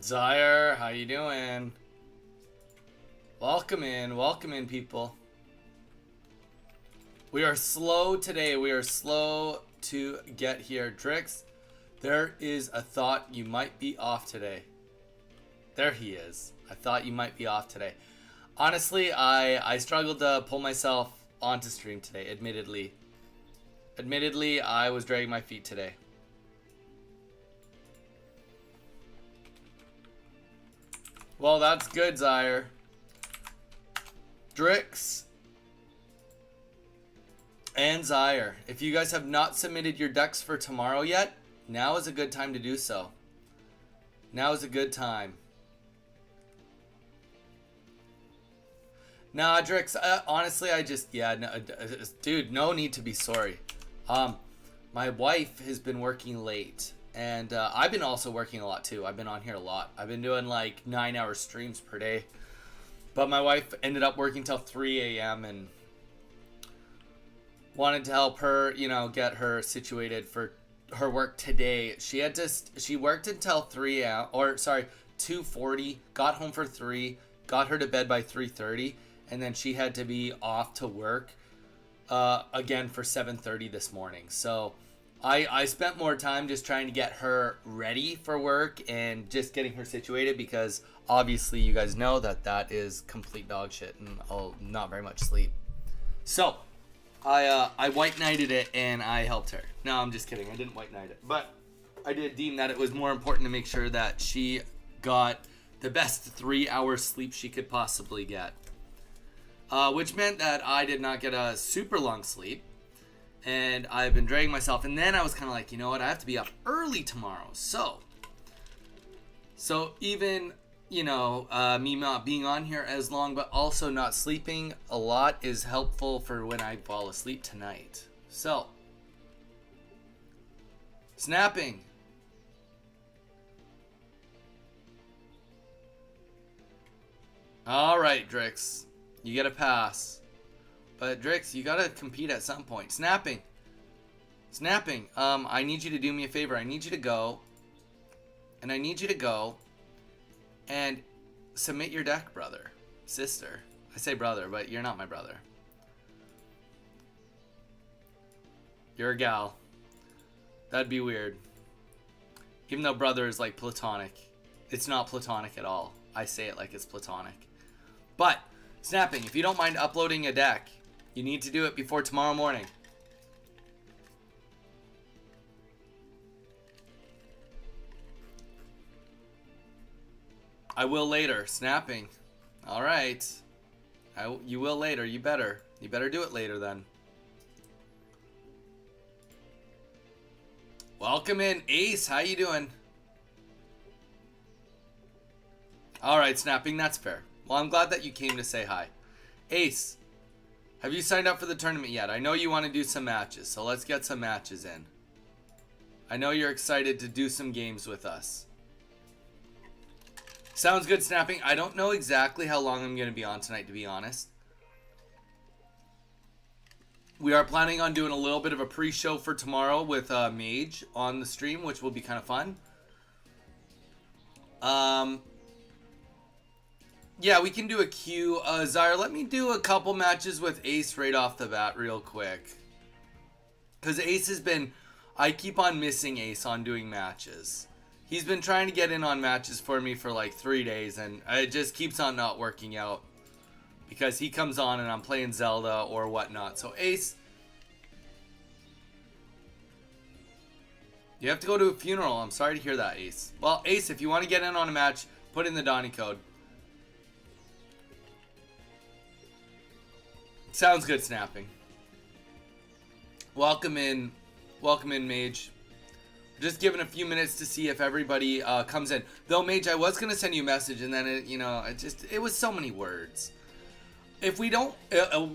Zaire, how you doing? Welcome in, people. We are slow today. We are slow to get here. Drix, there is a thought you might be off today. There he is. I thought you might be off today. Honestly, I struggled to pull myself onto stream today, admittedly. Admittedly, I was dragging my feet today. Well, that's good, Zaire. Drix and Zaire, if you guys have not submitted your decks for tomorrow yet, now is a good time to do so. Now is a good time. Nah, Drix, honestly, dude, no need to be sorry. My wife has been working late. And I've been also working a lot too. I've been on here a lot. I've been doing like 9-hour streams per day. But my wife ended up working till 3 a.m. and wanted to help her, get her situated for her work today. She worked until 2:40, got home for 3, got her to bed by 3:30, and then she had to be off to work again for 7:30 this morning. So I spent more time just trying to get her ready for work and just getting her situated because obviously you guys know that is complete dog shit and I'll not very much sleep. So I white knighted it and I helped her. No, I'm just kidding. I didn't white knight it, but I did deem that it was more important to make sure that she got the best 3 hours sleep she could possibly get, which meant that I did not get a super long sleep. And I've been dragging myself. And then I was kind of like, you know what? I have to be up early tomorrow. So even, me not being on here as long, but also not sleeping a lot is helpful for when I fall asleep tonight. So, snapping. All right, Drix. You get a pass. But Drix, you gotta compete at some point. Snapping. I need you to do me a favor. I need you to go. And I need you to go and submit your deck, brother. Sister. I say brother, but you're not my brother. You're a gal. That'd be weird. Even though brother is like platonic. It's not platonic at all. I say it like it's platonic. But, snapping, if you don't mind uploading a deck, you need to do it before tomorrow morning. I will later. Snapping. All right. You will later. You better do it later then. Welcome in, Ace. How you doing? All right, Snapping. That's fair. Well, I'm glad that you came to say hi. Ace. Have you signed up for the tournament yet? I know you want to do some matches, so let's get some matches in. I know you're excited to do some games with us. Sounds good, Snapping. I don't know exactly how long I'm going to be on tonight, to be honest. We are planning on doing a little bit of a pre-show for tomorrow with Mage on the stream, which will be kind of fun. Yeah, we can do a queue. Zaire, let me do a couple matches with Ace right off the bat real quick. Because Ace has been... I keep on missing Ace on doing matches. He's been trying to get in on matches for me for like 3 days, and it just keeps on not working out. Because he comes on and I'm playing Zelda or whatnot. So Ace... You have to go to a funeral. I'm sorry to hear that, Ace. Well, Ace, if you want to get in on a match, put in the Donnie code. Sounds good, Snapping. Welcome in, Mage. Just giving a few minutes to see if everybody comes in. Though, Mage, I was gonna send you a message, and then it was so many words. If we don't,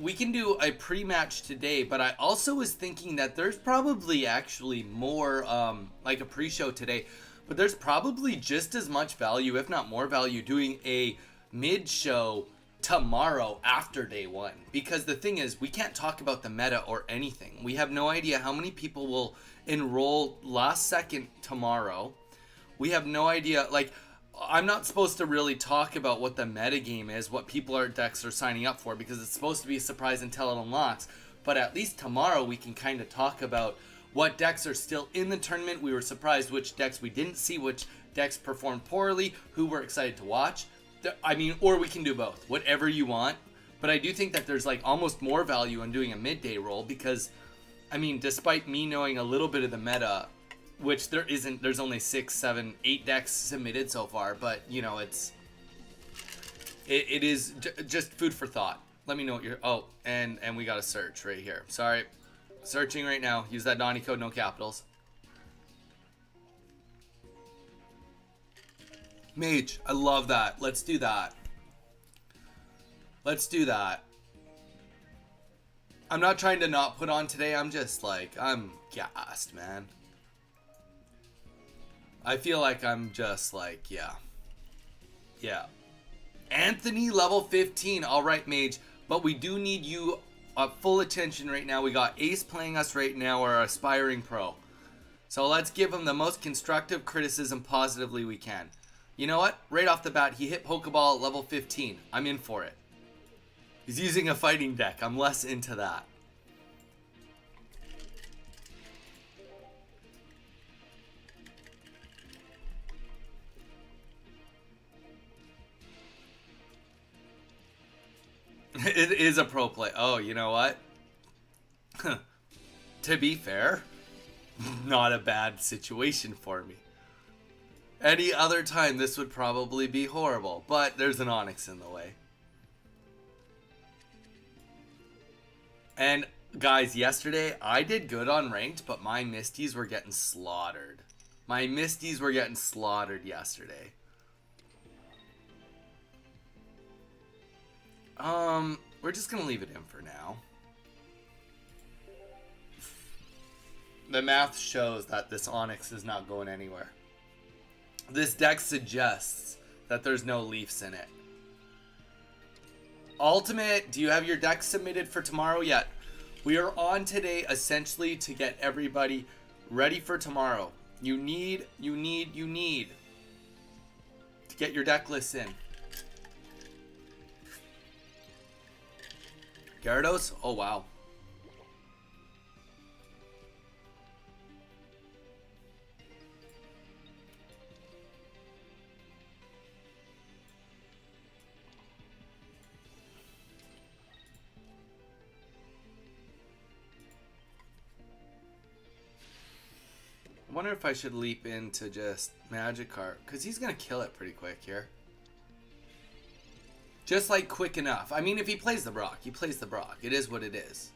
we can do a pre-match today. But I also was thinking that there's probably actually more, like a pre-show today. But there's probably just as much value, if not more value, doing a mid-show tomorrow after day one, because the thing is, we can't talk about the meta or anything. We have no idea how many people will enroll last second tomorrow. We have no idea, like, I'm not supposed to really talk about what the metagame is, what decks are signing up for, because it's supposed to be a surprise until it unlocks. But at least tomorrow we can kind of talk about what decks are still in the tournament. We were surprised which decks we didn't see, which decks performed poorly, who we're excited to watch. I mean, or we can do both, whatever you want. But I do think that there's like almost more value in doing a midday roll because, I mean, despite me knowing a little bit of the meta, which there isn't, there's only 6, 7, 8 decks submitted so far, but you know, it is just food for thought. Let me know what you're, oh, and we got a search right here. Sorry, searching right now. Use that Donnie code, no capitals. Mage, I love that. Let's do that. Let's do that. I'm not trying to not put on today. I'm just like, I'm gassed, man. I feel like I'm just like, yeah. Yeah. Anthony, level 15. All right, Mage. But we do need you full attention right now. We got Ace playing us right now, our aspiring pro. So let's give him the most constructive criticism positively we can. You know what? Right off the bat, he hit Pokeball at level 15. I'm in for it. He's using a fighting deck. I'm less into that. It is a pro play. Oh, you know what? To be fair, not a bad situation for me. Any other time, this would probably be horrible, but there's an Onyx in the way. And guys, yesterday I did good on ranked, but my Misties were getting slaughtered. My Misties were getting slaughtered yesterday. We're just gonna leave it in for now. The math shows that this Onyx is not going anywhere. This deck suggests that there's no Leafs in it. Ultimate, do you have your deck submitted for tomorrow yet? We are on today essentially to get everybody ready for tomorrow. You need to get your deck lists in. Gyarados? Oh, wow. I wonder if I should leap into just Magikarp, because he's going to kill it pretty quick here. Just like quick enough. I mean, if he plays the Brock, he plays the Brock. It is what it is.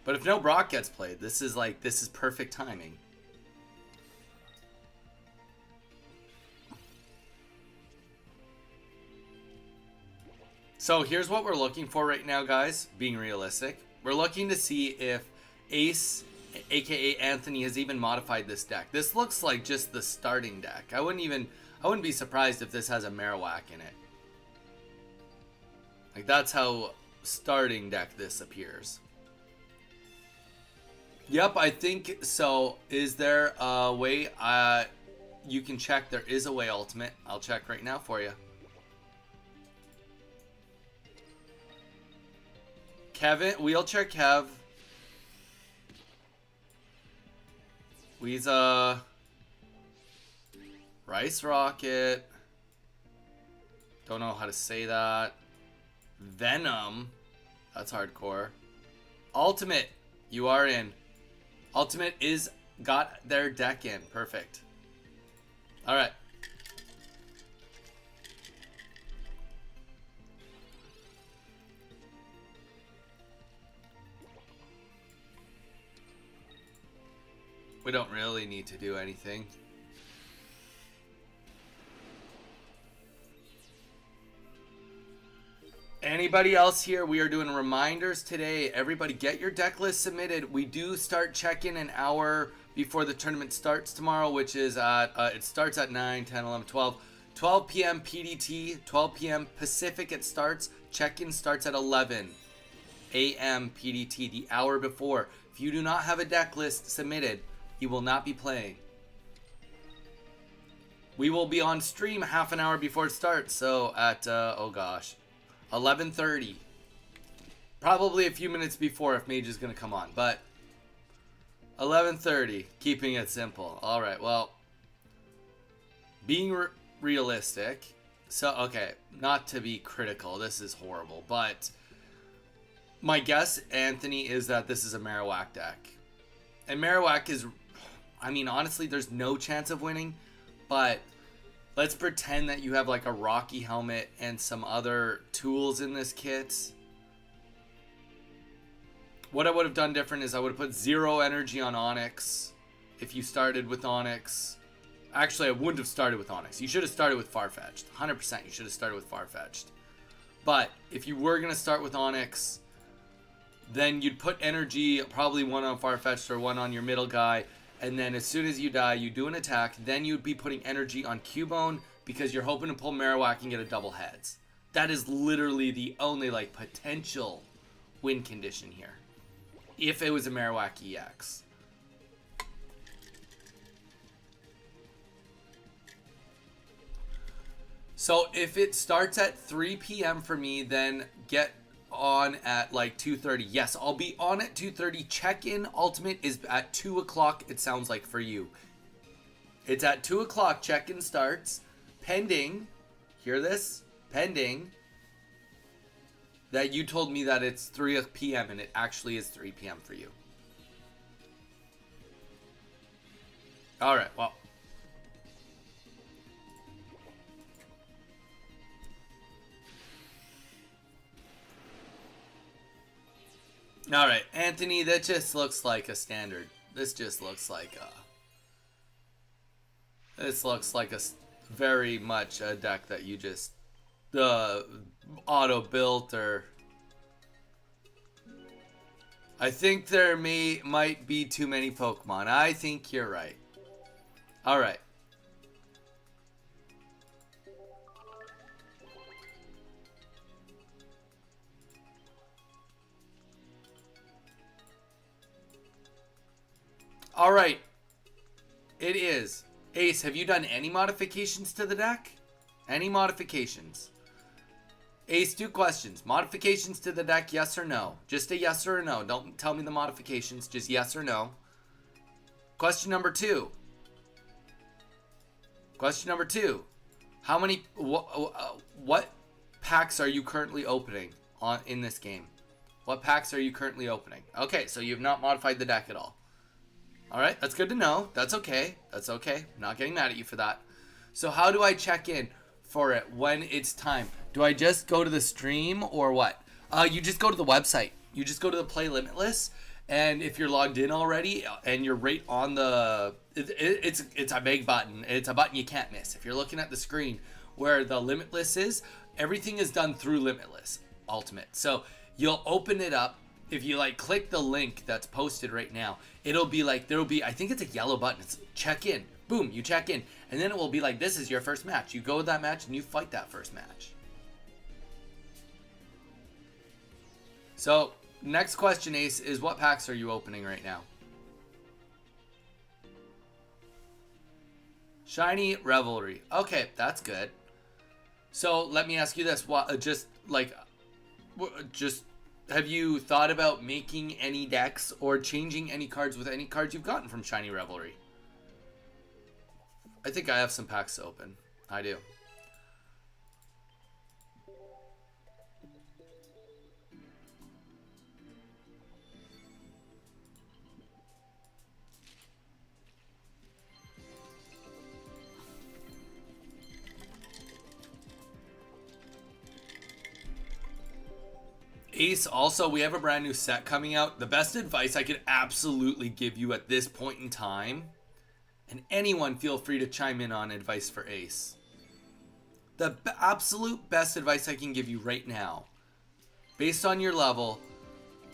But if no Brock gets played, this is perfect timing. So here's what we're looking for right now, guys, being realistic. We're looking to see if Ace, aka Anthony, has even modified this deck. This looks like just the starting deck. I wouldn't be surprised if this has a Marowak in it. Like, that's how starting deck this appears. Yep, I think so. Is there a way you can check? There is a way, Ultimate. I'll check right now for you. Kevin, wheelchair Kev. Weeza. Rice Rocket. Don't know how to say that. Venom. That's hardcore. Ultimate. You are in. Ultimate is got their deck in. Perfect. Alright. We don't really need to do anything. Anybody else here? We are doing reminders today. Everybody get your deck list submitted. We do start check-in an hour before the tournament starts tomorrow, which is at, it starts at 9, 10, 11, 12. 12 p.m. PDT, 12 p.m. Pacific it starts. Check-in starts at 11 a.m. PDT, the hour before. If you do not have a deck list submitted, you will not be playing. We will be on stream half an hour before it starts. So at, oh gosh, 11:30. Probably a few minutes before if Mage is going to come on. But 11:30, keeping it simple. All right, well, being realistic. So, okay, not to be critical. This is horrible. But my guess, Anthony, is that this is a Marowak deck. And Marowak is, I mean, honestly, there's no chance of winning. But let's pretend that you have like a Rocky helmet and some other tools in this kit. What I would have done different is I would have put 0 energy on Onyx if you started with Onyx. Actually, I wouldn't have started with Onyx. You should have started with Farfetch'd. 100% you should have started with Farfetch'd. But if you were going to start with Onyx, then you'd put energy, probably 1 on Farfetch'd or 1 on your middle guy. And then as soon as you die, you do an attack. Then you'd be putting energy on Cubone because you're hoping to pull Marowak and get a double heads. That is literally the only like potential win condition here. If it was a Marowak EX. So if it starts at 3 p.m. for me, then get on at like 2:30. Yes, I'll be on at 2:30. Check-in ultimate is at 2 o'clock, it sounds like, for you. It's at 2 o'clock. Check-in starts. Pending, hear this? Pending that you told me that it's 3 p.m. and it actually is 3 p.m. for you. Alright, well. Alright, Anthony, that just looks like a standard. This just looks like a... This looks like a very much a deck that you just auto-built or... I think there might be too many Pokemon. I think you're right. Alright. Alright. It is. Ace, have you done any modifications to the deck? Any modifications? Ace, 2 questions. Modifications to the deck, yes or no? Just a yes or a no. Don't tell me the modifications. Just yes or no. Question number 2. Question number 2. How many... What packs are you currently opening in this game? What packs are you currently opening? Okay, so you've not modified the deck at all. Alright, that's good to know. That's okay. That's okay. I'm not getting mad at you for that. So how do I check in for it when it's time? Do I just go to the stream or what? You just go to the website. You just go to the Play Limitless, and if you're logged in already and you're right on the... It's a big button. It's a button you can't miss. If you're looking at the screen where the Limitless is, everything is done through Limitless Ultimate. So you'll open it up. If you like click the link that's posted right now, it'll be like, there'll be, I think it's a yellow button. It's check in. Boom, you check in. And then it will be like, this is your first match. You go to that match and you fight that first match. So, next question, Ace, is what packs are you opening right now? Shiny Revelry. Okay, that's good. So, let me ask you this. What, have you thought about making any decks or changing any cards with any cards you've gotten from Shiny Revelry? I think I have some packs to open. I do. Ace, also, we have a brand new set coming out. The best advice I could absolutely give you at this point in time, and anyone feel free to chime in on advice for Ace. The absolute best advice I can give you right now, based on your level,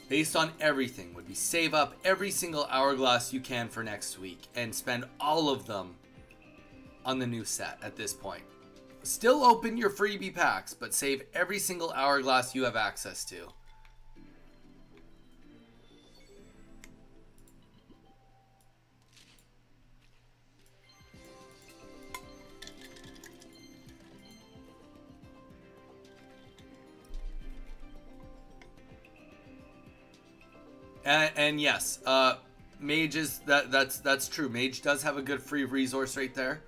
based on everything, would be save up every single hourglass you can for next week and spend all of them on the new set at this point. Still open your freebie packs, but save every single hourglass you have access to. And yes, Mage is that's true. Mage does have a good free resource right there.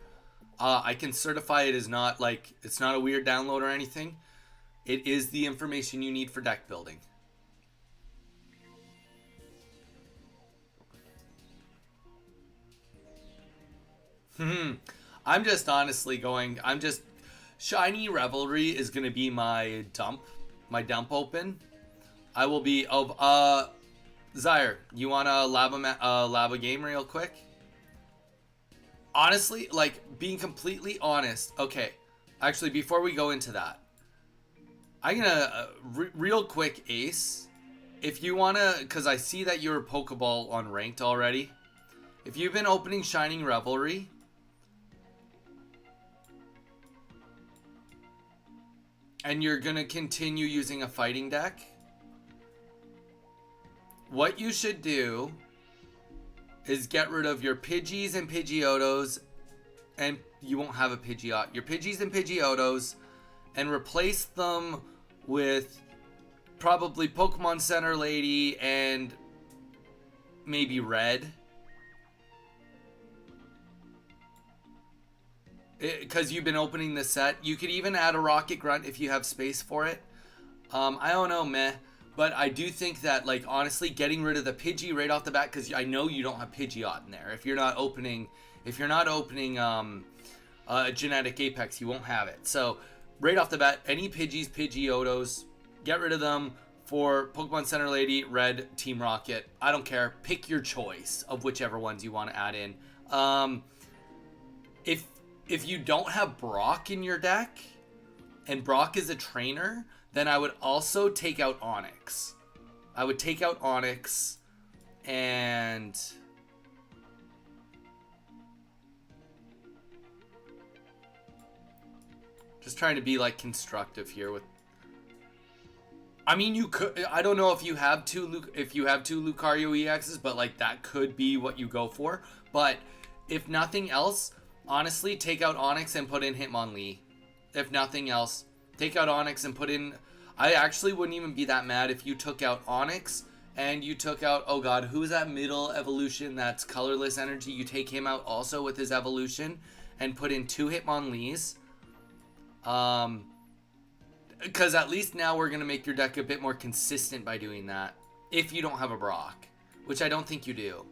I can certify it is not like it's not a weird download or anything. It is the information you need for deck building. I'm just honestly going. I'm just Shiny Revelry is gonna be my dump open. I will be. Oh, Zyre, you wanna lab a game real quick? Honestly, like being completely honest. Okay, actually, before we go into that, I'm gonna real quick, Ace. If you wanna, because I see that you're Pokeball on ranked already. If you've been opening Shining Revelry, and you're gonna continue using a fighting deck, what you should do is get rid of your Pidgeys and Pidgeotos, and you won't have a Pidgeot. Your Pidgeys and Pidgeotos, and replace them with probably Pokemon Center Lady and maybe Red. Because you've been opening the set. You could even add a Rocket Grunt if you have space for it. I don't know, meh. But I do think that, like, honestly, getting rid of the Pidgey right off the bat, because I know you don't have Pidgeot in there. If you're not opening Genetic Apex, you won't have it. So, right off the bat, any Pidgeys, Pidgeotos, get rid of them for Pokemon Center Lady, Red, Team Rocket. I don't care. Pick your choice of whichever ones you want to add in. If you don't have Brock in your deck, and Brock is a trainer, then I would also take out Onix. I would take out Onix and just trying to be like constructive here with. I mean, you could. I don't know if you have two Lucario EXs, but like that could be what you go for. But if nothing else, honestly, take out Onix and put in Hitmonlee. If nothing else, take out Onix and put in. I actually wouldn't even be that mad if you took out Onix and you took out, oh god, who's that middle evolution that's colorless energy? You take him out also with his evolution and put in 2 Hitmonlees. Because at least now we're going to make your deck a bit more consistent by doing that. If you don't have a Brock, which I don't think you do.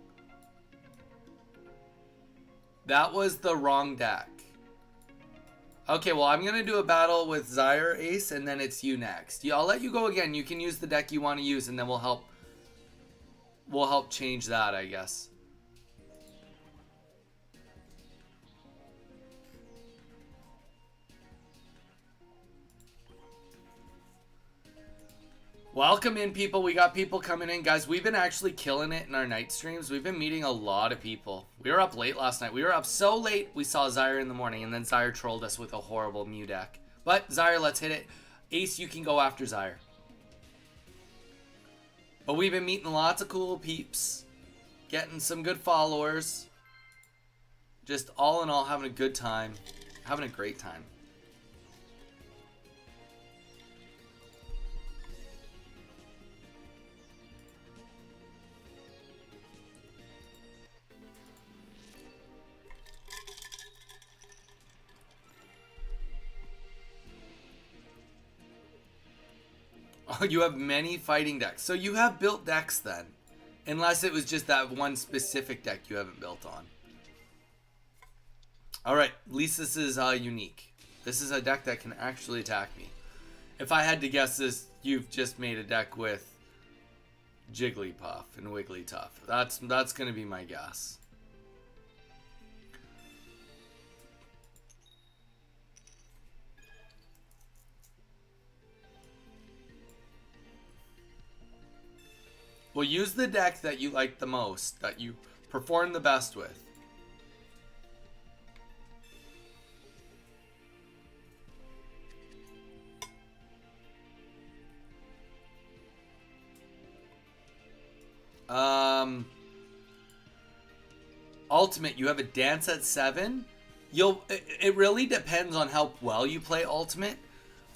That was the wrong deck. Okay, well, I'm going to do a battle with Zyre, Ace, and then it's you next. Yeah, I'll let you go again. You can use the deck you want to use, and then we'll help change that, I guess. Welcome in, people. We got people coming in. Guys, we've been actually killing it in our night streams. We've been meeting a lot of people. We were up late last night. We were up so late, we saw Zyre in the morning, and then Zyre trolled us with a horrible Mew deck. But, Zyre, let's hit it. Ace, you can go after Zyre. But we've been meeting lots of cool peeps. Getting some good followers. Just all in all, having a good time. Having a great time. Oh, you have many fighting decks. So you have built decks then. Unless it was just that one specific deck you haven't built on. Alright, at least this is unique. This is a deck that can actually attack me. If I had to guess this, you've just made a deck with Jigglypuff and Wigglytuff. That's going to be my guess. Well, use the deck that you like the most, that you perform the best with. Ultimate, you have a dance at 7. It really depends on how well you play Ultimate,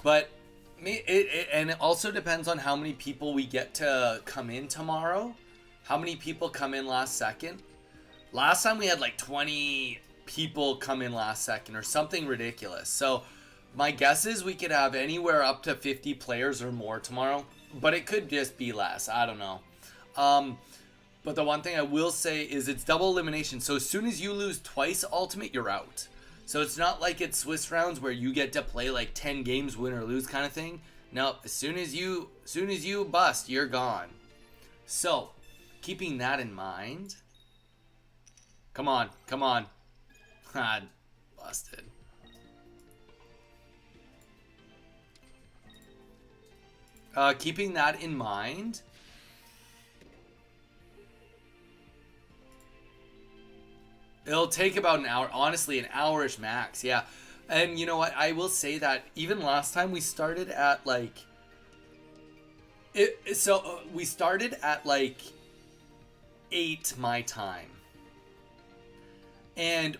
but and it also depends on how many people we get to come in tomorrow. how many people come in last second? Last time we had like 20 people come in last second or something ridiculous. So my guess is we could have anywhere up to 50 players or more tomorrow, but it could just be less. I don't know. But the one thing I will say is it's double elimination. So as soon as you lose twice ultimate, you're out. So it's not like it's Swiss rounds where you get to play like 10 games, win or lose kind of thing. No, as soon as you bust, you're gone. So keeping that in mind, come on. Ah, busted. Keeping that in mind, it'll take about an hour. Honestly, an hour-ish max. Yeah. And you know what? I will say that even last time we started at like... we started at like 8 my time. And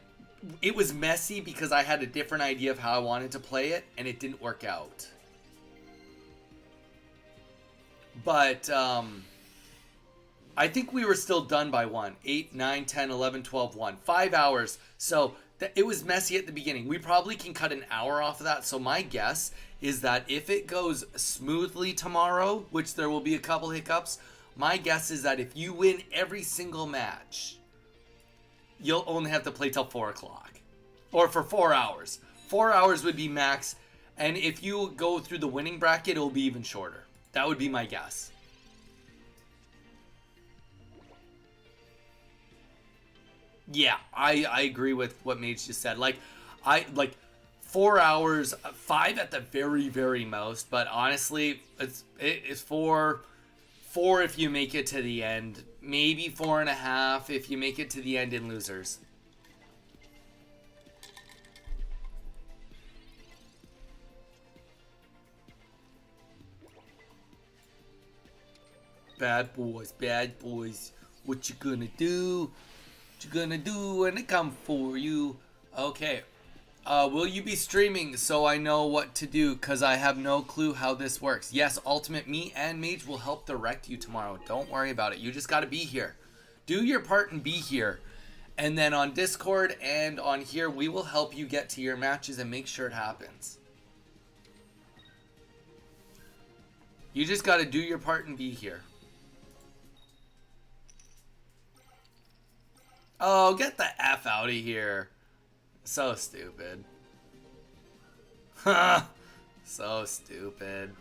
it was messy because I had a different idea of how I wanted to play it, and it didn't work out. But I think we were still done by 1. 8, 9, 10, 11, 12, 1. 5 hours. So it was messy at the beginning. We probably can cut an hour off of that. So my guess is that if it goes smoothly tomorrow, which there will be a couple hiccups, my guess is that if you win every single match, you'll only have to play till 4 o'clock. Or for 4 hours. 4 hours would be max. And if you go through the winning bracket, it'll be even shorter. That would be my guess. Yeah, I agree with what Mage just said. Like 4 hours, 5 at the very, very most. But honestly, it's 4 if you make it to the end. Maybe 4.5 if you make it to the end in losers. Bad boys. What you gonna do? What you gonna do when they come for you? Okay. Will you be streaming so I know what to do? Because I have no clue how this works. Yes, Ultimate, me and Mage will help direct you tomorrow. Don't worry about it. You just got to be here. Do your part and be here. And then on Discord and on here, we will help you get to your matches and make sure it happens. You just got to do your part and be here. Oh, get the F out of here. So stupid. So stupid.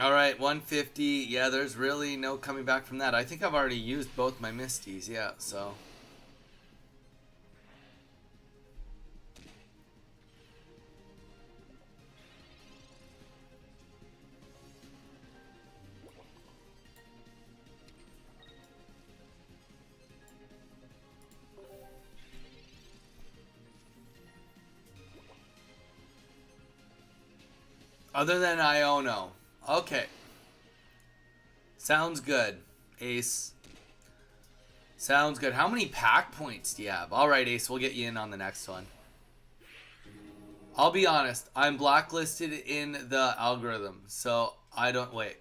All right, 150. Yeah, there's really no coming back from that. I think I've already used both my Misties. Yeah, so. Other than Iono. Okay. Sounds good, Ace. Sounds good. How many pack points do you have? All right, Ace, we'll get you in on the next one. I'll be honest. I'm blacklisted in the algorithm, so I don't... Wait.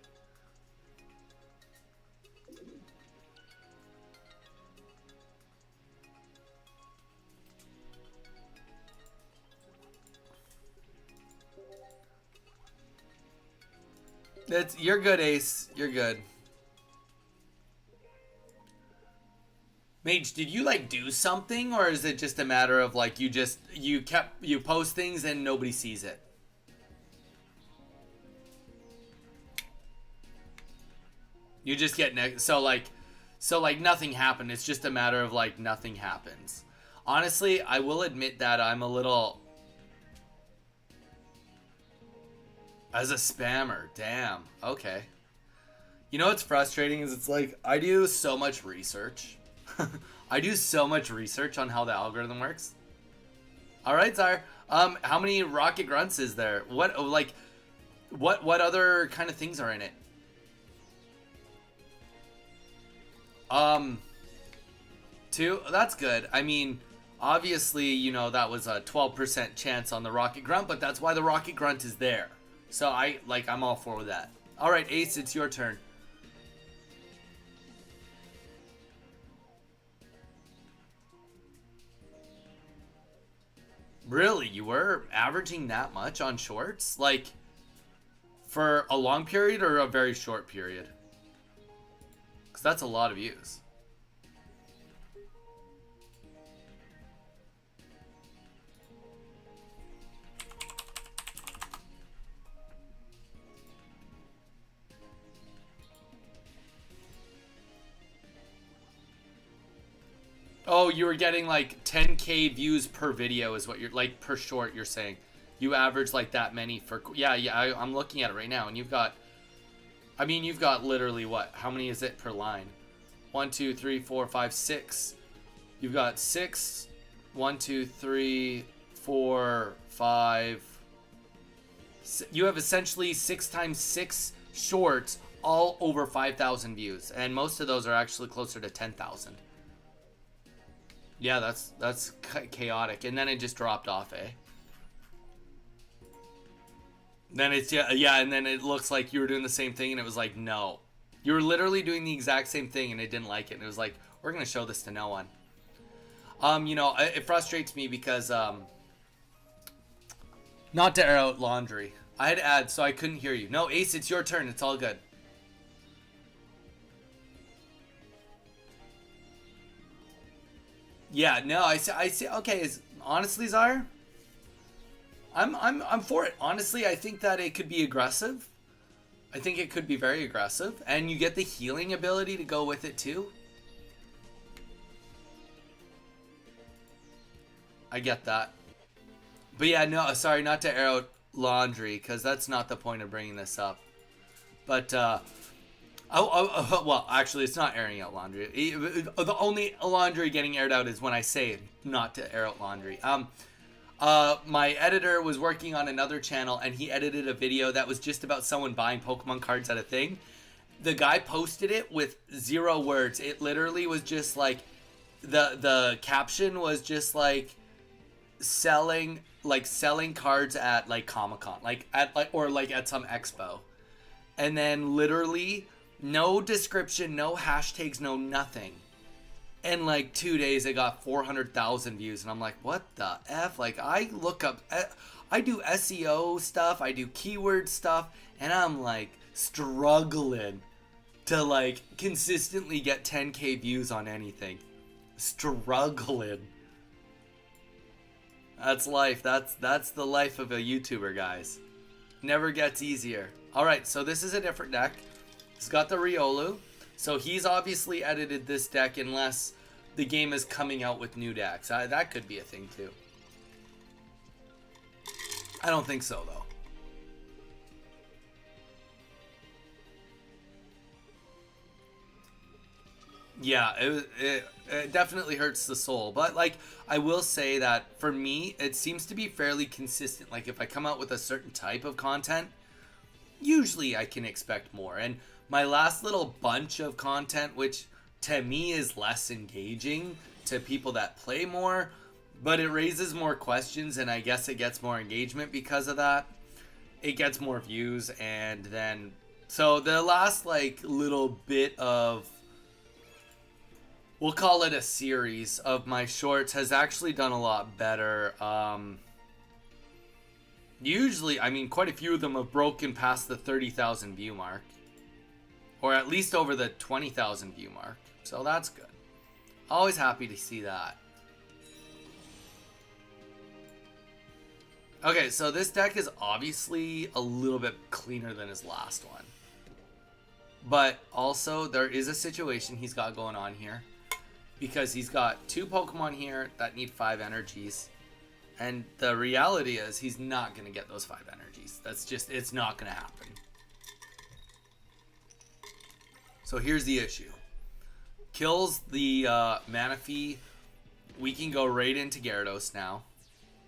You're good, Ace. You're good. Mage, did you like do something, or is it just a matter of like you post things and nobody sees it? You just get so like nothing happened. It's just a matter of like nothing happens. Honestly, I will admit that I'm a little As a spammer, damn. Okay. You know what's frustrating is it's like I do so much research. I do so much research on how the algorithm works. All right, Czar. How many rocket grunts is there? What other kind of things are in it? Um, Two. That's good. I mean, obviously, you know that was a 12% chance on the rocket grunt, but that's why the rocket grunt is there. So I'm all for that. All right, Ace, it's your turn. Really, you were averaging that much on shorts? Like for a long period or a very short period? Because that's a lot of views. Oh, you were getting like 10K views per video is what you're like per short. You're saying you average like that many for yeah. I'm looking at it right now, and you've got. I mean, you've got literally what? How many is it per line? 1, 2, 3, 4, 5, 6. You've got 6. 1, 2, 3, 4, 5. You have essentially 6 times 6 shorts, all over 5,000 views, and most of those are actually closer to 10,000. Yeah, that's chaotic, and then it just dropped off, eh? Then it's yeah, and then it looks like you were doing the same thing, and it was like no, you were literally doing the exact same thing, and it didn't like it, and it was like we're gonna show this to no one. You know, it frustrates me because not to air out laundry. I had ads, so I couldn't hear you. No, Ace, it's your turn. It's all good. Yeah, no, I see. Okay, is honestly, Zire, I'm for it. Honestly, I think that it could be aggressive. I think it could be very aggressive, and you get the healing ability to go with it too. I get that, but yeah, no, sorry, not to air out laundry because that's not the point of bringing this up. But well, actually, it's not airing out laundry. The only laundry getting aired out is when I say not to air out laundry. My editor was working on another channel, and he edited a video that was just about someone buying Pokemon cards at a thing. The guy posted it with 0 words. It literally was just like the caption was just selling cards at like Comic-Con, like at some expo. And then literally no description, no hashtags, no nothing. In like 2 days, it got 400,000 views, and I'm like, what the f? Like, I do SEO stuff, I do keyword stuff, and I'm like struggling to like consistently get 10K views on anything. Struggling. That's life. That's the life of a YouTuber, guys. Never gets easier. All right, so this is a different deck. It's got the Riolu. So he's obviously edited this deck unless the game is coming out with new decks. That could be a thing too. I don't think so though. Yeah, it definitely hurts the soul. But like I will say that for me, it seems to be fairly consistent. Like if I come out with a certain type of content, usually I can expect more. And my last little bunch of content, which to me is less engaging to people that play more, but it raises more questions, and I guess it gets more engagement because of that. It gets more views, and then so the last like little bit of, we'll call it a series of my shorts, has actually done a lot better. Usually, I mean, quite a few of them have broken past the 30,000 view mark, or at least over the 20,000 view mark. So that's good. Always happy to see that. Okay, so this deck is obviously a little bit cleaner than his last one. But also, there is a situation he's got going on here. Because he's got 2 Pokemon here that need 5 energies. And the reality is he's not going to get those 5 energies. It's not going to happen. So here's the issue. Kills the Manaphy. We can go right into Gyarados now.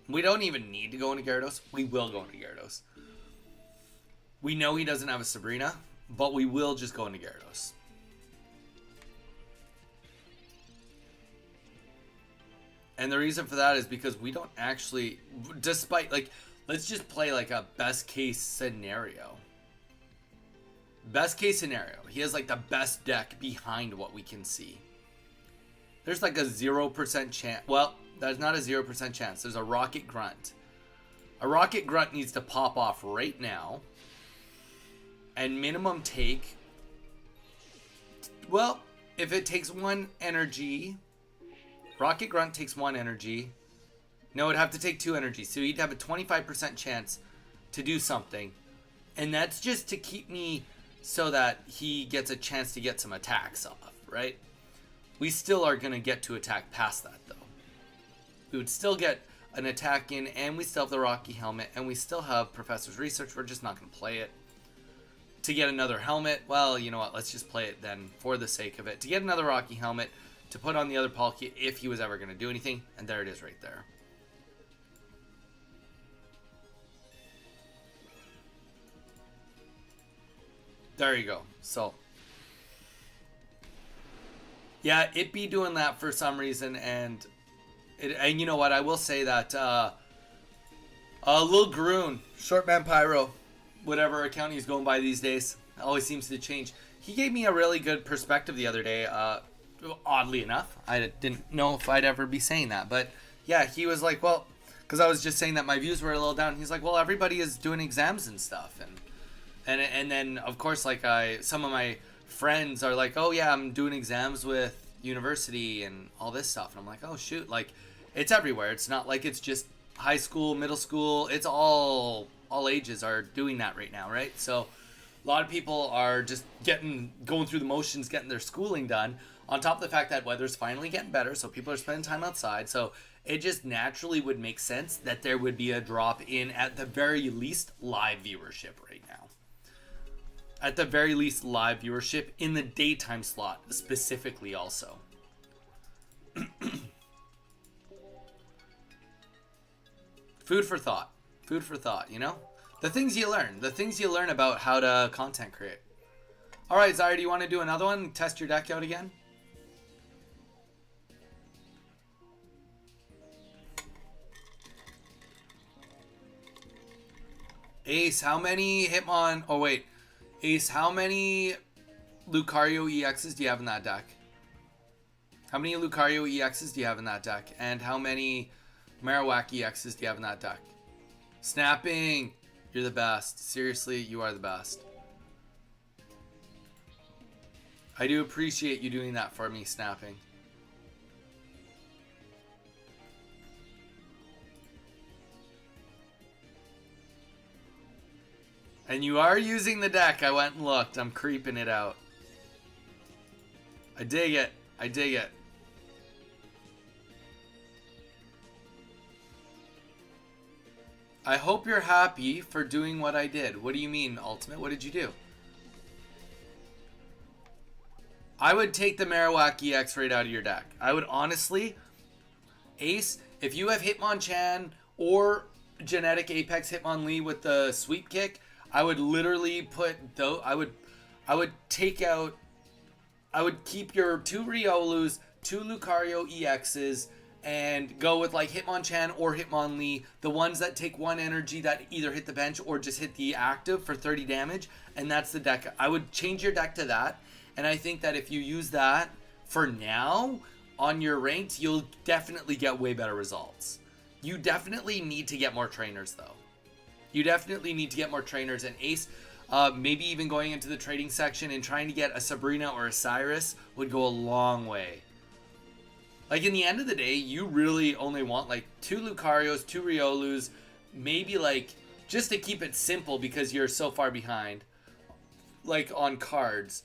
We don't even need to go into Gyarados. We will go into Gyarados. We know he doesn't have a Sabrina, but we will just go into Gyarados. And the reason for that is because we don't actually, despite, like, let's just play like a best case scenario. Best case scenario. He has like the best deck behind what we can see. There's like a 0% chance. Well, there's not a 0% chance. There's a Rocket Grunt. A Rocket Grunt needs to pop off right now. And minimum take. Well, if it takes 1 energy. Rocket Grunt takes 1 energy. No, it'd have to take 2 energy. So he'd have a 25% chance to do something. And that's just to keep me so that he gets a chance to get some attacks off, right? We still are going to get to attack past that, though. We would still get an attack in, and we still have the Rocky Helmet, and we still have Professor's Research. We're just not going to play it. To get another helmet, well, you know what? Let's just play it then for the sake of it. To get another Rocky Helmet, to put on the other Palkia if he was ever going to do anything. And there it is right there. There you go. So, yeah, it be doing that for some reason. And you know what? I will say that Lil Garoon, Shortman Pyro, whatever account he's going by these days, always seems to change. He gave me a really good perspective the other day. Oddly enough, I didn't know if I'd ever be saying that, but yeah, he was like, well, because I was just saying that my views were a little down. He's like, well, everybody is doing exams and stuff, and then of course, like some of my friends are like, oh yeah, I'm doing exams with university and all this stuff, and I'm like, oh shoot, like it's everywhere. It's not like it's just high school, middle school. It's all ages are doing that right now, right? So a lot of people are just going through the motions, getting their schooling done. On top of the fact that weather's finally getting better, so people are spending time outside. So it just naturally would make sense that there would be a drop in, at the very least, live viewership right now. At the very least, live viewership in the daytime slot, specifically also. Food for thought. Food for thought, you know? The things you learn. The things you learn about how to content create. Alright, Zaire, do you want to do another one? Test your deck out again? Ace, how many Hitmon... Oh, wait. Ace, how many Lucario EXs do you have in that deck? How many Lucario EXs do you have in that deck? And how many Marowak EXs do you have in that deck? Snapping! You're the best. Seriously, you are the best. I do appreciate you doing that for me, Snapping. And you are using the deck. I went and looked. I'm creeping it out. I dig it. I dig it. I hope you're happy for doing what I did. What do you mean, Ultimate? What did you do? I would take the Marowak EX right out of your deck. I would honestly, Ace, if you have Hitmonchan or Genetic Apex Hitmonlee with the Sweep Kick, I would literally put those. I would take out. I would keep your 2 Riolus, 2 Lucario EXs, and go with like Hitmonchan or Hitmonlee, the ones that take 1 energy that either hit the bench or just hit the active for 30 damage, and that's the deck. I would change your deck to that, and I think that if you use that for now on your ranked, you'll definitely get way better results. You definitely need to get more trainers though. You definitely need to get more trainers, and Ace, maybe even going into the trading section and trying to get a Sabrina or a Cyrus would go a long way. Like, in the end of the day, you really only want, like, 2 Lucarios, 2 Riolus, maybe, like, just to keep it simple because you're so far behind, like, on cards.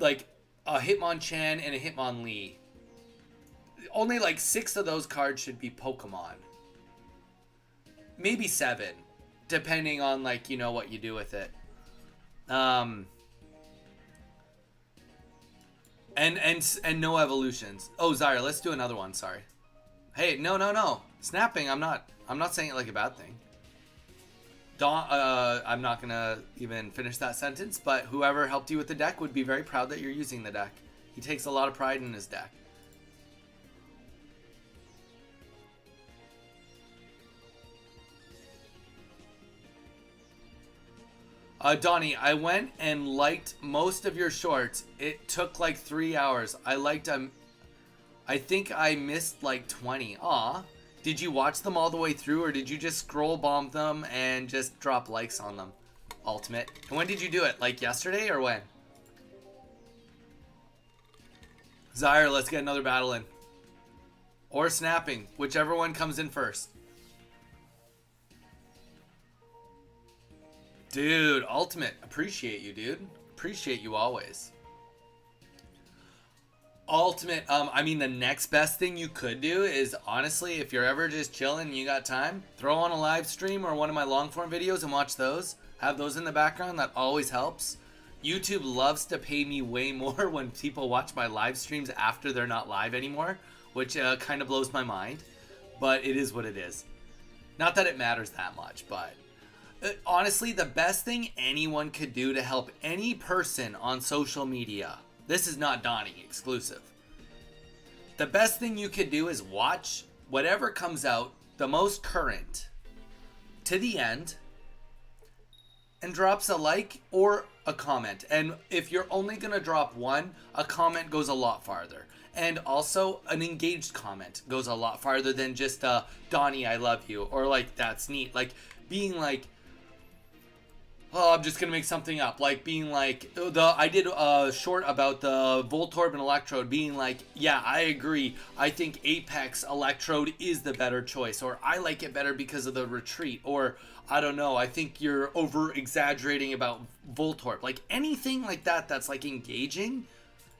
Like, a Hitmonchan and a Hitmonlee. Only, like, 6 of those cards should be Pokemon. maybe 7, depending on like what you do with it. And no evolutions. Oh, Zyra, let's do another one. Sorry. Hey, no. Snapping. I'm not saying it like a bad thing. I'm not gonna even finish that sentence, but whoever helped you with the deck would be very proud that you're using the deck. He takes a lot of pride in his deck. Donnie, I went and liked most of your shorts. It took like 3 hours. I think I missed like 20. Aw. Did you watch them all the way through, or did you just scroll bomb them and just drop likes on them? Ultimate. And when did you do it? Like yesterday or when? Zyre, let's get another battle in. Or snapping. Whichever one comes in first. Dude, Ultimate. Appreciate you, dude. Appreciate you always. Ultimate, I mean, the next best thing you could do is, honestly, if you're ever just chilling and you got time, throw on a live stream or one of my long form videos and watch those. Have those in the background. That always helps. YouTube loves to pay me way more when people watch my live streams after they're not live anymore, which kind of blows my mind, but it is what it is. Not that it matters that much, but honestly, the best thing anyone could do to help any person on social media, this is not Donnie exclusive. The best thing you could do is watch whatever comes out, the most current, to the end, and drops a like or a comment. And if you're only going to drop one, a comment goes a lot farther. And also, an engaged comment goes a lot farther than just Donnie, I love you, or like, that's neat. Like, being like, oh, I'm just gonna make something up. Like being like, I did a short about the Voltorb and Electrode, being like, yeah, I agree. I think Apex Electrode is the better choice, or I like it better because of the retreat, or I don't know, I think you're over exaggerating about Voltorb. Like anything like that that's like engaging.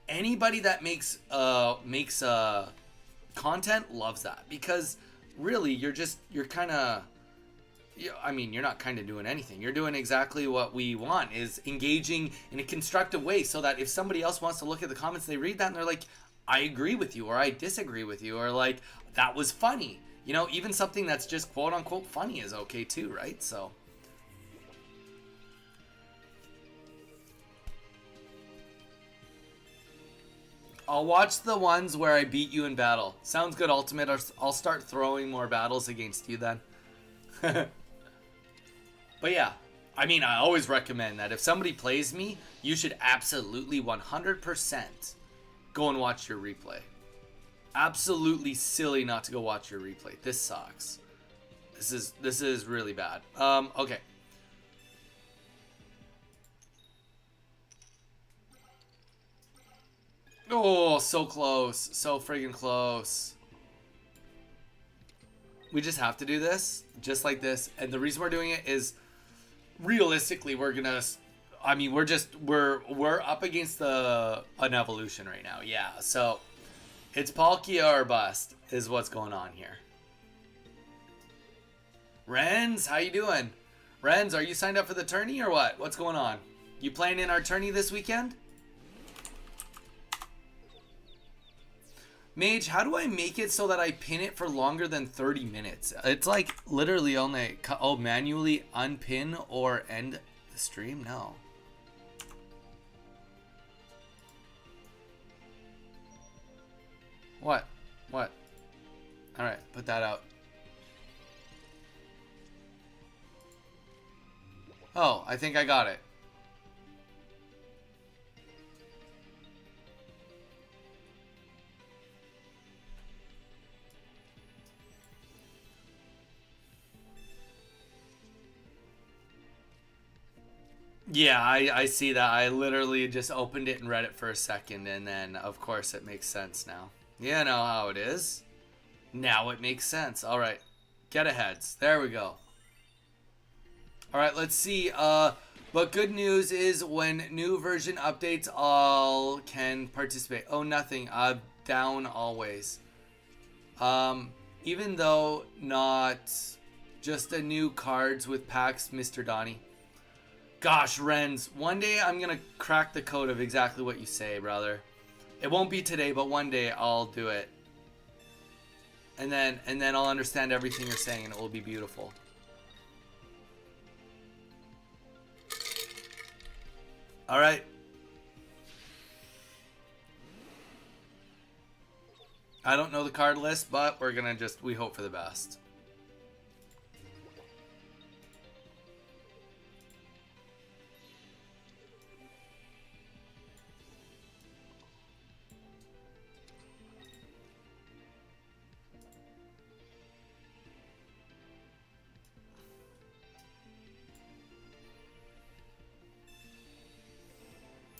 Anybody that makes content loves that, because really you're kind of. I mean, you're not kind of doing anything. You're doing exactly what we want, is engaging in a constructive way, so that if somebody else wants to look at the comments, they read that and they're like, I agree with you, or I disagree with you, or like, that was funny. Even something that's just quote unquote funny is okay too, right? So. I'll watch the ones where I beat you in battle. Sounds good, Ultimate. I'll start throwing more battles against you then. But yeah, I mean, I always recommend that if somebody plays me, you should absolutely 100% go and watch your replay. Absolutely silly not to go watch your replay. This sucks. This is really bad. Okay. Oh, so close. So friggin' close. We just have to do this, just like this. And the reason we're doing it is, realistically, we're up against an evolution right now. Yeah, so it's Palkia or bust is what's going on here. Renz, how you doing? Renz, are you signed up for the tourney or what? What's going on? You playing in our tourney this weekend? Mage, how do I make it so that I pin it for longer than 30 minutes? It's like literally only, manually unpin or end the stream? No. What? Alright, put that out. Oh, I think I got it. Yeah, I see that. I literally just opened it and read it for a second, and then, of course, it makes sense now. You know how it is. Now it makes sense. All right. Get aheads. There we go. All right, let's see. But good news is when new version updates, all can participate. Oh, nothing. Down always. Even though not Just a new cards with packs, Mr. Donnie. Gosh, Renz, one day I'm gonna crack the code of exactly what you say, brother. It won't be today, but one day I'll do it. And then I'll understand everything you're saying and it will be beautiful. All right. I don't know the card list, but we're gonna we hope for the best.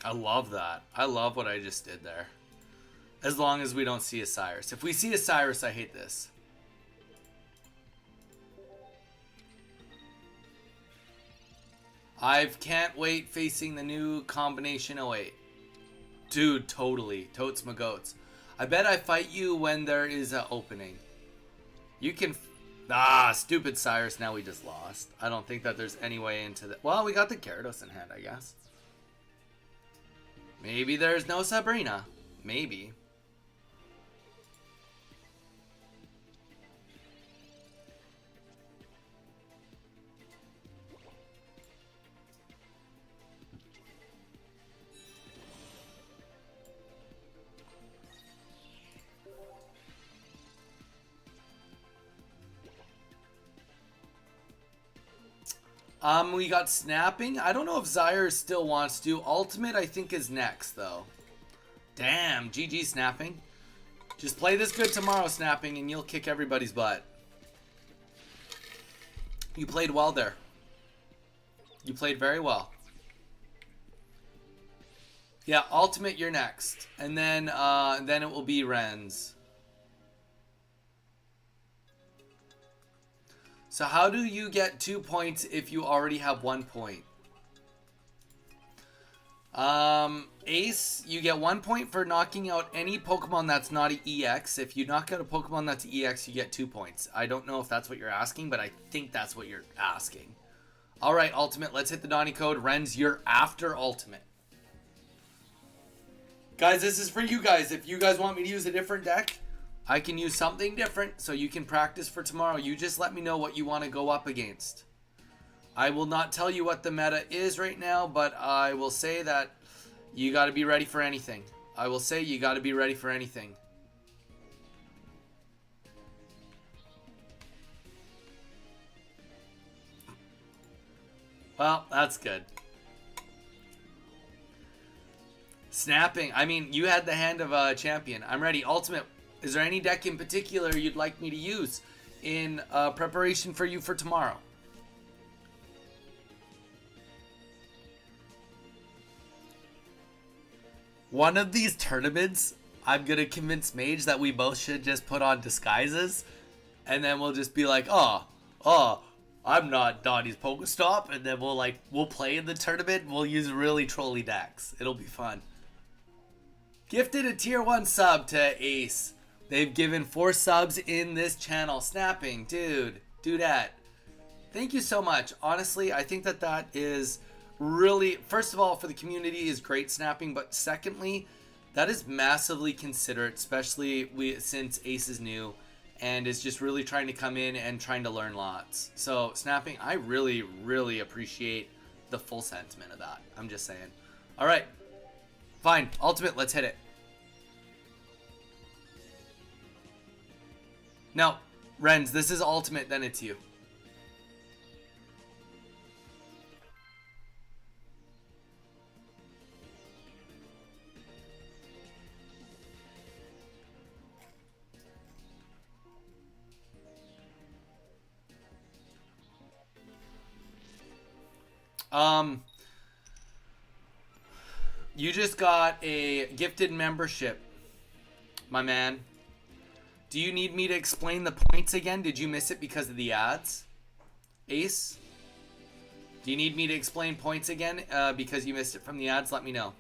I love that. I love what I just did there. As long as we don't see a Cyrus. If we see a Cyrus, I hate this. I can't wait facing the new combination 08. Dude, totally. Totes my goats. I bet I fight you when there is an opening. You can... Ah, stupid Cyrus. Now we just lost. I don't think that there's any way into the... Well, we got the Gyarados in hand, I guess. Maybe there's no Sabrina. Maybe. We got Snapping. I don't know if Zyre still wants to. Ultimate, I think, is next, though. Damn, GG Snapping. Just play this good tomorrow, Snapping, and you'll kick everybody's butt. You played well there. You played very well. Yeah, Ultimate, you're next. And then it will be Renz. So how do you get 2 points if you already have 1 point? Ace, you get 1 point for knocking out any Pokemon that's not an EX. If you knock out a Pokemon that's an EX, you get 2 points. I don't know if that's what you're asking, but I think that's what you're asking. Alright, Ultimate, let's hit the Donnie code. Renz, you're after Ultimate. Guys, this is for you guys. If you guys want me to use a different deck, I can use something different so you can practice for tomorrow. You just let me know what you want to go up against. I will not tell you what the meta is right now, but I will say that you got to be ready for anything. I will say you got to be ready for anything. Well, that's good. Snapping. I mean, you had the hand of a champion. I'm ready. Ultimate. Is there any deck in particular you'd like me to use in preparation for you for tomorrow? One of these tournaments, I'm going to convince Mage that we both should just put on disguises. And then we'll just be like, oh, I'm not Donnie's Pokestop. And then we'll play in the tournament. We'll use really trolly decks. It'll be fun. Gifted a tier 1 sub to Ace. They've given 4 subs in this channel. Snapping, dude, do that. Thank you so much. Honestly, I think that is really, first of all, for the community is great, Snapping. But secondly, that is massively considerate, especially since Ace is new and is just really trying to come in and trying to learn lots. So, Snapping, I really, really appreciate the full sentiment of that. I'm just saying. All right, fine. Ultimate, let's hit it. No, Renz, this is Ultimate, then it's you. You just got a gifted membership, my man. Do you need me to explain the points again? Did you miss it because of the ads? Ace? Do you need me to explain points again because you missed it from the ads? Let me know.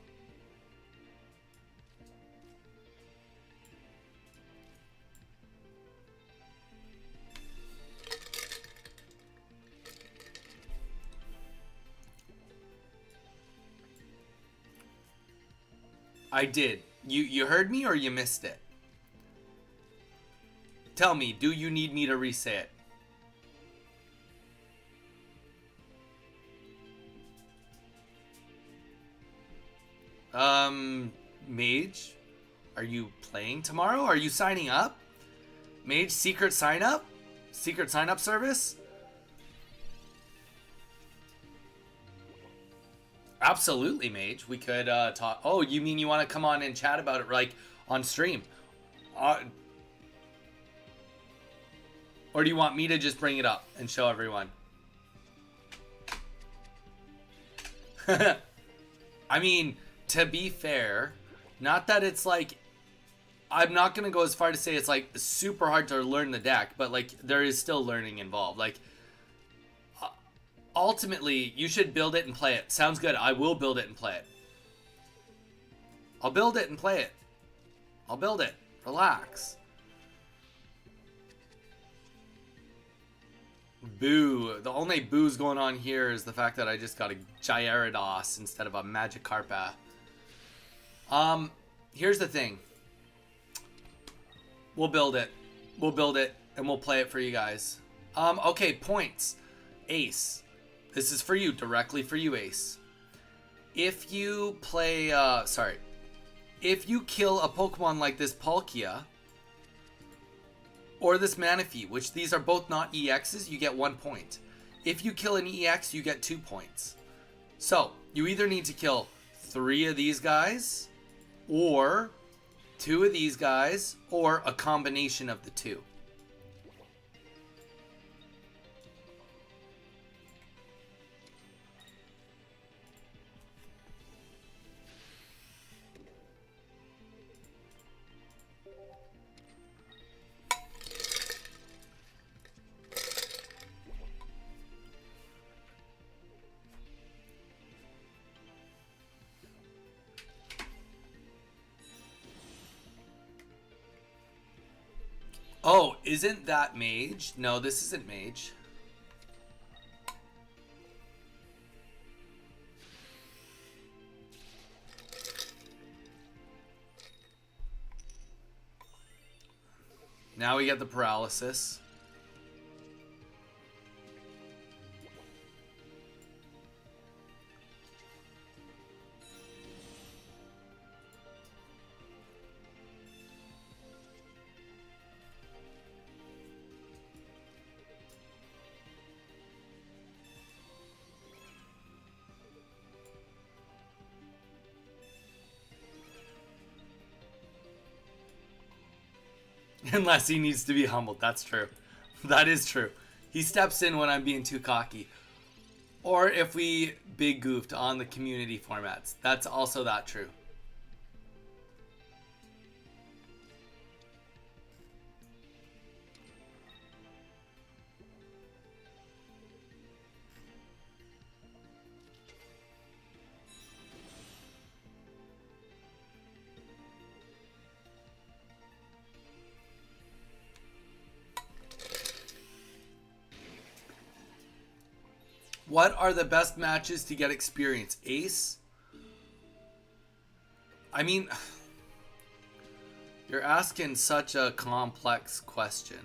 I did. You heard me or you missed it? Tell me, do you need me to re-say it? Mage, are you playing tomorrow? Are you signing up? Mage secret sign up? Secret sign up service? Absolutely, Mage. We could talk. Oh, you mean you want to come on and chat about it like on stream? Or do you want me to just bring it up and show everyone? I mean, to be fair, not that it's like, I'm not going to go as far to say it's like super hard to learn the deck, but like there is still learning involved. Like, ultimately, you should build it and play it. Sounds good. I will build it and play it. I'll build it and play it. I'll build it. Relax. Boo. The only boo's going on here is the fact that I just got a Gyarados instead of a Magikarpa. Here's the thing. We'll build it. We'll build it and we'll play it for you guys. Okay, points. Ace. This is for you, directly for you, Ace. If you play, if you kill a Pokemon like this Palkia, or this Manaphy, which these are both not EXs, you get 1 point. If you kill an EX, you get 2 points. So, you either need to kill 3 of these guys, or 2 of these guys, or a combination of the 2. Oh, isn't that Mage? No, this isn't Mage. Now we get the paralysis. Unless he needs to be humbled. That's true. That is true. He steps in when I'm being too cocky. Or if we big goofed on the community formats. That's also that true. What are the best matches to get experience? Ace? I mean, you're asking such a complex question.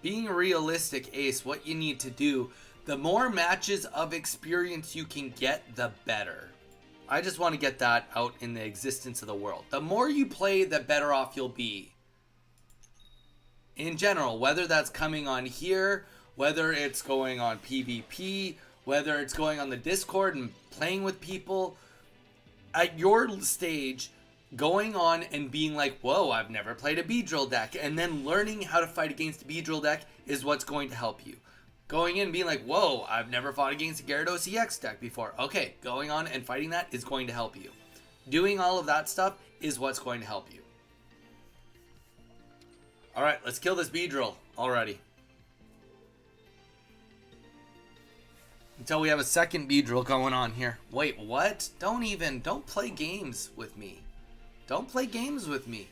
Being realistic, Ace, what you need to do, the more matches of experience you can get, the better. I just want to get that out in the existence of the world. The more you play, the better off you'll be. In general, whether that's coming on here, whether it's going on PvP, whether it's going on the Discord and playing with people, at your stage, going on and being like, whoa, I've never played a Beedrill deck, and then learning how to fight against a Beedrill deck is what's going to help you. Going in and being like, whoa, I've never fought against a Gyarados EX deck before. Okay, going on and fighting that is going to help you. Doing all of that stuff is what's going to help you. Alright, let's kill this Beedrill already. Until we have a second Beedrill going on here. Wait, what? Don't play games with me. Don't play games with me.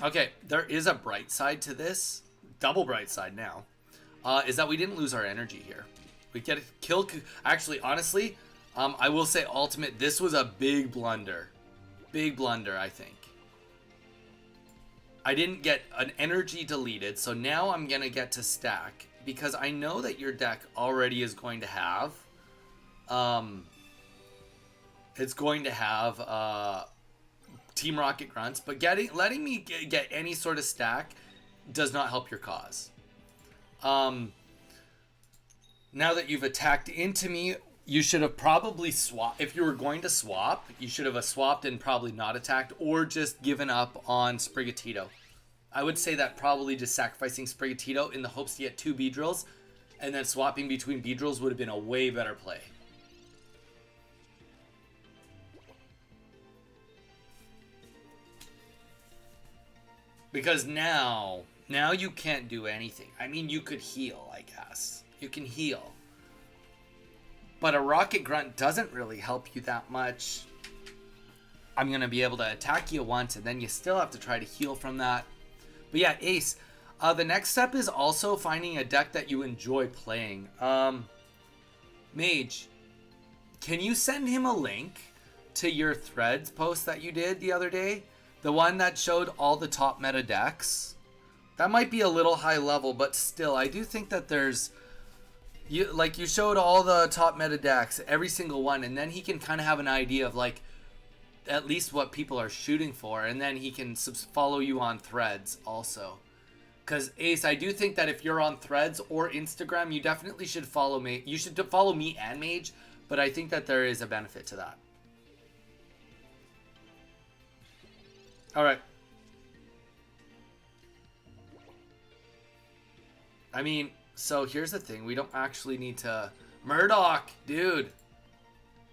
Okay, there is a bright side to this. Double bright side now. Is that we didn't lose our energy here. We get a kill. Actually, honestly, I will say Ultimate, this was a big blunder. Big blunder, I think. I didn't get an energy deleted, so now I'm going to get to stack. Because I know that your deck already is going to have... it's going to have Team Rocket Grunts, but letting me get any sort of stack does not help your cause. Now that you've attacked into me, you should have probably swapped. If you were going to swap, you should have swapped and probably not attacked, or just given up on Sprigatito. I would say that probably just sacrificing Sprigatito in the hopes to get 2 Beedrills, and then swapping between Beedrills would have been a way better play. Because now you can't do anything. I mean, you could heal, I guess. You can heal. But a Rocket Grunt doesn't really help you that much. I'm going to be able to attack you once, and then you still have to try to heal from that. But yeah, Ace, the next step is also finding a deck that you enjoy playing. Mage, can you send him a link to your Threads post that you did the other day? The one that showed all the top meta decks? That might be a little high level, but still, I do think that there's... You showed all the top meta decks, every single one, and then he can kind of have an idea of, like, at least what people are shooting for, and then he can follow you on Threads also. Because, Ace, I do think that if you're on Threads or Instagram, you definitely should follow me. You should follow me and Mage, but I think that there is a benefit to that. Alright. I mean, so here's the thing. We don't actually need to... Murdoch, dude.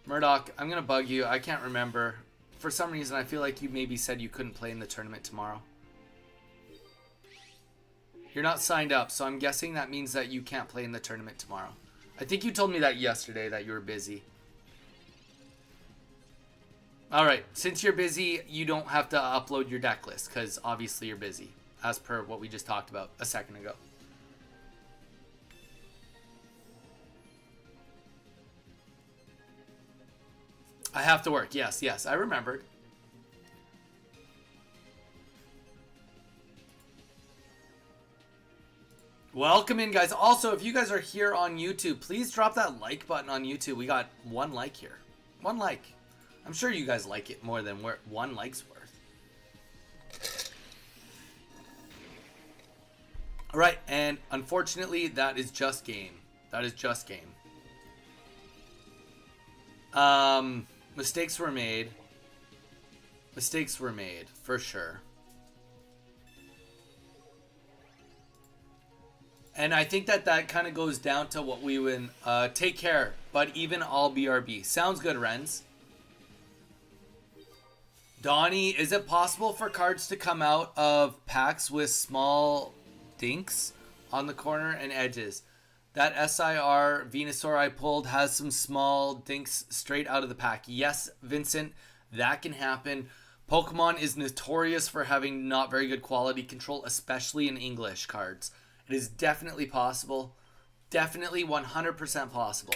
Murdoch, I'm going to bug you. I can't remember. For some reason, I feel like you maybe said you couldn't play in the tournament tomorrow. You're not signed up, so I'm guessing that means that you can't play in the tournament tomorrow. I think you told me that yesterday, that you were busy. Alright, since you're busy, you don't have to upload your deck list, because obviously you're busy, as per what we just talked about a second ago. I have to work, yes, I remembered. Welcome in, guys. Also, if you guys are here on YouTube, please drop that like button on YouTube. We got 1 like here. 1 like. I'm sure you guys like it more than 1 like's worth. Alright, and unfortunately, that is just game. That is just game. Mistakes were made. Mistakes were made, for sure. And I think that kind of goes down to what we would take care, but even all BRB. Sounds good, Renz. Donnie, is it possible for cards to come out of packs with small dinks on the corner and edges? That SIR Venusaur I pulled has some small dinks straight out of the pack. Yes, Vincent, that can happen. Pokemon is notorious for having not very good quality control, especially in English cards. It is definitely possible. Definitely 100% possible.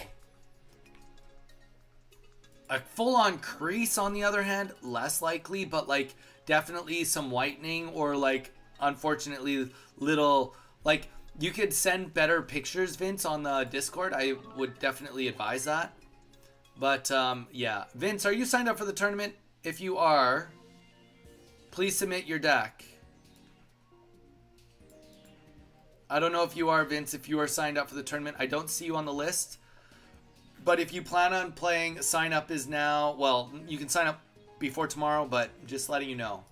A full-on crease, on the other hand, less likely, but, like, definitely some whitening or, like, unfortunately, little, like, you could send better pictures, Vince, on the Discord. I would definitely advise that. But, yeah. Vince, are you signed up for the tournament? If you are, please submit your deck. I don't know if you are, Vince, if you are signed up for the tournament. I don't see you on the list. But if you plan on playing, sign up is now. Well, you can sign up before tomorrow, but just letting you know.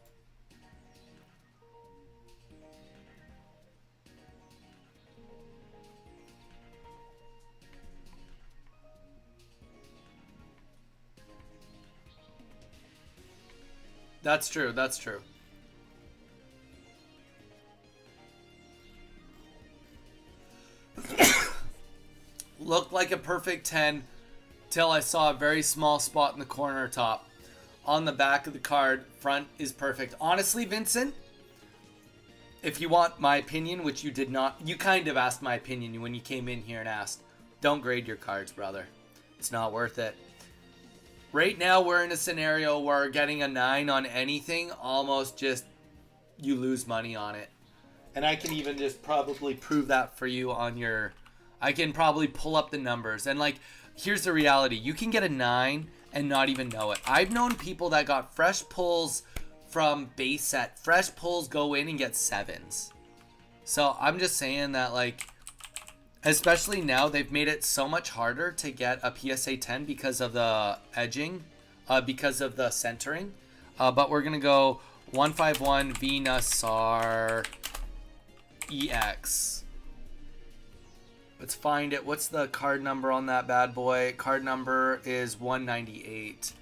That's true, that's true. Looked like a perfect 10 till I saw a very small spot in the corner top. On the back of the card, front is perfect. Honestly, Vincent, if you want my opinion, which you did not, you kind of asked my opinion when you came in here and asked, don't grade your cards, brother. It's not worth it. Right now, we're in a scenario where getting a 9 on anything almost just you lose money on it. And I can even just probably prove that for you on your. I can probably pull up the numbers. And like, here's the reality: you can get a 9 and not even know it. I've known people that got fresh pulls from base set. Fresh pulls go in and get 7s. So I'm just saying that, like, especially now, they've made it so much harder to get a PSA 10 because of the edging, because of the centering. But we're going to go 151 Venusaur EX. Let's find it. What's the card number on that bad boy? Card number is 198.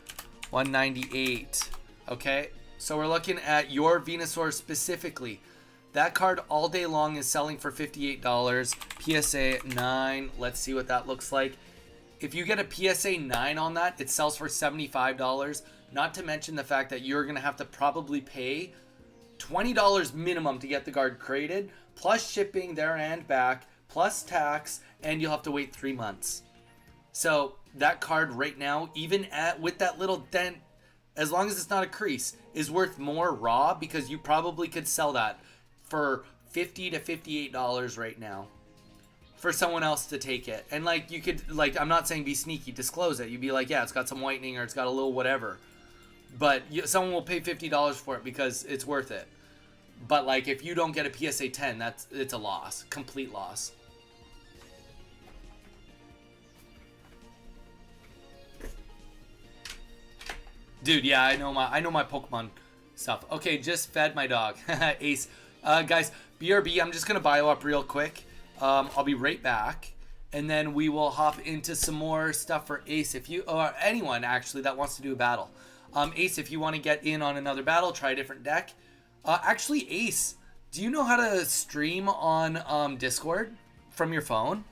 198. Okay, so we're looking at your Venusaur specifically. That card all day long is selling for $58. PSA 9. Let's see what that looks like. If you get a PSA 9 on that, it sells for $75. Not to mention the fact that you're going to have to probably pay $20 minimum to get the card created, plus shipping there and back, plus tax, and you'll have to wait 3 months. So that card right now, even with that little dent, as long as it's not a crease, is worth more raw, because you probably could sell that for $50 to $58 right now for someone else to take it. And like, you could, like, I'm not saying be sneaky, disclose it. You'd be like, yeah, it's got some whitening or it's got a little whatever, but someone will pay $50 for it because it's worth it. But like, if you don't get a PSA 10, it's a loss, complete loss. Dude, yeah, I know my Pokemon stuff. Okay, just fed my dog. Ace. Guys, BRB, I'm just going to bio up real quick. I'll be right back. And then we will hop into some more stuff for Ace. If you, or anyone actually that wants to do a battle. Ace, if you want to get in on another battle, try a different deck. Actually, Ace, do you know how to stream on Discord from your phone?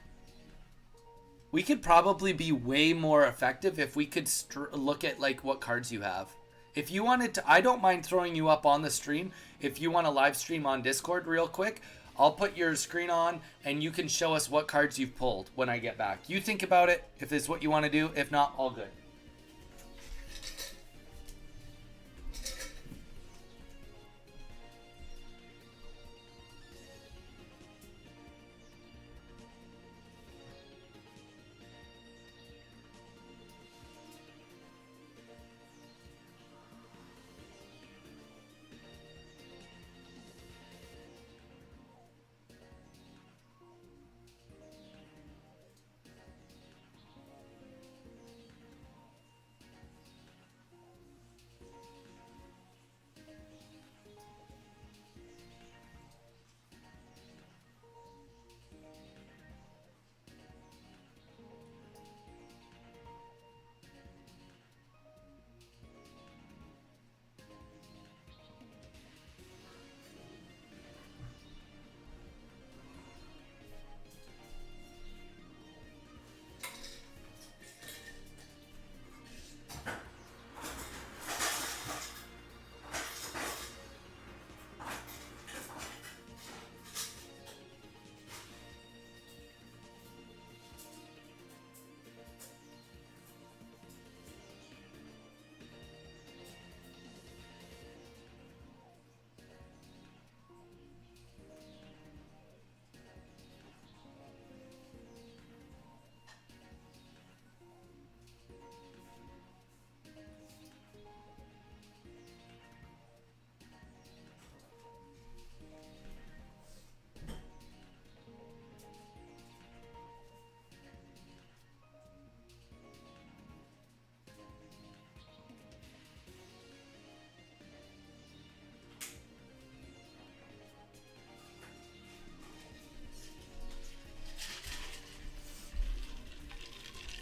We could probably be way more effective if we could look at like what cards you have. If you wanted to, I don't mind throwing you up on the stream. If you want to live stream on Discord real quick, I'll put your screen on and you can show us what cards you've pulled when I get back. You think about it, if this is what you want to do. If not, all good.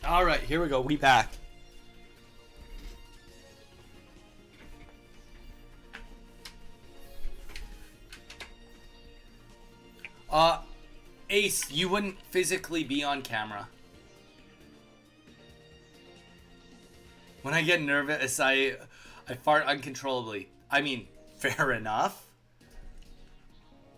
All right, here we go. We back. Ace, you wouldn't physically be on camera. When I get nervous, I fart uncontrollably. I mean, fair enough.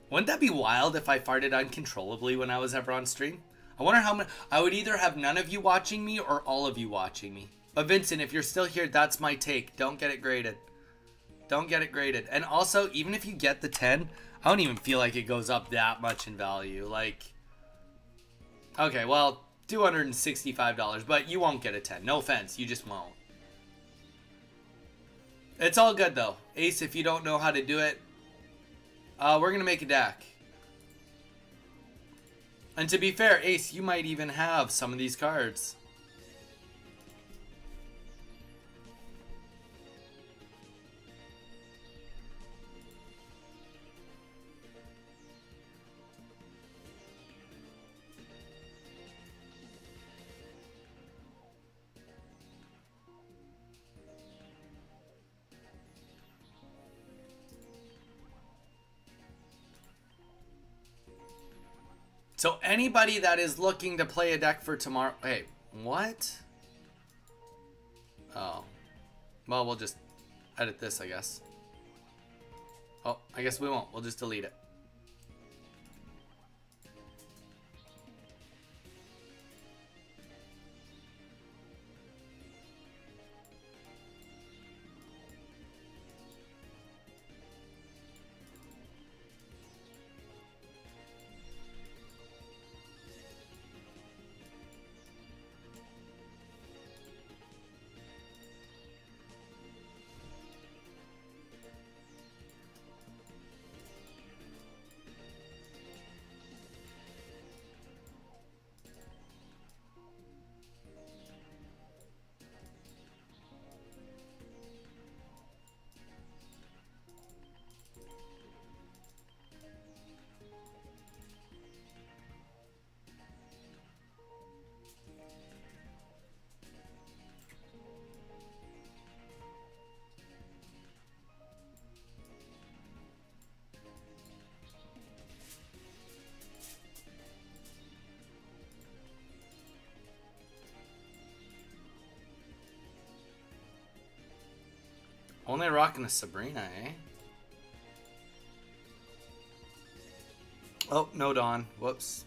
Wouldn't that be wild if I farted uncontrollably when I was ever on stream? I wonder how many. I would either have none of you watching me or all of you watching me. But Vincent, if you're still here, that's my take. Don't get it graded. Don't get it graded. And also, even if you get the 10, I don't even feel like it goes up that much in value. Like, okay, well, $265, but you won't get a 10. No offense, you just won't. It's all good, though. Ace, if you don't know how to do it, we're going to make a deck. And to be fair, Ace, you might even have some of these cards. So anybody that is looking to play a deck for tomorrow... Hey, what? Oh. Well, we'll just edit this, I guess. Oh, I guess we won't. We'll just delete it. Only rocking a Sabrina, eh? Oh, no, Dawn. Whoops.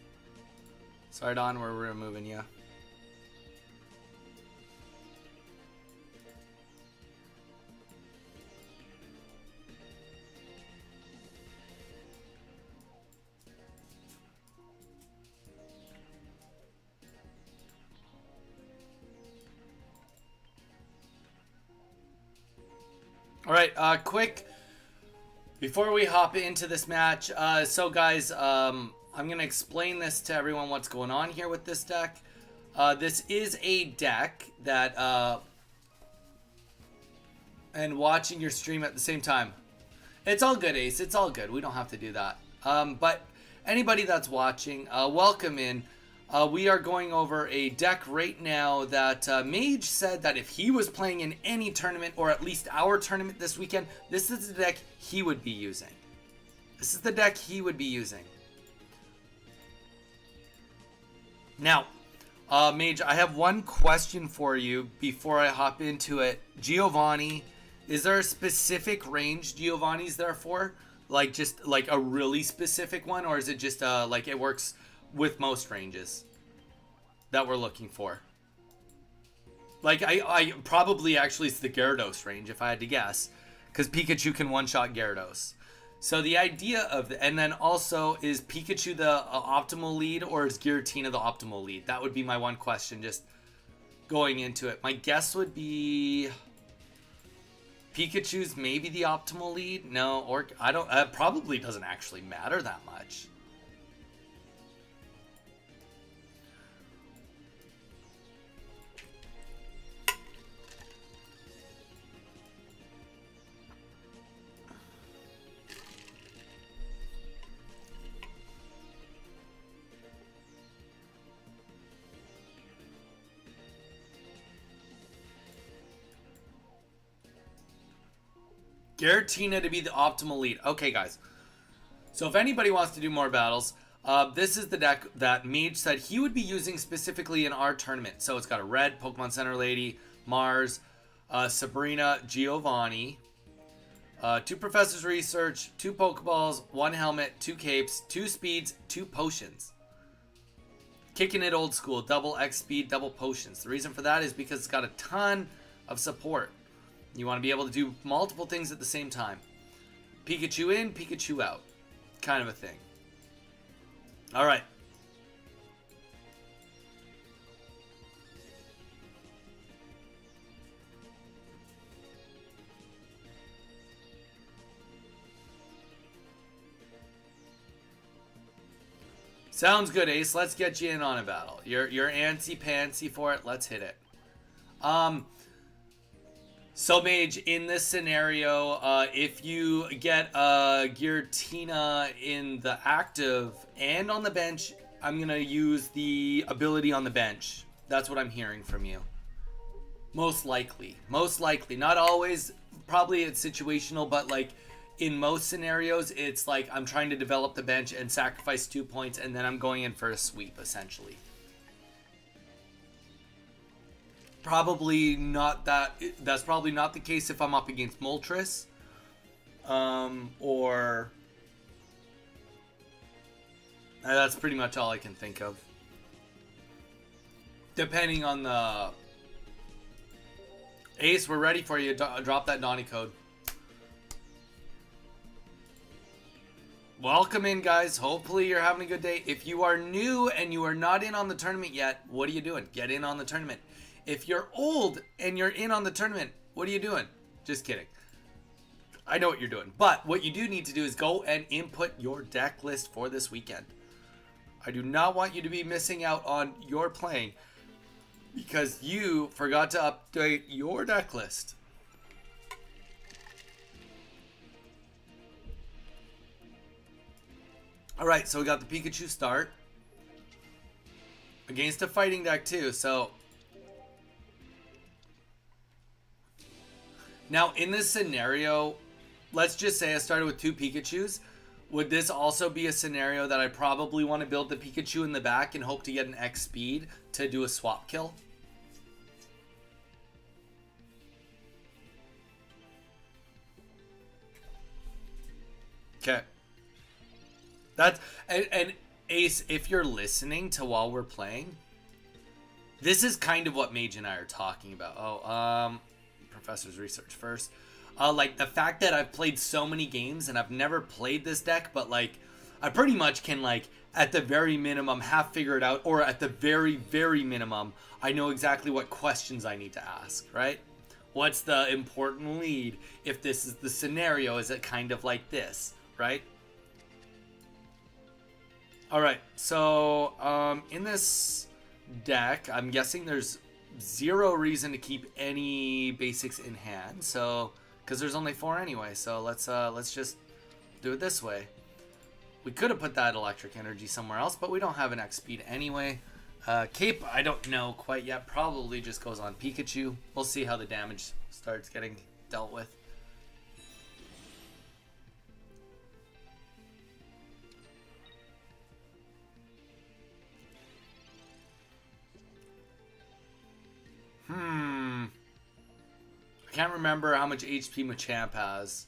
Sorry, Dawn, we're removing you. All right, quick, before we hop into this match, so guys, I'm going to explain this to everyone what's going on here with this deck. This is a deck that, and watching your stream at the same time. It's all good, Ace, it's all good, we don't have to do that. But anybody that's watching, welcome in. We are going over a deck right now that Mage said that if he was playing in any tournament, or at least our tournament this weekend, this is the deck he would be using. This is the deck he would be using. Now, Mage, I have one question for you before I hop into it. Giovanni, is there a specific range Giovanni's there for? Like, just like a really specific one? Or is it just like it works with most ranges that we're looking for? Like, I probably actually it's the Gyarados range if I had to guess, because Pikachu can one-shot Gyarados. So the idea of and then also, is Pikachu the optimal lead, or is Giratina the optimal lead? That would be my one question just going into it. My guess would be Pikachu's maybe the optimal lead. No, or I don't, probably doesn't actually matter that much. Giratina to be the optimal lead. Okay, guys. So if anybody wants to do more battles, this is the deck that Mage said he would be using specifically in our tournament. So it's got a red Pokemon Center Lady, Mars, Sabrina, Giovanni, 2 Professor's Research, 2 Pokeballs, 1 Helmet, 2 Capes, 2 Speeds, 2 Potions. Kicking it old school, double X speed, double potions. The reason for that is because it's got a ton of support. You want to be able to do multiple things at the same time. Pikachu in, Pikachu out. Kind of a thing. Alright. Sounds good, Ace. Let's get you in on a battle. You're antsy-pantsy for it. Let's hit it. So, Mage, in this scenario, if you get Giratina in the active and on the bench, I'm going to use the ability on the bench. That's what I'm hearing from you. Most likely. Most likely. Not always. Probably it's situational, but like in most scenarios, it's like I'm trying to develop the bench and sacrifice 2 points, and then I'm going in for a sweep, essentially. Probably not that. That's probably not the case if I'm up against Moltres. Or... that's pretty much all I can think of. Depending on the... Ace, we're ready for you. Drop that Donnie code. Welcome in, guys. Hopefully you're having a good day. If you are new and you are not in on the tournament yet, what are you doing? Get in on the tournament. If you're old and you're in on the tournament, what are you doing? Just kidding. I know what you're doing. But what you do need to do is go and input your deck list for this weekend. I do not want you to be missing out on your playing because you forgot to update your deck list. Alright, so we got the Pikachu start. Against a fighting deck too, so... Now, in this scenario, let's just say I started with 2 Pikachus. Would this also be a scenario that I probably want to build the Pikachu in the back and hope to get an X speed to do a swap kill? Okay. That's... And Ace, if you're listening to while we're playing, this is kind of what Mage and I are talking about. Oh, Professor's research first. Like the fact that I've played so many games and I've never played this deck, but like I pretty much can like at the very minimum half figure it out, or at the very, very minimum, I know exactly what questions I need to ask, right? What's the important lead? If this is the scenario, is it kind of like this, right? Alright, so in this deck, I'm guessing there's 0 reason to keep any basics in hand, so because there's only 4 anyway, so let's just do it this way. We could have put that electric energy somewhere else, but we don't have an X speed anyway. Cape, I don't know quite yet, probably just goes on Pikachu. We'll see how the damage starts getting dealt with. I can't remember how much HP Machamp has.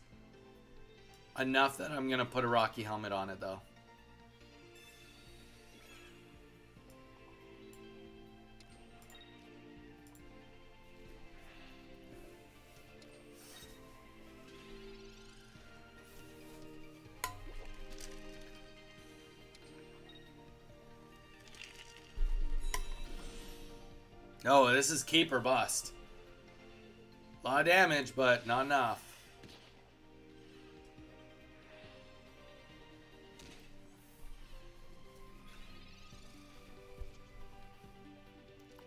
Enough that I'm going to put a Rocky Helmet on it, though. No, this is keep or bust. A lot of damage, but not enough.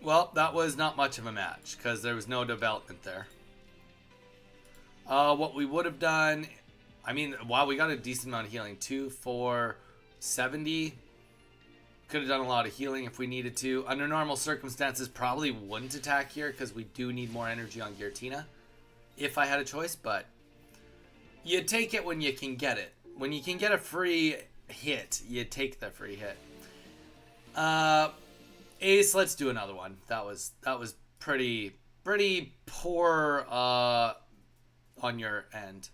Well, that was not much of a match, because there was no development there. What we would have done... I mean, wow, we got a decent amount of healing. 2, 4, 70... Could have done a lot of healing if we needed to. Under normal circumstances, probably wouldn't attack here because we do need more energy on Giratina. If I had a choice, but you take it when you can get it. When you can get a free hit, you take the free hit. Ace, let's do another one. That was pretty poor on your end.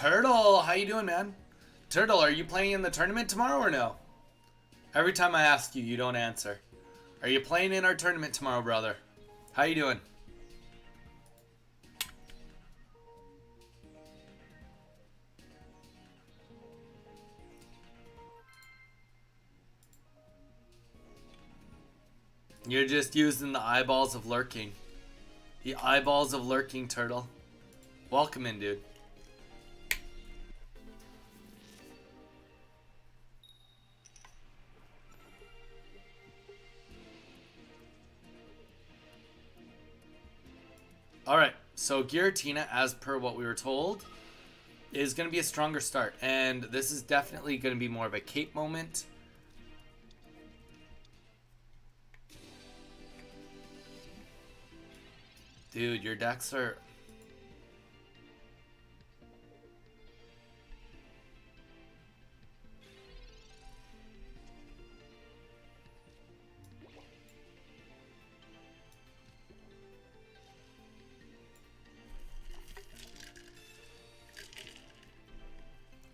Turtle, how you doing, man? Turtle, are you playing in the tournament tomorrow or no? Every time I ask you, you don't answer. Are you playing in our tournament tomorrow, brother? How you doing? You're just using the eyeballs of lurking. The eyeballs of lurking, Turtle. Welcome in, dude. Alright, so Giratina, as per what we were told, is going to be a stronger start. And this is definitely going to be more of a cape moment. Dude, your decks are...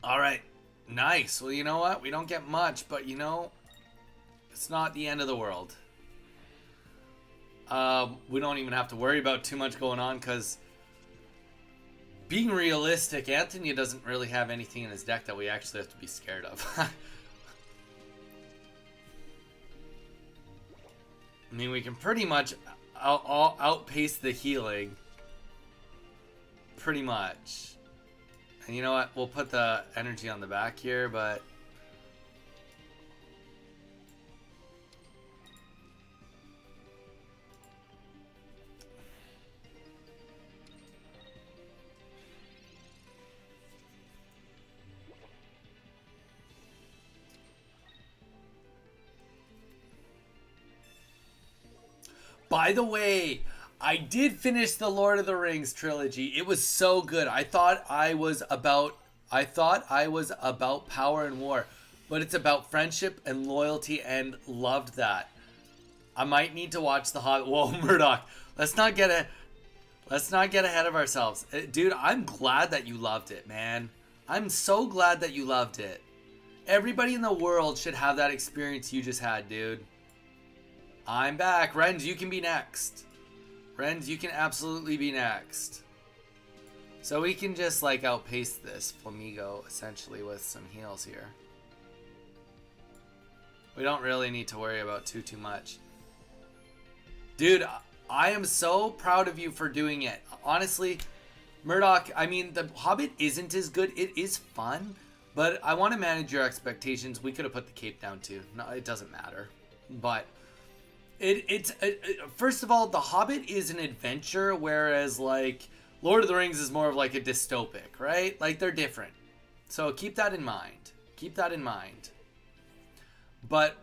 Alright, nice. Well, you know what? We don't get much, but you know, it's not the end of the world. We don't even have to worry about too much going on because being realistic, Anthony doesn't really have anything in his deck that we actually have to be scared of. I mean, we can pretty much outpace the healing. Pretty much. And you know what? We'll put the energy on the back here, but... By the way, I did finish the Lord of the Rings trilogy. It was so good. I thought I was about power and war, but it's about friendship and loyalty, and loved that. I might need to watch The Hobbit. Whoa, Murdoch. Let's not get ahead of ourselves. Dude, I'm glad that you loved it, man. I'm so glad that you loved it. Everybody in the world should have that experience you just had, dude. I'm back. Renz, you can be next. Renz, you can absolutely be next. So we can just like outpace this Flamigo essentially with some heals here. We don't really need to worry about too much. Dude, I am so proud of you for doing it. Honestly, Murdoch, I mean, The Hobbit isn't as good. It is fun, but I want to manage your expectations. We could have put the cape down too. No, it doesn't matter. But it's first of all, The Hobbit is an adventure, whereas like Lord of the Rings is more of like a dystopic, right? Like they're different. So keep that in mind. Keep that in mind. But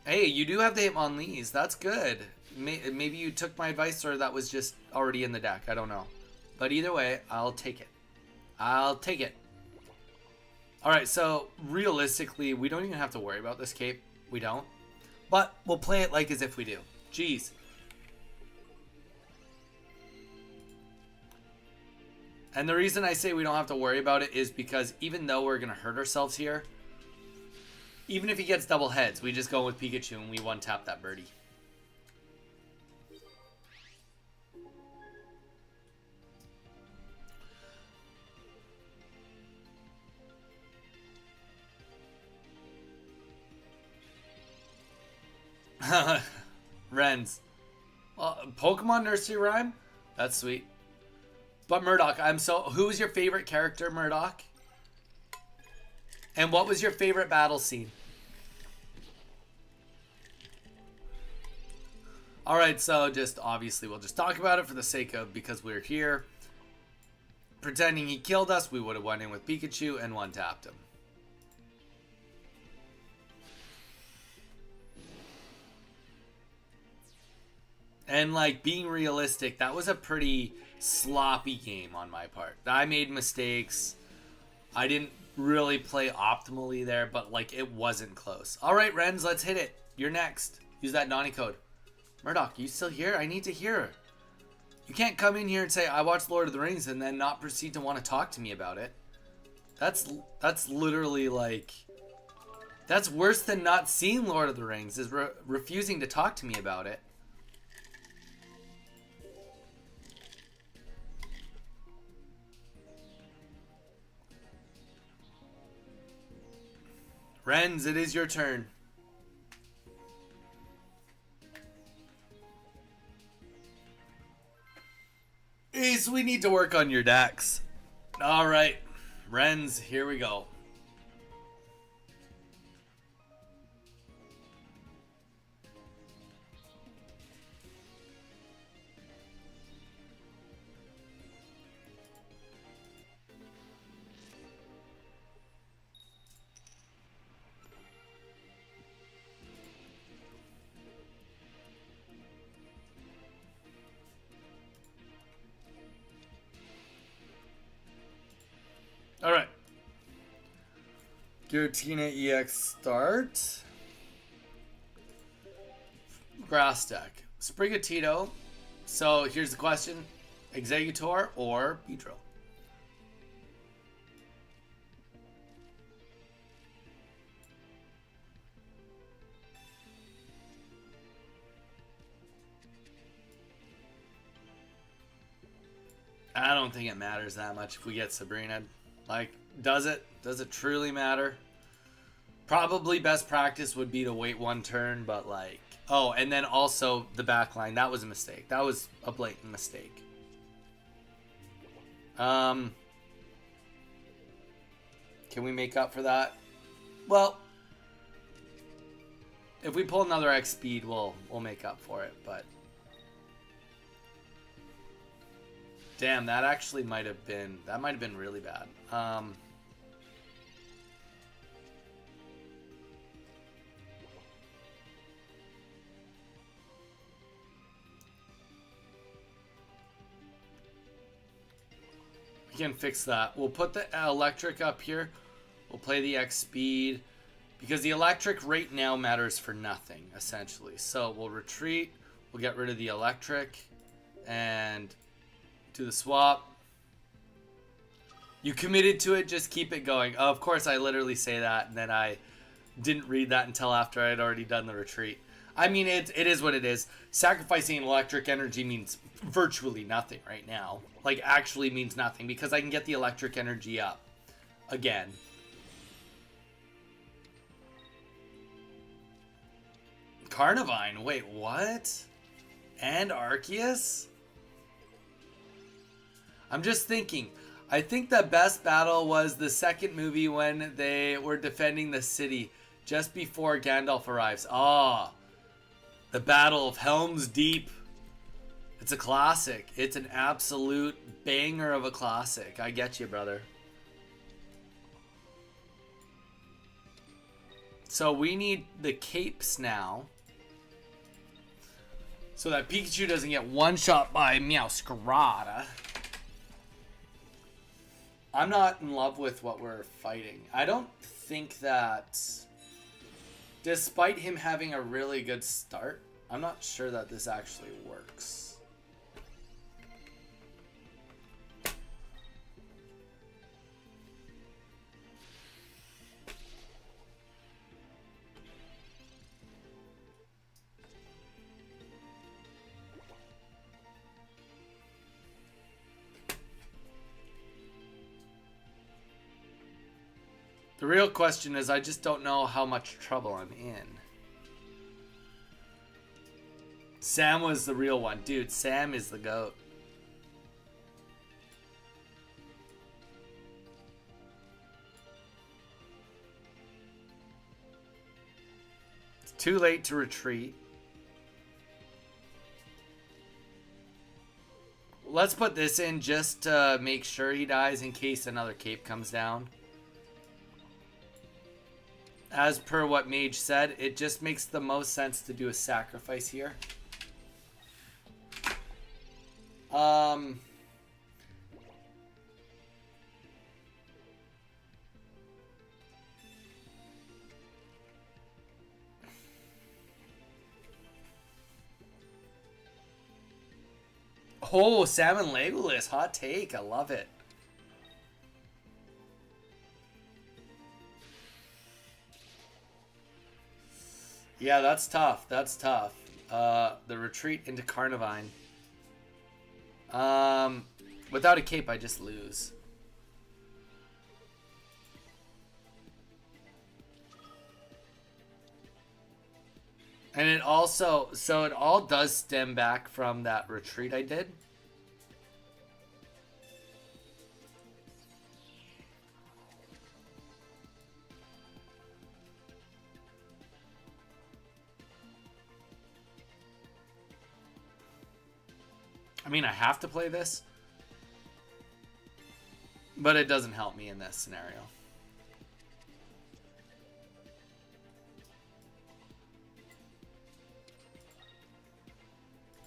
hey, you do have the Hitmonlees. That's good. Maybe you took my advice, or that was just already in the deck. I don't know. But either way, I'll take it. I'll take it. Alright, so realistically, we don't even have to worry about this cape. We don't. But we'll play it like as if we do. Jeez. And the reason I say we don't have to worry about it is because even though we're going to hurt ourselves here, even if he gets double heads, we just go with Pikachu and we one-tap that birdie. Renz. Pokemon Nursery Rhyme? That's sweet. But Murdoch, who was your favorite character, Murdoch? And what was your favorite battle scene? Alright, so just obviously we'll just talk about it for the sake of, because we're here. Pretending he killed us, we would have went in with Pikachu and one-tapped him. And like being realistic, that was a pretty sloppy game on my part. I made mistakes. I didn't really play optimally there, but like it wasn't close. All right, Renz, let's hit it. You're next. Use that Nani code. Murdoch, you still here? I need to hear. You can't come in here and say I watched Lord of the Rings and then not proceed to want to talk to me about it. That's literally like that's worse than not seeing Lord of the Rings is refusing to talk to me about it. Renz, it is your turn. Ace, we need to work on your decks. All right, Renz, here we go. All right. Giratina EX start. Grass deck. Sprigatito. So here's the question. Exeggutor or Beedrill? I don't think it matters that much if we get Sabrina. Like, does it? Does it truly matter? Probably best practice would be to wait one turn, but like... Oh, and then also the backline. That was a mistake. That was a blatant mistake. Can we make up for that? Well, if we pull another X speed, we'll make up for it, but... Damn, that actually might have been... That might have been really bad. We can fix that. We'll put the electric up here. We'll play the X speed. Because the electric right now matters for nothing, essentially. So we'll retreat. We'll get rid of the electric. And... to the swap. You committed to it, just keep it going. Oh, of course, I literally say that, and then I didn't read that until after I had already done the retreat. I mean, it is what it is. Sacrificing electric energy means virtually nothing right now. Like, actually means nothing, because I can get the electric energy up again. Carnivine, wait, what? And Arceus? I'm just thinking. I think the best battle was the second movie when they were defending the city just before Gandalf arrives. Ah, the Battle of Helm's Deep. It's a classic. It's an absolute banger of a classic. I get you, brother. So we need the capes now. So that Pikachu doesn't get one shot by Meowscarada. I'm not in love with what we're fighting. I don't think that, despite him having a really good start, I'm not sure that this actually works. The real question is, I just don't know how much trouble I'm in. Sam was the real one. Dude, Sam is the GOAT. It's too late to retreat. Let's put this in just to make sure he dies in case another cape comes down. As per what Mage said, it just makes the most sense to do a sacrifice here. Oh, Salmon Legolas. Hot take. I love it. Yeah, that's tough. That's tough. The retreat into Carnivine. Um, Without a cape, I just lose. And it also, so it all does stem back from that retreat I did. I mean, I have to play this, but it doesn't help me in this scenario.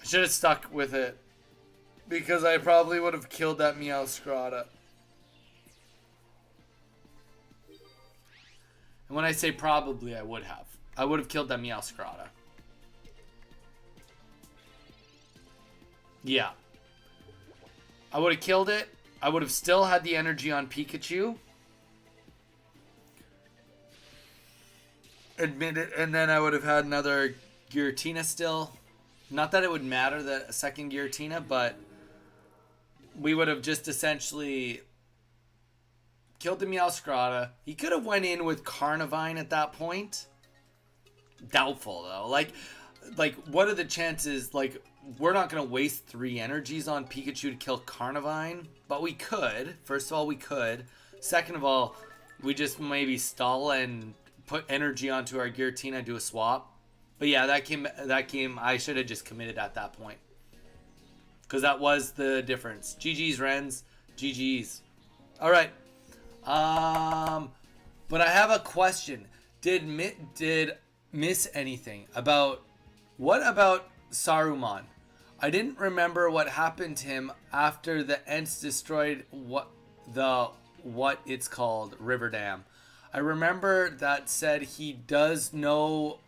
I should have stuck with it because I probably would have killed that Meowscarada. And when I say probably, I would have. I would have killed that Meowscarada. Yeah. I would have killed it. I would have still had the energy on Pikachu. Admit it. And then I would have had another Giratina still. Not that it would matter, the second Giratina, but we would have just essentially killed the Meowscarada. He could have went in with Carnivine at that point. Doubtful, though. Like, what are the chances? Like, we're not going to waste 3 energies on Pikachu to kill Carnivine, but we could. First of all, we could. Second of all, we just maybe stall and put energy onto our Giratina, do a swap. But yeah, that game, I should have just committed at that point. Because that was the difference. GG's, Rens. GG's. All right. But I have a question. Did miss anything about... What about Saruman? I didn't remember what happened to him after the Ents destroyed what it's called, River Dam. I remember that said he does no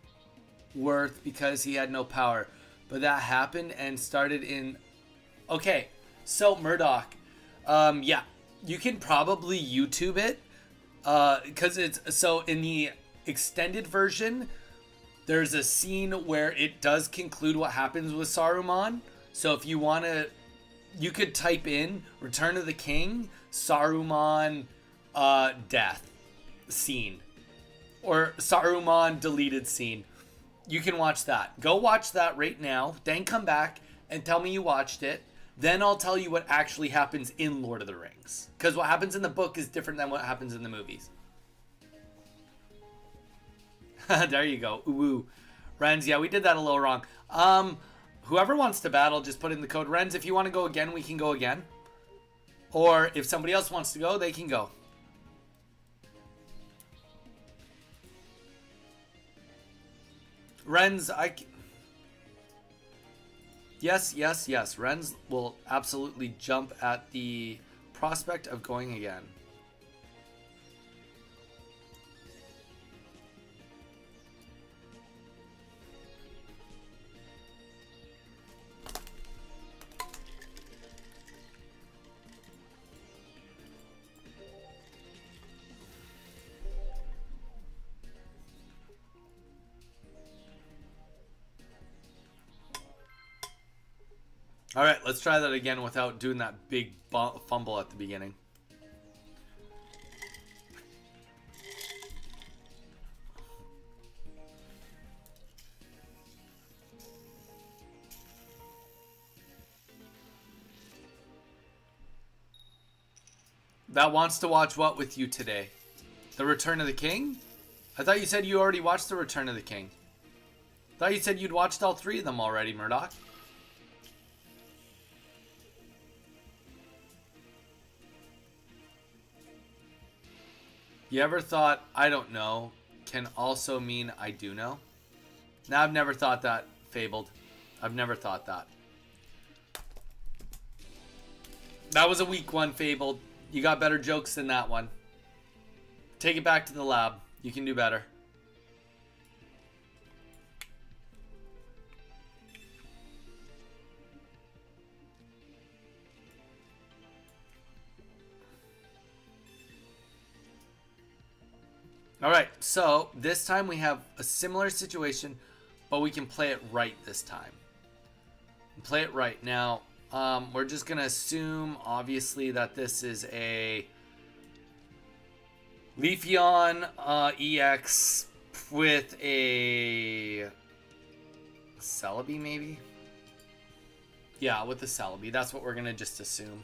worth because he had no power. But that happened and started in... Okay, so Murdoch. Yeah, you can probably YouTube it. Because it's... So in the extended version... There's a scene where it does conclude what happens with Saruman. So if you want to, you could type in Return of the King, Saruman death scene. Or Saruman deleted scene. You can watch that. Go watch that right now. Then come back and tell me you watched it. Then I'll tell you what actually happens in Lord of the Rings. Because what happens in the book is different than what happens in the movies. There you go. Ooh. Rens, yeah, we did that a little wrong. Whoever wants to battle, just put in the code. Rens, if you want to go again, we can go again. Or if somebody else wants to go, they can go. Rens, Yes. Rens will absolutely jump at the prospect of going again. All right, let's try that again without doing that big fumble at the beginning. That wants to watch what with you today? The Return of the King? I thought you said you already watched The Return of the King. I thought you said you'd watched all 3 of them already, Murdoch. You ever thought, I don't know, can also mean I do know? Now, I've never thought that, Fabled. I've never thought that. That was a weak one, Fabled. You got better jokes than that one. Take it back to the lab. You can do better. All right, so this time we have a similar situation, but we can play it right this time. Play it right. Now, we're just going to assume, obviously, that this is a Leafeon EX with a Celebi, maybe? Yeah, with the Celebi. That's what we're going to just assume.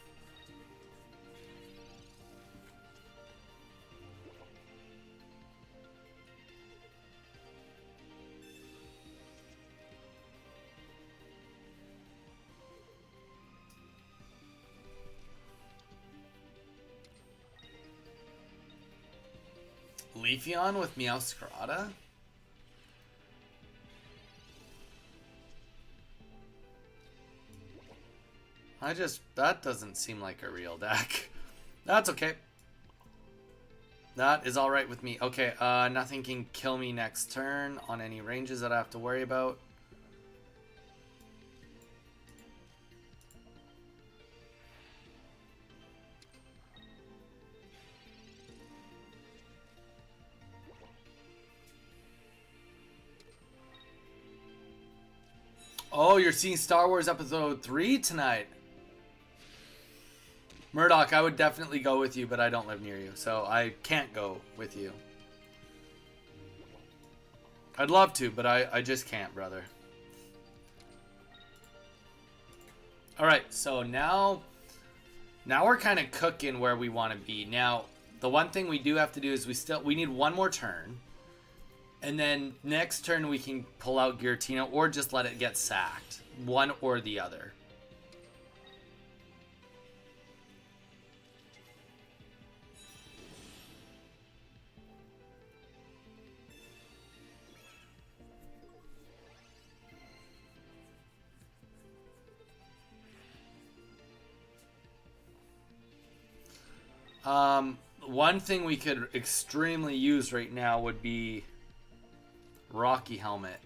Leafeon with Meowscarada? That doesn't seem like a real deck. That's okay. That is alright with me. Okay, nothing can kill me next turn on any ranges that I have to worry about. Oh, you're seeing Star Wars Episode 3 tonight. Murdoch, I would definitely go with you, but I don't live near you, so I can't go with you. I'd love to, but I just can't, brother. Alright, so now we're kind of cooking where we want to be. Now, the one thing we do have to do is we need one more turn. And then next turn we can pull out Giratina or just let it get sacked. One or the other. One thing we could extremely use right now would be Rocky Helmet.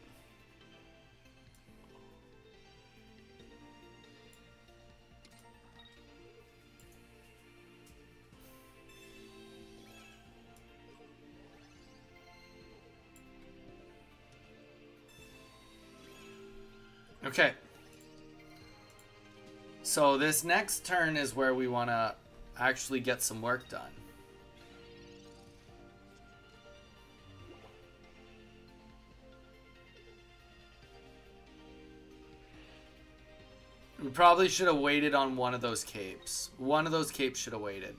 Okay. So this next turn is where we want to actually get some work done. We probably should have waited on one of those capes. One of those capes should have waited.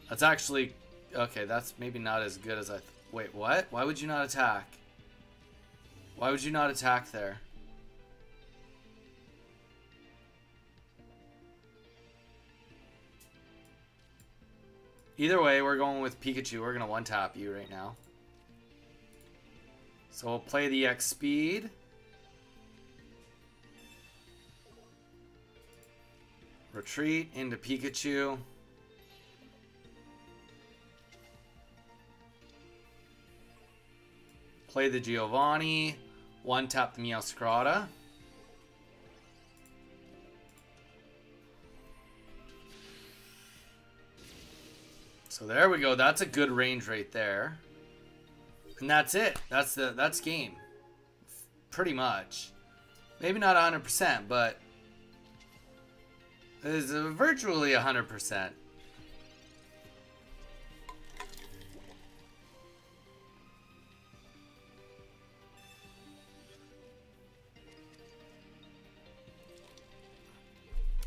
That's actually... Okay, that's maybe not as good as I... Wait, what? Why would you not attack? Why would you not attack there? Either way, we're going with Pikachu. We're going to one-tap you right now. So we'll play the X speed. Retreat into Pikachu. Play the Giovanni. One-tap the Meowscarada. So there we go. That's a good range right there. And that's it. That's game. Pretty much. Maybe not 100%, but it is virtually 100%.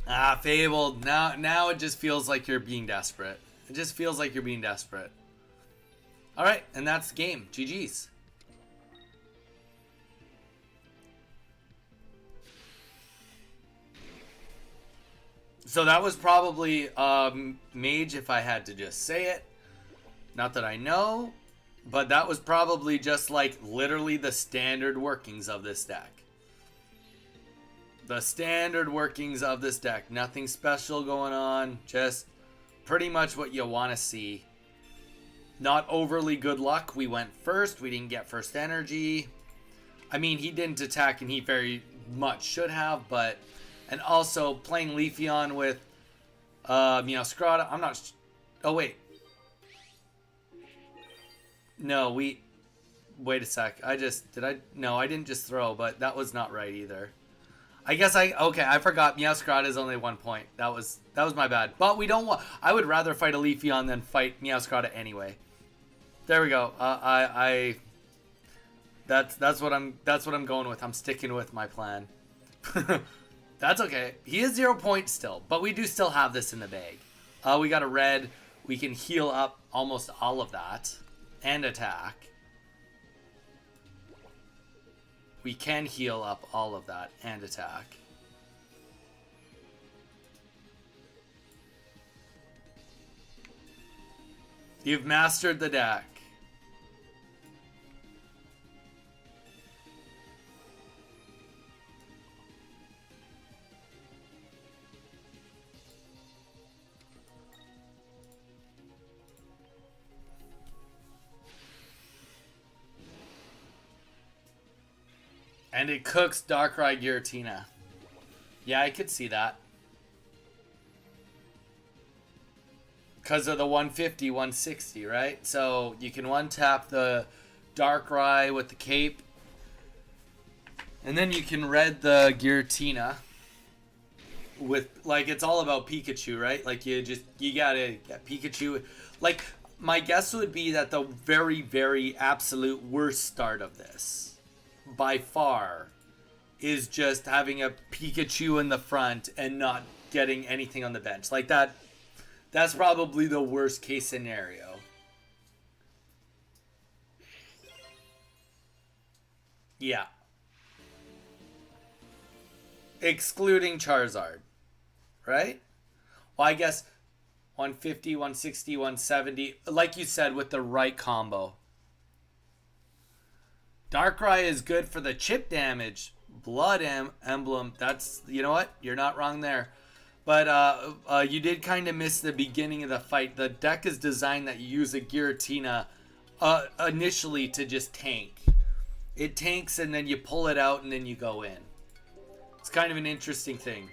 Ah, Fabled. Now it just feels like you're being desperate. It just feels like you're being desperate. Alright, and that's the game. GG's. So that was probably Mage if I had to just say it. Not that I know, but that was probably just like literally the standard workings of this deck. The standard workings of this deck. Nothing special going on. Just pretty much what you want to see. Not overly good luck. We went first. We didn't get first energy. I mean, he didn't attack and he very much should have, but... And also, playing Leafeon with Meowscarada, Oh, wait. No, we... Wait a sec. No, I didn't just throw, but that was not right either. I guess okay, I forgot Meowscarada is only 1 point. That was my bad. But we don't want... I would rather fight a Leafeon than fight Meowscarada anyway. There we go. That's what I'm going with. I'm sticking with my plan. That's okay. He is 0 points still, but we do still have this in the bag. We got a red. We can heal up almost all of that and attack. We can heal up all of that and attack. You've mastered the deck. And it cooks Darkrai Giratina. Yeah, I could see that. Because of the 150, 160, right? So you can one-tap the Darkrai with the cape. And then you can red the Giratina. With, like, it's all about Pikachu, right? Like, you gotta get Pikachu. Like, my guess would be that the very, very absolute worst start of this, by far, is just having a Pikachu in the front and not getting anything on the bench. Like, that's probably the worst case scenario. Yeah. Excluding Charizard. Right? Well, I guess 150, 160, 170. Like you said, with the right combo. Darkrai is good for the chip damage. Blood Emblem. That's, you know what? You're not wrong there. But you did kind of miss the beginning of the fight. The deck is designed that you use a Giratina initially to just tank. It tanks and then you pull it out and then you go in. It's kind of an interesting thing.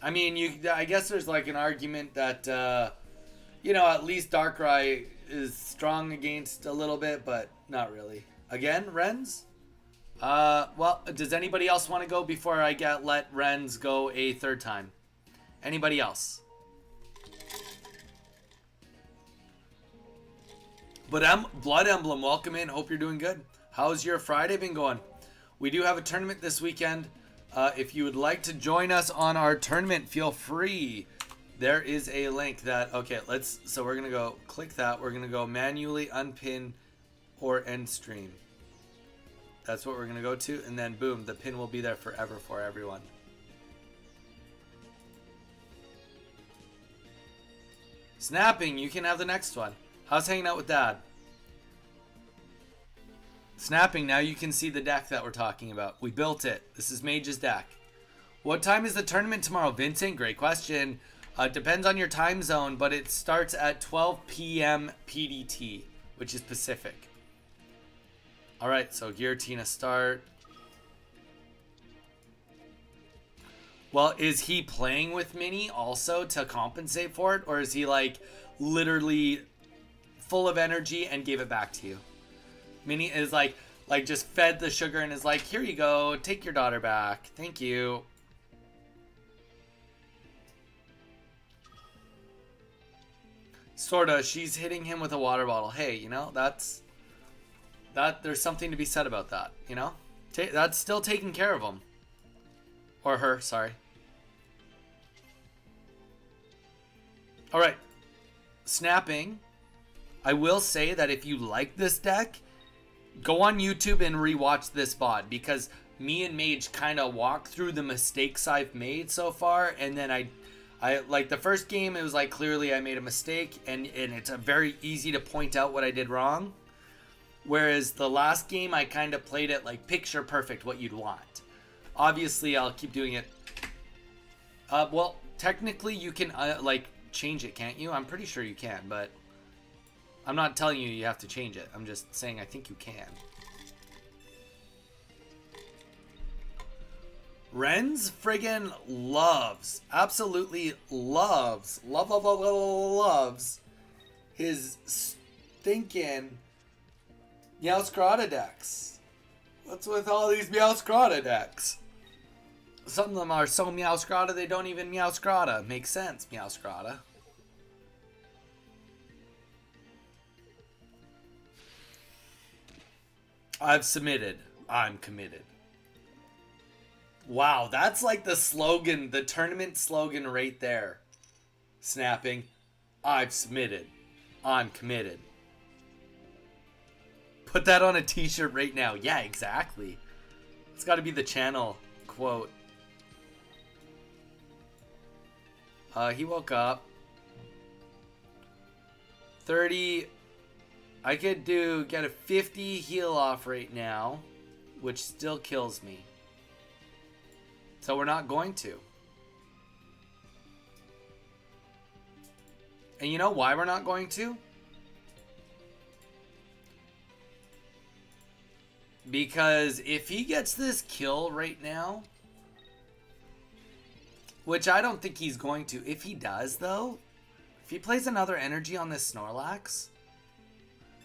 I mean, I guess there's like an argument that, you know, at least Darkrai is strong against a little bit, but not really. Again, Renz? Well, does anybody else want to go before I let Renz go a third time? Anybody else? But Blood Emblem, welcome in. Hope you're doing good. How's your Friday been going? We do have a tournament this weekend. If you would like to join us on our tournament, feel free. There is a link that, okay, so we're going to go click that. We're going to go manually unpin or end stream. That's what we're going to go to. And then boom, the pin will be there forever for everyone. Snapping, you can have the next one. How's hanging out with Dad? Snapping, now you can see the deck that we're talking about. We built it. This is Mage's deck. What time is the tournament tomorrow, Vincent? Great question. Depends on your time zone, but it starts at 12 p.m. PDT, which is Pacific. All right, so Giratina start. Well, is he playing with Mini also to compensate for it? Or is he like literally full of energy and gave it back to you? Mini is like just fed the sugar and is like, here you go, take your daughter back. Thank you. Sorta, she's hitting him with a water bottle. Hey, you know, there's something to be said about that, you know? That's still taking care of him. Or her, sorry. Alright. Snapping. I will say that if you like this deck, go on YouTube and rewatch this VOD, because me and Mage kind of walk through the mistakes I've made so far, and then I like the first game, it was like clearly I made a mistake, and it's very easy to point out what I did wrong. Whereas the last game, I kind of played it like picture perfect what you'd want. Obviously, I'll keep doing it. Well, technically you can like change it, can't you? I'm pretty sure you can, but I'm not telling you you have to change it. I'm just saying I think you can. Renz friggin' loves, absolutely loves his stinking Meowscarada decks. What's with all these Meowscarada decks? Some of them are so Meowscarada they don't even Meowscarada. Makes sense, Meowscarada. I've submitted. I'm committed. Wow, that's like the slogan, the tournament slogan right there. Snapping. I've submitted. I'm committed. Put that on a t-shirt right now. Yeah, exactly. It's got to be the channel quote. He woke up. 30. I could get a 50 heal off right now, which still kills me. So we're not going to. And you know why we're not going to? Because if he gets this kill right now, which I don't think he's going to. If he does, though, if he plays another energy on this Snorlax,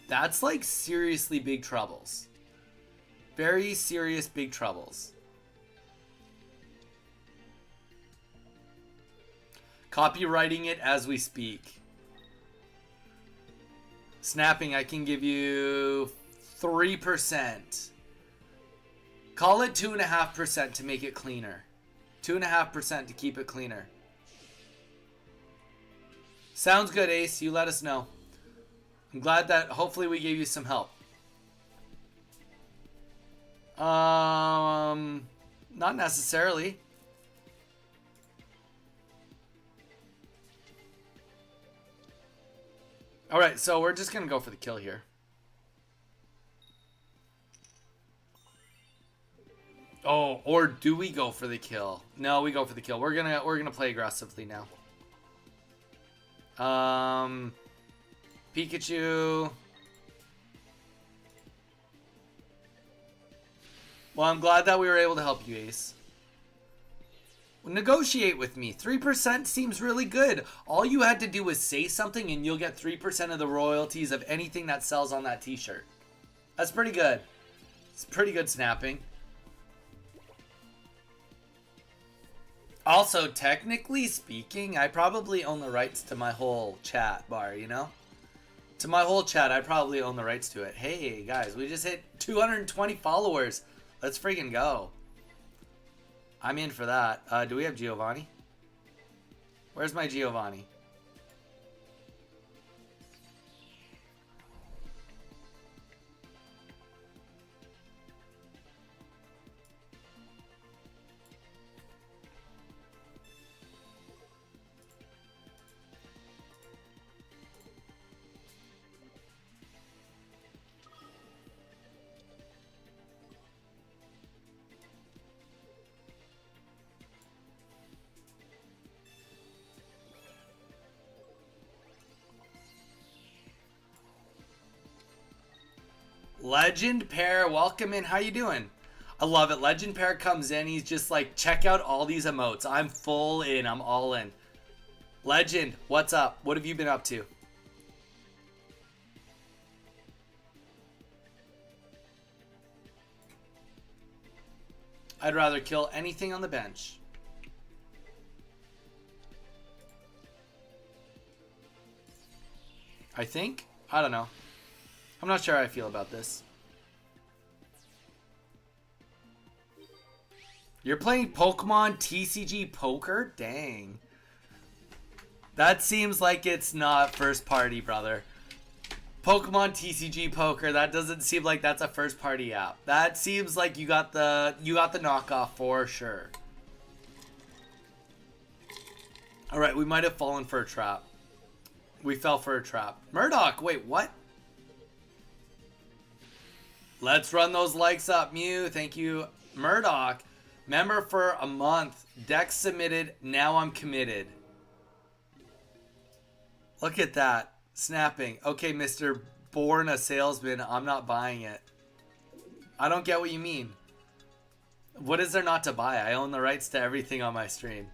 that's like seriously big troubles. Very serious big troubles. Copywriting it as we speak. Snapping, I can give you 3%. Call it 2.5% to make it cleaner. 2.5% to keep it cleaner. Sounds good, Ace. You let us know. I'm glad that hopefully we gave you some help. Not necessarily. Alright, so we're just gonna go for the kill here. Oh, or do we go for the kill? No, we go for the kill. We're gonna play aggressively now. Pikachu. Well, I'm glad that we were able to help you, Ace. Negotiate with me. 3% seems really good. All you had to do was say something and you'll get 3% of the royalties of anything that sells on that t-shirt. That's pretty good. It's pretty good snapping. Also, technically speaking, I probably own the rights to my whole chat bar, you know? To my whole chat, I probably own the rights to it. Hey, guys, we just hit 220 followers. Let's freaking go. I'm in for that. Do we have Giovanni? Where's my Giovanni? Legend Pair, welcome in. How you doing? I love it. Legend Pair comes in. He's just like, check out all these emotes. I'm full in. I'm all in. Legend, what's up? What have you been up to? I'd rather kill anything on the bench. I think? I don't know. I'm not sure how I feel about this. You're playing Pokemon TCG Poker? Dang. That seems like it's not first party, brother. Pokemon TCG Poker, that doesn't seem like that's a first party app. That seems like you got the knockoff for sure. Alright, we might have fallen for a trap. We fell for a trap. Murdoch, wait, what? Let's run those likes up, Mew. Thank you. Murdoch, member for a month. Deck submitted. Now I'm committed. Look at that. Snapping. Okay, Mr. Born a salesman. I'm not buying it. I don't get what you mean. What is there not to buy? I own the rights to everything on my stream.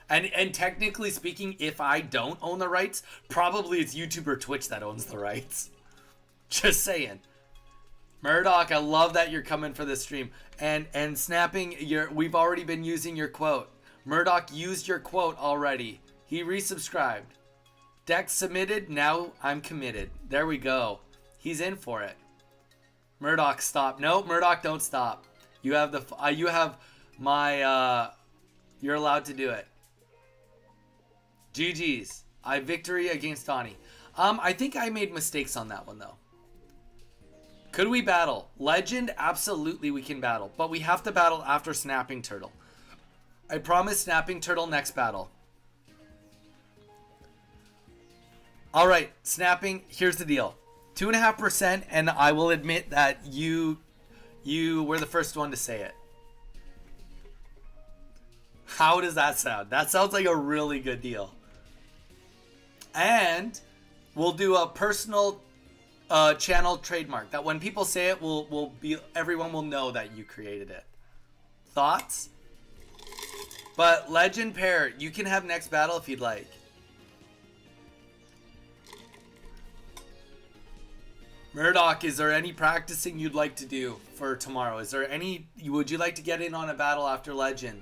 And technically speaking, if I don't own the rights, probably it's YouTube or Twitch that owns the rights. Just saying. Murdoch, I love that you're coming for this stream. And snapping your, we've already been using your quote. Murdoch used your quote already. He resubscribed. Deck submitted, now I'm committed. There we go. He's in for it. Murdoch, stop. No, Murdoch, don't stop. You have the you have my you're allowed to do it. GG's. Victory against Donnie. I think I made mistakes on that one though. Could we battle? Legend, absolutely we can battle, but we have to battle after Snapping Turtle. I promise Snapping Turtle next battle. All right, Snapping, here's the deal. 2.5%, and I will admit that you were the first one to say it. How does that sound? That sounds like a really good deal. And we'll do a personal channel trademark that when people say it, will be everyone will know that you created it. Thoughts? But Legend Pair, you can have next battle if you'd like. Murdoch, is there any practicing you'd like to do for tomorrow? Is there any, would you like to get in on a battle after Legend?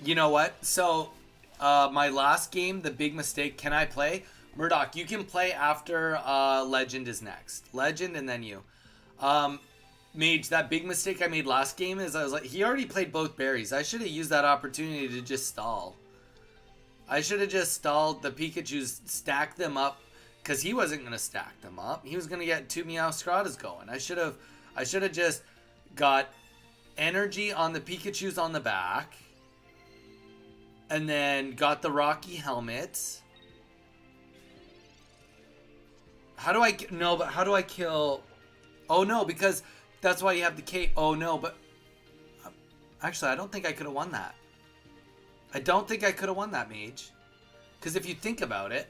You know what? So, my last game, the big mistake, can I play? Murdoch, you can play after Legend is next. Legend and then you. Mage, that big mistake I made last game is I was like, he already played both berries. I should have used that opportunity to just stall. I should have just stalled the Pikachus, stacked them up, because he wasn't going to stack them up. He was going to get 2 Meowscratas going. I should have just got energy on the Pikachus on the back, and then got the Rocky Helmet. How do I kill? Oh no, because that's why you have the K. Oh no, but actually, I don't think I could have won that. I don't think I could have won that, Mage. Because if you think about it,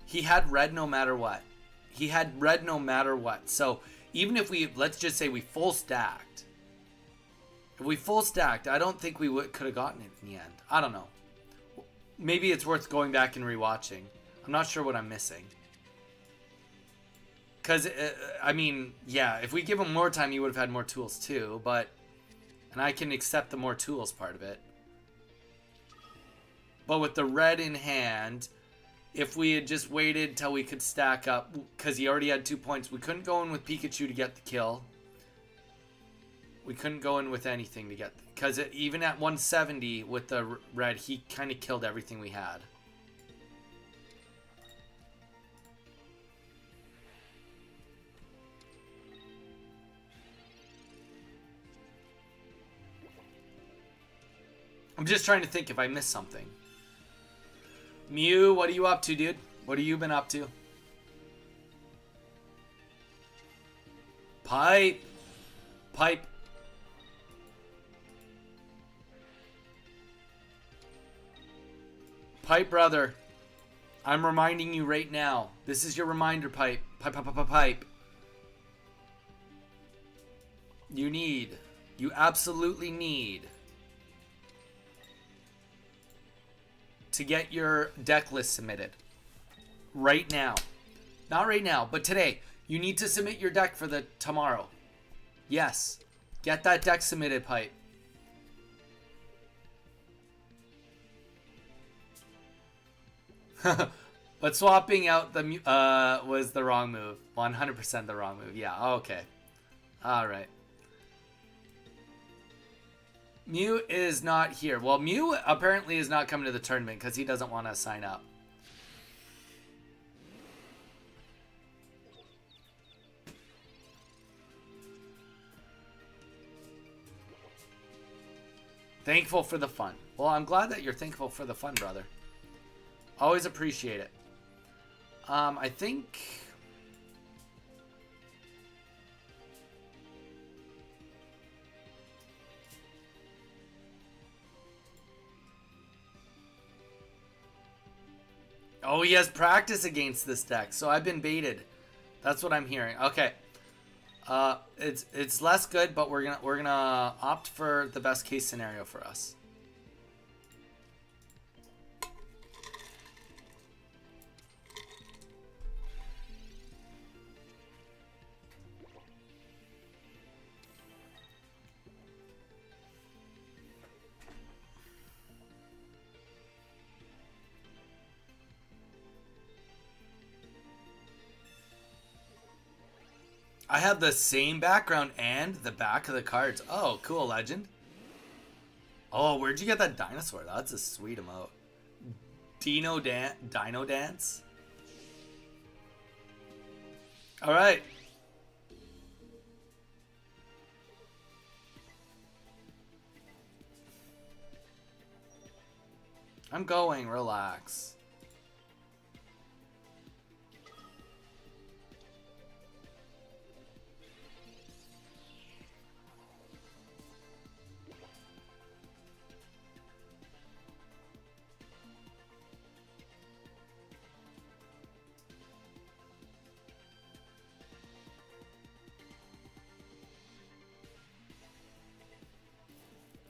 he had red no matter what. He had red no matter what. So even if we, let's just say we full stacked. If we full stacked, I don't think we could have gotten it in the end. I don't know. Maybe it's worth going back and rewatching. I'm not sure what I'm missing. Because, I mean, yeah, if we give him more time, he would have had more tools too, but... And I can accept the more tools part of it. But with the red in hand, if we had just waited till we could stack up, because he already had 2 points, we couldn't go in with Pikachu to get the kill. We couldn't go in with anything to get... Because even at 170 with the red, he kind of killed everything we had. I'm just trying to think if I missed something. Mew, what are you up to, dude? What have you been up to? Pipe. Pipe. Pipe, brother. I'm reminding you right now. This is your reminder, Pipe. Pipe, pipe, pipe, pipe, pipe. You absolutely need to get your deck list submitted. Right now. Not right now, but today. You need to submit your deck for the tomorrow. Yes. Get that deck submitted, Pipe. But swapping out the was the wrong move. 100% the wrong move. Yeah, okay. Alright. Mew is not here. Well, Mew apparently is not coming to the tournament because he doesn't want to sign up. Thankful for the fun. Well, I'm glad that you're thankful for the fun, brother. Always appreciate it. I think... Oh, he has practice against this deck, so I've been baited. That's what I'm hearing. Okay. It's less good, but we're gonna opt for the best case scenario for us. I have the same background and the back of the cards. Oh, cool, legend. Oh, where'd you get that dinosaur? That's a sweet emote. Dino Dance. All right. I'm going. Relax.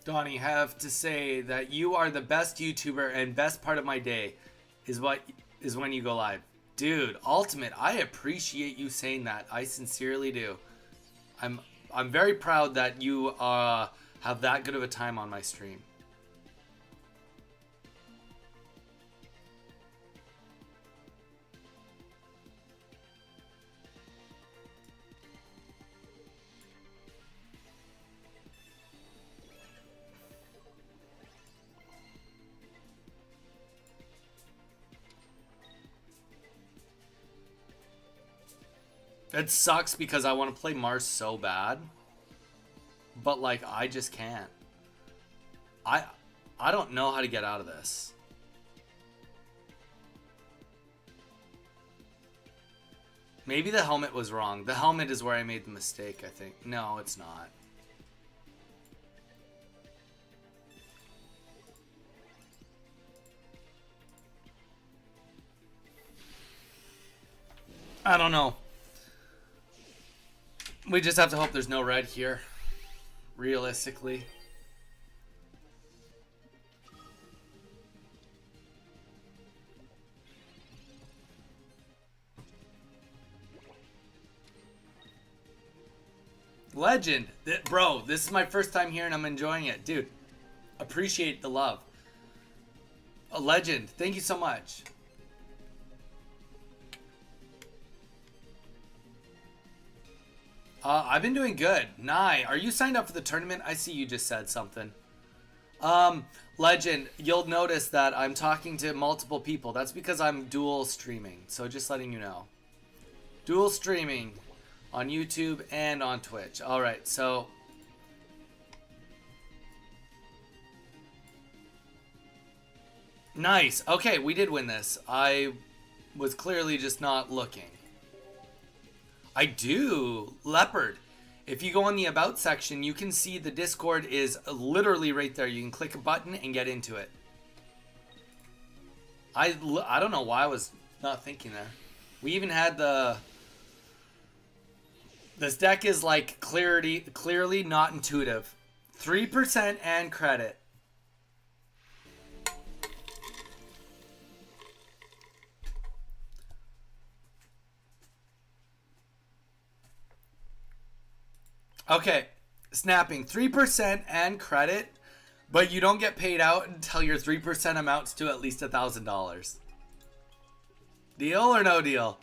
Donnie, have to say that you are the best YouTuber and best part of my day is when you go live. Dude, Ultimate, I appreciate you saying that. I sincerely do. I'm very proud that you have that good of a time on my stream. It sucks because I want to play Mars so bad. But like I just can't. I don't know how to get out of this. Maybe the helmet was wrong. The helmet is where I made the mistake, I think. No, it's not. I don't know. We just have to hope there's no red here. Realistically. Legend. Bro, this is my first time here and I'm enjoying it. Dude, appreciate the love. A legend. Thank you so much. I've been doing good. Nye, are you signed up for the tournament? I see you just said something. Legend, you'll notice that I'm talking to multiple people. That's because I'm dual streaming. So just letting you know. Dual streaming on YouTube and on Twitch. Alright, so... Nice. Okay, we did win this. I was clearly just not looking. I do. Leopard. If you go in the About section, you can see the Discord is literally right there. You can click a button and get into it. I don't know why I was not thinking there. We even had the... This deck is like clearly not intuitive. 3% and credit. Okay, snapping 3% and credit, but you don't get paid out until your 3% amounts to at least $1,000. Deal or no deal?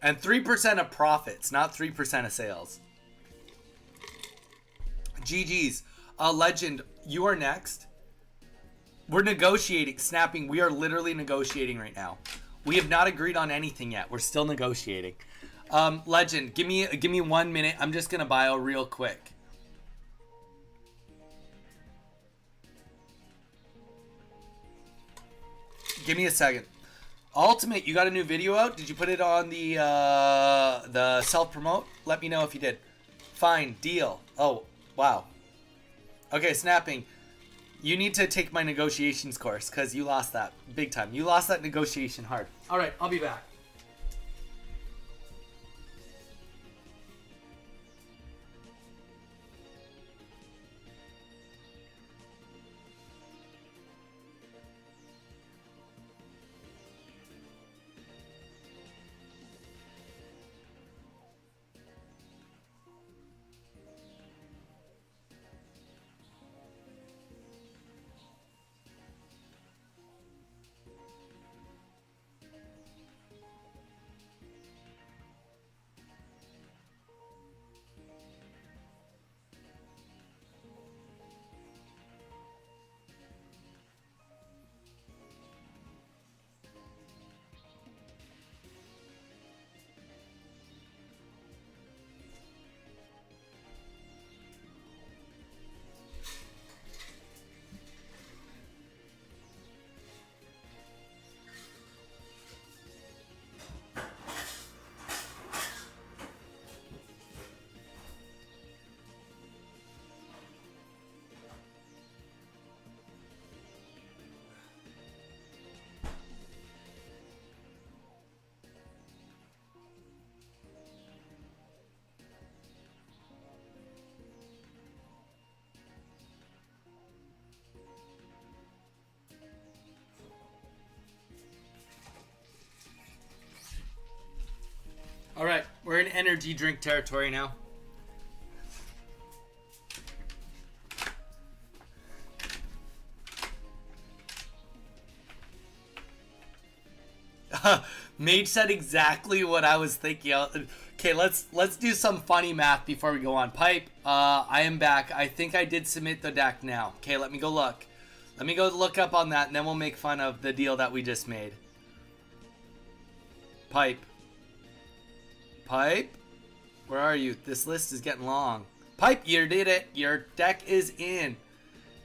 And 3% of profits, not 3% of sales. GG's. Legend, you are next. We're negotiating. Snapping, we are literally negotiating right now. We have not agreed on anything yet. We're still negotiating. Legend, give me 1 minute. I'm just gonna bio real quick. Give me a second. Ultimate, you got a new video out? Did you put it on the self-promote? Let me know if you did. Fine, deal. Oh, wow. Okay, snapping. You need to take my negotiations course because you lost that big time. You lost that negotiation hard. All right, I'll be back. All right, we're in energy drink territory now. Mage said exactly what I was thinking. Okay, let's do some funny math before we go on. Pipe, I am back. I think I did submit the deck now. Okay, let me go look. Let me go look up on that, and then we'll make fun of the deal that we just made. Pipe. Pipe? Where are you? This list is getting long. Pipe, you did it. Your deck is in.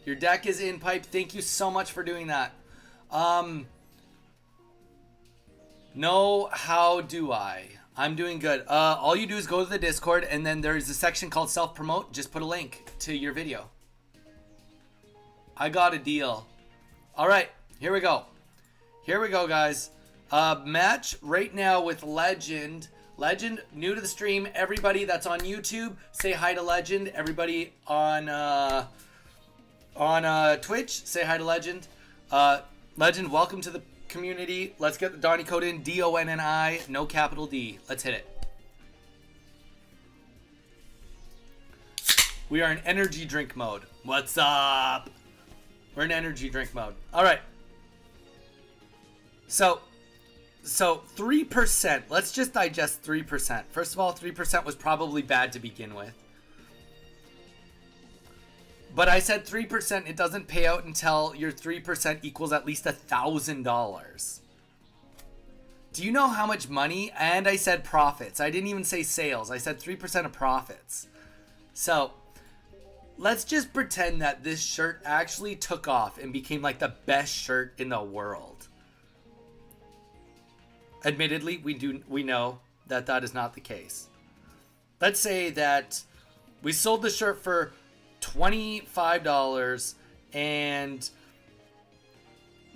Your deck is in, Pipe. Thank you so much for doing that. No, how do I? I'm doing good. All you do is go to the Discord, and then there's a section called self-promote. Just put a link to your video. I got a deal. All right, here we go. Here we go, guys. Match right now with Legend. Legend, new to the stream. Everybody that's on YouTube, say hi to Legend. Everybody on Twitch, say hi to Legend. Legend, welcome to the community. Let's get the Donnie code in. D-O-N-N-I, no capital D. Let's hit it. We are in energy drink mode. What's up? We're in energy drink mode. All right. So 3%. Let's just digest 3%. First of all, 3% was probably bad to begin with. But I said 3%, it doesn't pay out until your 3% equals at least $1,000. Do you know how much money? And I said profits. I didn't even say sales. I said 3% of profits. So let's just pretend that this shirt actually took off and became like the best shirt in the world. Admittedly, we know that that is not the case. Let's say that we sold the shirt for $25 and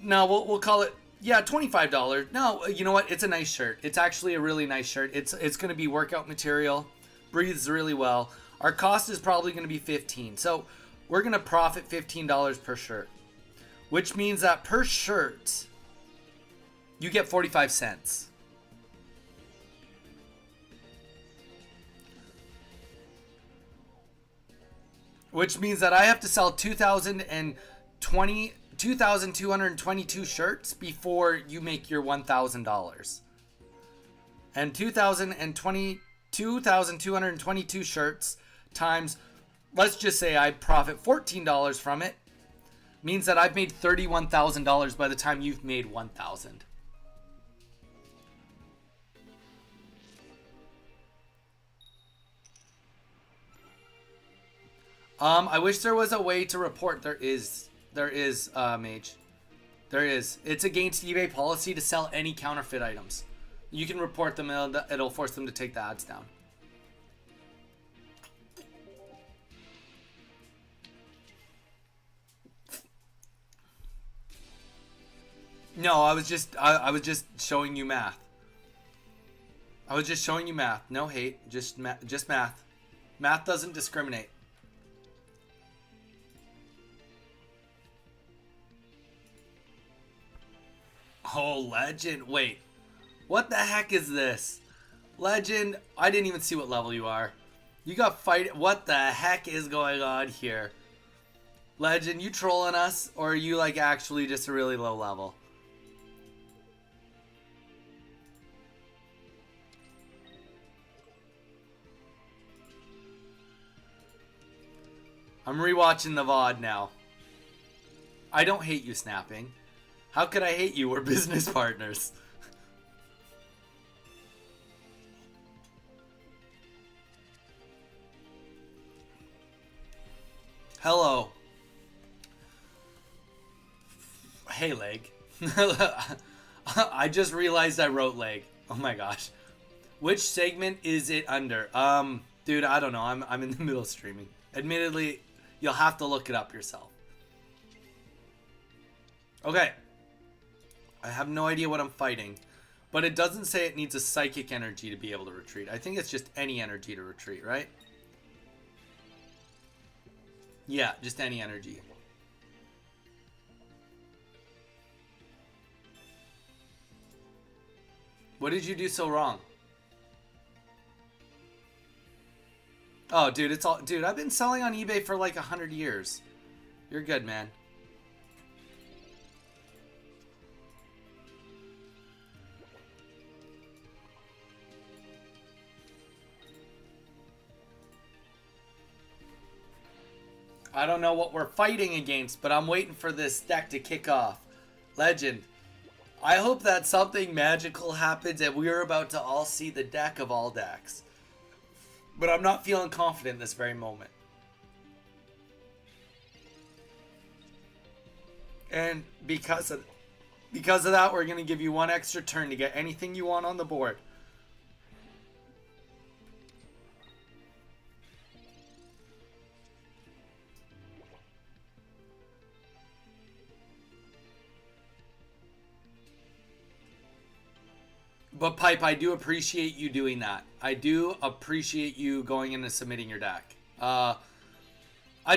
no, we'll call it, yeah, $25. No, you know what? It's a nice shirt. It's actually a really nice shirt. It's going to be workout material, breathes really well. Our cost is probably going to be $15. So we're going to profit $15 per shirt, which means that per shirt, you get 45 cents. Which means that I have to sell 2,222 shirts before you make your $1,000. And 2,222 shirts times, let's just say I profit $14 from it, means that I've made $31,000 by the time you've made $1,000. I wish there was a way to report. There is, Mage. There is. It's against eBay policy to sell any counterfeit items. You can report them, it'll force them to take the ads down. No, I was just showing you math. I was just showing you math. No hate, just math. Math doesn't discriminate. Oh, Legend. Wait. What the heck is this? Legend, I didn't even see what level you are. You got fight. What the heck is going on here? Legend, you trolling us? Or are you like actually just a really low level? I'm rewatching the VOD now. I don't hate you, Snapping. How could I hate you? We're business partners. Hello. Hey, Leg. I just realized I wrote Leg. Oh my gosh. Which segment is it under? Dude, I don't know. I'm in the middle of streaming. Admittedly, you'll have to look it up yourself. Okay. I have no idea what I'm fighting. But it doesn't say it needs a psychic energy to be able to retreat. I think it's just any energy to retreat, right? Yeah, just any energy. What did you do so wrong? Oh, dude, it's all... Dude, I've been selling on eBay for like 100 years. You're good, man. I don't know what we're fighting against, but I'm waiting for this deck to kick off. Legend. I hope that something magical happens and we're about to all see the deck of all decks. But I'm not feeling confident in this very moment. And because of that, we're going to give you one extra turn to get anything you want on the board. But Pipe, I do appreciate you doing that. I do appreciate you going in and submitting your deck. I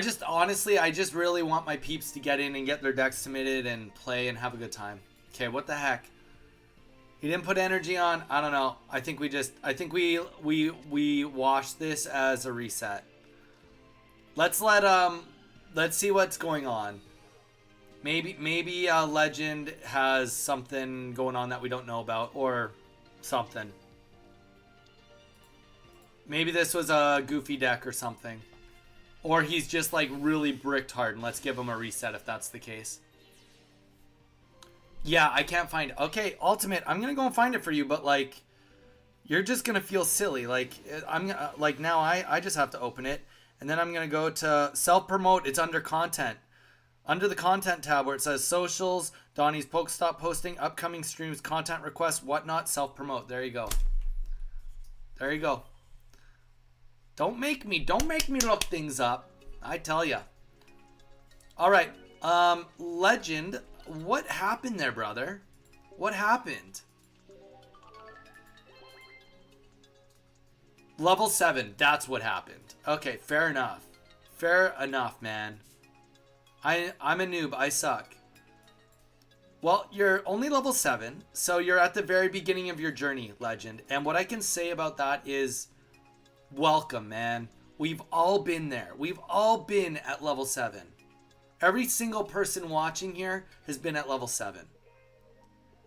just, honestly, I just really want my peeps to get in and get their decks submitted and play and have a good time. Okay, what the heck? He didn't put energy on. I don't know. I think we wash this as a reset. Let's see what's going on. Maybe Legend has something going on that we don't know about, or something. Maybe this was a goofy deck or something. Or he's just like really bricked hard, and let's give him a reset if that's the case. Yeah, I can't find it. Okay, Ultimate, I'm gonna go and find it for you, but like, you're just gonna feel silly. Like, I'm like, now I just have to open it, and then I'm gonna go to self-promote. It's under content. Under the content tab where it says socials, Donnie's Pokestop posting, upcoming streams, content requests, whatnot, self-promote. There you go. There you go. Don't make me look things up. I tell ya. All right. Legend, what happened there, brother? What happened? Level 7, that's what happened. Okay, fair enough. Fair enough, man. I'm a noob. I suck. Well, you're only level 7, so you're at the very beginning of your journey, Legend. And what I can say about that is, welcome, man. We've all been there. We've all been at level 7. Every single person watching here has been at level 7.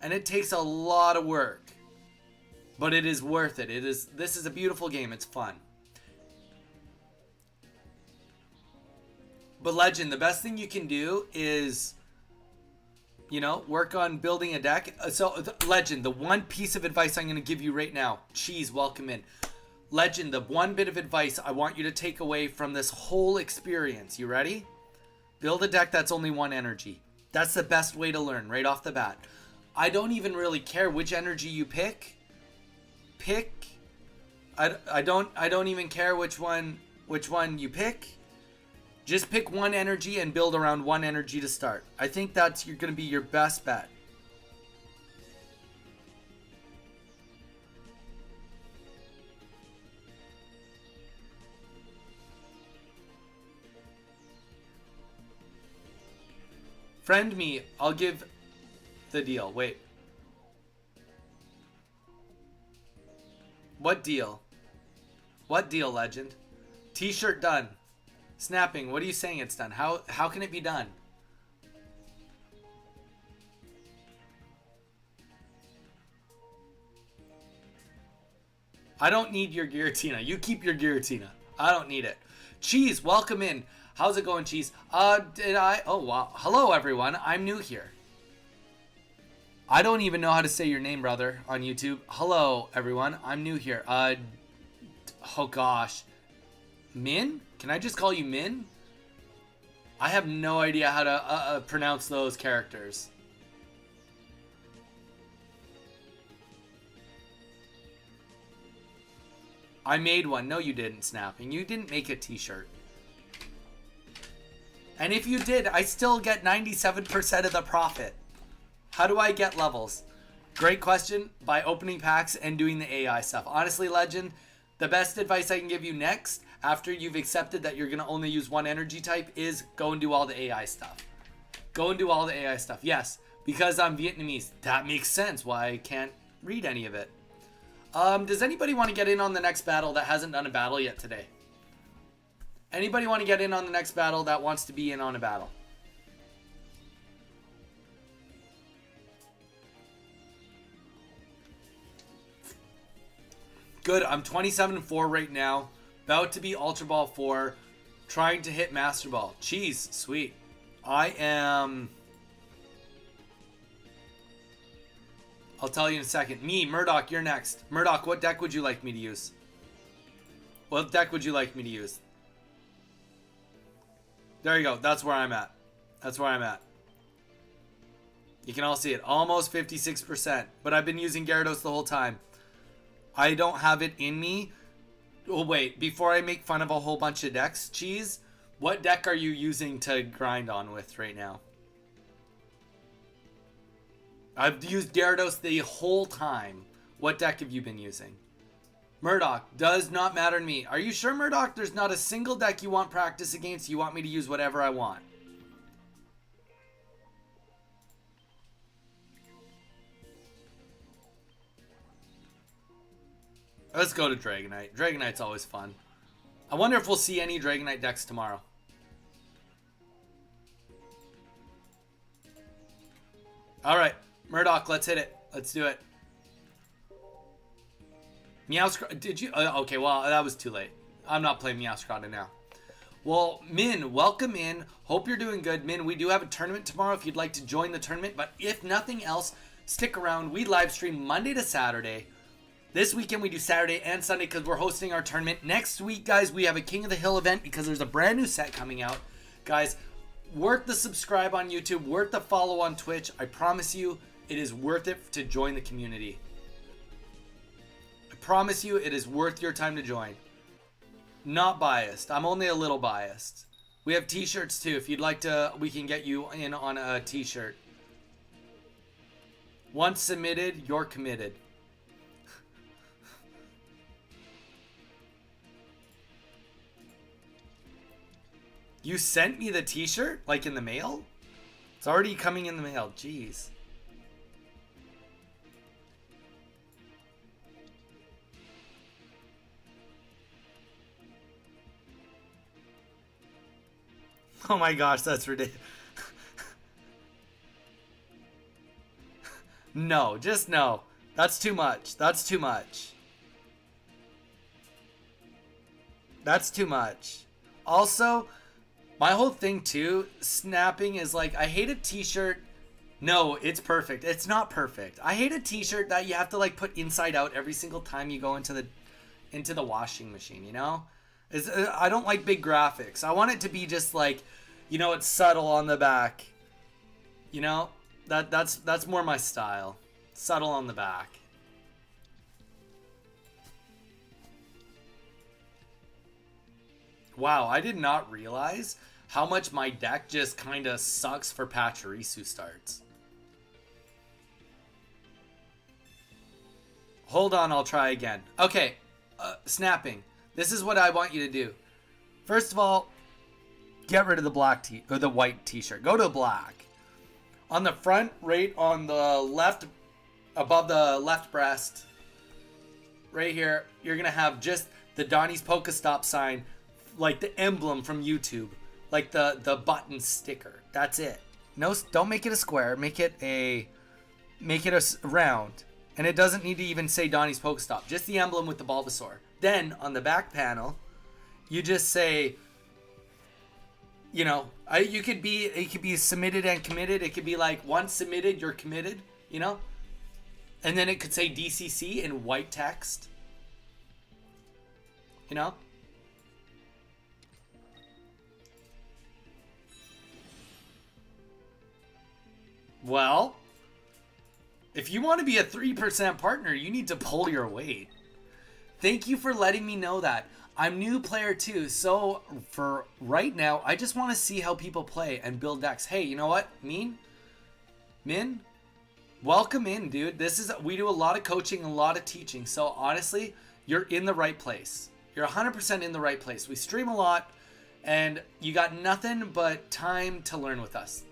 And it takes a lot of work. But it is worth it. This is a beautiful game. It's fun. But Legend, the best thing you can do is, you know, work on building a deck. So, Legend, the one piece of advice I'm going to give you right now. Cheese, welcome in. Legend, the one bit of advice I want you to take away from this whole experience. You ready? Build a deck that's only one energy. That's the best way to learn right off the bat. I don't even really care which energy you pick. I don't even care which one you pick. Just pick one energy and build around one energy to start. I think that's going to be your best bet. Friend me. I'll give the deal. Wait. What deal? What deal, legend? T-shirt done. Snapping. What are you saying it's done? How can it be done? I don't need your Giratina. You keep your Giratina. I don't need it. Cheese, welcome in. How's it going, Cheese? Oh, wow. Hello, everyone. I'm new here. I don't even know how to say your name, brother, on YouTube. Hello, everyone. I'm new here. Oh, gosh. Min? Can I just call you Min? I have no idea how to pronounce those characters. I made one. No, you didn't, Snapping. You didn't make a t-shirt. And if you did, I still get 97% of the profit. How do I get levels? Great question. By opening packs and doing the AI stuff. Honestly, Legend, the best advice I can give you next, after you've accepted that you're going to only use one energy type, is go and do all the AI stuff. Go and do all the AI stuff. Yes, because I'm Vietnamese. That makes sense why I can't read any of it. Does anybody want to get in on the next battle that hasn't done a battle yet today? Anybody want to get in on the next battle that wants to be in on a battle? Good. I'm 27-4 right now. About to be Ultra Ball 4. Trying to hit Master Ball. Jeez, sweet. I am... I'll tell you in a second. Me, Murdoch, you're next. Murdoch, what deck would you like me to use? What deck would you like me to use? There you go. That's where I'm at. That's where I'm at. You can all see it. Almost 56%. But I've been using Gyarados the whole time. I don't have it in me. Oh, wait. Before I make fun of a whole bunch of decks, Cheese, what deck are you using to grind on with right now? I've used Gyarados the whole time. What deck have you been using? Murdoch, does not matter to me. Are you sure, Murdoch? There's not a single deck you want practice against. You want me to use whatever I want. Let's go to Dragonite. Dragonite's always fun. I wonder if we'll see any Dragonite decks tomorrow. Alright, Murdoch, let's hit it. Let's do it. Meowscarada, did you? Okay, well, that was too late. I'm not playing Meowscarada now. Well, Min, welcome in. Hope you're doing good. Min, we do have a tournament tomorrow if you'd like to join the tournament. But if nothing else, stick around. We live stream Monday to Saturday. This weekend we do Saturday and Sunday because we're hosting our tournament. Next week, guys, we have a King of the Hill event because there's a brand new set coming out. Guys, worth the subscribe on YouTube, worth the follow on Twitch. I promise you, it is worth it to join the community. I promise you, it is worth your time to join. Not biased. I'm only a little biased. We have t-shirts too. If you'd like to, we can get you in on a t-shirt. Once submitted, you're committed. You sent me the t-shirt? Like in the mail? It's already coming in the mail. Jeez. Oh my gosh, that's ridiculous. No, just no. That's too much. That's too much. That's too much. Also, my whole thing too, snapping is like, I hate a t-shirt. No, it's perfect. It's not perfect. I hate a t-shirt that you have to like put inside out every single time you go into the washing machine, you know? I don't like big graphics. I want it to be just like, you know, it's subtle on the back. You know? That's more my style. Subtle on the back. Wow, I did not realize how much my deck just kind of sucks for Pachirisu starts. Hold on, I'll try again. Okay, snapping. This is what I want you to do. First of all, get rid of the black or the white t-shirt. Go to black. On the front, right on the left, above the left breast, right here, you're gonna have just the Donnie's Pokestop sign, like the emblem from YouTube, like the button sticker. That's it. No, don't make it a square. Make it a round, and it doesn't need to even say Donnie's Pokestop. Just the emblem with the Bulbasaur. Then on the back panel, you just say, you know, it could be submitted and committed. It could be like, once submitted, you're committed. You know, and then it could say DCC in white text. You know? Well, if you want to be a 3% partner, you need to pull your weight. Thank you for letting me know that. I'm new player too, so for right now, I just want to see how people play and build decks. Hey, you know what? Min? Welcome in, dude. We do a lot of coaching, a lot of teaching. So honestly, you're in the right place. You're 100% in the right place. We stream a lot, and you got nothing but time to learn with us.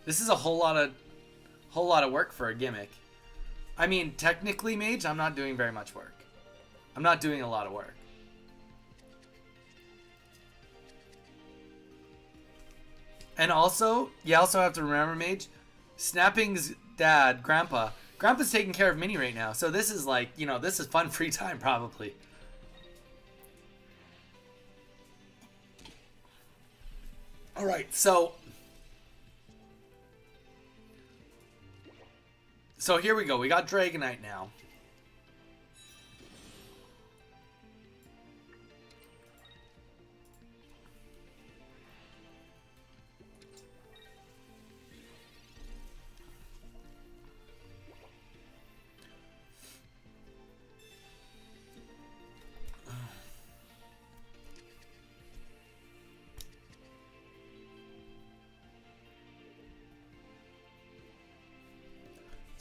This is a whole lot of work for a gimmick. I mean, technically, Mage, I'm not doing very much work. I'm not doing a lot of work. And also, you also have to remember, Mage, Snapping's dad, Grandpa's taking care of Minnie right now. So this is like, you know, this is fun free time probably. All right, so here we go. We got Dragonite now.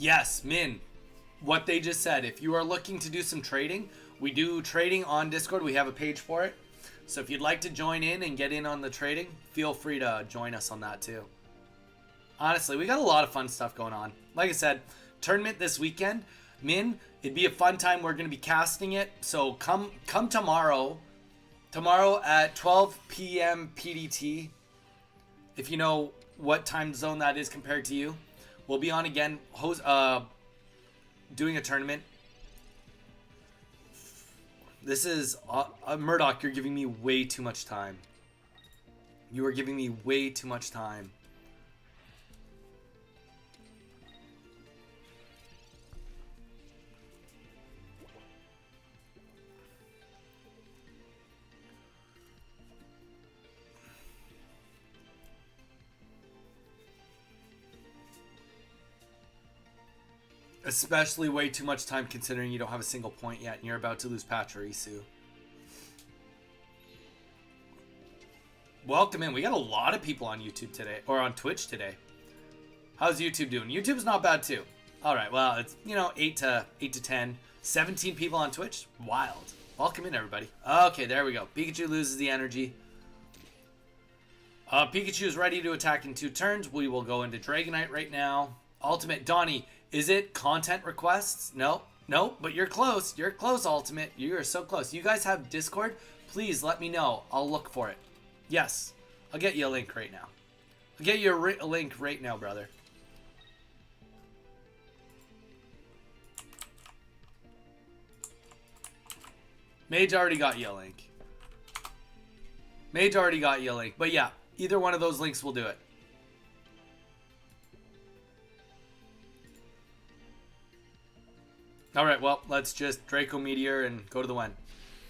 Yes, Min. What they just said. If you are looking to do some trading, we do trading on Discord. We have a page for it. So if you'd like to join in and get in on the trading, feel free to join us on that too. Honestly, we got a lot of fun stuff going on. Like I said, tournament this weekend. Min, it'd be a fun time. We're going to be casting it. So come tomorrow. Tomorrow at 12 p.m. PDT. If you know what time zone that is compared to you. We'll be on again, doing a tournament. This is Murdoch. You're giving me way too much time. You are giving me way too much time. Especially way too much time considering you don't have a single point yet and you're about to lose Pachirisu. Welcome in. We got a lot of people on YouTube today, or on Twitch today. How's YouTube doing? YouTube's not bad too. All right, well, it's, you know, 8 to 10. 17 people on Twitch. Wild. Welcome in, everybody. Okay, there we go. Pikachu loses the energy. Pikachu is ready to attack in 2 turns. We will go into Dragonite right now. Ultimate. Donnie, is it content requests? No, but you're close. You're close, Ultimate. You are so close. You guys have Discord? Please let me know. I'll look for it. Yes, I'll get you a link right now. I'll get you a link right now, brother. Mage already got you a link. Mage already got you a link. But yeah, either one of those links will do it. Alright, well, let's just Draco Meteor and go to the win.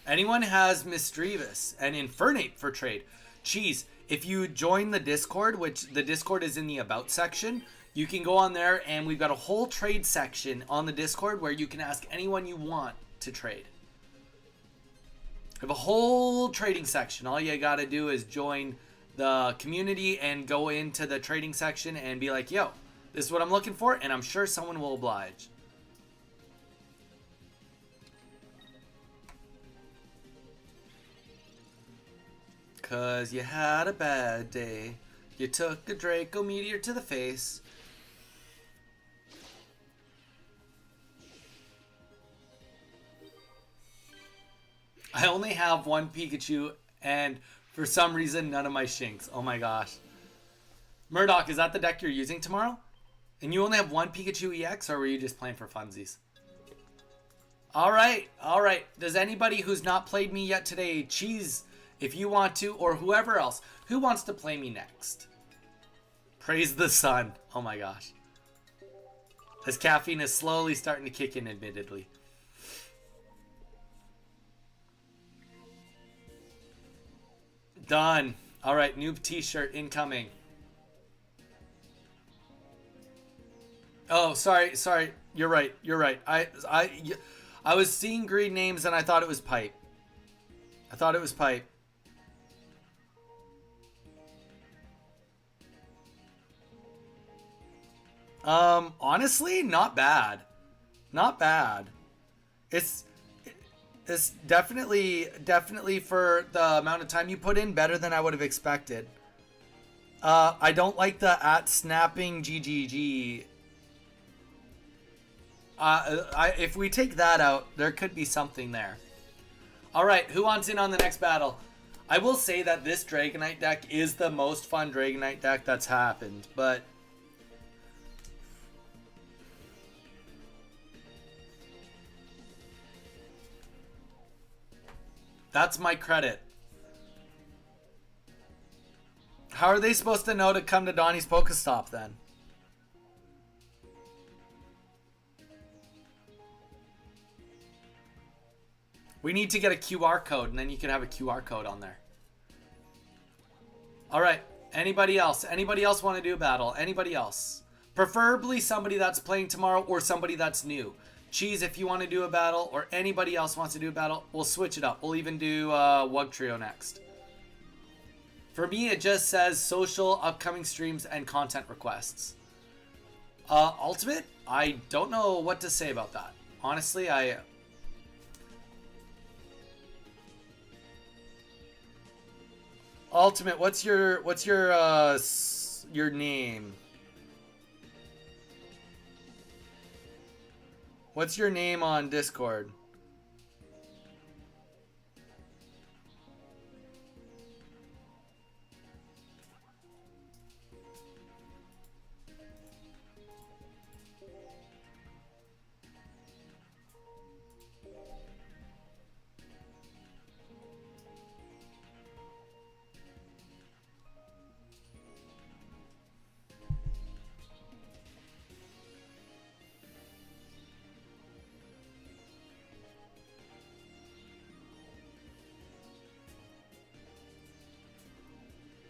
Anyone has Misdreavus and Infernape for trade. Cheese, if you join the Discord, which the Discord is in the About section, you can go on there and we've got a whole trade section on the Discord where you can ask anyone you want to trade. We have a whole trading section. All you gotta do is join the community and go into the trading section and be like, yo, this is what I'm looking for, and I'm sure someone will oblige. Cause you had a bad day. You took a Draco Meteor to the face. I only have one Pikachu, and for some reason, none of my Shinx. Oh my gosh. Murdoch, is that the deck you're using tomorrow? And you only have one Pikachu EX, or were you just playing for funsies? Alright, alright. Does anybody who's not played me yet today, Cheese, if you want to, or whoever else, who wants to play me next? Praise the sun. Oh my gosh. This caffeine is slowly starting to kick in, admittedly. Done. Alright, new t-shirt incoming. Oh, sorry. You're right. I was seeing green names and I thought it was Pipe. Honestly, not bad. It's definitely for the amount of time you put in, better than I would have expected. I don't like the @snapping GGG. If we take that out, there could be something there. Alright, who wants in on the next battle? I will say that this Dragonite deck is the most fun Dragonite deck that's happened, but... that's my credit. How are they supposed to know to come to Donnie's Pokestop then? We need to get a QR code, and then you can have a QR code on there. Alright, anybody else? Anybody else want to do a battle? Anybody else? Preferably somebody that's playing tomorrow or somebody that's new. Cheese, if you want to do a battle, or anybody else wants to do a battle, we'll switch it up. We'll even do Wugtrio next. For me, it just says social, upcoming streams, and content requests. Ultimate? I don't know what to say about that. Honestly, Ultimate, what's your name? What's your name on Discord?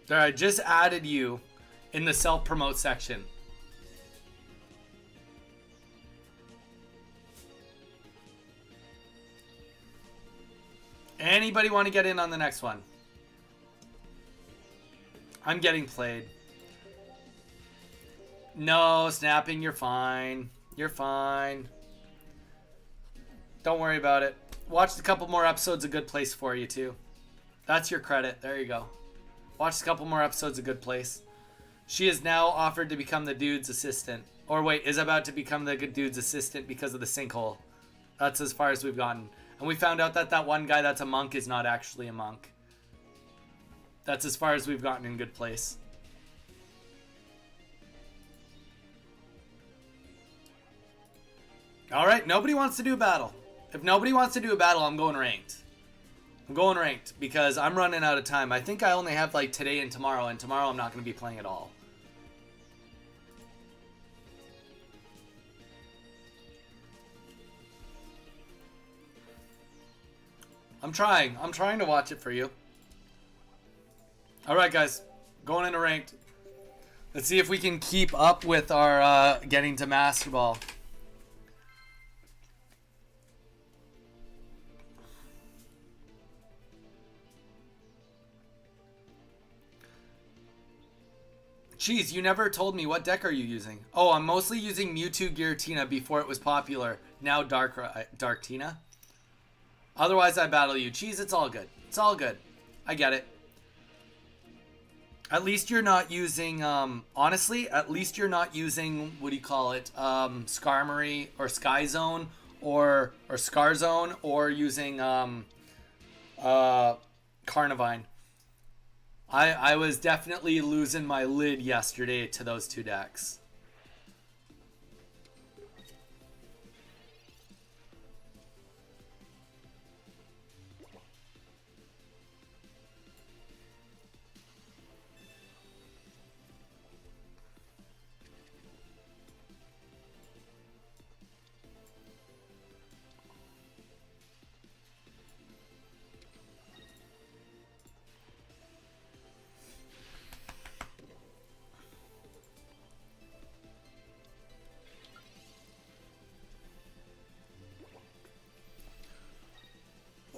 There, I just added you in the self-promote section. Anybody want to get in on the next one? I'm getting played. No, snapping, you're fine. You're fine. Don't worry about it. Watched a couple more episodes, A Good Place for you, too. That's your credit. There you go. Watched a couple more episodes of Good Place. She is now offered to become the dude's assistant. Or wait, is about to become the good dude's assistant because of the sinkhole. That's as far as we've gotten. And we found out that that one guy that's a monk is not actually a monk. That's as far as we've gotten in Good Place. Alright, nobody wants to do a battle. If nobody wants to do a battle, I'm going ranked. I'm going ranked because I'm running out of time. I think I only have like today and tomorrow I'm not going to be playing at all. I'm trying to watch it for you. Alright guys, going into ranked. Let's see if we can keep up with our getting to Master Ball. Jeez, you never told me, what deck are you using? Oh, I'm mostly using Mewtwo Giratina before it was popular. Now Darktina. Otherwise, I battle you. Jeez, it's all good. It's all good. I get it. At least you're not using, honestly, at least you're not using, what do you call it, Skarmory or Sky Zone or Scar Zone or using uh, Carnivine. I was definitely losing my lid yesterday to those two decks.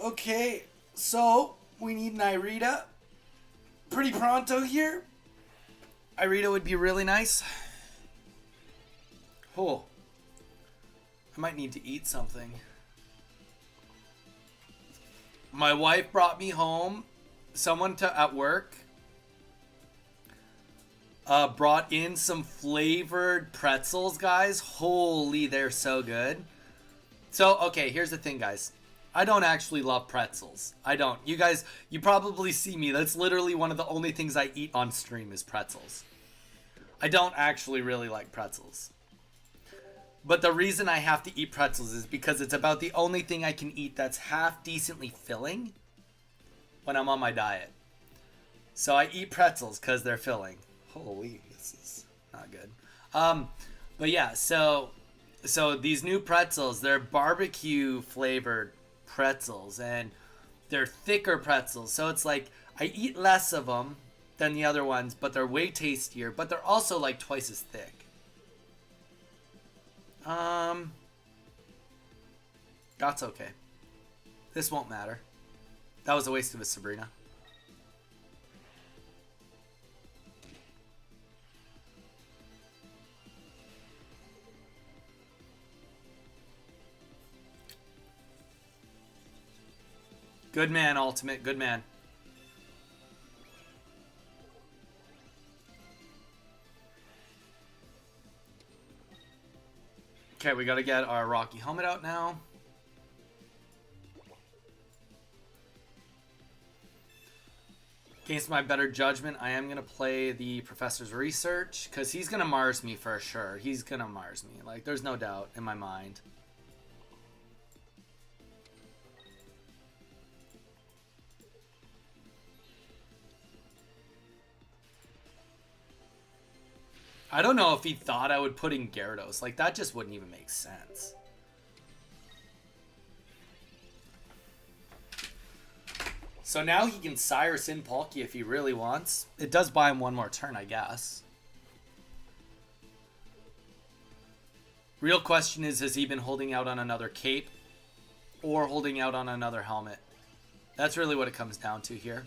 Okay, so we need an Irida pretty pronto here. Irida would be really nice. Oh, I might need to eat something. My wife brought me home. Someone at work brought in some flavored pretzels, guys. Holy, they're so good. So, okay, here's the thing, guys. I don't actually love pretzels. I don't. You guys, you probably see me. That's literally one of the only things I eat on stream is pretzels. I don't actually really like pretzels. But the reason I have to eat pretzels is because it's about the only thing I can eat that's half decently filling when I'm on my diet. So I eat pretzels because they're filling. Holy, this is not good. But yeah, so these new pretzels, they're barbecue flavored pretzels and they're thicker pretzels. So it's like I eat less of them than the other ones, but they're way tastier, but they're also like twice as thick. That's okay. This won't matter. That was a waste of a Sabrina. Good man, Ultimate. Good man. Okay, we gotta get our Rocky helmet out now. Against my better judgment, I am gonna play the Professor's Research because he's gonna Mars me for sure. He's gonna Mars me. Like, there's no doubt in my mind. I don't know if he thought I would put in Gyarados. Like, that just wouldn't even make sense. So now he can Cyrus in Palkia if he really wants. It does buy him one more turn, I guess. Real question is, has he been holding out on another cape or holding out on another helmet? That's really what it comes down to here.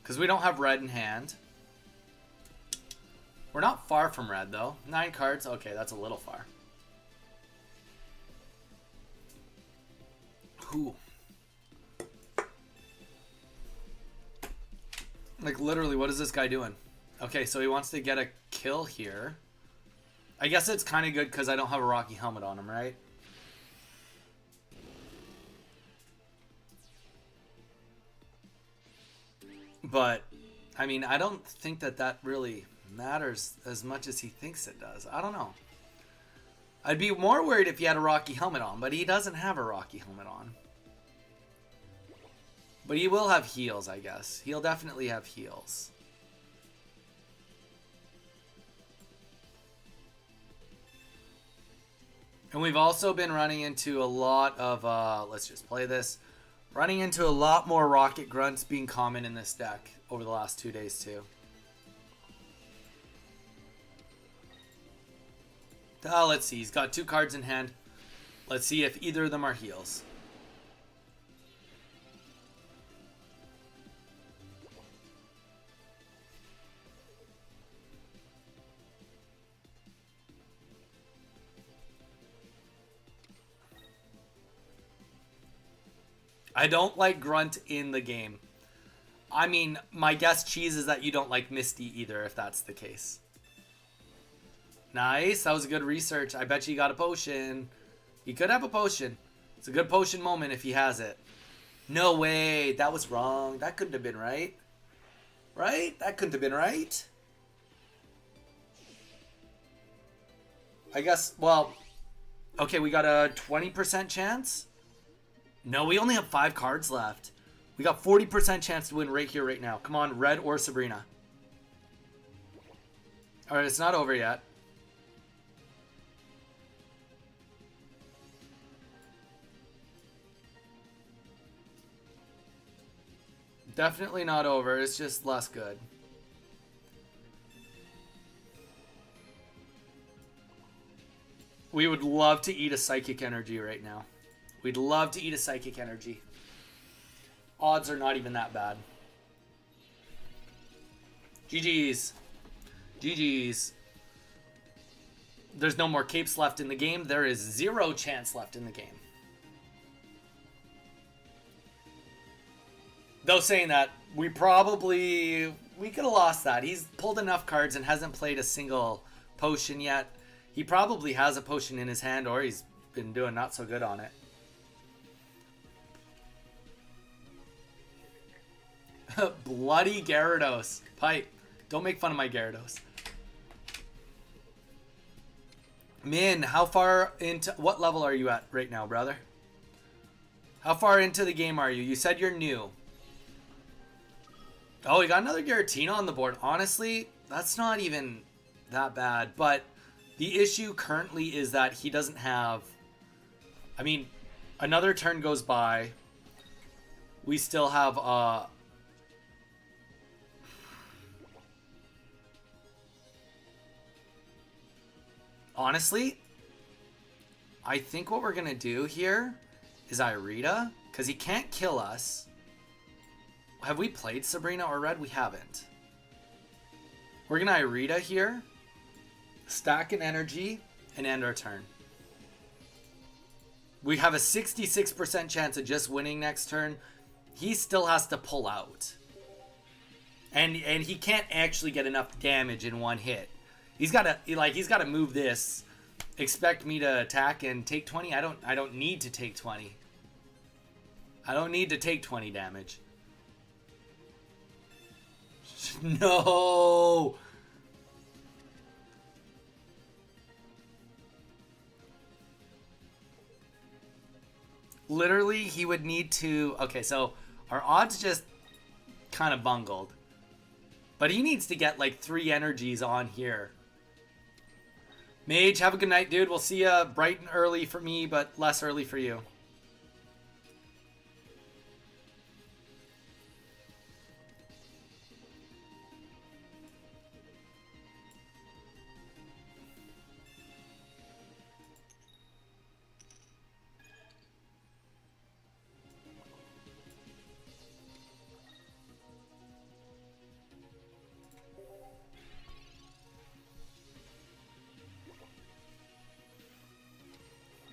Because we don't have red in hand. We're not far from red, though. 9 cards. Okay, that's a little far. Ooh. Like, literally, what is this guy doing? Okay, so he wants to get a kill here. I guess it's kind of good because I don't have a Rocky helmet on him, right? But, I mean, I don't think that really matters as much as he thinks it does. I don't know. I'd be more worried if he had a Rocky helmet on, but he doesn't have a Rocky helmet on. But he will have heals, I guess. He'll definitely have heals. And we've also been running into a lot of, let's just play this. Running into a lot more Rocket Grunts being common in this deck over the last 2 days too. Let's see, he's got 2 cards in hand. Let's see if either of them are heals. I don't like Grunt in the game. I mean, my guess, Cheese, is that you don't like Misty either, if that's the case. Nice. That was a good research. I bet you got a potion. He could have a potion. It's a good potion moment if he has it. No way. That was wrong. That couldn't have been right. Right? That couldn't have been right. I guess, well, okay, we got a 20% chance. No, we only have 5 cards left. We got 40% chance to win right here, right now. Come on, Red or Sabrina. All right, it's not over yet. Definitely not over. It's just less good. We would love to eat a Psychic Energy right now. We'd love to eat a Psychic Energy. Odds are not even that bad. GG's. GG's. There's no more capes left in the game. There is 0 chance left in the game. Though saying that, we could have lost that. He's pulled enough cards and hasn't played a single potion yet. He probably has a potion in his hand, or he's been doing not so good on it. Bloody Gyarados. Pipe. Don't make fun of my Gyarados. Min, how far into... What level are you at right now, brother? How far into the game are you? You said you're new. Oh, we got another Giratina on the board. Honestly, that's not even that bad. But the issue currently is that he doesn't have... I mean, another turn goes by. We still have... Honestly, I think what we're going to do here is Irida, because he can't kill us. Have we played Sabrina or Red? We haven't. We're going to Irida here, stack an energy, and end our turn. We have a 66% chance of just winning next turn. He still has to pull out. And he can't actually get enough damage in one hit. He's got to move this. Expect me to attack and take 20? I don't need to take 20. I don't need to take 20 damage. No. Literally, he would need to... Okay, so our odds just kind of bungled. But he needs to get like 3 energies on here. Mage, have a good night, dude. We'll see you bright and early for me, but less early for you.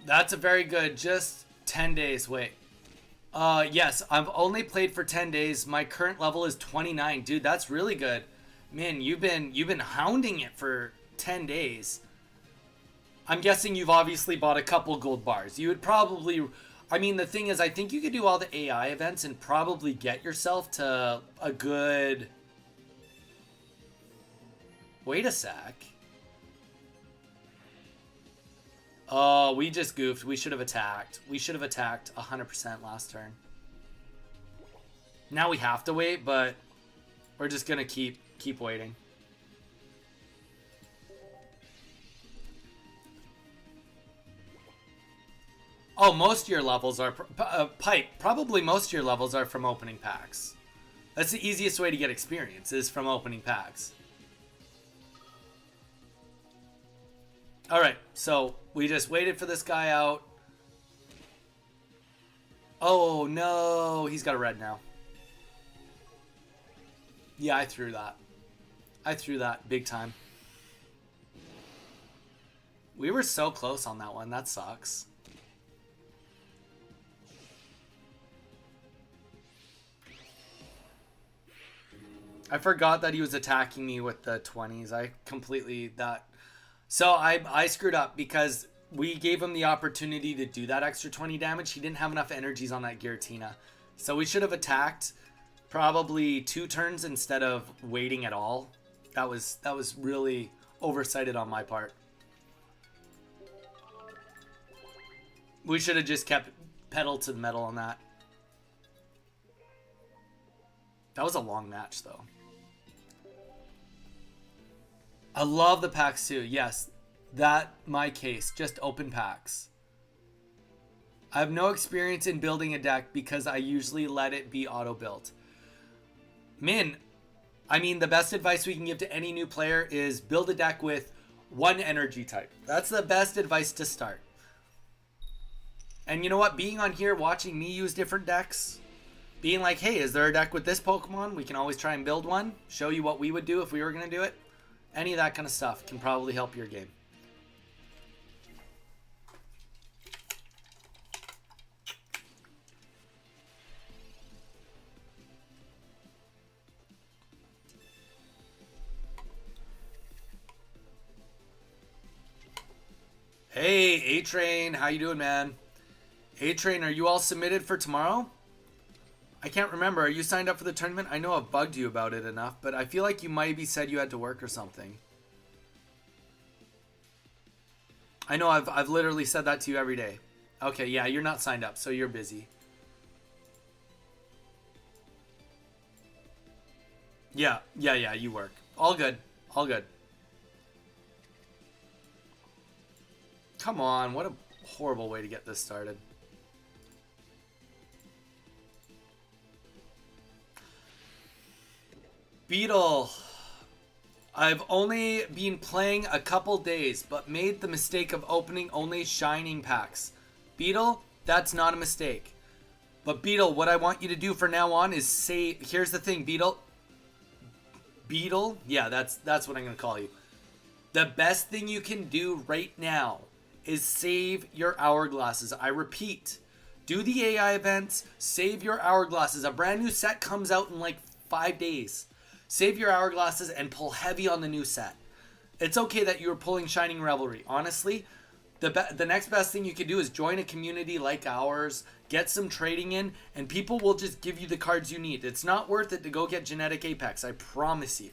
That's a very good. Just 10 days. Wait. Yes, I've only played for 10 days. My current level is 29. Dude, that's really good. Man, you've been hounding it for 10 days. I'm guessing you've obviously bought a couple gold bars. You would probably... I mean, the thing is, I think you could do all the AI events and probably get yourself to a good... Wait a sec. Oh, we just goofed. We should have attacked. We should have attacked 100% last turn. Now we have to wait, but we're just going to keep waiting. Oh, most of your levels are... Pipe, probably most of your levels are from opening packs. That's the easiest way to get experience, is from opening packs. Alright, so we just waited for this guy out. Oh, no. He's got a red now. Yeah, I threw that. I threw that big time. We were so close on that one. That sucks. I forgot that he was attacking me with the 20s. I completely that. So I screwed up because we gave him the opportunity to do that extra 20 damage. He didn't have enough energies on that Giratina. So we should have attacked probably 2 turns instead of waiting at all. That was really oversighted on my part. We should have just kept pedal to the metal on that. That was a long match though. I love the packs too. Yes, that my case. Just open packs. I have no experience in building a deck because I usually let it be auto-built. Min, I mean, the best advice we can give to any new player is build a deck with 1 energy type. That's the best advice to start. And you know what? Being on here, watching me use different decks, being like, hey, is there a deck with this Pokemon? We can always try and build one. Show you what we would do if we were going to do it. Any of that kind of stuff can probably help your game. Hey, A-Train, how you doing, man? A-Train, are you all submitted for tomorrow? I can't remember. Are you signed up for the tournament? I know I've bugged you about it enough, but I feel like you maybe said you had to work or something. I know I've literally said that to you every day. Okay, yeah, you're not signed up, so you're busy. Yeah, you work. All good. All good. Come on, what a horrible way to get this started. Beetle. I've only been playing a couple days, but made the mistake of opening only shining packs. Beetle, that's not a mistake. But Beetle, what I want you to do from now on is say, here's the thing, Beetle. Beetle? Yeah, that's what I'm going to call you. The best thing you can do right now is save your hourglasses. I repeat, do the AI events, save your hourglasses. A brand new set comes out in like 5 days. Save your hourglasses and pull heavy on the new set. It's okay that you're pulling Shining Revelry. Honestly, the next best thing you can do is join a community like ours, get some trading in, and people will just give you the cards you need. It's not worth it to go get Genetic Apex, I promise you.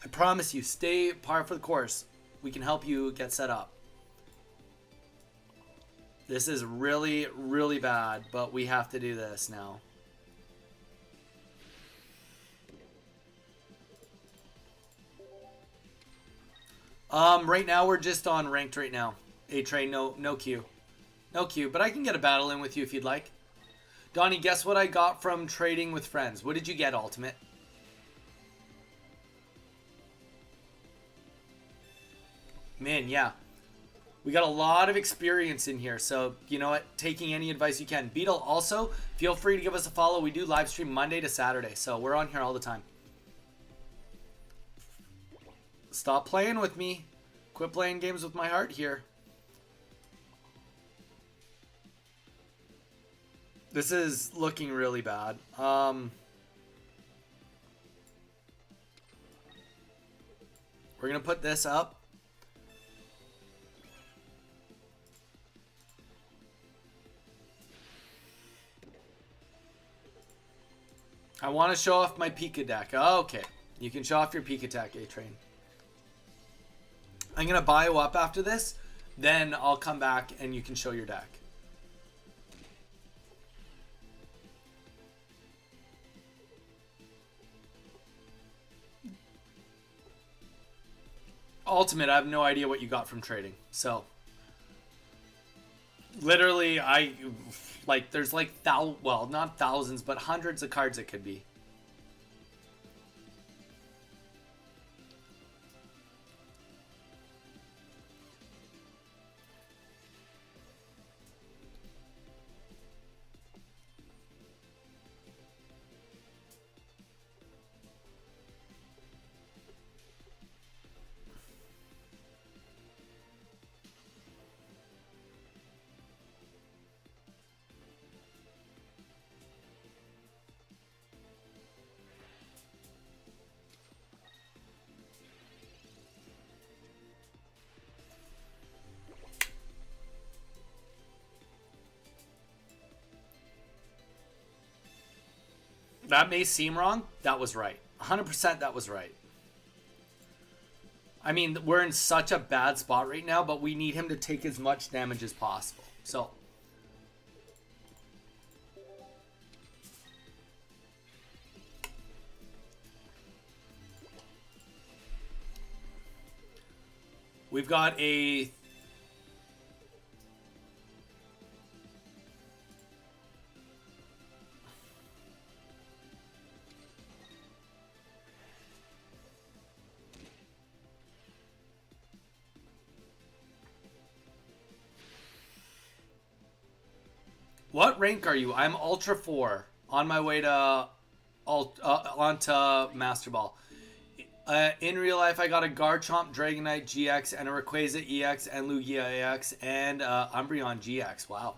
I promise you, stay par for the course. We can help you get set up. This is really, really bad, but we have to do this now. Right now we're just on ranked right now. A-Train, no queue. No queue, but I can get a battle in with you if you'd like. Donnie, guess what I got from trading with friends? What did you get, Ultimate? Man, yeah. We got a lot of experience in here, so you know what? Taking any advice you can. Beetle, also, feel free to give us a follow. We do live stream Monday to Saturday, so we're on here all the time. Stop playing with me. Quit playing games with my heart here. This is looking really bad. We're going to put this up. I want to show off my Pika deck. Oh, okay. You can show off your Pika deck, A-Train. I'm going to bio up after this. Then I'll come back and you can show your deck. Ultimate, I have no idea what you got from trading. So, literally, there's like, well, not thousands, but hundreds of cards it could be. That may seem wrong. That was right. 100% that was right. I mean, we're in such a bad spot right now, but we need him to take as much damage as possible. So, we've got a... What rank are you? I'm Ultra 4 on my way to onto Master Ball. In real life, I got a Garchomp Dragonite GX and a Rayquaza EX and Lugia EX and Umbreon GX. Wow.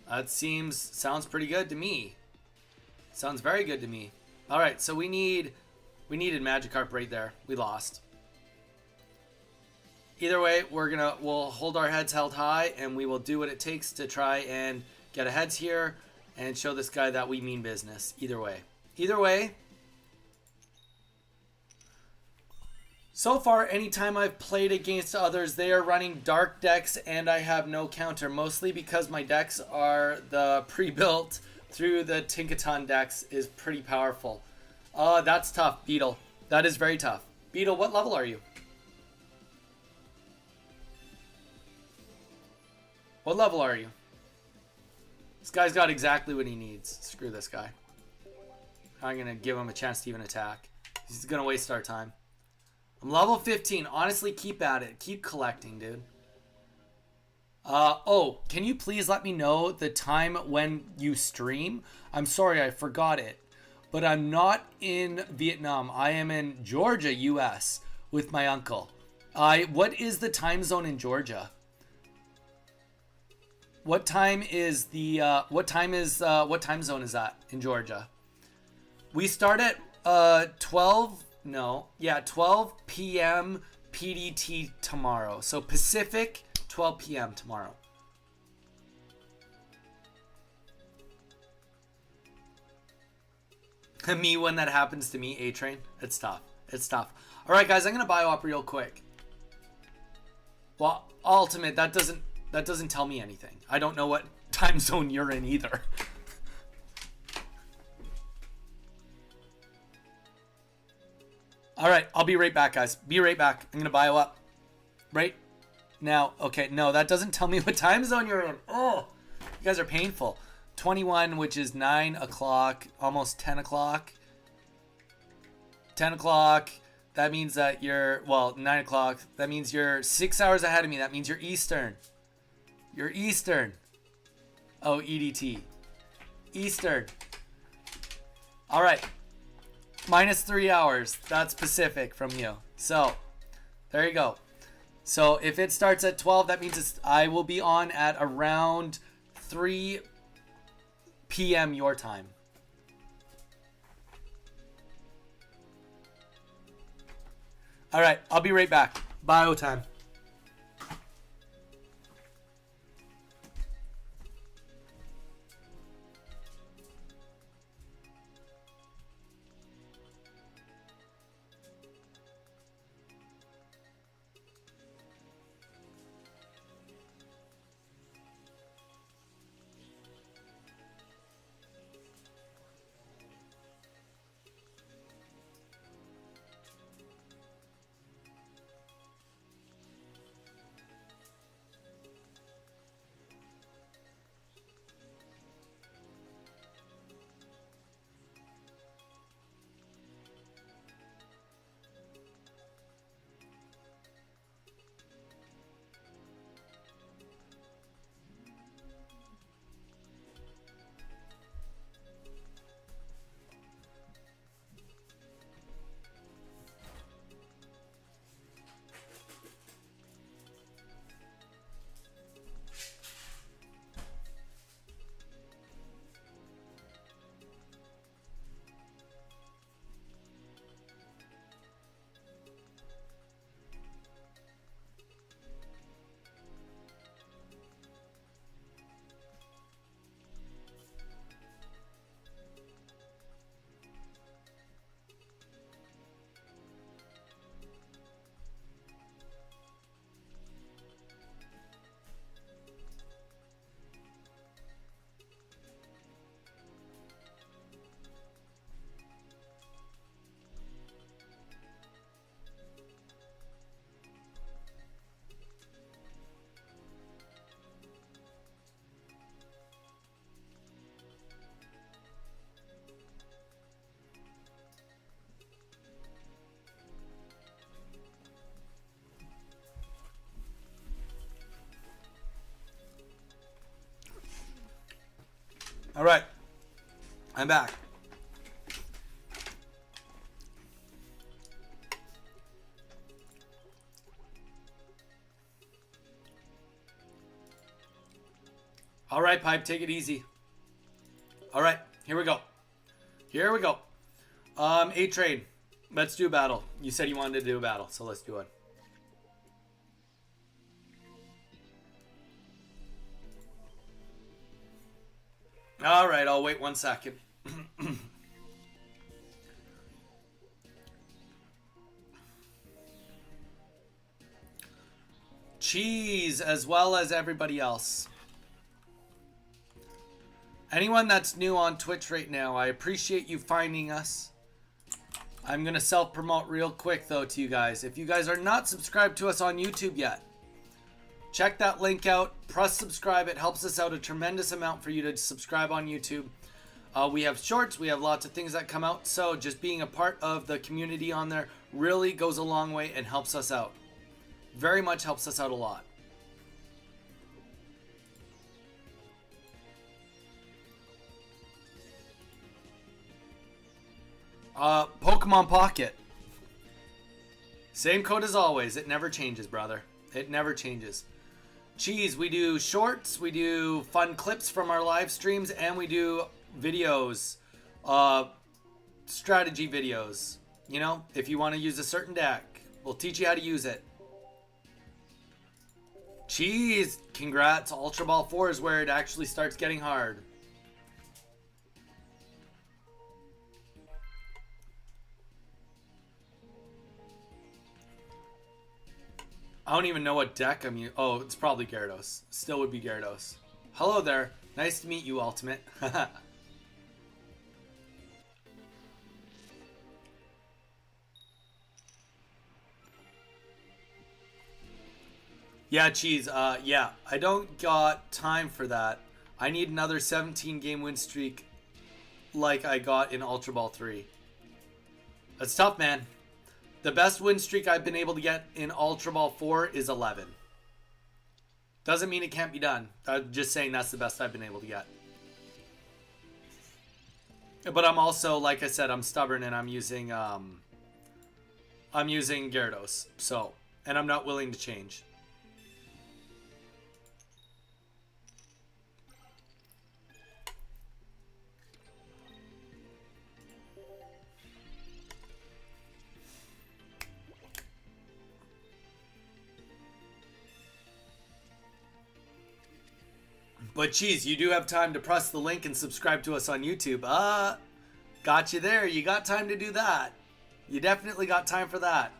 That sounds pretty good to me. Sounds very good to me. All right, so we needed Magikarp right there. We lost. Either way, we'll hold our heads held high and we will do what it takes to try and get ahead here and show this guy that we mean business. Either way. Either way, so far, anytime I've played against others, they are running dark decks and I have no counter, mostly because my decks are the pre-built through the Tinkaton decks is pretty powerful. That's tough, Beetle. That is very tough. Beetle, what level are you? What level are you? This guy's got exactly what he needs. Screw this guy. I'm going to give him a chance to even attack. He's going to waste our time. I'm level 15. Honestly, keep at it. Keep collecting, dude. Oh, can you please let me know the time when you stream? I'm sorry, I forgot it. But I'm not in Vietnam. I am in Georgia, US, with my uncle. What is the time zone in Georgia? What time zone is that in Georgia? We start at 12 p.m. PDT tomorrow. So Pacific, 12 p.m. tomorrow. Me when that happens to me, A-Train. It's tough. It's tough. All right, guys, I'm gonna bio up real quick. Well, Ultimate, that doesn't tell me anything. I don't know what time zone you're in either. All right, I'll be right back, guys. Be right back. I'm going to bio up right now. Okay, no, that doesn't tell me what time zone you're in. Oh, you guys are painful. 21, which is 9 o'clock, almost 10 o'clock. 10 o'clock. That means that you're, 9 o'clock. That means you're 6 hours ahead of me. That means you're Eastern. You're Eastern. Oh, EDT. Eastern. All right. Minus 3 hours. That's Pacific from you. So, there you go. So, if it starts at 12, that means I will be on at around 3 p.m. your time. All right. I'll be right back. Bio time. All right. I'm back. All right, Pipe, take it easy. All right, here we go. Here we go. A-Train, let's do a battle. You said you wanted to do a battle, so let's do it. All right, I'll wait 1 second. Cheese, as well as everybody else. Anyone that's new on Twitch right now, I appreciate you finding us. I'm going to self-promote real quick, though, to you guys. If you guys are not subscribed to us on YouTube yet, check that link out. Press subscribe. It helps us out a tremendous amount for you to subscribe on YouTube. We have shorts. We have lots of things that come out. So just being a part of the community on there really goes a long way and helps us out. Very much helps us out a lot. Pokemon Pocket. Same code as always. It never changes, brother. It never changes. Cheese, we do shorts, we do fun clips from our live streams, and we do videos. Strategy videos. You know, if you want to use a certain deck, we'll teach you how to use it. Cheese, congrats. Ultra Ball 4 is where it actually starts getting hard. I don't even know what deck I'm using. Oh, it's probably Gyarados. Still would be Gyarados. Hello there. Nice to meet you, Ultimate. Yeah, Cheese. Yeah, I don't got time for that. I need another 17 game win streak like I got in Ultra Ball 3. That's tough, man. The best win streak I've been able to get in Ultra Ball 4 is 11. Doesn't mean it can't be done. I'm just saying that's the best I've been able to get. But I'm also, like I said, I'm stubborn and I'm using Gyarados. So, and I'm not willing to change. But Cheese, you do have time to press the link and subscribe to us on YouTube. Got you there. You got time to do that. You definitely got time for that.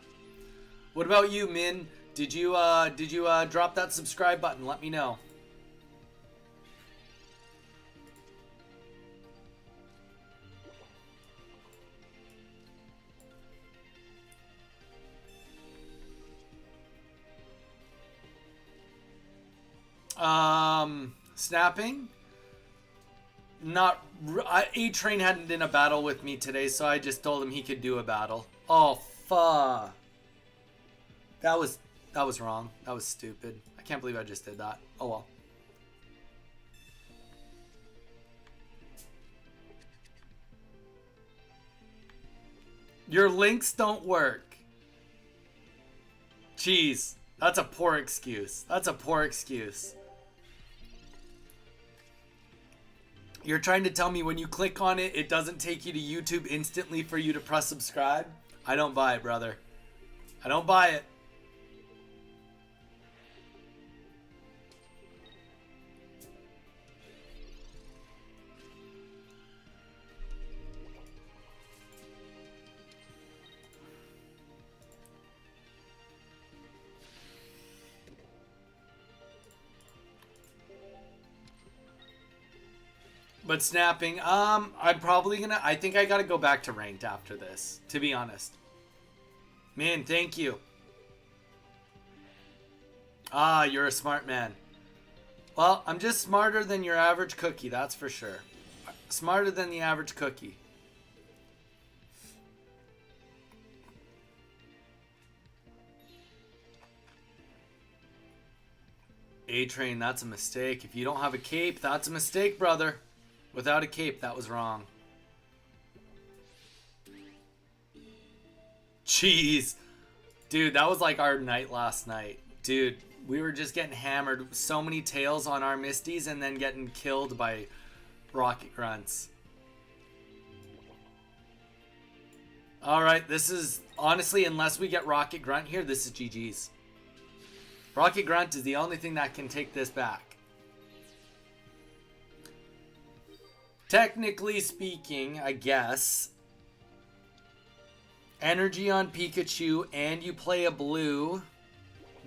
What about you, Min? Did you drop that subscribe button? Let me know. Snapping? Not... A-Train hadn't done a battle with me today, so I just told him he could do a battle. Oh, fuck. That was wrong. That was stupid. I can't believe I just did that. Oh, well. Your links don't work. Jeez. That's a poor excuse. That's a poor excuse. You're trying to tell me when you click on it, it doesn't take you to YouTube instantly for you to press subscribe? I don't buy it, brother. I don't buy it. But snapping, I'm probably gonna, I think I gotta go back to ranked after this, to be honest. Man, thank you. Ah, you're a smart man. Well, I'm just smarter than your average cookie, that's for sure. Smarter than the average cookie. A-Train, that's a mistake. If you don't have a cape, that's a mistake, brother. Without a cape, that was wrong. Jeez. Dude, that was like our night last night. Dude, we were just getting hammered. So many tails on our Misties and then getting killed by Rocket Grunts. Alright, this is... Honestly, unless we get Rocket Grunt here, this is GG's. Rocket Grunt is the only thing that can take this back. Technically speaking, I guess... Energy on Pikachu and you play a blue,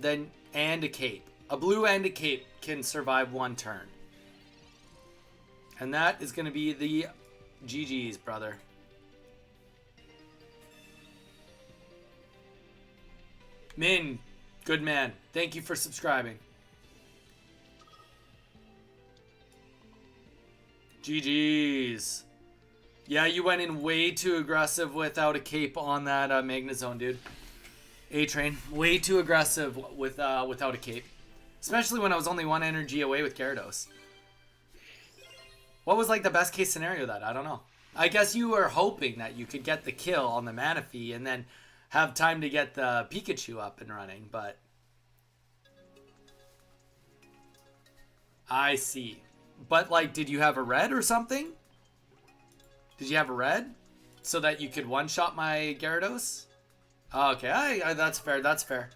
then and a cape. A blue and a cape can survive one turn. And that is going to be the GG's, brother. Min, good man. Thank you for subscribing. GG's. Yeah, you went in way too aggressive without a cape on that Magnezone, dude. A-Train, way too aggressive without a cape. Especially when I was only one energy away with Gyarados. What was like the best case scenario of that? I don't know. I guess you were hoping that you could get the kill on the Manaphy and then have time to get the Pikachu up and running, but... I see. But like, did you have a red or something? Did you have a red? So that you could one-shot my Gyarados? Okay, that's fair, that's fair.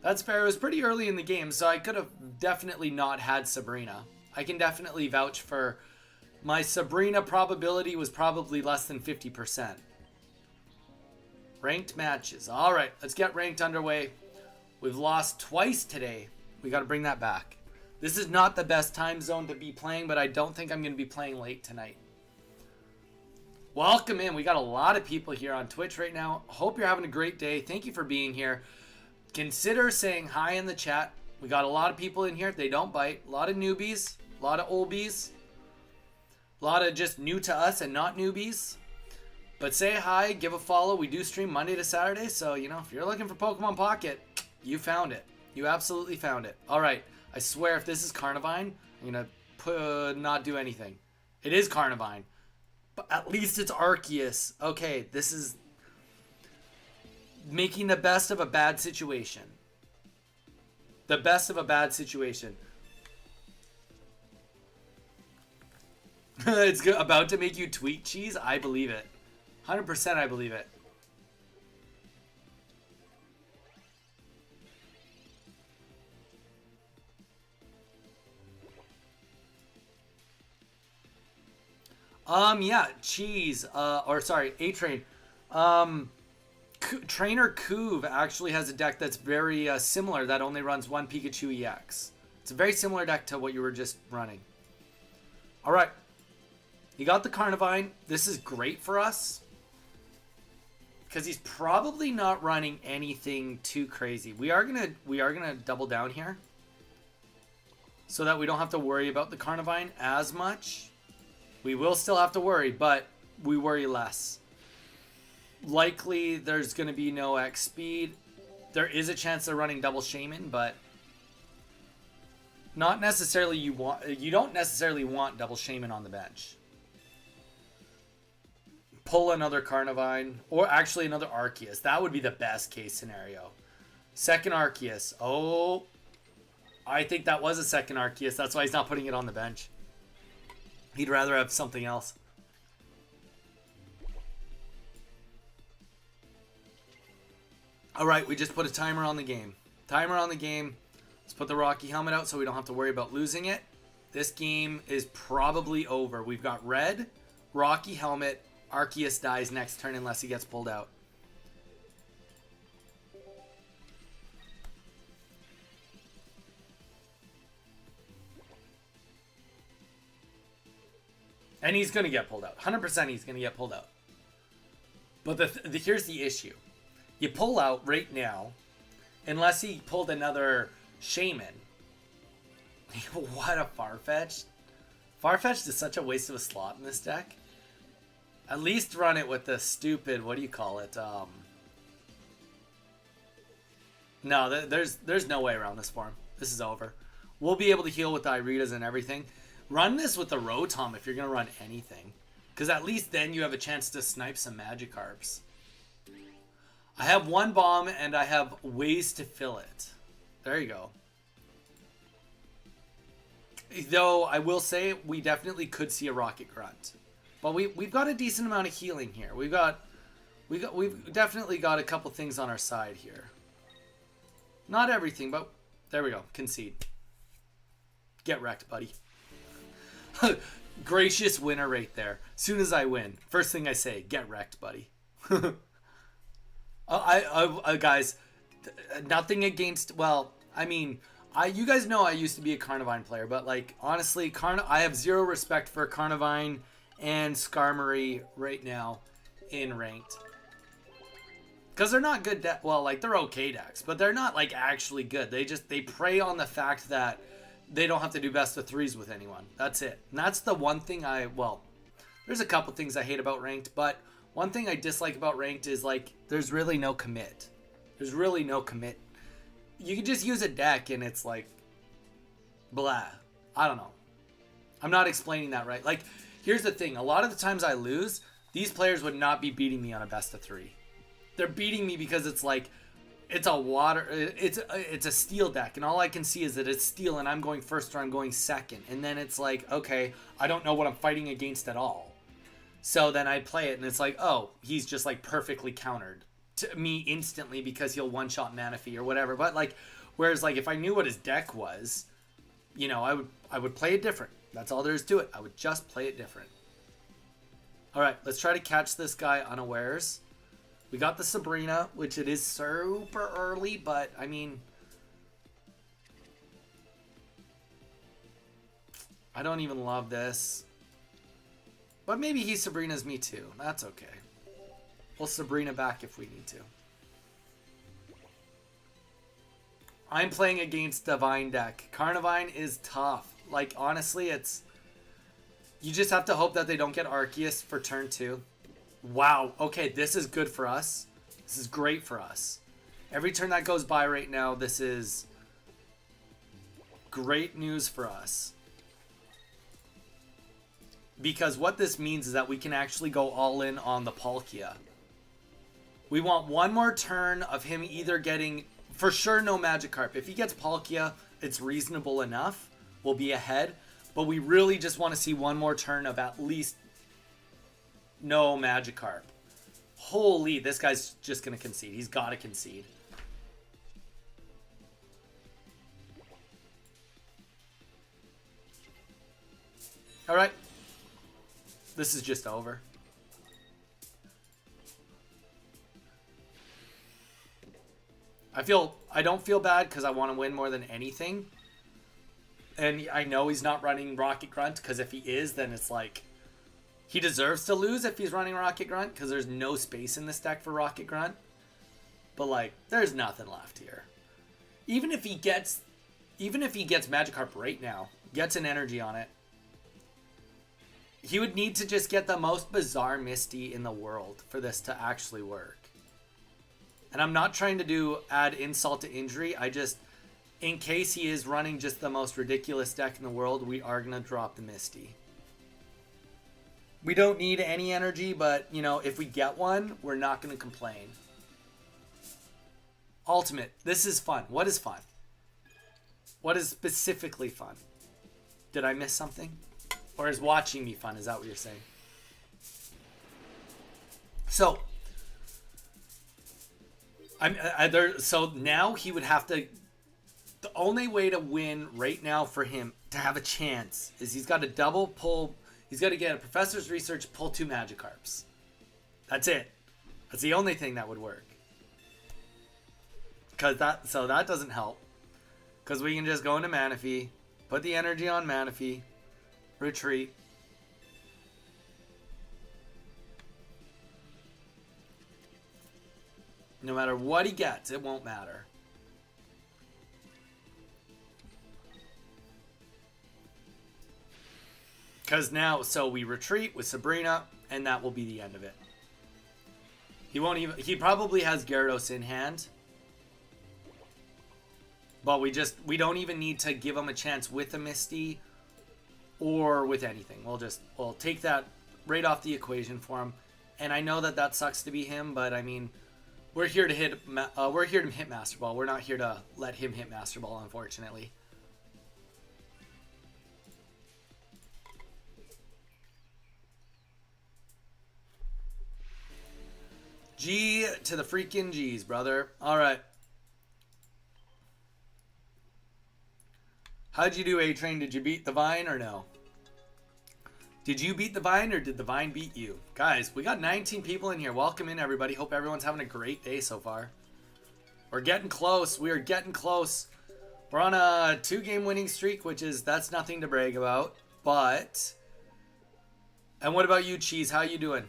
That's fair. It was pretty early in the game, so I could have definitely not had Sabrina. I can definitely vouch for my Sabrina probability was probably less than 50%. Ranked matches. Alright, let's get ranked underway. We've lost twice today. We got to bring that back. This is not the best time zone to be playing, but I don't think I'm going to be playing late tonight. Welcome in. We got a lot of people here on Twitch right now. Hope you're having a great day. Thank you for being here. Consider saying hi in the chat. We got a lot of people in here. They don't bite. A lot of newbies. A lot of oldies. A lot of just new to us and not newbies. But say hi. Give a follow. We do stream Monday to Saturday. So, you know, if you're looking for Pokemon Pocket, you found it. You absolutely found it. All right. I swear if this is Carnivine, I'm going to not do anything. It is Carnivine. But at least it's Arceus. Okay, this is making the best of a bad situation. The best of a bad situation. It's about to make you tweet cheese? I believe it. 100% I believe it. Yeah, cheese. A-Train. Trainer Kuv actually has a deck that's very similar that only runs one Pikachu EX. It's a very similar deck to what you were just running. Alright. You got the Carnivine. This is great for us. Because he's probably not running anything too crazy. We are gonna double down here. So that we don't have to worry about the Carnivine as much. We will still have to worry, but we worry less. Likely, there's going to be no X speed. There is a chance they're running double Shaman, but not necessarily you don't necessarily want double Shaman on the bench. Pull another Carnivine, or actually another Arceus. That would be the best case scenario. Second Arceus. Oh, I think that was a second Arceus. That's why he's not putting it on the bench. He'd rather have something else. Alright, we just put a timer on the game. Timer on the game. Let's put the Rocky helmet out so we don't have to worry about losing it. This game is probably over. We've got red, Rocky helmet, Arceus dies next turn unless he gets pulled out. And he's going to get pulled out. 100% he's going to get pulled out. But here's the issue. You pull out right now, unless he pulled another Shaman. What a Farfetch'd. Farfetch'd is such a waste of a slot in this deck. At least run it with the stupid, what do you call it? No, there's no way around this for him. This is over. We'll be able to heal with the Iritas and everything. Run this with the Rotom if you're going to run anything. Because at least then you have a chance to snipe some Magikarps. I have one bomb and I have ways to fill it. There you go. Though I will say we definitely could see a Rocket Grunt. But we've got a decent amount of healing here. We've definitely got a couple things on our side here. Not everything, but there we go. Concede. Get wrecked, buddy. Gracious winner right there. Soon as I win, first thing I say, get wrecked, buddy. Guys, nothing against. Well, I mean, you guys know I used to be a Carnivine player, but like honestly, I have zero respect for Carnivine and Skarmory right now in ranked. Because they're not good, well, like, they're okay decks, but they're not, like, actually good. They prey on the fact that they don't have to do best of threes with anyone. That's it. And that's the one thing well, there's a couple things I hate about ranked, but one thing I dislike about ranked is, like, there's really no commit. There's really no commit. You can just use a deck and it's, like, blah. I don't know. I'm not explaining that right. Like, here's the thing. A lot of the times I lose, these players would not be beating me on a best of three. They're beating me because it's like, it's a steel deck, and all I can see is that it's steel, and I'm going first or I'm going second, and then it's like, okay, I don't know what I'm fighting against at all. So then I play it, and it's like, oh, he's just like perfectly countered to me instantly because he'll one-shot Manaphy or whatever. But like, whereas like if I knew what his deck was, you know, I would play it different. That's all there is to it. I would just play it different. All right, let's try to catch this guy unawares. We got the Sabrina, which it is super early, but I mean, I don't even love this. But maybe he Sabrina's me too. That's okay. We'll Sabrina back if we need to. I'm playing against Divine deck. Carnivine is tough. Like, honestly, it's... You just have to hope that they don't get Arceus for turn 2. Wow. Okay, this is good for us. This is great for us. Every turn that goes by right now, this is great news for us. Because what this means is that we can actually go all in on the Palkia. We want one more turn of him either getting... For sure, no Magikarp. If he gets Palkia, it's reasonable enough. We'll be ahead. But we really just want to see one more turn of at least no Magikarp. Holy, this guy's just going to concede. He's got to concede. All right. This is just over. I don't feel bad because I want to win more than anything. And I know he's not running Rocket Grunt, because if he is, then it's like... He deserves to lose if he's running Rocket Grunt, because there's no space in this deck for Rocket Grunt. But, like, there's nothing left here. Even if he gets Magikarp right now, gets an energy on it, he would need to just get the most bizarre Misty in the world for this to actually work. And I'm not trying to add insult to injury. I just... In case he is running just the most ridiculous deck in the world, we are going to drop the Misty. We don't need any energy, but, you know, if we get one, we're not going to complain. Ultimate. This is fun. What is fun? What is specifically fun? Did I miss something? Or is watching me fun? Is that what you're saying? So, so now he would have to... The only way to win right now for him to have a chance is he's got to double pull. He's got to get a Professor's Research, pull 2 Magikarps. That's it. That's the only thing that would work. So that doesn't help. Because we can just go into Manaphy, put the energy on Manaphy, retreat. No matter what he gets, it won't matter. Because now, so we retreat with Sabrina, and that will be the end of it. He probably has Gyarados in hand. But we don't even need to give him a chance with a Misty or with anything. We'll take that right off the equation for him. And I know that sucks to be him, but I mean, we're here to hit Master Ball. We're not here to let him hit Master Ball, unfortunately. G to the freaking G's, brother. All right. How'd you do, A-Train? Did you beat the Vine or no? Did you beat the Vine or did the Vine beat you? Guys, we got 19 people in here. Welcome in, everybody. Hope everyone's having a great day so far. We're getting close. We are getting close. We're on a 2-game winning streak, that's nothing to brag about. But, and what about you, Cheese? How you doing?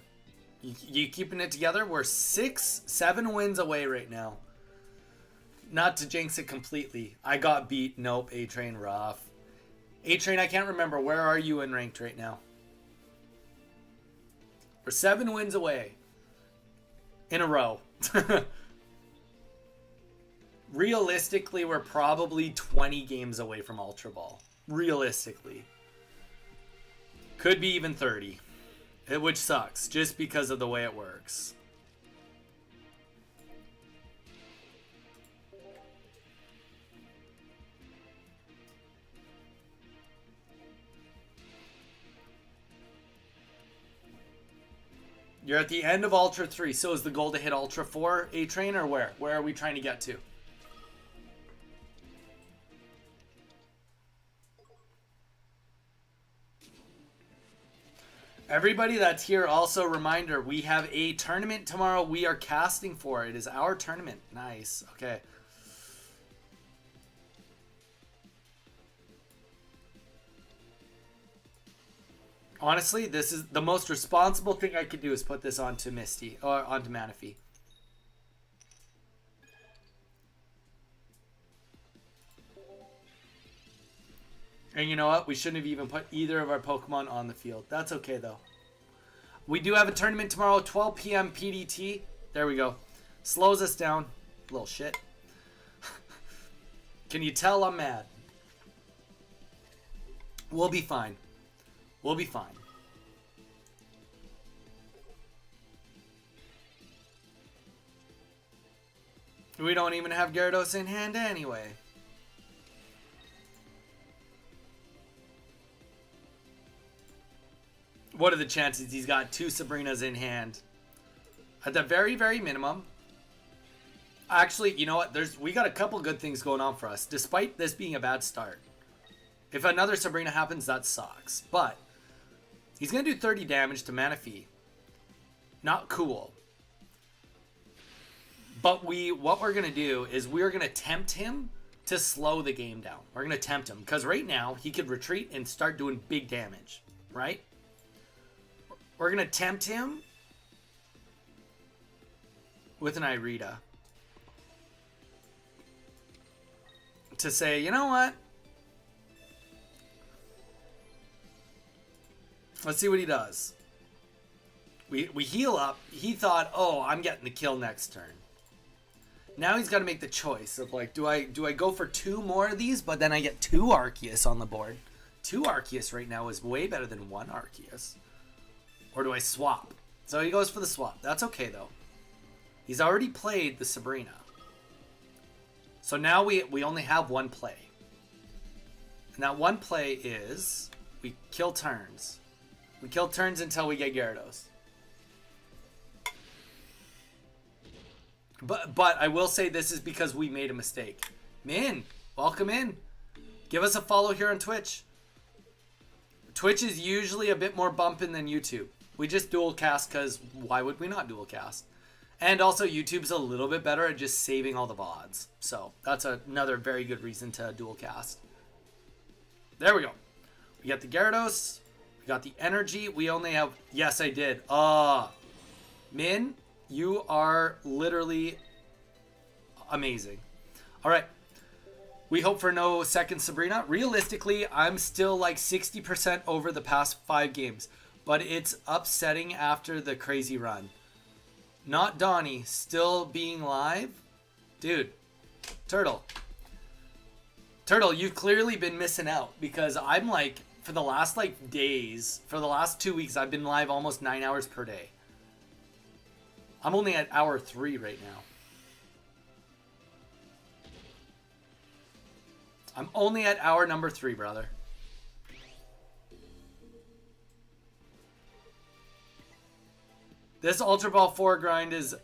You keeping it together? We're 7 wins away right now. Not to jinx it completely. I got beat. Nope. A-Train rough. A-Train, I can't remember. Where are you in ranked right now? We're 7 wins away. In a row. Realistically, we're probably 20 games away from Ultra Ball. Realistically. Could be even 30. Which sucks, just because of the way it works. You're at the end of Ultra 3, so is the goal to hit Ultra 4, A-Train, or where? Where are we trying to get to? Everybody that's here, also reminder, we have a tournament tomorrow we are casting for. It is our tournament. Nice. Okay. Honestly, this is the most responsible thing I could do is put this onto Misty, or onto Manaphy. And you know what? We shouldn't have even put either of our Pokemon on the field. That's okay, though. We do have a tournament tomorrow, 12 p.m. PDT. There we go. Slows us down. Little shit. Can you tell I'm mad? We'll be fine. We'll be fine. We don't even have Gyarados in hand anyway. What are the chances he's got 2 Sabrinas in hand? At the very, very minimum. Actually, you know what? We got a couple good things going on for us, despite this being a bad start. If another Sabrina happens, that sucks. But he's going to do 30 damage to Manaphy. Not cool. But what we're going to do is we're going to tempt him to slow the game down. We're going to tempt him. Because right now, he could retreat and start doing big damage. Right? We're going to tempt him with an Irida. To say, you know what? Let's see what he does. We heal up. He thought, oh, I'm getting the kill next turn. Now he's got to make the choice of like, do I go for 2 more of these, but then I get 2 Arceus on the board. 2 Arceus right now is way better than 1 Arceus. Or do I swap? So he goes for the swap. That's okay though. He's already played the Sabrina. So now we only have 1 play. And that 1 play is we kill turns. We kill turns until we get Gyarados. But I will say this is because we made a mistake. Min, welcome in. Give us a follow here on Twitch. Twitch is usually a bit more bumping than YouTube. We just dual cast because why would we not dual cast? And also YouTube's a little bit better at just saving all the VODs. So that's another very good reason to dual cast. There we go. We got the Gyarados. We got the energy. We only have... Yes, I did. Min, you are literally amazing. All right. We hope for no second Sabrina. Realistically, I'm still like 60% over the past 5 games. But it's upsetting after the crazy run. Not Donnie, still being live? Dude, Turtle. Turtle, you've clearly been missing out. Because I'm like for the last like days, for the last 2 weeks, I've been live almost 9 hours per day. I'm only at hour 3 right now. I'm only at hour number 3, brother. This Ultra Ball 4 grind is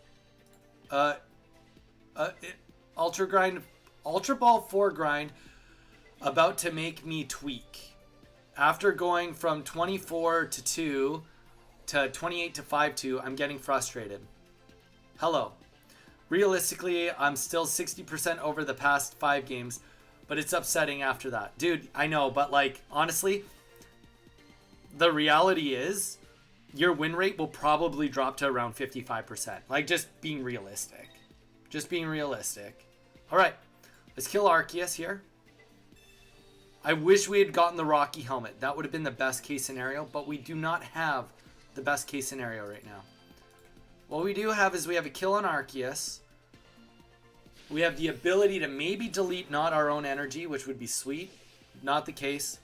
Ultra Ball 4 grind about to make me tweak. After going from 24 to 2 to 28 to 5-2, I'm getting frustrated. Hello. Realistically, I'm still 60% over the past 5 games, but it's upsetting after that. Dude, I know, but like, honestly, the reality is your win rate will probably drop to around 55%. Like, just being realistic. Just being realistic. All right, let's kill Arceus here. I wish we had gotten the Rocky helmet. That would have been the best case scenario, but we do not have the best case scenario right now. What we do have is we have a kill on Arceus. We have the ability to maybe delete not our own energy, which would be sweet. Not the case.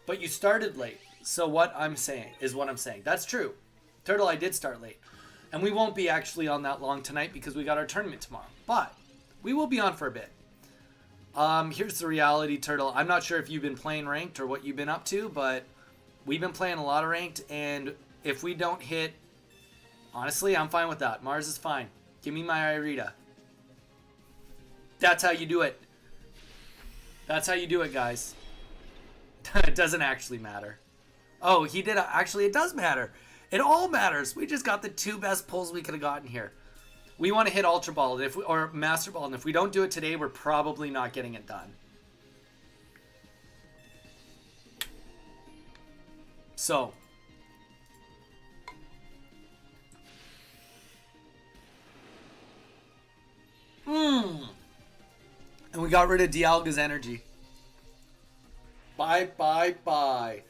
But you started late. So what I'm saying is what I'm saying. That's true. Turtle, I did start late. And we won't be actually on that long tonight because we got our tournament tomorrow. But we will be on for a bit. Here's the reality, Turtle. I'm not sure if you've been playing ranked or what you've been up to, but we've been playing a lot of ranked, and if we don't hit, honestly, I'm fine with that. Mars is fine. Give me my Irida. That's how you do it. That's how you do it, guys. It doesn't actually matter. Oh, he did. Actually, it does matter. It all matters. We just got the 2 best pulls we could have gotten here. We want to hit Ultra Ball or Master Ball, and if we don't do it today, we're probably not getting it done. So. And we got rid of Dialga's energy. Bye, bye, bye.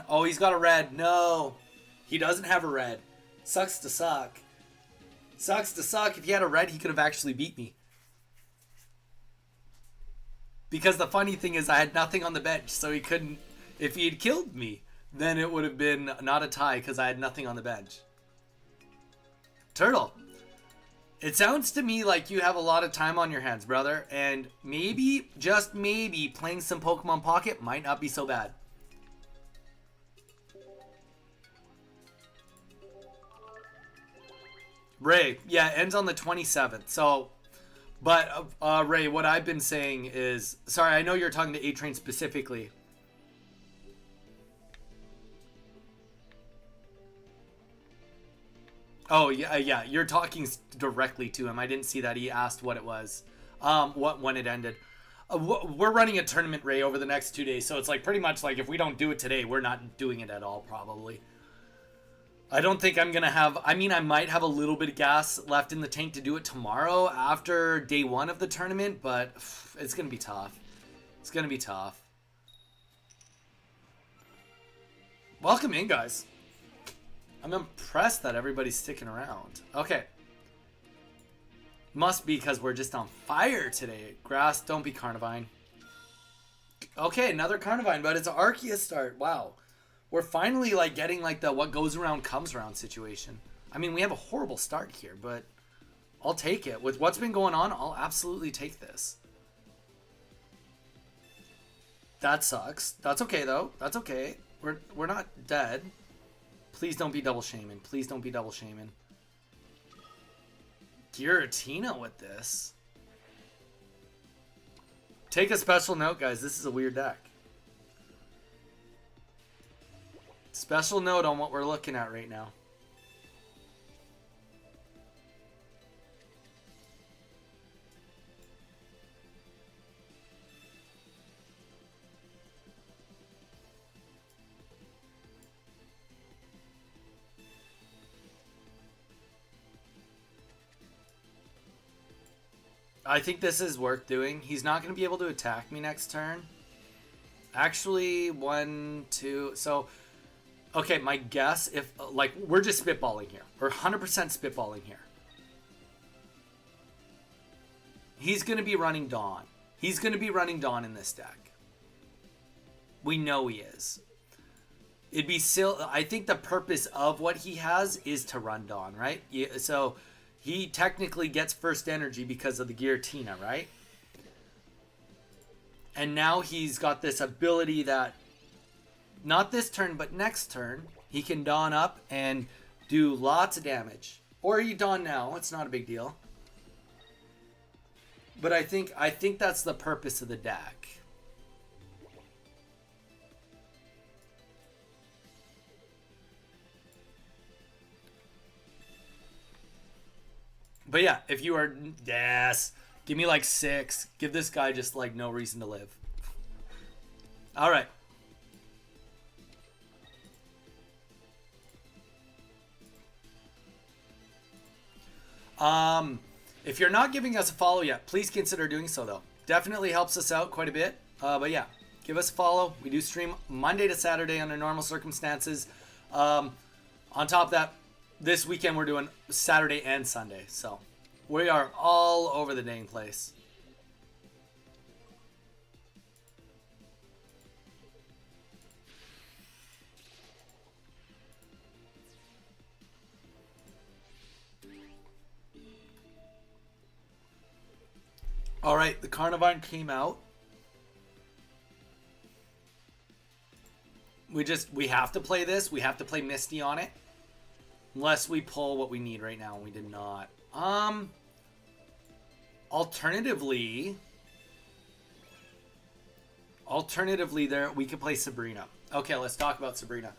Oh, he's got a red. No. He doesn't have a red. Sucks to suck. Sucks to suck. If he had a red, he could have actually beat me. Because the funny thing is I had nothing on the bench, so he couldn't... If he had killed me, then it would have been not a tie because I had nothing on the bench. Turtle. It sounds to me like you have a lot of time on your hands, brother. And maybe, just maybe, playing some Pokemon Pocket might not be so bad. Ray, yeah, ends on the 27th. So, but Ray, what I've been saying is, sorry, I know you're talking to A-Train specifically. Oh yeah, you're talking directly to him. I didn't see that. He asked what it was, when it ended. We're running a tournament, Ray, over the next 2 days, so it's like pretty much like if we don't do it today, we're not doing it at all, probably. I don't think I'm going to have... I mean, I might have a little bit of gas left in the tank to do it tomorrow after day 1 of the tournament, but it's going to be tough. It's going to be tough. Welcome in, guys. I'm impressed that everybody's sticking around. Okay. Must be because we're just on fire today. Grass, don't be Carnivine. Okay, another Carnivine, but it's an Arceus start. Wow. We're finally like getting like the what goes around comes around situation. I mean, we have a horrible start here, but I'll take it. With what's been going on, I'll absolutely take this. That sucks. That's okay though. That's okay. We're not dead. Please don't be double shaming. Please don't be double shaming. Giratina with this. Take a special note, guys. This is a weird deck. Special note on what we're looking at right now. I think this is worth doing. He's not going to be able to attack me next turn. Actually, 1, 2... So, okay, my guess, if... Like, we're just spitballing here. We're 100% spitballing here. He's going to be running Dawn. He's going to be running Dawn in this deck. We know he is. It'd be still. I think the purpose of what he has is to run Dawn, right? Yeah, so he technically gets first energy because of the Giratina, right? And now he's got this ability that, not this turn, but next turn, he can Dawn up and do lots of damage. Or he Dawn now. It's not a big deal. But I think that's the purpose of the deck. But yeah, if you are... Yes. Give me like 6. Give this guy just like no reason to live. All right. If you're not giving us a follow yet, please consider doing so though. Definitely helps us out quite a bit. But yeah, give us a follow. We do stream Monday to Saturday under normal circumstances. On top of that, this weekend we're doing Saturday and Sunday. So we are all over the dang place. All right, the Carnivine came out. We have to play this. We have to play Misty on it. Unless we pull what we need right now, and we did not. Alternatively there we could play Sabrina. Okay, let's talk about Sabrina.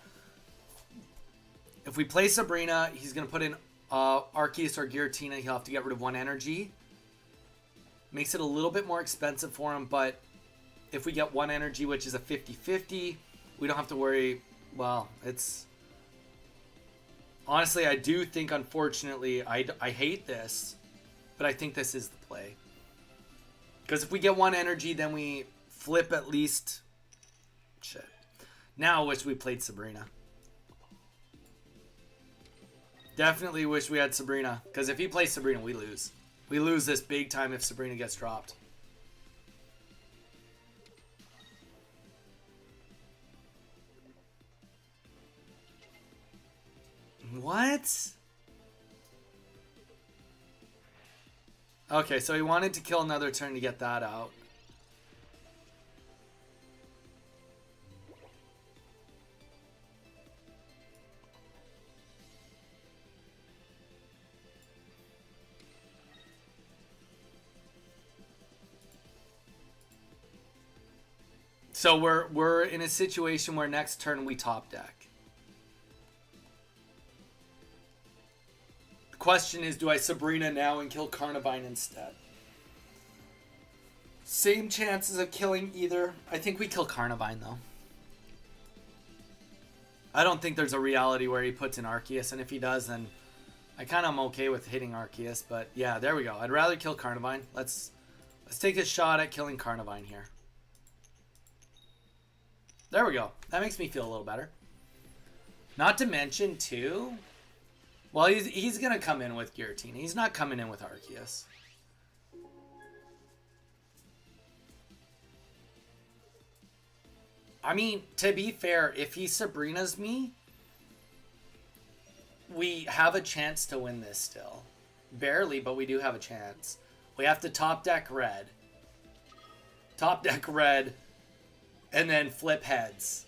If we play Sabrina, he's gonna put in Arceus or Giratina. He'll have to get rid of 1 energy. Makes it a little bit more expensive for him, but if we get 1 energy, which is a 50-50, we don't have to worry. Well, it's... Honestly, I do think, unfortunately, I hate this, but I think this is the play. Because if we get 1 energy, then we flip at least... Shit. Now I wish we played Sabrina. Definitely wish we had Sabrina, because if he plays Sabrina, we lose. We lose this big time if Sabrina gets dropped. What? Okay, so he wanted to kill another turn to get that out. So we're in a situation where next turn we top deck. The question is, do I Sabrina now and kill Carnivine instead? Same chances of killing either. I think we kill Carnivine though. I don't think there's a reality where he puts in Arceus, and if he does, then I kind of am okay with hitting Arceus. But yeah, there we go. I'd rather kill Carnivine. Let's take a shot at killing Carnivine here. There we go. That makes me feel a little better. Not to mention, too... Well, he's going to come in with Giratina. He's not coming in with Arceus. I mean, to be fair, if he Sabrina's me, we have a chance to win this still. Barely, but we do have a chance. We have to top deck red. Top deck red... and then flip heads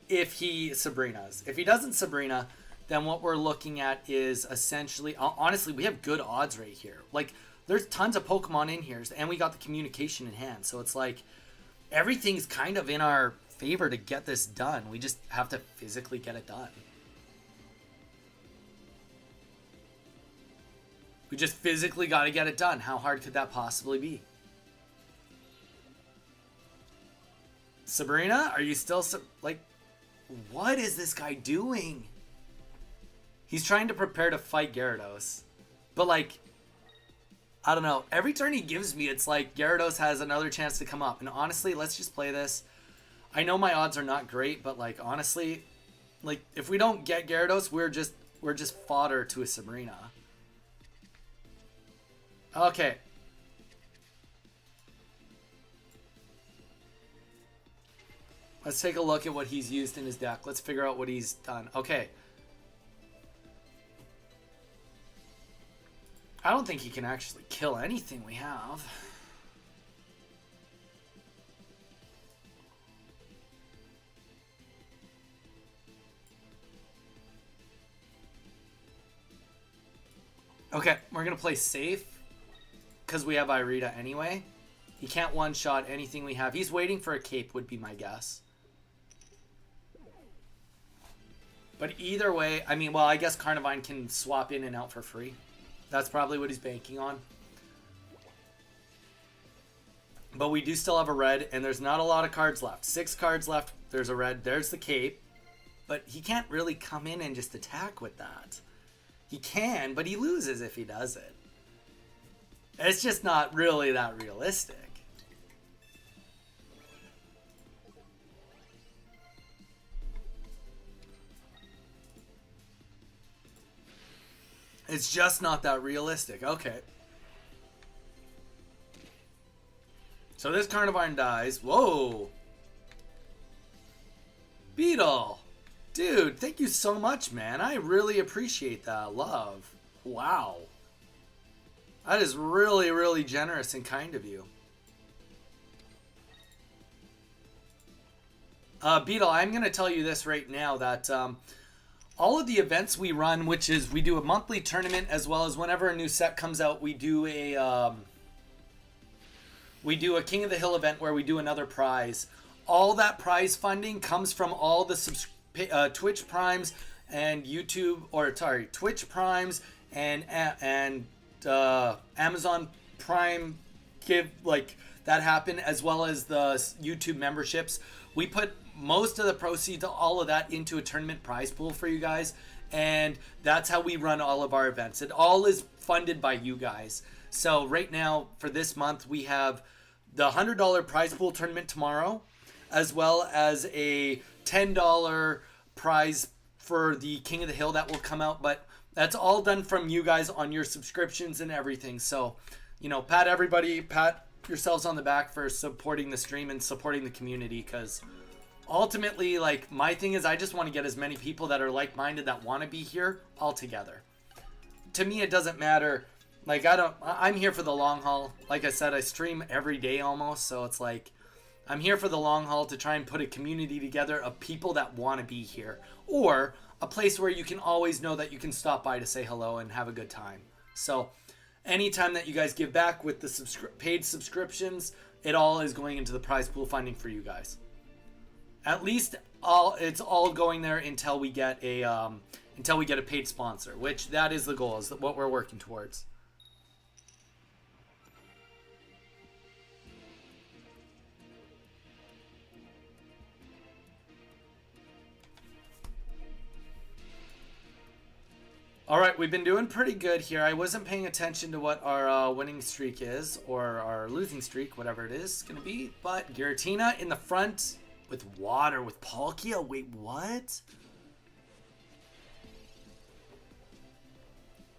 if he Sabrinas. If he doesn't Sabrina, then what we're looking at is essentially... Honestly, we have good odds right here. Like, there's tons of Pokemon in here, and we got the communication in hand. So it's like, everything's kind of in our favor to get this done. We just have to physically get it done. We just physically got to get it done. How hard could that possibly be? Sabrina, are you still... Like, what is this guy doing? He's trying to prepare to fight Gyarados. But, like, I don't know. Every turn he gives me, it's like Gyarados has another chance to come up. And honestly, let's just play this. I know my odds are not great, but, like, honestly, like, if we don't get Gyarados, we're just fodder to a Sabrina. Okay. Let's take a look at what he's used in his deck. Let's figure out what he's done. Okay. I don't think he can actually kill anything we have. Okay, we're going to play safe because we have Irida anyway. He can't one-shot anything we have. He's waiting for a cape would be my guess. But either way, I mean, well, I guess Carnivine can swap in and out for free. That's probably what he's banking on. But we do still have a red, and there's not a lot of cards left. 6 cards left. There's a red. There's the cape. But he can't really come in and just attack with that. He can, but he loses if he does it. It's just not really that realistic. It's just not that realistic. Okay. So this Carnivine dies. Whoa. Beetle. Dude, thank you so much, man. I really appreciate that love. Wow. That is really, really generous and kind of you. Beetle, I'm going to tell you this right now that all of the events we run, which is we do a monthly tournament as well as whenever a new set comes out, we do a King of the Hill event where we do another prize. All that prize funding comes from all the Twitch Primes and YouTube, or sorry, Twitch Primes and Amazon Prime give like that happen, as well as the YouTube memberships. We put most of the proceeds, all of that, into a tournament prize pool for you guys, and that's how we run all of our events. It all is funded by you guys. So right now for this month we have the $100 prize pool tournament tomorrow, as well as a $10 prize for the King of the Hill that will come out, but that's all done from you guys on your subscriptions and everything. So, you know, pat yourselves on the back for supporting the stream and supporting the community, because ultimately, like, my thing is I just want to get as many people that are like-minded that want to be here all together. To me, it doesn't matter. Like, I'm here for the long haul. Like I said, I stream every day almost, so it's like I'm here for the long haul to try and put a community together of people that want to be here, or a place where you can always know that you can stop by to say hello and have a good time. So anytime that you guys give back with the paid subscriptions, it all is going into the prize pool funding for you guys. At least it's all going there until we get a paid sponsor, which that is the goal, is what we're working towards. All right, we've been doing pretty good here. I wasn't paying attention to what our winning streak is, or our losing streak, whatever it is going to be. But Giratina in the front with water with Palkia. Wait, what?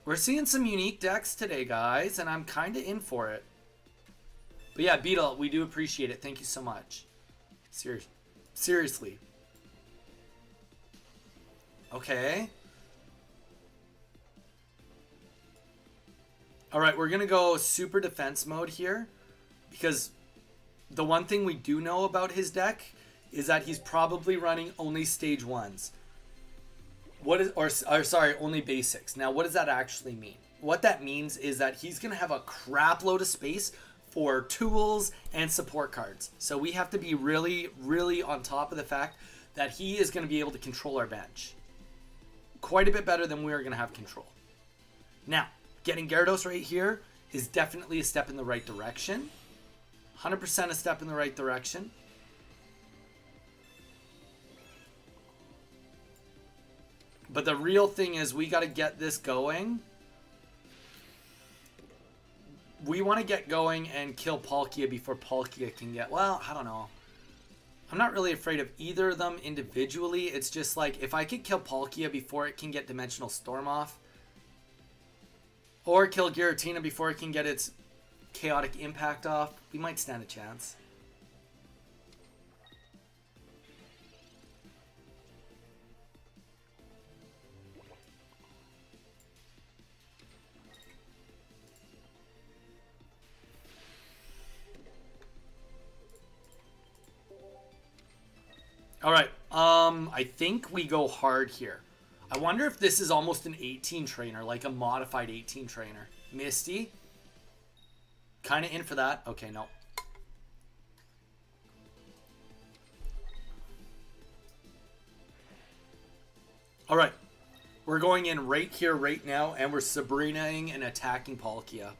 We're seeing some unique decks today, guys, and I'm kind of in for it. But yeah, Beetle, we do appreciate it. Thank you so much. Seriously. Okay. All right, we're going to go super defense mode here, because the one thing we do know about his deck is that he's probably running only stage 1s. Only basics. Now, what does that actually mean? What that means is that he's going to have a crap load of space for tools and support cards. So we have to be really, really on top of the fact that he is going to be able to control our bench quite a bit better than we're going to have control. Now, getting Gyarados right here is definitely a step in the right direction. 100% a step in the right direction. But the real thing is we got to get this going. We want to get going and kill Palkia before Palkia can get... Well, I don't know. I'm not really afraid of either of them individually. It's just like, if I could kill Palkia before it can get Dimensional Storm off, or kill Giratina before it can get its Chaotic Impact off, we might stand a chance. All right. I think we go hard here. I wonder if this is almost an 18 trainer, like a modified 18 trainer. Misty. Kind of in for that. Okay, no. All right. We're going in right here, right now, and we're Sabrina-ing and attacking Palkia.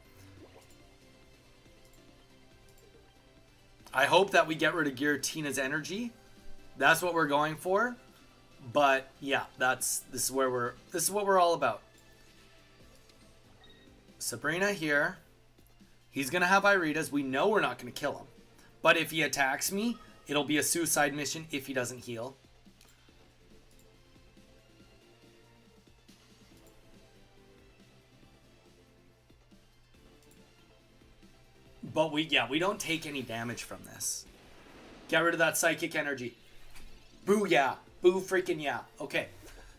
I hope that we get rid of Giratina's energy. That's what we're going for. But yeah, this is what we're all about. Sabrina here. He's gonna have Iridas. We know we're not gonna kill him. But if he attacks me, it'll be a suicide mission if he doesn't heal. But we don't take any damage from this. Get rid of that psychic energy. Boo yeah. Boo freaking yeah. Okay.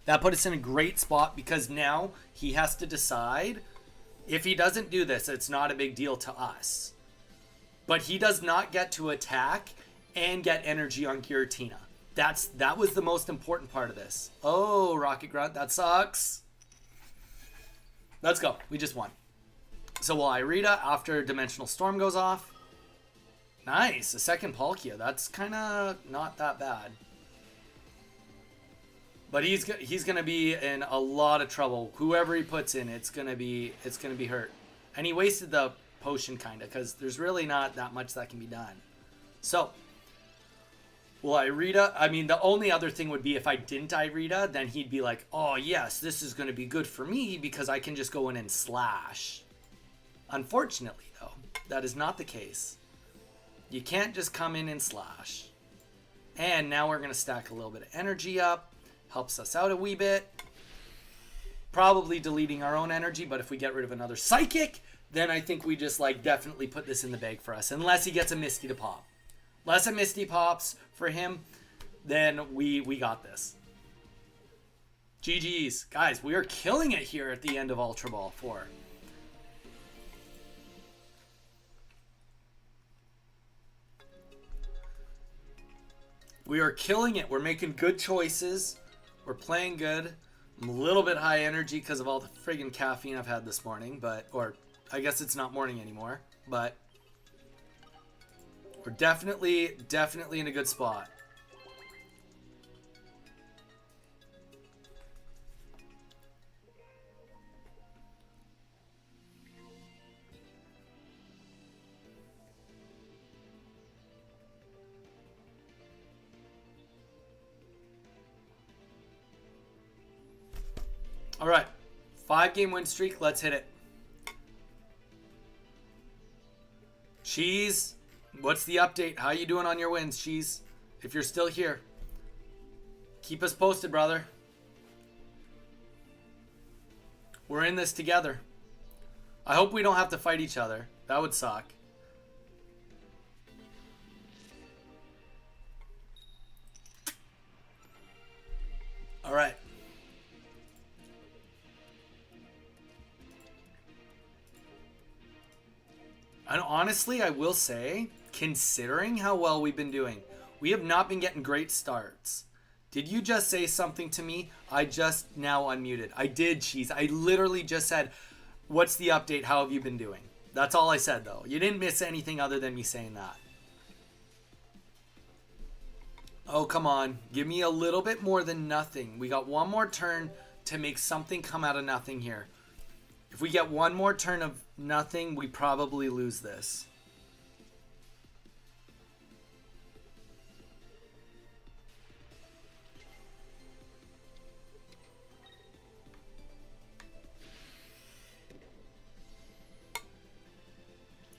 That put us in a great spot because now he has to decide. If he doesn't do this, it's not a big deal to us. But he does not get to attack and get energy on Giratina. That was the most important part of this. Oh, Rocket Grunt, that sucks. Let's go. We just won. So we'll Irida after Dimensional Storm goes off. Nice. A second Palkia. That's kind of not that bad. But he's going to be in a lot of trouble. Whoever he puts in, it's going to be hurt. And he wasted the potion kind of because there's really not that much that can be done. So, well, Irida, I mean, the only other thing would be if I didn't Irida, then he'd be like, oh, yes, this is going to be good for me because I can just go in and slash. Unfortunately, though, that is not the case. You can't just come in and slash. And now we're going to stack a little bit of energy up. Helps us out a wee bit. Probably deleting our own energy, but if we get rid of another Psychic, then I think we just like definitely put this in the bag for us. Unless he gets a Misty to pop. Unless a Misty pops for him, then we got this. GG's. Guys, we are killing it here at the end of Ultra Ball 4. We are killing it. We're making good choices. We're playing good. I'm a little bit high energy because of all the friggin' caffeine I've had this morning, or I guess it's not morning anymore, but we're definitely in a good spot. All right, 5-game win streak. Let's hit it. Cheese, what's the update? How you doing on your wins, Cheese? If you're still here, keep us posted, brother. We're in this together. I hope we don't have to fight each other. That would suck. All right. And honestly, I will say, considering how well we've been doing, we have not been getting great starts. Did you just say something to me? I just now unmuted. I did, Cheese. I literally just said, what's the update? How have you been doing? That's all I said, though. You didn't miss anything other than me saying that. Oh, come on. Give me a little bit more than nothing. We got one more turn to make something come out of nothing here. If we get one more turn of nothing, we probably lose this.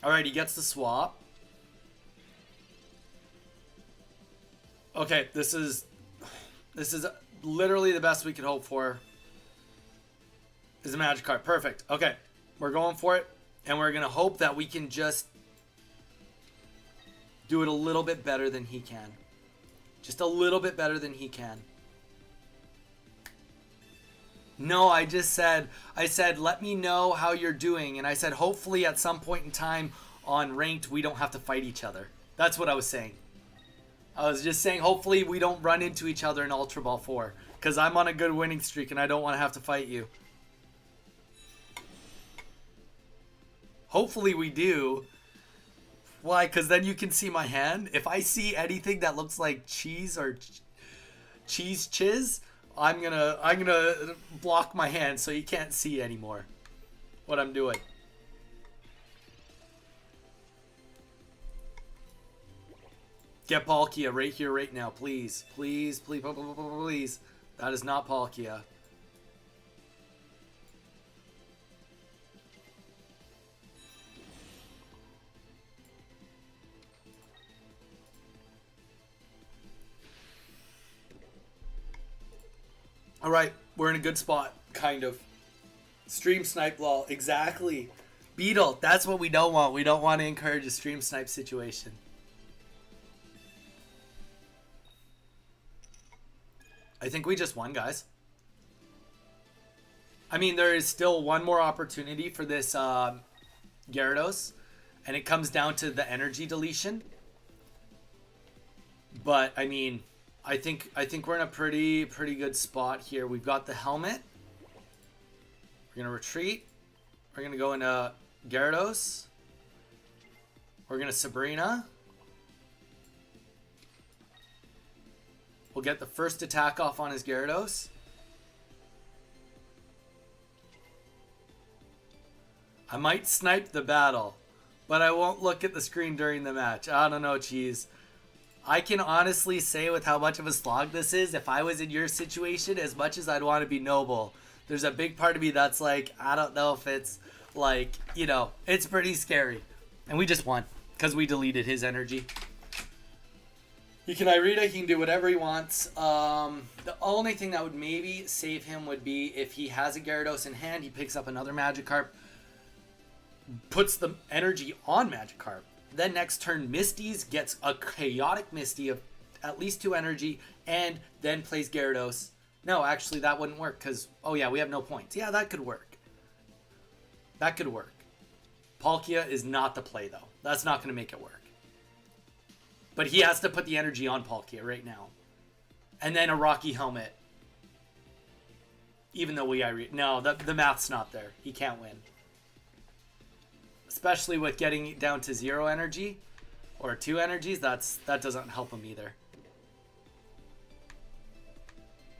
Alright, he gets the swap. Okay, this is literally the best we could hope for. Is a magic card. Perfect. Okay. We're going for it. And we're going to hope that we can just do it a little bit better than he can. Just a little bit better than he can. No, I said, let me know how you're doing. And I said, hopefully at some point in time on ranked, we don't have to fight each other. That's what I was saying. I was just saying, hopefully we don't run into each other in Ultra Ball 4. Because I'm on a good winning streak and I don't want to have to fight you. Hopefully we do. Why? Because then you can see my hand. If I see anything that looks like cheese or cheese chiz, I'm gonna block my hand so you can't see anymore what I'm doing. Get Palkia right here, right now, please. Please, please, please, please. That is not Palkia. Alright, we're in a good spot, kind of. Stream snipe lol, exactly. Beetle, that's what we don't want. We don't want to encourage a stream snipe situation. I think we just won, guys. I mean, there is still one more opportunity for this Gyarados, and it comes down to the energy deletion. But I mean, I think we're in a pretty good spot here. We've got the helmet. We're gonna retreat. We're gonna go into Gyarados. We're gonna Sabrina. We'll get the first attack off on his Gyarados. I might snipe the battle, but I won't look at the screen during the match. I don't know, Cheese. I can honestly say with how much of a slog this is, if I was in your situation, as much as I'd want to be noble, there's a big part of me that's like, I don't know if it's like, you know, it's pretty scary. And we just won because we deleted his energy. He can Irida, he can do whatever he wants. The only thing that would maybe save him would be if he has a Gyarados in hand, he picks up another Magikarp, puts the energy on Magikarp. Then next turn, Misty's gets a chaotic Misty of at least 2 energy, and then plays Gyarados. No, actually that wouldn't work because, oh yeah, we have no points. Yeah, that could work. That could work. Palkia is not the play though. That's not going to make it work. But he has to put the energy on Palkia right now. And then a Rocky Helmet. Even though no, the math's not there. He can't win. Especially with getting down to 0 energy. Or 2 energies, that doesn't help him either.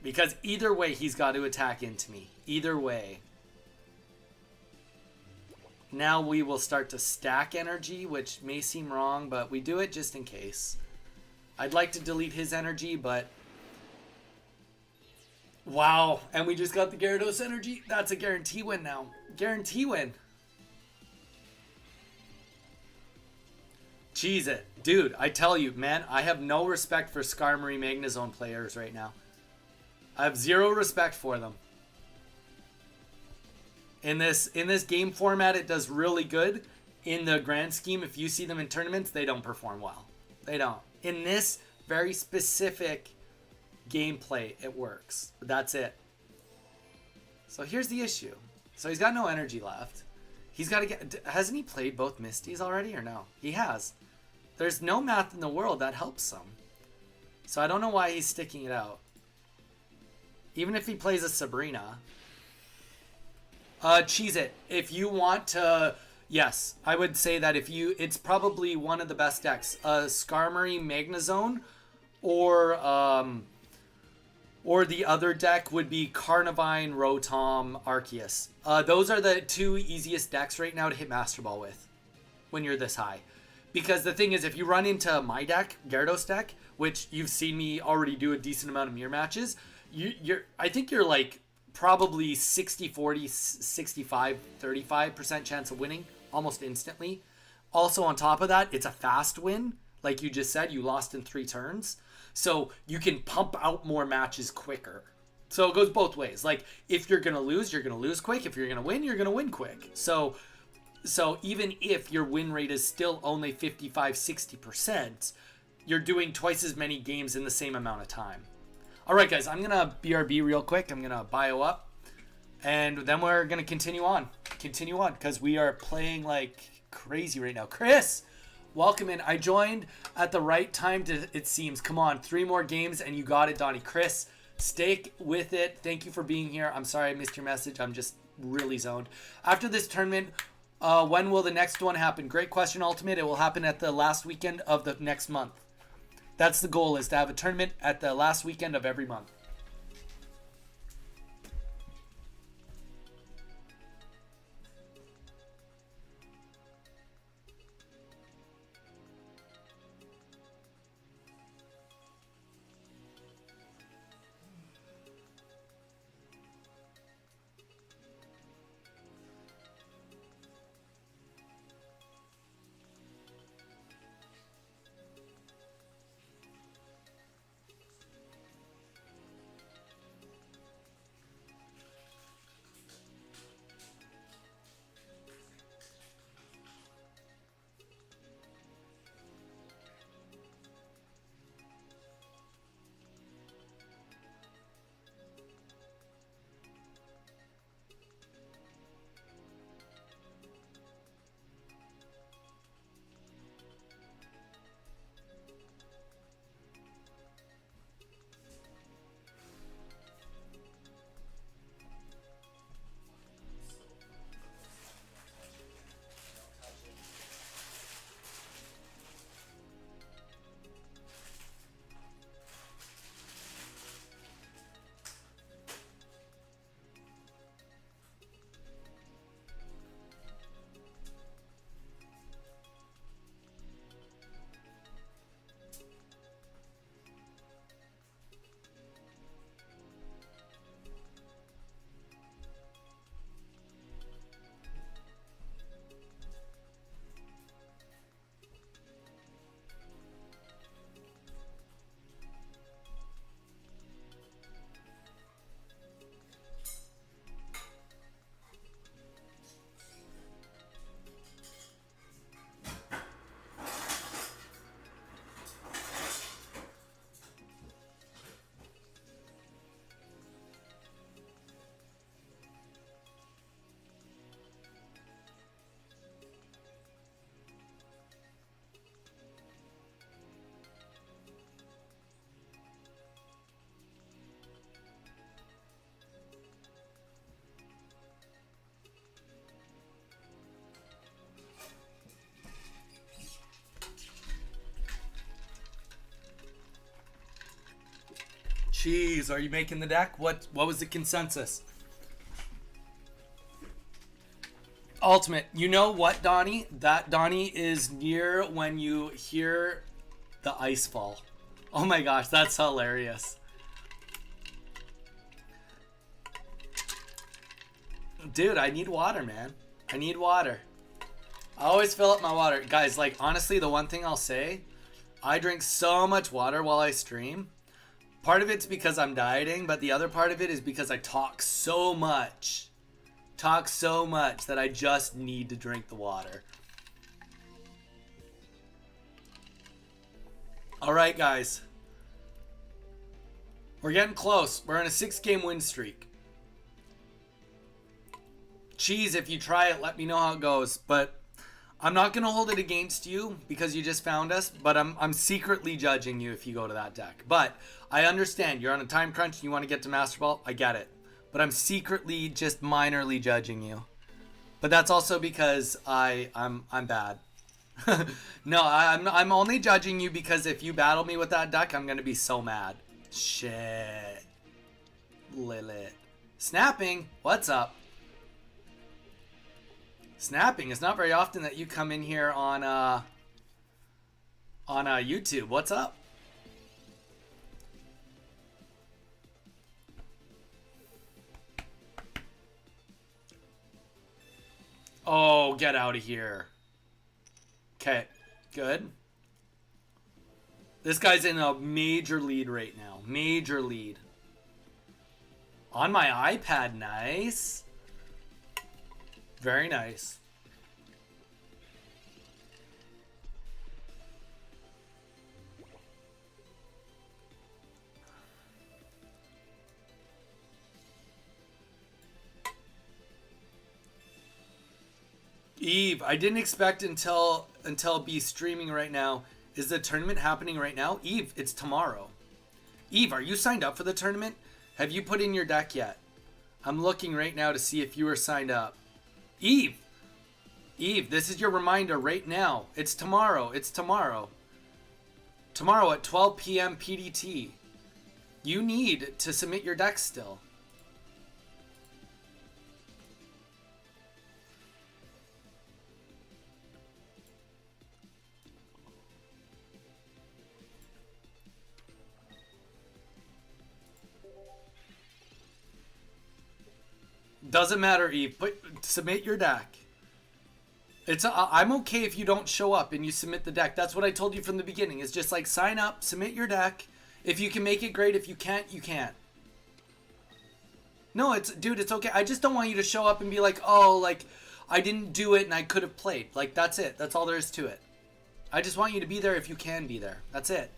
Because either way, he's got to attack into me. Either way. Now we will start to stack energy, which may seem wrong, but we do it just in case. I'd like to delete his energy, but... Wow, and we just got the Gyarados energy. That's a guarantee win now. Guarantee win. Cheese it. Dude, I tell you, man, I have no respect for Skarmory Magnezone players right now. I have 0 respect for them. In this game format, it does really good. In the grand scheme, if you see them in tournaments, they don't perform well. They don't. In this very specific gameplay, it works. But that's it. So here's the issue. So he's got no energy left. He's got to get... Hasn't he played both Misties already or no? He has. There's no math in the world that helps him. So I don't know why he's sticking it out. Even if he plays a Sabrina... Cheese it. If you want to, yes, I would say that it's probably one of the best decks. Skarmory Magnezone, or the other deck would be Carnivine, Rotom, Arceus. Those are the 2 easiest decks right now to hit Master Ball with, when you're this high. Because the thing is, if you run into my deck, Gyarados deck, which you've seen me already do a decent amount of mirror matches, I think you're like probably 60-40, 65-35% chance of winning almost instantly. Also on top of that, it's a fast win. Like you just said, you lost in 3 turns. So you can pump out more matches quicker. So it goes both ways. Like if you're going to lose, you're going to lose quick. If you're going to win, you're going to win quick. So even if your win rate is still only 55-60%, you're doing twice as many games in the same amount of time. All right, guys, I'm going to BRB real quick. I'm going to bio up. And then we're going to continue on. Because we are playing like crazy right now. Chris, Welcome in. I joined at the right time, it seems. Come on, 3 more games and you got it, Donnie. Chris, stay with it. Thank you for being here. I'm sorry I missed your message. I'm just really zoned. After this tournament, when will the next one happen? Great question, Ultimate. It will happen at the last weekend of the next month. That's the goal, is to have a tournament at the last weekend of every month. Jeez, are you making the deck? What was the consensus? Ultimate. You know what, Donnie? That Donnie is near when you hear the ice fall. Oh my gosh, that's hilarious. Dude, I need water, man. I need water. I always fill up my water. Guys, like, honestly, the one thing I'll say, I drink so much water while I stream. Part of it's because I'm dieting, but the other part of it is because I talk so much. Talk so much that I just need to drink the water. All right, guys. We're getting close. We're on a 6-game win streak. Cheese, if you try it, let me know how it goes. But I'm not going to hold it against you because you just found us, but I'm secretly judging you if you go to that deck. But I understand you're on a time crunch and you want to get to Master Ball. I get it. But I'm secretly just minorly judging you. But that's also because I'm bad. No, I'm only judging you because if you battle me with that deck, I'm going to be so mad. Shit. Lilith. Snapping, what's up? Snapping, it's not very often that you come in here on YouTube. What's up? Oh, get out of here. Okay, good. This guy's in a major lead right now. Major lead. On my iPad, nice. Very nice. Eve, I didn't expect until until be streaming right now. Is the tournament happening right now? Eve, it's tomorrow. Eve, are you signed up for the tournament? Have you put in your deck yet? I'm looking right now to see if you are signed up. Eve, this is your reminder right now. It's tomorrow. It's tomorrow. Tomorrow at 12 p.m. PDT. You need to submit your deck still. Doesn't matter, Eve. Submit your deck. I'm okay if you don't show up and you submit the deck. That's what I told you from the beginning. It's just like sign up, submit your deck. If you can make it, great. If you can't, you can't. No, dude, it's okay. I just don't want you to show up and be like, oh, like I didn't do it and I could have played. Like that's it. That's all there is to it. I just want you to be there if you can be there. That's it.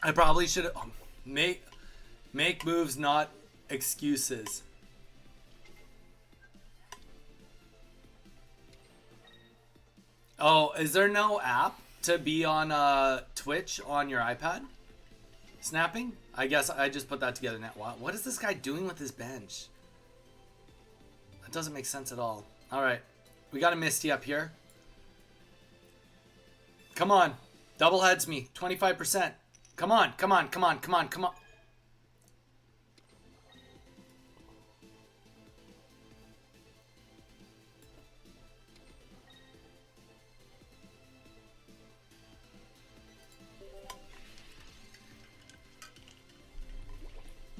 I probably should make moves, not excuses. Oh, is there no app to be on Twitch on your iPad? Snapping? I guess I just put that together now. What is this guy doing with his bench? That doesn't make sense at all. All right, we got a Misty up here. Come on, double heads me, 25%. Come on, come on, come on, come on, come on.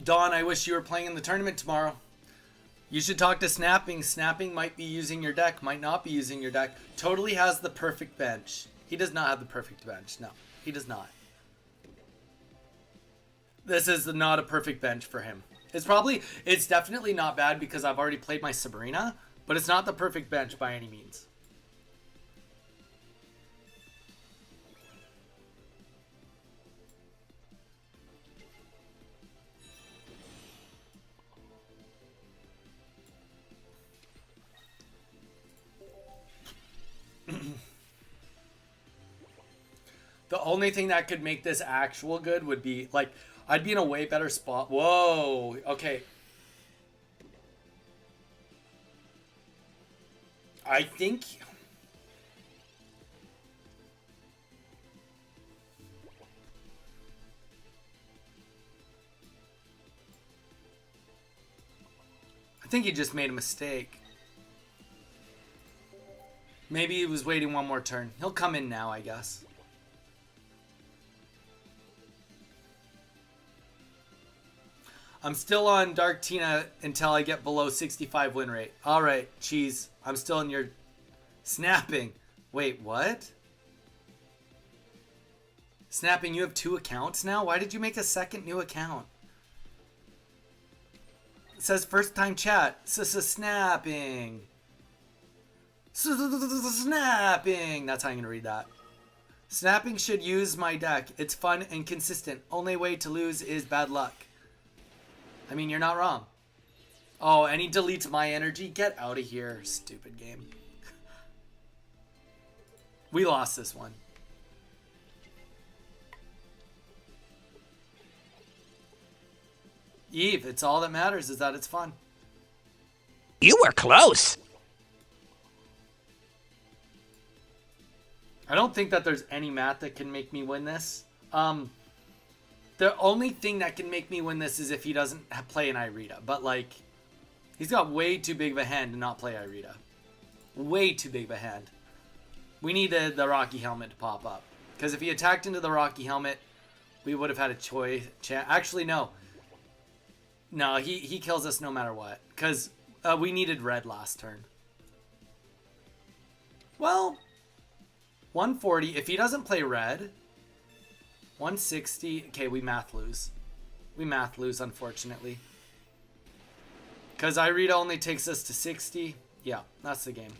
Dawn, I wish you were playing in the tournament tomorrow. You should talk to Snapping. Snapping might be using your deck, might not be using your deck. Totally has the perfect bench. He does not have the perfect bench. No, he does not. This is not a perfect bench for him. It's definitely not bad because I've already played my Sabrina, but it's not the perfect bench by any means. The only thing that could make this actual good would be like I'd be in a way better spot. Whoa. Okay. I think he just made a mistake. Maybe he was waiting one more turn. He'll come in now, I guess. I'm still on Dark Tina until I get below 65 win rate. All right, Cheese. I'm still in your Snapping. Wait, what? Snapping, you have 2 accounts now? Why did you make a second new account? It says first time chat. Snapping. Snapping. That's how I'm going to read that. Snapping should use my deck. It's fun and consistent. Only way to lose is bad luck. I mean, you're not wrong. Oh, and he deletes my energy? Get out of here, stupid game. We lost this one. Eve, it's all that matters is that it's fun. You were close. I don't think that there's any math that can make me win this. The only thing that can make me win this is if he doesn't play an Irida. But, like, he's got way too big of a hand to not play Irida. Way too big of a hand. We need the Rocky helmet to pop up. Because if he attacked into the Rocky Helmet, we would have had a choice. Actually, no. No, he kills us no matter what. Because we needed red last turn. Well, 140. If he doesn't play red, 160. Okay, we math lose. We math lose, unfortunately. Because Irida only takes us to 60. Yeah, that's the game.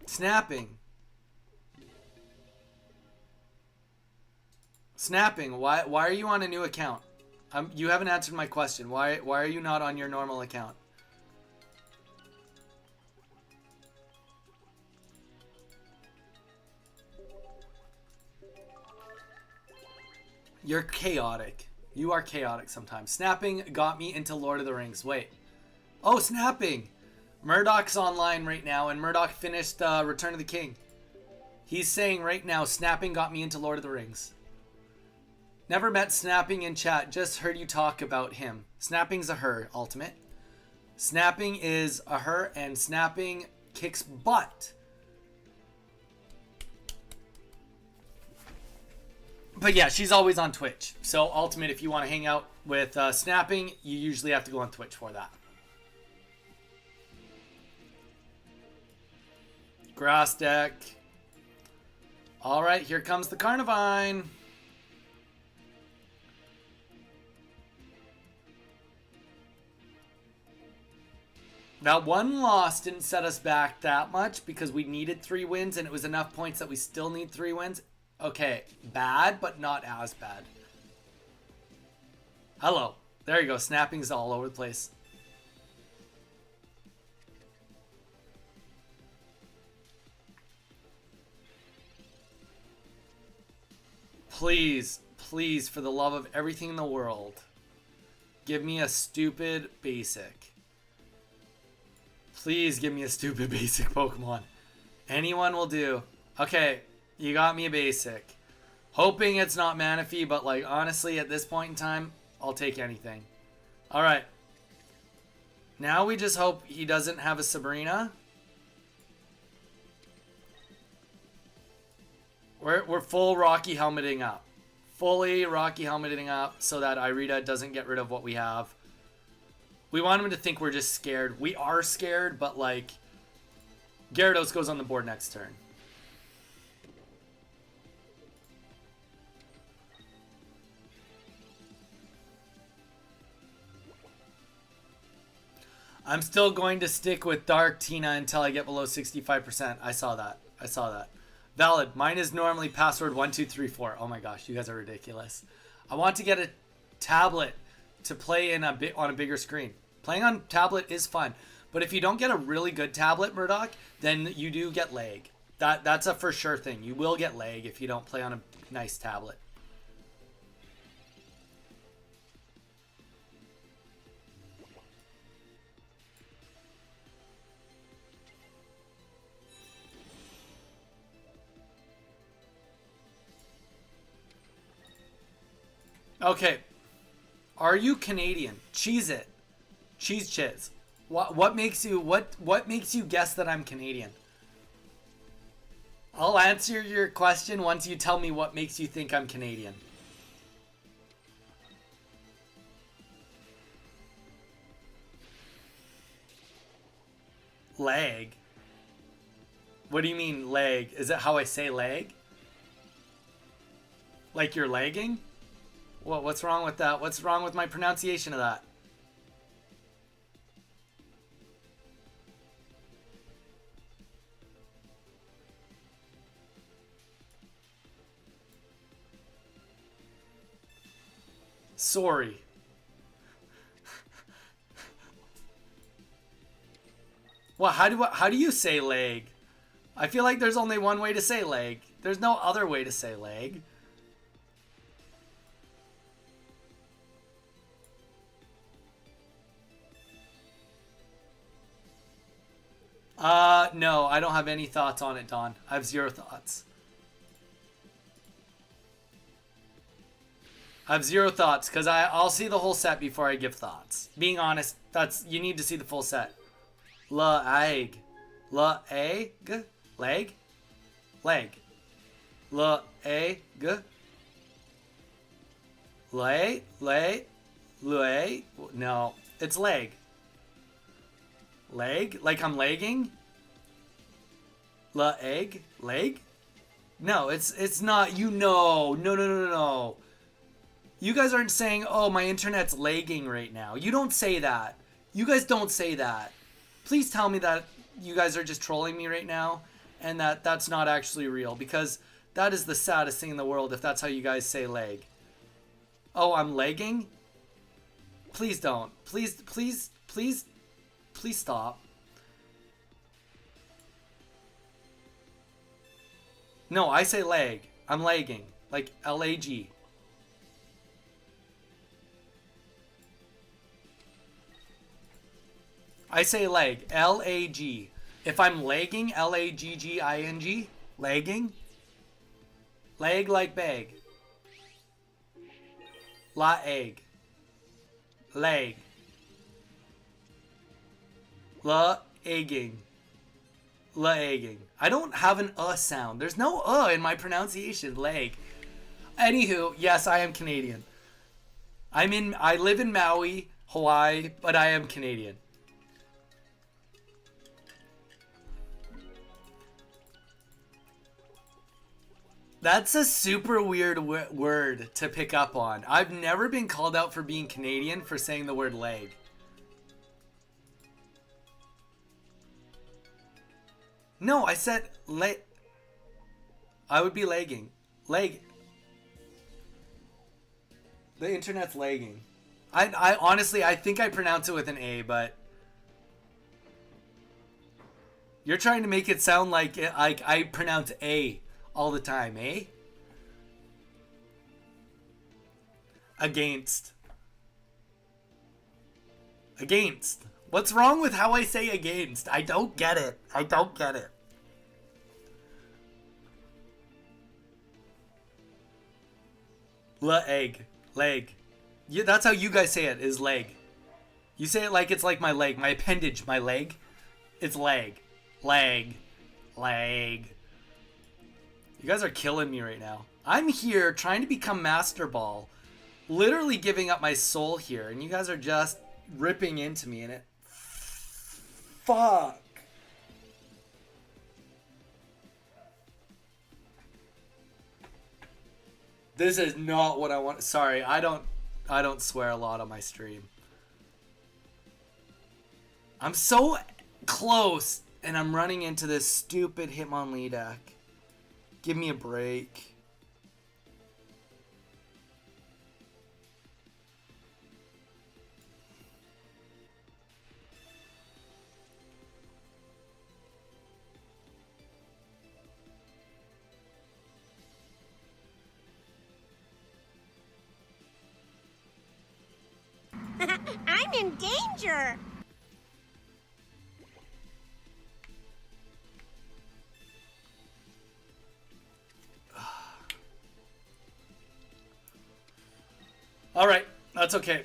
Snapping. Snapping. Why are you on a new account? You haven't answered my question. Why are you not on your normal account? You're chaotic. You are chaotic sometimes. Snapping got me into Lord of the Rings. Wait. Oh, snapping. Murdoch's online right now, and Murdoch finished Return of the King. He's saying right now, snapping got me into Lord of the Rings. Never met snapping in chat, just heard you talk about him. Snapping's a her, ultimate. Snapping is a her, and snapping kicks butt. But yeah, she's always on Twitch. So ultimate, if you want to hang out with snapping, you usually have to go on Twitch for that. Grass deck. All right, here comes the Carnivine. That one loss didn't set us back that much because we needed 3 wins and it was enough points that we still need 3 wins. Okay, bad, but not as bad. Hello. There you go. Snapping's all over the place. Please, please, for the love of everything in the world, give me a stupid basic. Please give me a stupid basic Pokemon. Anyone will do. Okay, you got me a basic. Hoping it's not Manaphy, but like honestly at this point in time, I'll take anything. Alright. Now we just hope he doesn't have a Sabrina. We're full Rocky helmeting up. Fully Rocky helmeting up so that Irida doesn't get rid of what we have. We want him to think we're just scared. We are scared, but like Gyarados goes on the board next turn. I'm still going to stick with Dark Tina until I get below 65%. I saw that. I saw that. Valid. Mine is normally password 1234. Oh my gosh, you guys are ridiculous. I want to get a tablet to play in on a bigger screen. Playing on tablet is fun, but if you don't get a really good tablet, Murdoch, then you do get lag. That's a for sure thing. You will get lag if you don't play on a nice tablet. Okay. Are you Canadian? Cheese it. Cheese chiz. What makes you guess that I'm Canadian? I'll answer your question once you tell me what makes you think I'm Canadian. Lag? What do you mean lag? Is it how I say lag? Like you're lagging? What's wrong with that? What's wrong with my pronunciation of that? Sorry. Well, how do you say lag? I feel like there's only one way to say lag. There's no other way to say lag. No, I don't have any thoughts on it, Don. I have 0 thoughts. I have 0 thoughts because I'll see the whole set before I give thoughts. Being honest, you need to see the full set. Leg. Leg. Leg. Leg. Leg. Lay. No, it's leg. Leg? Like I'm legging? Leg? Leg? No, it's not. You know. No. You guys aren't saying, oh, my internet's lagging right now. You don't say that. You guys don't say that. Please tell me that you guys are just trolling me right now and that that's not actually real, because that is the saddest thing in the world if that's how you guys say leg. Oh, I'm lagging? Please don't. Please stop. No, I say leg. I'm lagging. Like L-A-G. I say leg. L-A-G. If I'm lagging, L-A-G-G-I-N-G. Lagging. Leg like bag. La egg. Leg. La egging. La egging. I don't have an sound. There's no in my pronunciation. Leg. Anywho, yes, I am Canadian. I live in Maui, Hawaii, but I am Canadian. That's a super weird word to pick up on. I've never been called out for being Canadian for saying the word leg. No, I said leg. I would be lagging. Leg. The internet's lagging. I honestly, I think I pronounce it with an A, but you're trying to make it sound like I pronounce A all the time, eh? Against. Against. What's wrong with how I say against? I don't get it. I don't get it. Leg. Leg. Yeah, that's how you guys say it, is leg. You say it like it's like my leg. My appendage, my leg. It's leg. Leg. Leg. You guys are killing me right now. I'm here trying to become Master Ball. Literally giving up my soul here. And you guys are just ripping into me in it. Fuck. This is not what I want. Sorry, I don't swear a lot on my stream. I'm so close and I'm running into this stupid Hitmonlee deck. Give me a break. I'm in danger. All right, that's okay.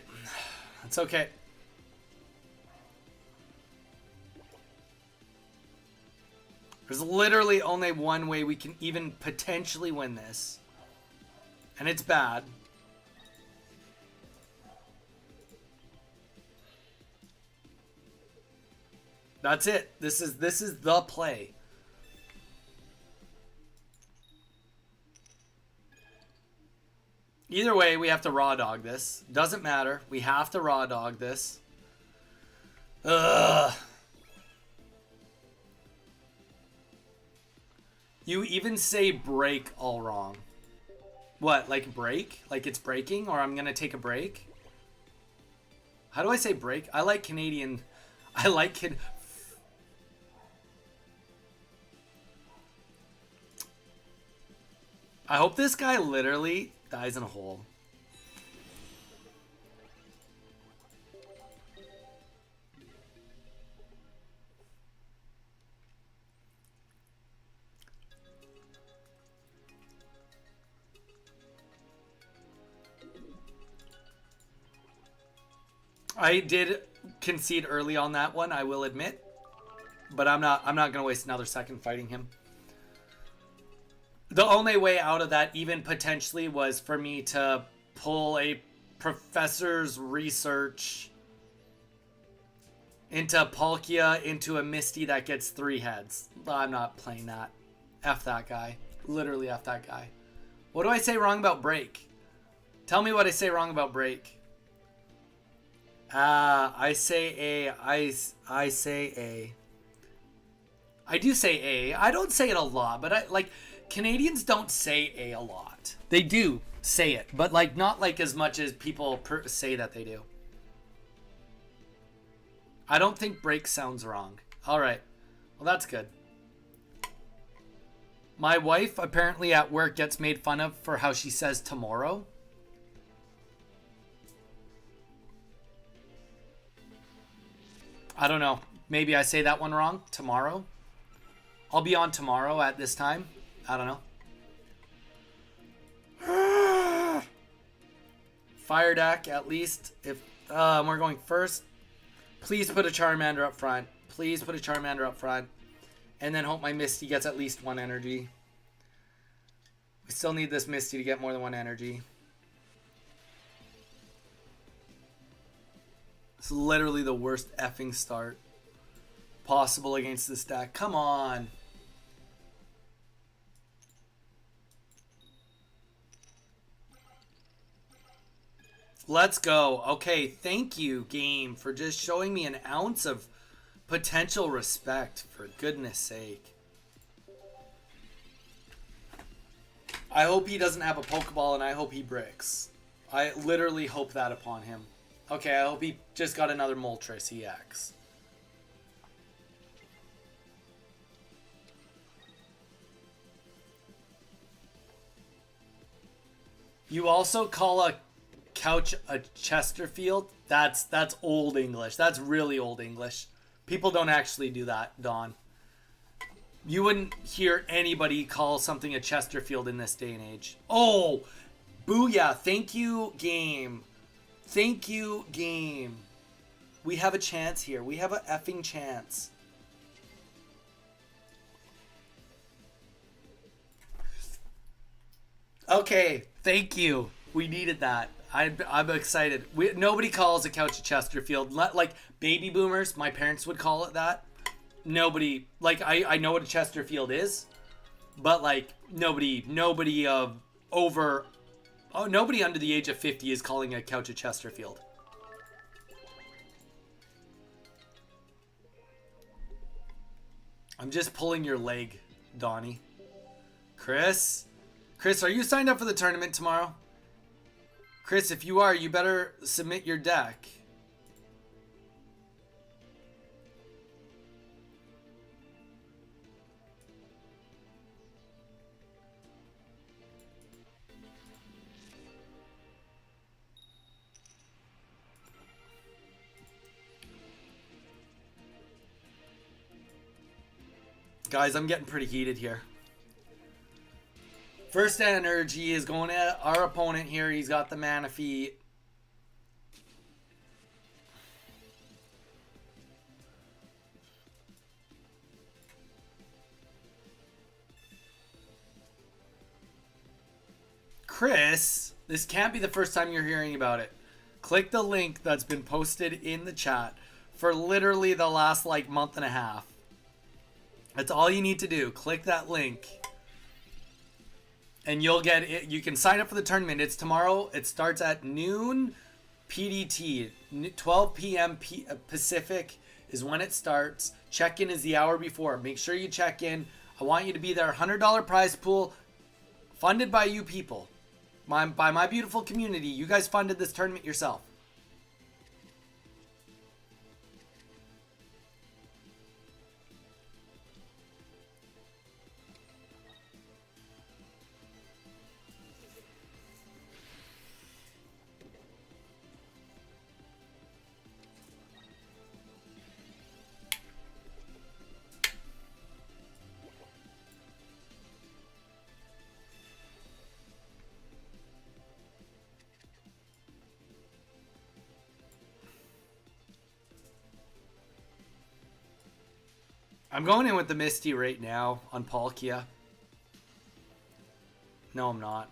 That's okay. There's literally only one way we can even potentially win this. And it's bad. That's it. This is the play. Either way, we have to raw dog this. Doesn't matter. We have to raw dog this. Ugh. You even say break all wrong. What, like break? Like it's breaking, or I'm gonna take a break? How do I say break? I like Canadian. I like I hope this guy literally dies in a hole. I did concede early on that one, I will admit. but I'm not gonna waste another second fighting him. The only way out of that, even potentially, was for me to pull a professor's research into Palkia into a Misty that gets 3 heads. I'm not playing that. F that guy. Literally F that guy. What do I say wrong about Break? Tell me what I say wrong about Break. I say A. I say A. I do say A. I don't say it a lot, but Canadians don't say A a lot. They do say it, but not as much as people say that they do. I don't think Break sounds wrong. All right. Well, that's good. My wife apparently at work gets made fun of for how she says tomorrow. I don't know. Maybe I say that one wrong. Tomorrow. I'll be on tomorrow at this time. I don't know. Fire deck, at least. If we're going first, please put a Charmander up front. Please put a Charmander up front. And then hope my Misty gets at least 1 energy. We still need this Misty to get more than 1 energy. It's literally the worst effing start possible against this deck. Come on. Let's go. Okay, thank you, game, for just showing me an ounce of potential respect, for goodness sake. I hope he doesn't have a Pokeball, and I hope he bricks. I literally hope that upon him. Okay, I hope he just got another Moltres EX. You also call a couch a Chesterfield? That's old English. That's really old English. People don't actually do that, Don. You wouldn't hear anybody call something a Chesterfield in this day and age. Oh, booyah. Thank you, game. Thank you, game. We have a chance here. We have a effing chance. Okay, thank you. We needed that. I'm excited. Nobody calls a couch a Chesterfield. Like baby boomers, my parents would call it that. Nobody, I know what a Chesterfield is, but nobody under the age of 50 is calling a couch a Chesterfield. I'm just pulling your leg, Donnie. Chris, are you signed up for the tournament tomorrow? Chris, if you are, you better submit your deck. Guys, I'm getting pretty heated here. First energy is going at our opponent here. He's got the Manaphy. Chris, this can't be the first time you're hearing about it. Click the link that's been posted in the chat for literally the last month and a half. That's all you need to do. Click that link. And you'll get it. You can sign up for the tournament. It's tomorrow. It starts at noon PDT. 12 p.m. Pacific is when it starts. Check-in is the hour before. Make sure you check in. I want you to be there. $100 prize pool funded by you people. By my beautiful community. You guys funded this tournament yourself. I'm going in with the Misty right now on Palkia. No, I'm not.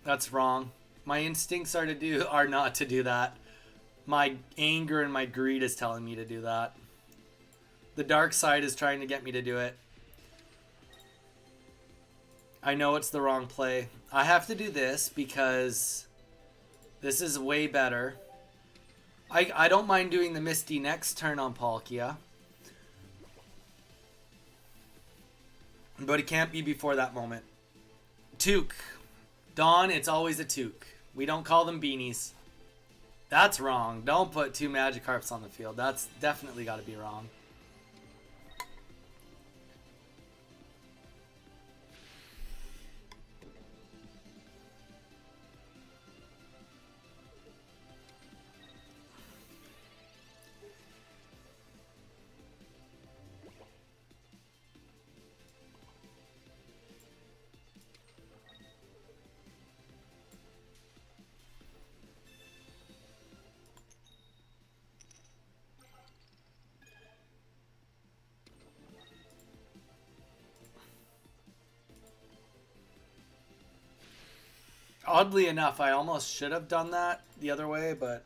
That's wrong. My instincts are not to do that. My anger and my greed is telling me to do that. The dark side is trying to get me to do it. I know it's the wrong play. I have to do this because this is way better. I don't mind doing the Misty next turn on Palkia. But it can't be before that moment. Took. Dawn, it's always a toque. We don't call them beanies. That's wrong. Don't put 2 Magikarps on the field. That's definitely got to be wrong. Oddly enough, I almost should have done that the other way, but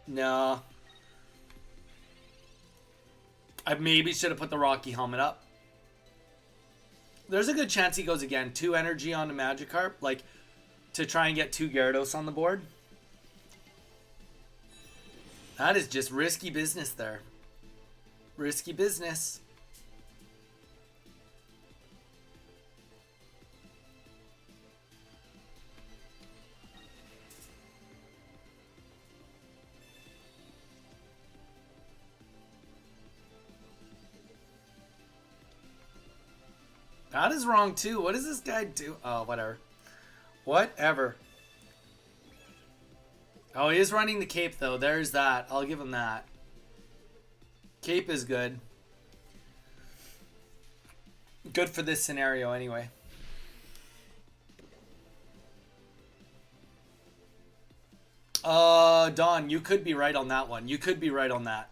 no. I maybe should have put the Rocky helmet up. There's a good chance he goes again. 2 energy on the Magikarp, like to try and get 2 Gyarados on the board. That is just risky business there. Risky business. That is wrong too. What does this guy do? Oh, whatever. Whatever. Oh, he is running the cape though. There's that. I'll give him that. Cape is good. Good for this scenario anyway. Dawn, you could be right on that one. You could be right on that.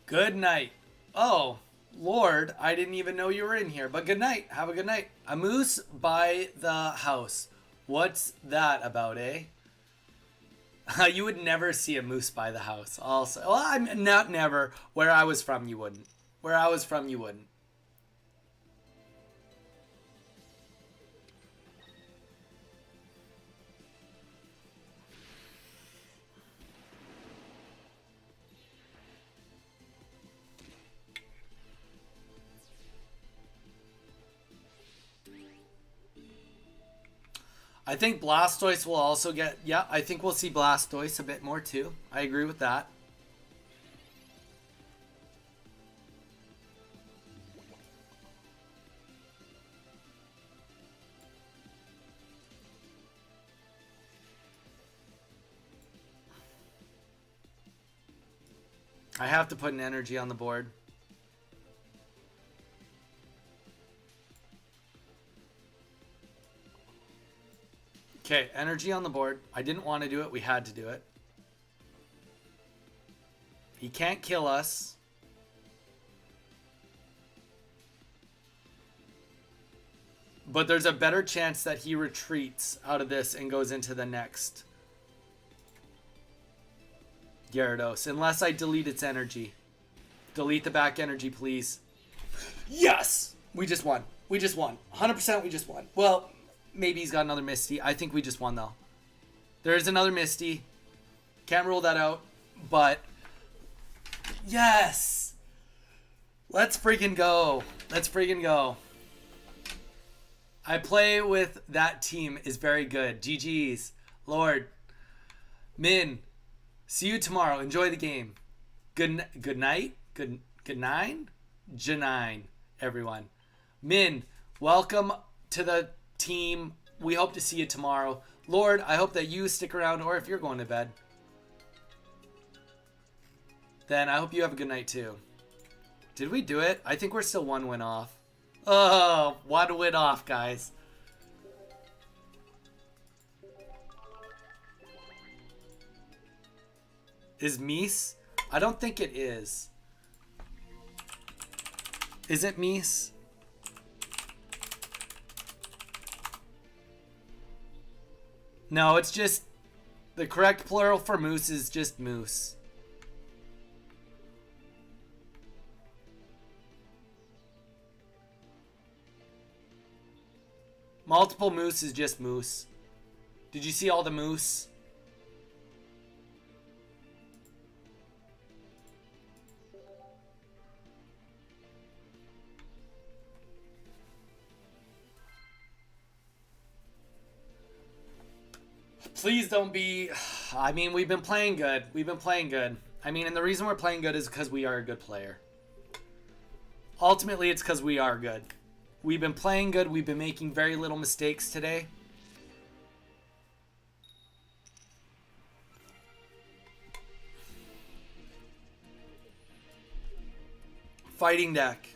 Good night. Oh, Lord, I didn't even know you were in here. But good night. Have a good night. A moose by the house. What's that about, eh? You would never see a moose by the house. Also, well, I'm not never. Where I was from, you wouldn't. Where I was from, you wouldn't. I think Blastoise will also get... Yeah, I think we'll see Blastoise a bit more too. I agree with that. I have to put an energy on the board. Okay, energy on the board. I didn't want to do it. We had to do it. He can't kill us. But there's a better chance that he retreats out of this and goes into the next Gyarados. Unless I delete its energy. Delete the back energy, please. Yes! We just won. We just won. 100% we just won. Well, maybe he's got another Misty. I think we just won, though. There is another Misty. Can't rule that out. But, yes! Let's freaking go. Let's freaking go. I play with that team is very good. GG's. Lord. Min. See you tomorrow. Enjoy the game. Good night. Good nine. Janine, everyone. Min, welcome to the team. We hope to see you tomorrow. Lord, I hope that you stick around, or if you're going to bed, then I hope you have a good night too. Did we do it? I think we're still one win off. Oh, one win off, guys. Is Mies? I don't think it is. Is it Mies? No, it's just... The correct plural for moose is just moose. Multiple moose is just moose. Did you see all the moose? Please don't be... I mean, we've been playing good. We've been playing good. I mean, and the reason we're playing good is because we are a good player. Ultimately, it's because we are good. We've been playing good. We've been making very little mistakes today. Fighting deck.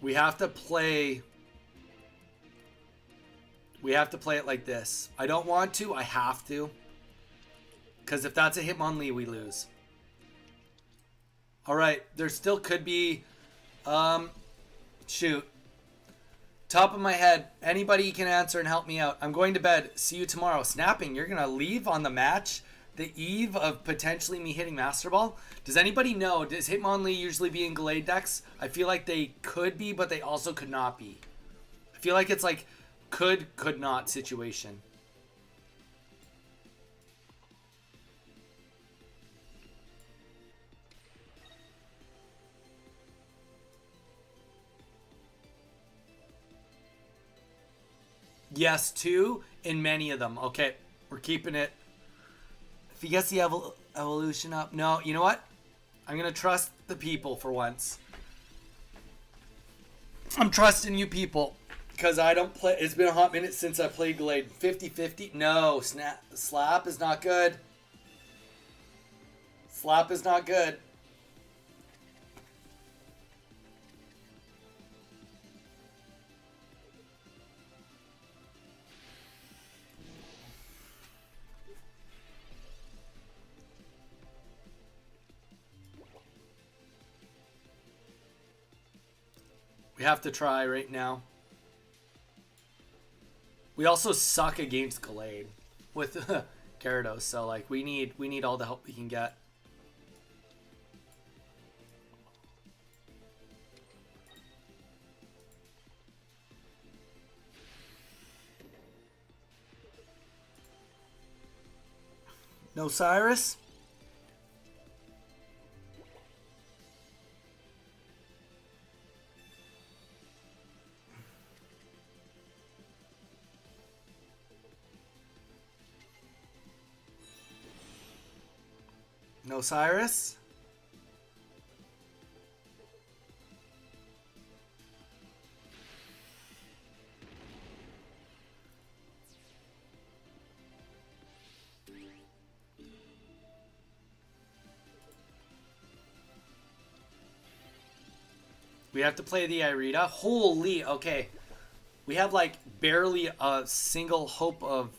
We have to play... We have to play it like this. I don't want to. I have to. Because if that's a Hitmonlee, we lose. Alright. There still could be... Shoot. Top of my head. Anybody can answer and help me out. I'm going to bed. See you tomorrow. Snapping. You're going to leave on the match? The eve of potentially me hitting Master Ball? Does anybody know? Does Hitmonlee usually be in Gallade decks? I feel like they could be, but they also could not be. I feel like it's like... could not situation. Yes, two in many of them. Okay, we're keeping it. If he gets the evolution up. No, you know what? I'm going to trust the people for once. I'm trusting you people. Because I don't play... It's been a hot minute since I played Gallade. 50-50? No. Slap is not good. Slap is not good. We have to try right now. We also suck against Gallade with Gyarados, so like we need all the help we can get. No Cyrus? No Cyrus? We have to play the Irida. Holy, okay. We have like barely a single hope of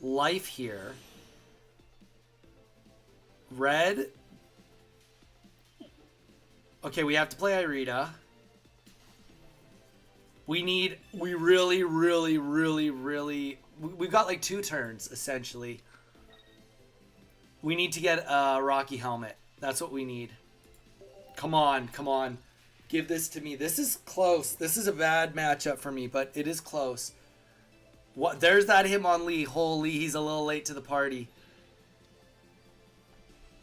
life here. Red. Okay, we have to play Irida. We really, we've got like 2 turns, essentially. We need to get a Rocky helmet. That's what we need. Come on, come on. Give this to me. This is close. This is a bad matchup for me, but it is close. What? There's that Hitmonlee. Holy, he's a little late to the party.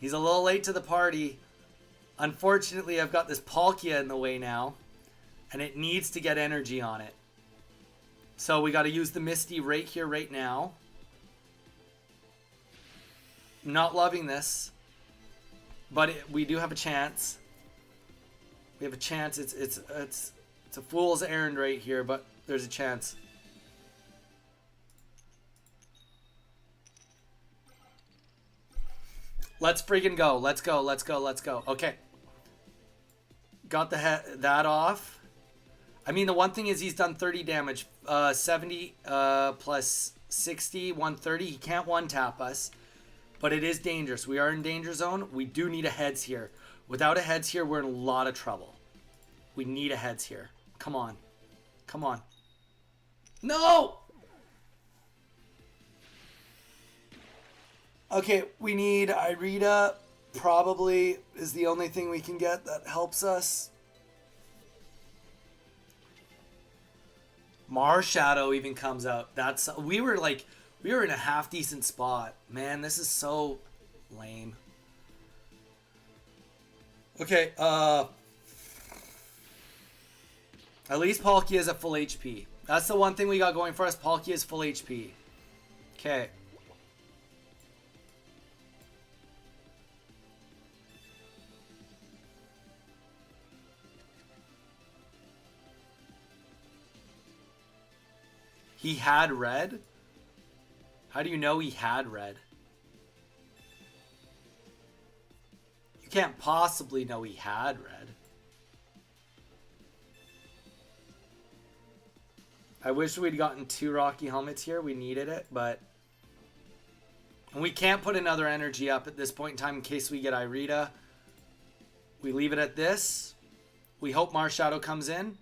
He's a little late to the party. Unfortunately, I've got this Palkia in the way now, and it needs to get energy on it. So we got to use the Misty right here, right now. Not loving this, but we do have a chance. We have a chance. It's a fool's errand right here, but there's a chance. Let's freaking go. Let's go. Let's go. Let's go. Okay. Got that off. I mean, the one thing is he's done 30 damage. 70 plus 60, 130. He can't one-tap us. But it is dangerous. We are in danger zone. We do need a heads here. Without a heads here, we're in a lot of trouble. We need a heads here. Come on. Come on. No! Okay, we need Irida. Probably is the only thing we can get that helps us. Marshadow even comes out. We were in a half decent spot. Man, this is so lame. Okay, at least Palkia is at full HP. That's the one thing we got going for us. Palkia is full HP. Okay. He had red? How do you know he had red? You can't possibly know he had red. I wish we'd gotten 2 Rocky helmets here. We needed it, but... And we can't put another energy up at this point in time in case we get Irida. We leave it at this. We hope Marshadow comes in.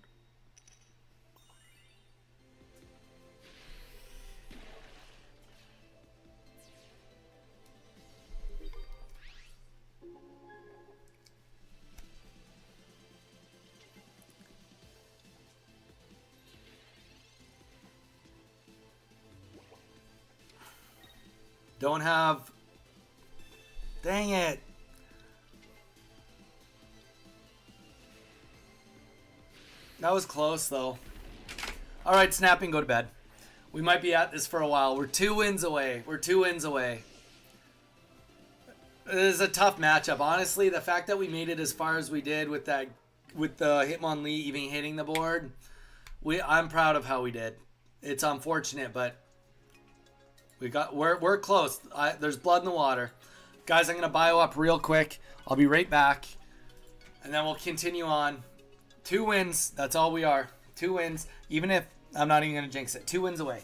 Don't have... Dang it. That was close, though. Alright, snapping, go to bed. We might be at this for a while. We're 2 wins away. We're 2 wins away. It is a tough matchup. Honestly, the fact that we made it as far as we did with the Hitmonlee even hitting the board, I'm proud of how we did. It's unfortunate, but... We're close. There's blood in the water. Guys, I'm going to bio up real quick. I'll be right back. And then we'll continue on. 2 wins. That's all we are. 2 wins. Even if I'm not even going to jinx it. 2 wins away.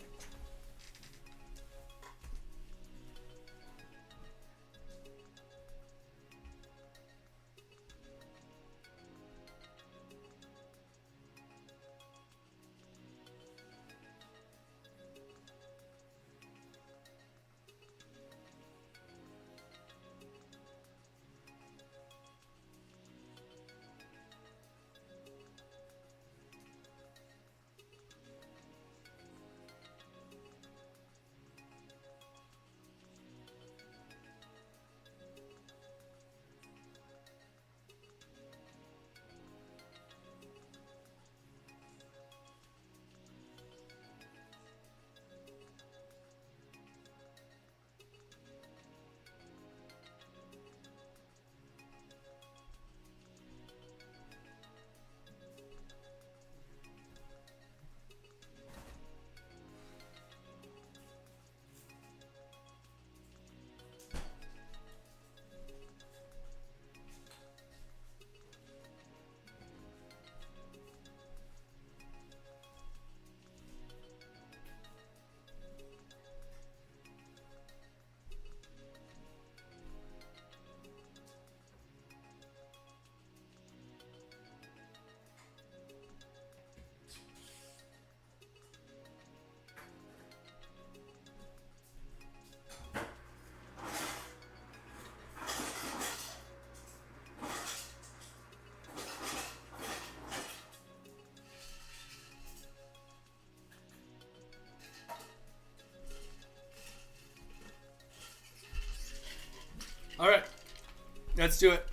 Let's do it.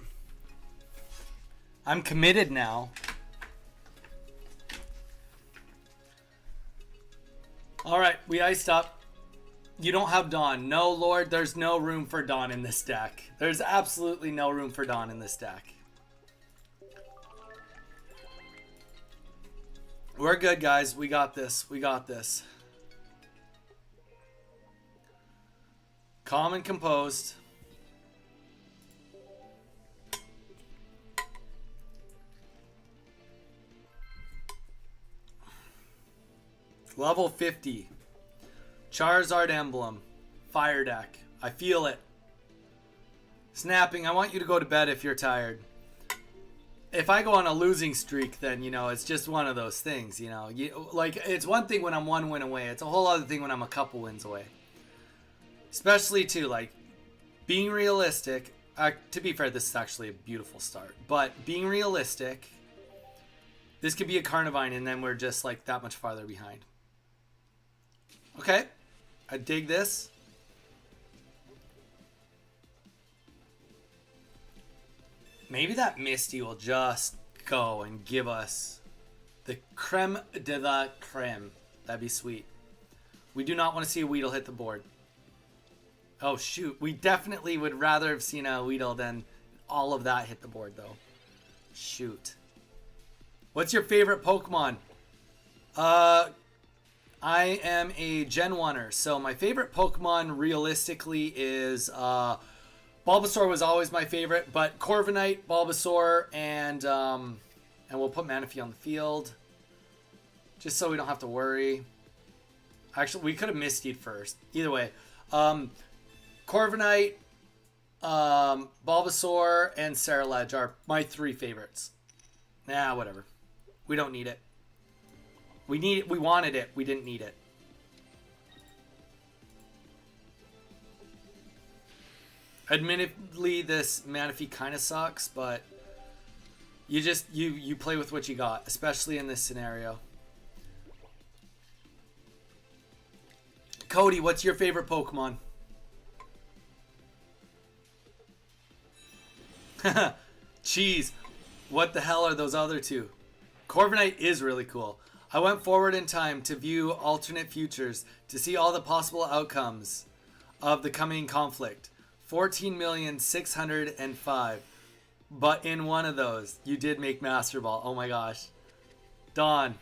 I'm committed now. All right, we iced up. You don't have Dawn. No, Lord, there's no room for Dawn in this deck. There's absolutely no room for Dawn in this deck. We're good, guys. We got this. We got this. Calm and composed. Level 50. Charizard Emblem. Fire deck. I feel it. Snapping, I want you to go to bed if you're tired. If I go on a losing streak, then, you know, it's just one of those things, you know. Like, it's one thing when I'm one win away. It's a whole other thing when I'm a couple wins away. Especially, too, like, being realistic. To be fair, this is actually a beautiful start. But being realistic, this could be a Carnivine, and then we're just, like, that much farther behind. Okay. I dig this. Maybe that Misty will just go and give us the creme de la creme. That'd be sweet. We do not want to see a Weedle hit the board. Oh, shoot. We definitely would rather have seen a Weedle than all of that hit the board, though. Shoot. What's your favorite Pokemon? I am a Gen 1er, so my favorite Pokemon realistically is Bulbasaur was always my favorite, but Corviknight, Bulbasaur, and we'll put Manaphy on the field, just so we don't have to worry. Actually, we could have Misty'd first. Either way, Corviknight, Bulbasaur, and Ceruledge are my three favorites. Nah, whatever. We don't need it. We need it. We wanted it. We didn't need it. Admittedly, this Manaphy kind of sucks, but you play with what you got, especially in this scenario. Cody, what's your favorite Pokemon? Jeez, what the hell are those other two? Corviknight is really cool. I went forward in time to view alternate futures to see all the possible outcomes of the coming conflict. 14,605,000. But in one of those, you did make Master Ball. Oh my gosh. Dawn.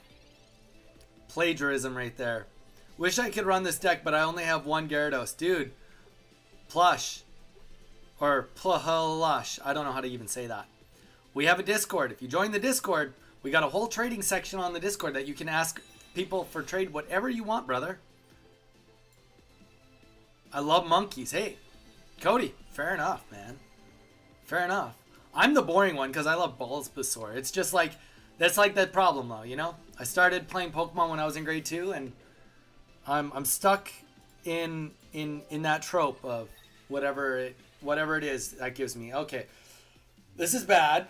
Plagiarism right there. Wish I could run this deck, but I only have one Gyarados. Dude. Plush. Or Plush. I don't know how to even say that. We have a Discord. If you join the Discord, we got a whole trading section on the Discord that you can ask people for trade whatever you want, brother. I love monkeys. Hey, Cody, fair enough, man. Fair enough. I'm the boring one because I love Bulbasaur. It's just like, that's like that problem though, you know? I started playing Pokemon when I was in grade 2 and I'm stuck in that trope of whatever it is that gives me. Okay. This is bad.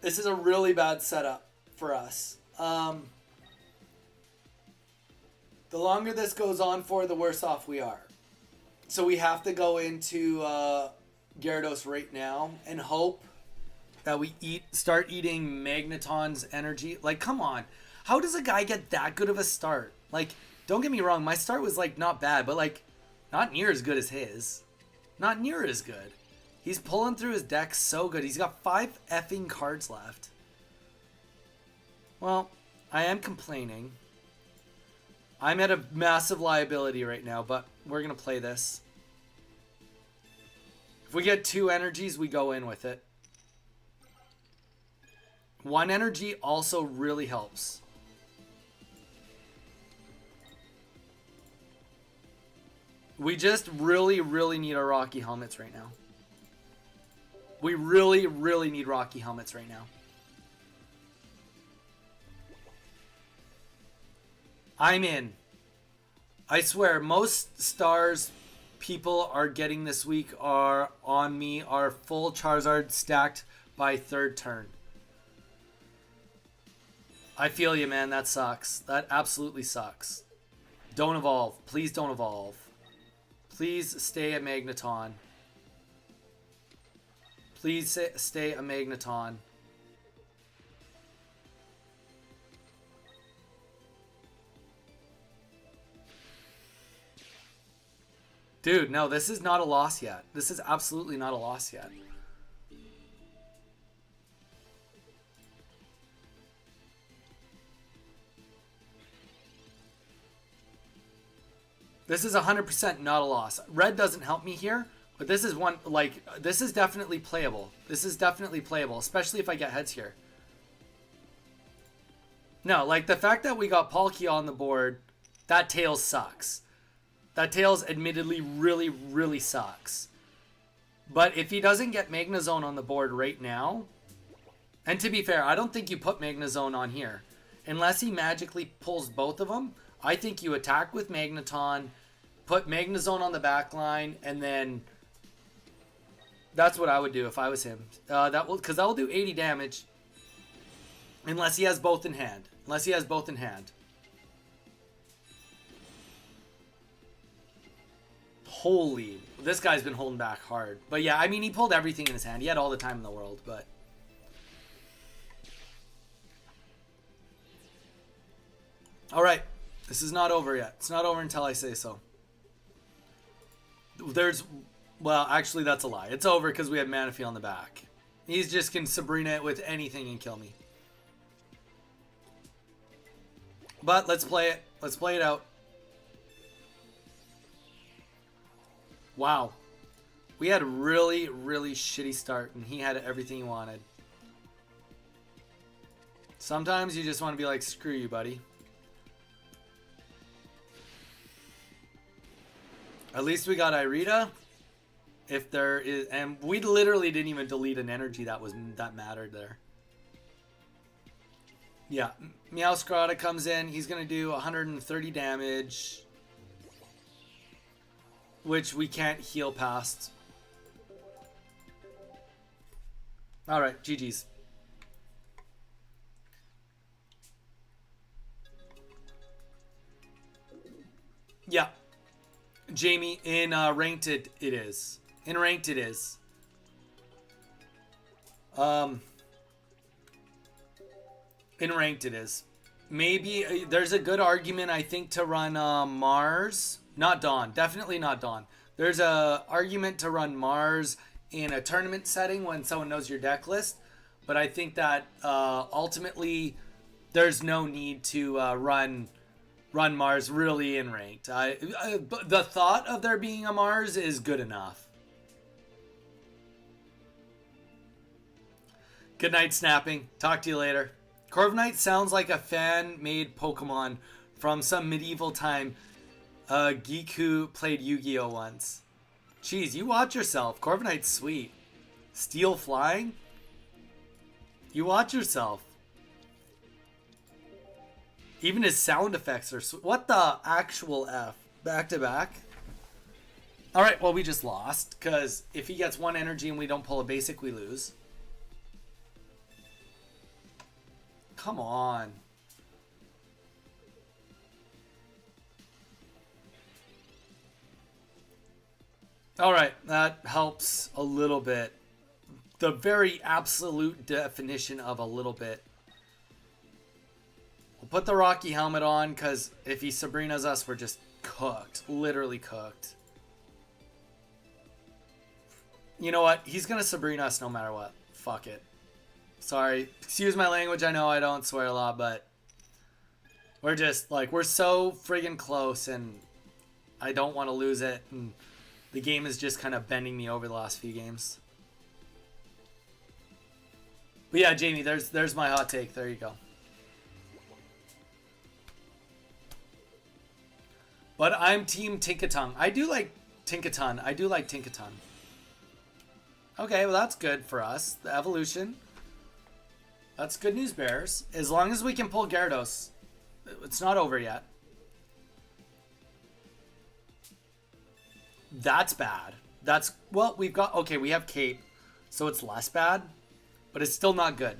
This is a really bad setup for us. The longer this goes on for, the worse off we are. So we have to go into Gyarados right now and hope that we start eating Magneton's energy. Like, come on. How does a guy get that good of a start? Like, don't get me wrong. My start was, like, not bad, but, like, not near as good as his. Not near as good. He's pulling through his deck so good. He's got 5 effing cards left. Well, I am complaining. I'm at a massive liability right now, but we're going to play this. If we get 2 energies, we go in with it. 1 energy also really helps. We just really, really need our Rocky Helmets right now. We really, really need Rocky Helmets right now. I'm in. I swear, most stars people are getting this week are on me are full Charizard stacked by 3rd turn. I feel you, man. That sucks. That absolutely sucks. Don't evolve. Please don't evolve. Please stay at Magneton. Please stay a Magneton. Dude, no, this is not a loss yet. This is absolutely not a loss yet. This is 100% not a loss. Red doesn't help me here, but this is one, like, this is definitely playable. This is definitely playable, especially if I get heads here. No, like, the fact that we got Palkia on the board, that Tails sucks. That Tails admittedly really, really sucks. But if he doesn't get Magnezone on the board right now, and to be fair, I don't think you put Magnezone on here. Unless he magically pulls both of them, I think you attack with Magneton, put Magnezone on the back line, and then that's what I would do if I was him. Because that will do 80 damage. Unless he has both in hand. Unless he has both in hand. Holy, this guy's been holding back hard. But yeah, I mean, he pulled everything in his hand. He had all the time in the world, but... Alright, this is not over yet. It's not over until I say so. Well, actually, that's a lie. It's over because we have Manaphy on the back. He's just can Sabrina it with anything and kill me. But let's play it. Let's play it out. Wow. We had a really, really shitty start, and he had everything he wanted. Sometimes you just want to be like, screw you, buddy. At least we got Irida. If there is, and we literally didn't even delete an energy that mattered there. Yeah, Meowscarada comes in. He's gonna do 130 damage, which we can't heal past. All right, GG's. Yeah. Jamie, in ranked it is. In ranked it is. In ranked it is. Maybe there's a good argument, I think, to run Mars. Not Dawn. Definitely not Dawn. There's a argument to run Mars in a tournament setting when someone knows your deck list. But I think that ultimately there's no need to run Mars really in ranked. The thought of there being a Mars is good enough. Good night, Snapping. Talk to you later. Corviknight sounds like a fan-made Pokemon from some medieval time. Giku played Yu-Gi-Oh! Once. Jeez, you watch yourself. Corviknight's sweet. Steel Flying? You watch yourself. Even his sound effects are sweet. What the actual F? Back to back? Alright, well, we just lost. Because if he gets one energy and we don't pull a basic, we lose. Come on. Alright, that helps a little bit. The very absolute definition of a little bit. We'll put the Rocky helmet on, because if he Sabrina's us, we're just cooked. Literally cooked. You know what? He's going to Sabrina us no matter what. Fuck it. Sorry. Excuse my language. I know I don't swear a lot, but we're just, like, we're so friggin' close, and I don't want to lose it, and the game is just kind of bending me over the last few games. But yeah, Jamie, there's my hot take. There you go. But I'm Team Tinkaton. I do like Tinkaton. I do like Tinkaton. Okay, well that's good for us. The evolution. That's good news, Bears. As long as we can pull Gyarados. It's not over yet. That's bad. That's, well, we've got, okay, we have Cape. So it's less bad. But it's still not good.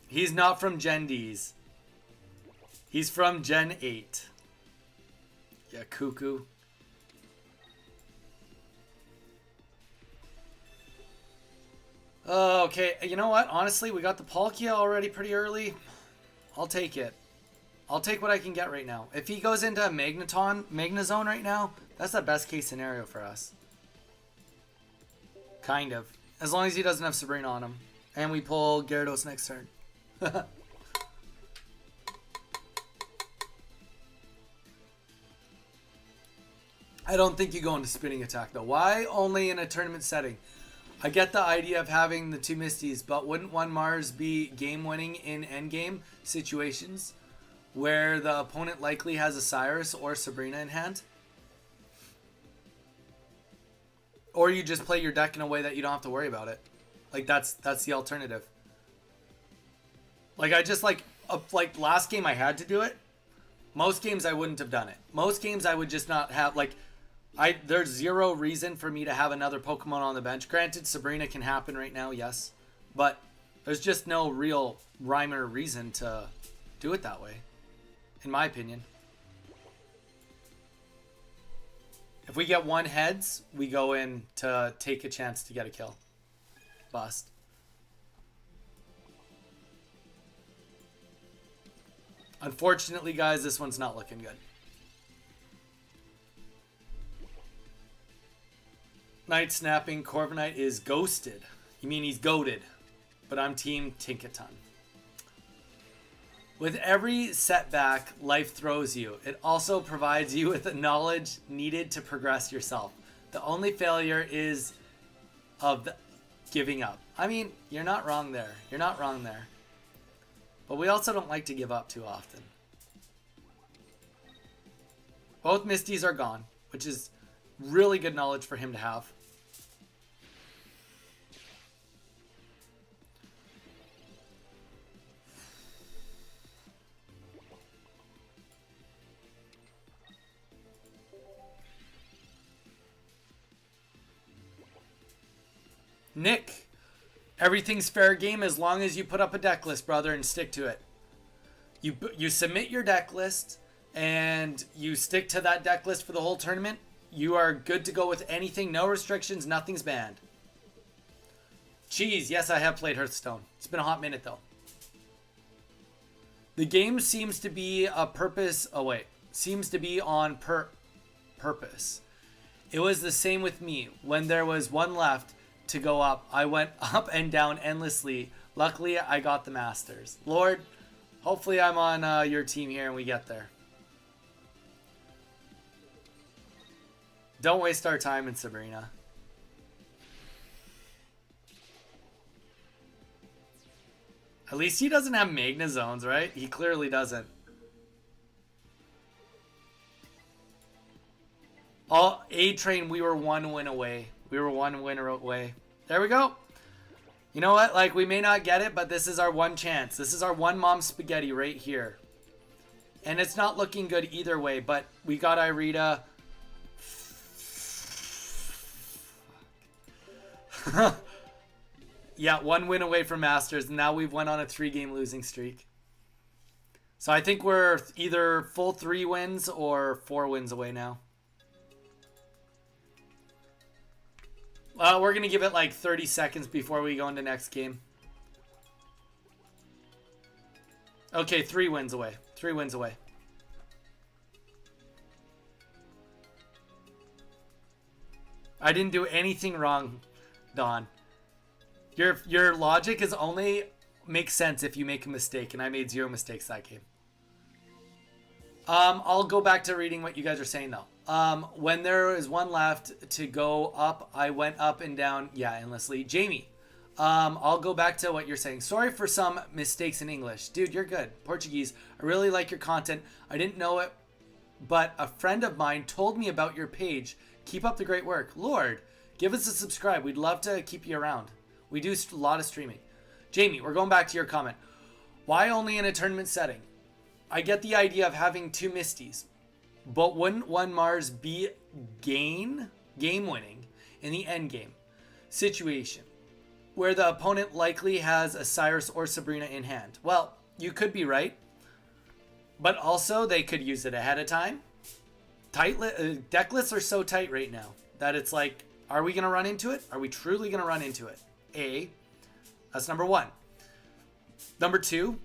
He's not from Gen D's. He's from Gen 8. Yeah, cuckoo. Okay, you know what? Honestly, we got the Palkia already pretty early. I'll take it. I'll take what I can get right now. If he goes into Magnezone right now, that's the best case scenario for us. Kind of. As long as he doesn't have Sabrina on him. And we pull Gyarados next turn. I don't think you go into spinning attack though. Why only in a tournament setting? I get the idea of having the two Misties, but wouldn't one Mars be game winning in endgame situations where the opponent likely has a Cyrus or Sabrina in hand? Or you just play your deck in a way that you don't have to worry about it. Like that's the alternative. Like I just like last game I had to do it. Most games I wouldn't have done it. Most games I would just not have there's zero reason for me to have another Pokemon on the bench. Granted, Sabrina can happen right now, yes. But there's just no real rhyme or reason to do it that way, in my opinion. If we get one heads, we go in to take a chance to get a kill. Bust. Unfortunately, guys, this one's not looking good. Night Snapping, Corviknight is ghosted. You mean he's goated. But I'm team Tinkaton. With every setback life throws you, it also provides you with the knowledge needed to progress yourself. The only failure is of giving up. I mean, you're not wrong there. You're not wrong there. But we also don't like to give up too often. Both Misties are gone, which is really good knowledge for him to have. Nick, everything's fair game as long as you put up a deck list, brother, and stick to it. You submit your deck list and you stick to that deck list for the whole tournament. You are good to go with anything. No restrictions. Nothing's banned. Cheese. Yes, I have played Hearthstone. It's been a hot minute, though. The game seems to be a purpose. Oh, wait. Seems to be on purpose. It was the same with me. When there was one left to go up, I went up and down endlessly. Luckily, I got the Masters. Lord, hopefully I'm on your team here and we get there. Don't waste our time in Sabrina. At least he doesn't have Magnezones, right? He clearly doesn't. A-Train, we were one win away. We were one winner away. There we go. You know what? Like, we may not get it, but this is our one chance. This is our one mom spaghetti right here. And it's not looking good either way, but we got Irida. Yeah, one win away from Masters. And now we've went on a 3-game losing streak. So I think we're either full 3 wins or 4 wins away now. We're going to give it like 30 seconds before we go into next game. Okay, 3 wins away. 3 wins away. I didn't do anything wrong, Don. Your logic is only makes sense if you make a mistake, and I made 0 mistakes that game. I'll go back to reading what you guys are saying though. When there was one left to go up, I went up and down. Yeah, endlessly. Jamie, I'll go back to what you're saying. Sorry for some mistakes in English. Dude, you're good. Portuguese. I really like your content. I didn't know it, but a friend of mine told me about your page. Keep up the great work. Lord, give us a subscribe. We'd love to keep you around. We do a lot of streaming. Jamie, we're going back to your comment. Why only in a tournament setting? I get the idea of having 2 Misties, but wouldn't one Mars be game winning in the end game situation where the opponent likely has a Cyrus or Sabrina in hand? Well, you could be right, but also they could use it ahead of time. Deck lists are so tight right now that it's like, are we going to run into it? Are we truly going to run into it? A. That's number one. Number two,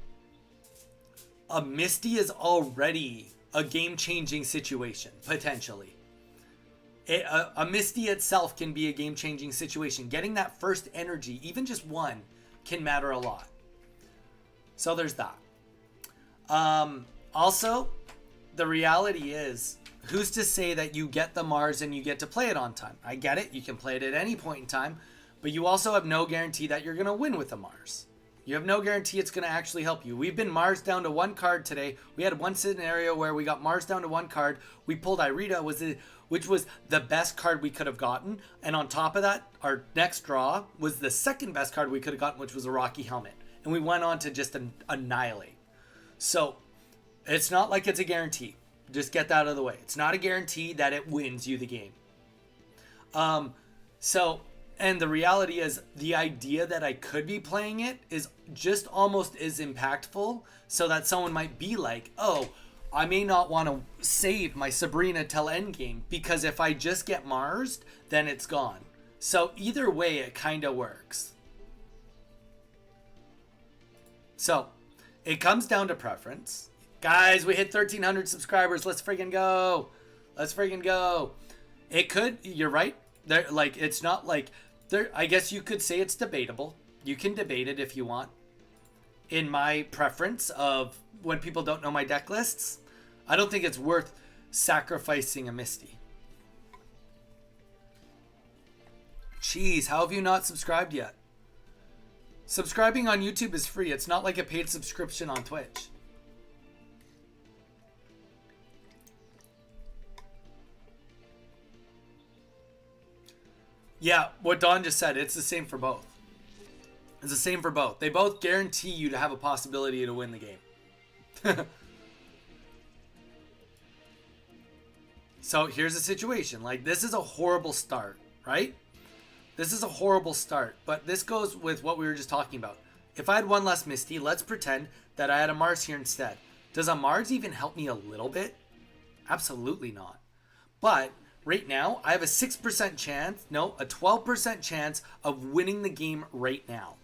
a Misty is already a game-changing situation, potentially. A Misty itself can be a game-changing situation. Getting that first energy, even just one, can matter a lot. So there's that. Also, the reality is, who's to say that you get the Mars and you get to play it on time? I get it. You can play it at any point in time, but you also have no guarantee that you're going to win with the Mars. You have no guarantee it's going to actually help you. We've been Mars down to one card today. We had one scenario where we got Mars down to one card. We pulled Irida, which was the best card we could have gotten. And on top of that, our next draw was the second best card we could have gotten, which was a Rocky Helmet. And we went on to just annihilate. So it's not like it's a guarantee. Just get that out of the way. It's not a guarantee that it wins you the game. And the reality is, the idea that I could be playing it is just almost as impactful, so that someone might be like, oh, I may not want to save my Sabrina till endgame, because if I just get Marsed, then it's gone. So either way, it kind of works. So it comes down to preference. Guys, we hit 1,300 subscribers. Let's friggin' go. Let's friggin' go. It could, you're right. There, like, it's not like, there. I guess you could say it's debatable. You can debate it if you want. In my preference of when people don't know my deck lists, I don't think it's worth sacrificing a Misty. Jeez, how have you not subscribed yet? Subscribing on YouTube is free. It's not like a paid subscription on Twitch. Yeah, what Don just said, it's the same for both. It's the same for both. They both guarantee you to have a possibility to win the game. So here's the situation. Like, this is a horrible start, right? This is a horrible start, but this goes with what we were just talking about. If I had one less Misty, let's pretend that I had a Mars here instead. Does a Mars even help me a little bit? Absolutely not. But right now, I have a 6% chance, no, a 12% chance of winning the game right now.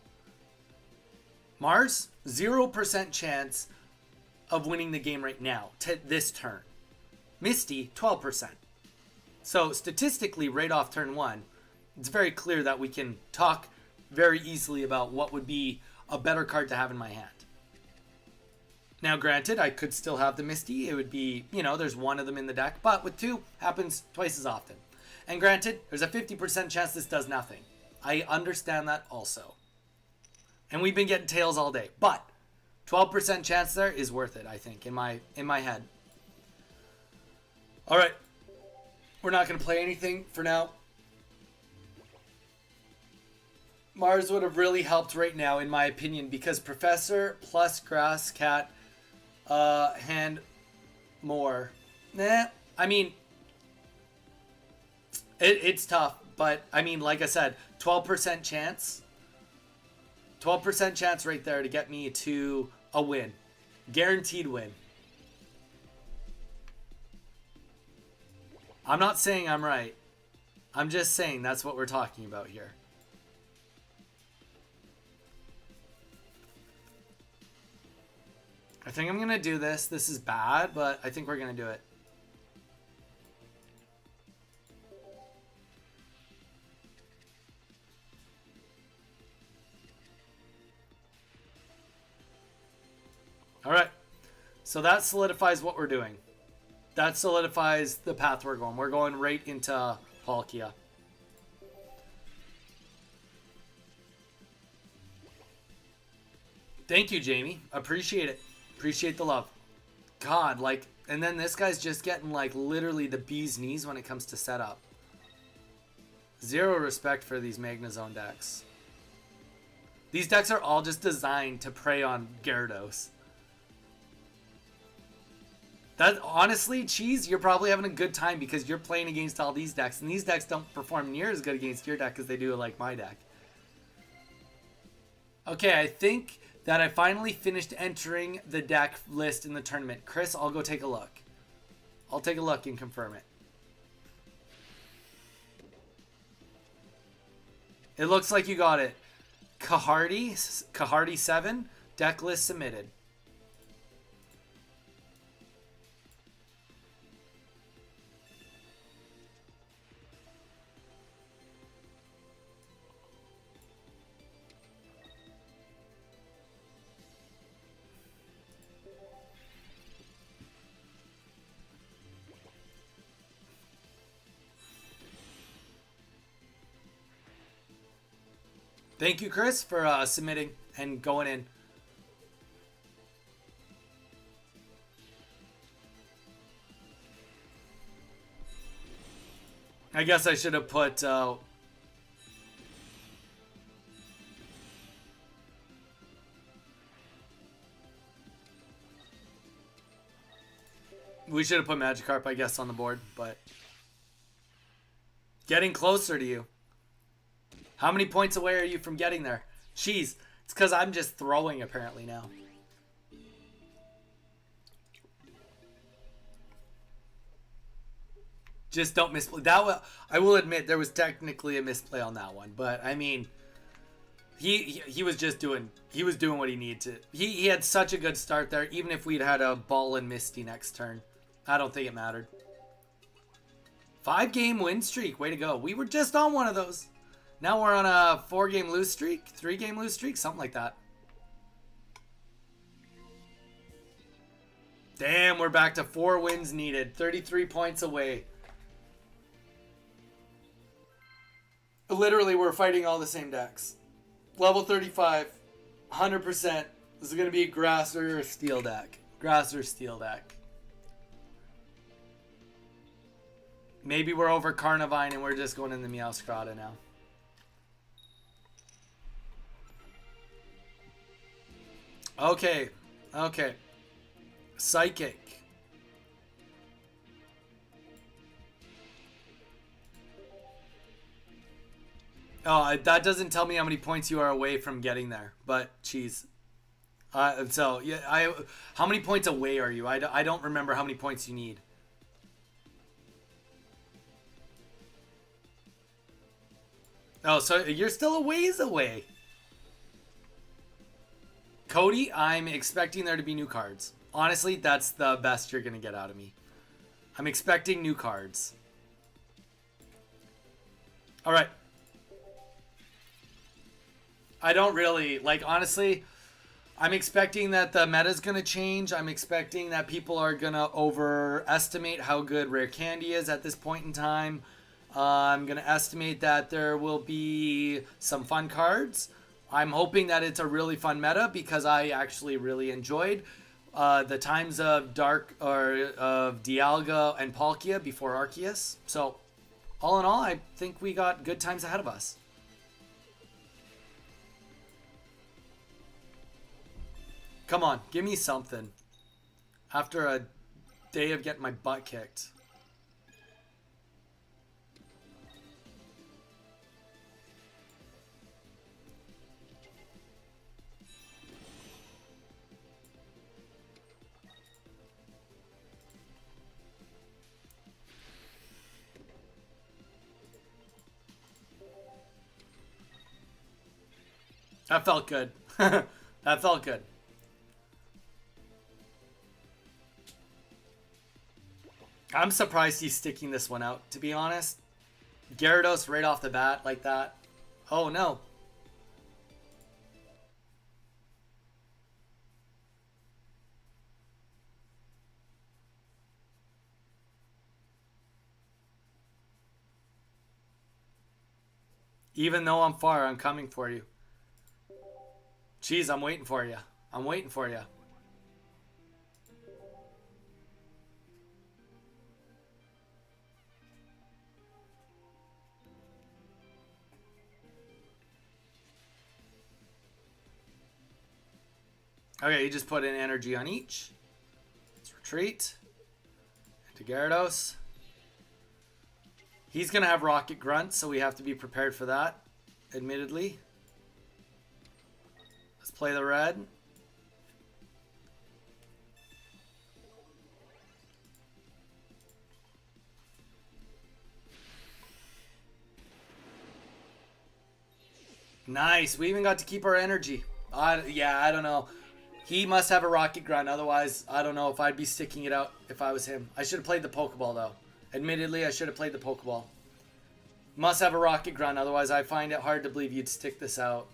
Mars, 0% chance of winning the game right now, to this turn. Misty, 12%. So statistically, right off turn one, it's very clear that we can talk very easily about what would be a better card to have in my hand. Now, granted, I could still have the Misty. It would be, there's one of them in the deck, but with two, happens twice as often. And granted, there's a 50% chance this does nothing. I understand that also. And we've been getting tails all day, but 12% chance there is worth it, I think, in my head. All right, we're not going to play anything for now. Mars would have really helped right now, in my opinion, because Professor plus Grass Cat hand more. I mean, it's tough, but I mean, like I said, 12% chance. 12% chance right there to get me to a win. Guaranteed win. I'm not saying I'm right. I'm just saying that's what we're talking about here. I think I'm going to do this. This is bad, but I think we're going to do it. All right. So that solidifies what we're doing. That solidifies the path we're going. We're going right into Palkia. Thank you, Jamie. Appreciate it. Appreciate the love. God, like, and then this guy's just getting, like, literally the bee's knees when it comes to setup. Zero respect for these Magnezone decks. These decks are all just designed to prey on Gyarados. That, honestly, Cheese, you're probably having a good time because you're playing against all these decks, and these decks don't perform near as good against your deck as they do like my deck. Okay, I think that I finally finished entering the deck list in the tournament. Chris, I'll go take a look. I'll take a look and confirm it. It looks like you got it. Kahardi 7, deck list submitted. Thank you, Chris, for submitting and going in. I guess I should have put... we should have put Magikarp, I guess, on the board, but... Getting closer to you. How many points away are you from getting there? Jeez, it's because I'm just throwing apparently now. Just don't misplay. I will admit there was technically a misplay on that one, but I mean, he was just doing what he needed to. He had such a good start there. Even if we'd had a Ball and Misty next turn, I don't think it mattered. 5-game win streak, way to go. We were just on one of those. Now we're on a 4-game lose streak, 3-game lose streak, something like that. Damn, we're back to 4 wins needed, 33 points away. Literally, we're fighting all the same decks. Level 35, 100%. This is going to be a grass or steel deck. Grass or steel deck. Maybe we're over Carnivine and we're just going in the Meowscarada now. Okay. Psychic. Oh, that doesn't tell me how many points you are away from getting there. But, geez. So, yeah, how many points away are you? I don't remember how many points you need. Oh, so you're still a ways away. Cody, I'm expecting there to be new cards. Honestly, that's the best you're going to get out of me. I'm expecting new cards. All right. I don't really, honestly, I'm expecting that the meta's going to change. I'm expecting that people are going to overestimate how good Rare Candy is at this point in time. I'm going to estimate that there will be some fun cards. I'm hoping that it's a really fun meta because I actually really enjoyed the times of of Dialga and Palkia before Arceus. So, all in all, I think we got good times ahead of us. Come on, give me something. After a day of getting my butt kicked. That felt good. That felt good. I'm surprised he's sticking this one out, to be honest. Gyarados right off the bat like that. Oh, no. Even though I'm far, I'm coming for you. Jeez, I'm waiting for you. I'm waiting for you. Okay, you just put in energy on each. Let's retreat. Into Gyarados. He's going to have Rocket Grunt, so we have to be prepared for that, admittedly. Let's play the red. Nice. We even got to keep our energy. Yeah, I don't know. He must have a rocket grunt. Otherwise, I don't know if I'd be sticking it out if I was him. I should have played the Pokeball, though. Admittedly, I should have played the Pokeball. Must have a rocket grunt. Otherwise, I find it hard to believe you'd stick this out.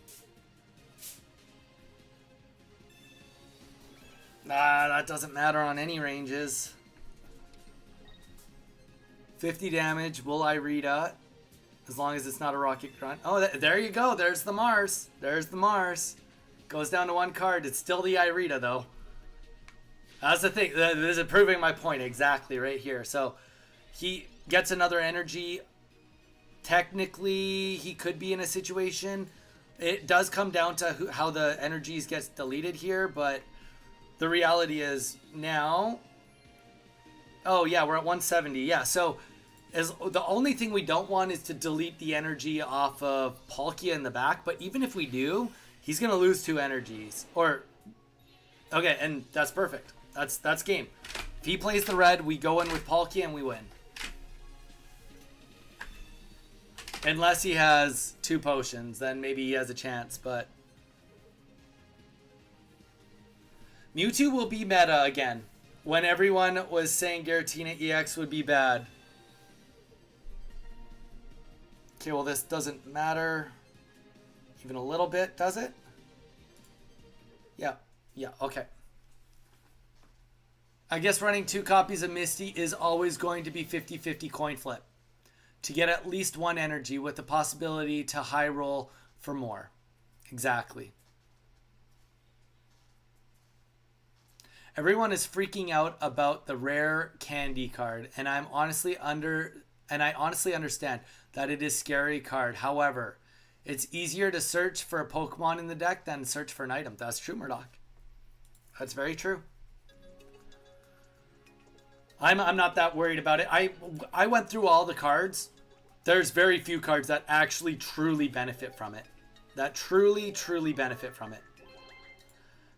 That doesn't matter on any ranges. 50 damage. Will Irida? As long as it's not a rocket grunt. Oh, there you go. There's the Mars. There's the Mars. Goes down to one card. It's still the Irida, though. That's the thing. This is proving my point exactly right here. So he gets another energy. Technically, he could be in a situation. It does come down to how the energies gets deleted here, but the reality is now... Oh, yeah, we're at 170. Yeah, so the only thing we don't want is to delete the energy off of Palkia in the back, but even if we do, he's going to lose 2 energies. Okay, and that's perfect. That's game. If he plays the red, we go in with Palkia and we win. Unless he has 2 potions, then maybe he has a chance, but... Mewtwo will be meta again. When everyone was saying Giratina EX would be bad. Okay, well this doesn't matter even a little bit, does it? Yeah, okay. I guess running 2 copies of Misty is always going to be 50-50 coin flip. To get at least 1 energy with the possibility to high roll for more. Exactly. Everyone is freaking out about the rare candy card, and I honestly understand that it is a scary card. However, it's easier to search for a Pokemon in the deck than search for an item. That's true, Murdoch. That's very true. I'm not that worried about it. I went through all the cards. There's very few cards that actually truly benefit from it. That truly benefit from it.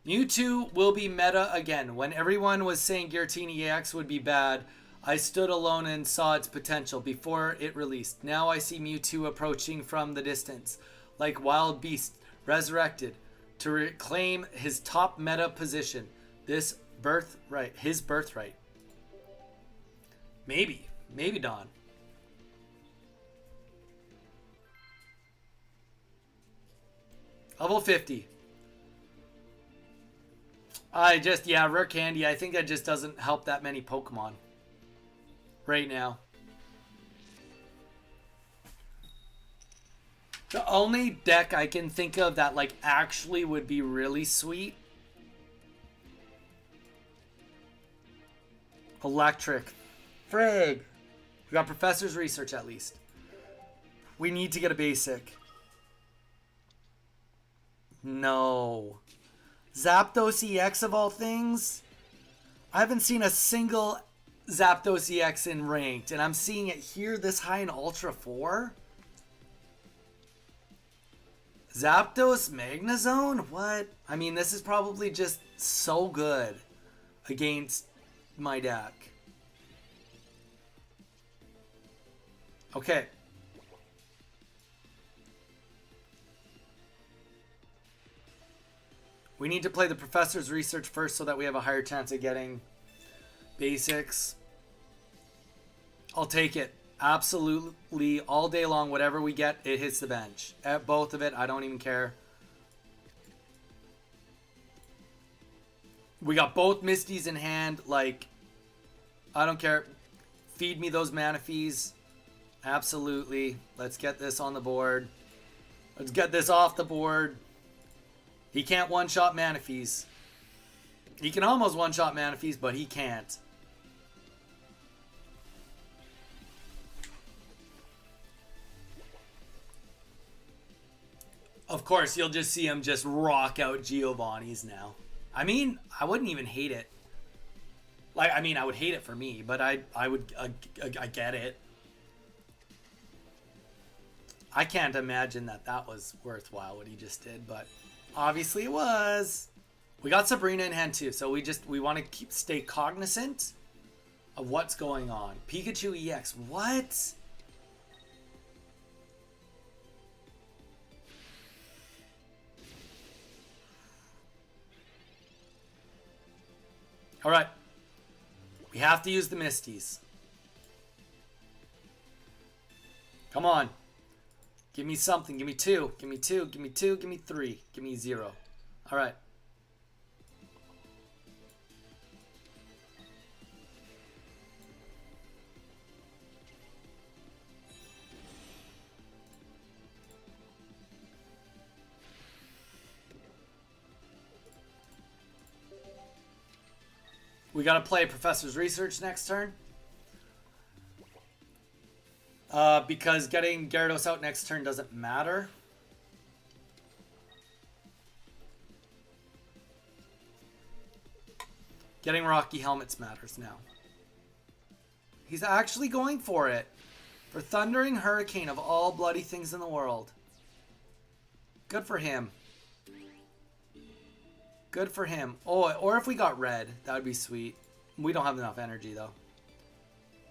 Mewtwo will be meta again. When everyone was saying Giratina EX would be bad, I stood alone and saw its potential before it released. Now I see Mewtwo approaching from the distance, like Wild Beast, resurrected, to reclaim his top meta position. His birthright. Maybe, Dawn. Level 50. Rare candy. I think that just doesn't help that many Pokemon right now. The only deck I can think of that like actually would be really sweet. Electric. Frig. We got Professor's Research at least. We need to get a basic. No. Zapdos EX of all things? I haven't seen a single Zapdos EX in ranked, and I'm seeing it here this high in Ultra 4? Zapdos Magnezone? What? I mean, this is probably just so good against my deck. Okay. We need to play the Professor's Research first so that we have a higher chance of getting basics. I'll take it. Absolutely. All day long, whatever we get, it hits the bench. At both of it, I don't even care. We got both Misties in hand. Like, I don't care. Feed me those Manaphies. Absolutely. Let's get this on the board. Let's get this off the board. He can't one-shot Manaphies. He can almost one-shot Manaphies, but he can't. Of course, you'll just see him just rock out Giovanni's now. I mean, I wouldn't even hate it. Like, I mean, I would hate it for me, but I get it. I can't imagine that was worthwhile what he just did, but obviously it was. We got Sabrina in hand too, so we want to stay cognizant of what's going on. Pikachu EX, what? All right. We have to use the Misties. Come on. Give me something. Give me 2. Give me 2. Give me 2. Give me 3. Give me 0. All right. We got to play Professor's Research next turn. Because getting Gyarados out next turn doesn't matter. Getting Rocky Helmets matters now. He's actually going for it. For Thundering Hurricane of all bloody things in the world. Good for him. Good for him. Oh, or if we got red, that would be sweet. We don't have enough energy, though.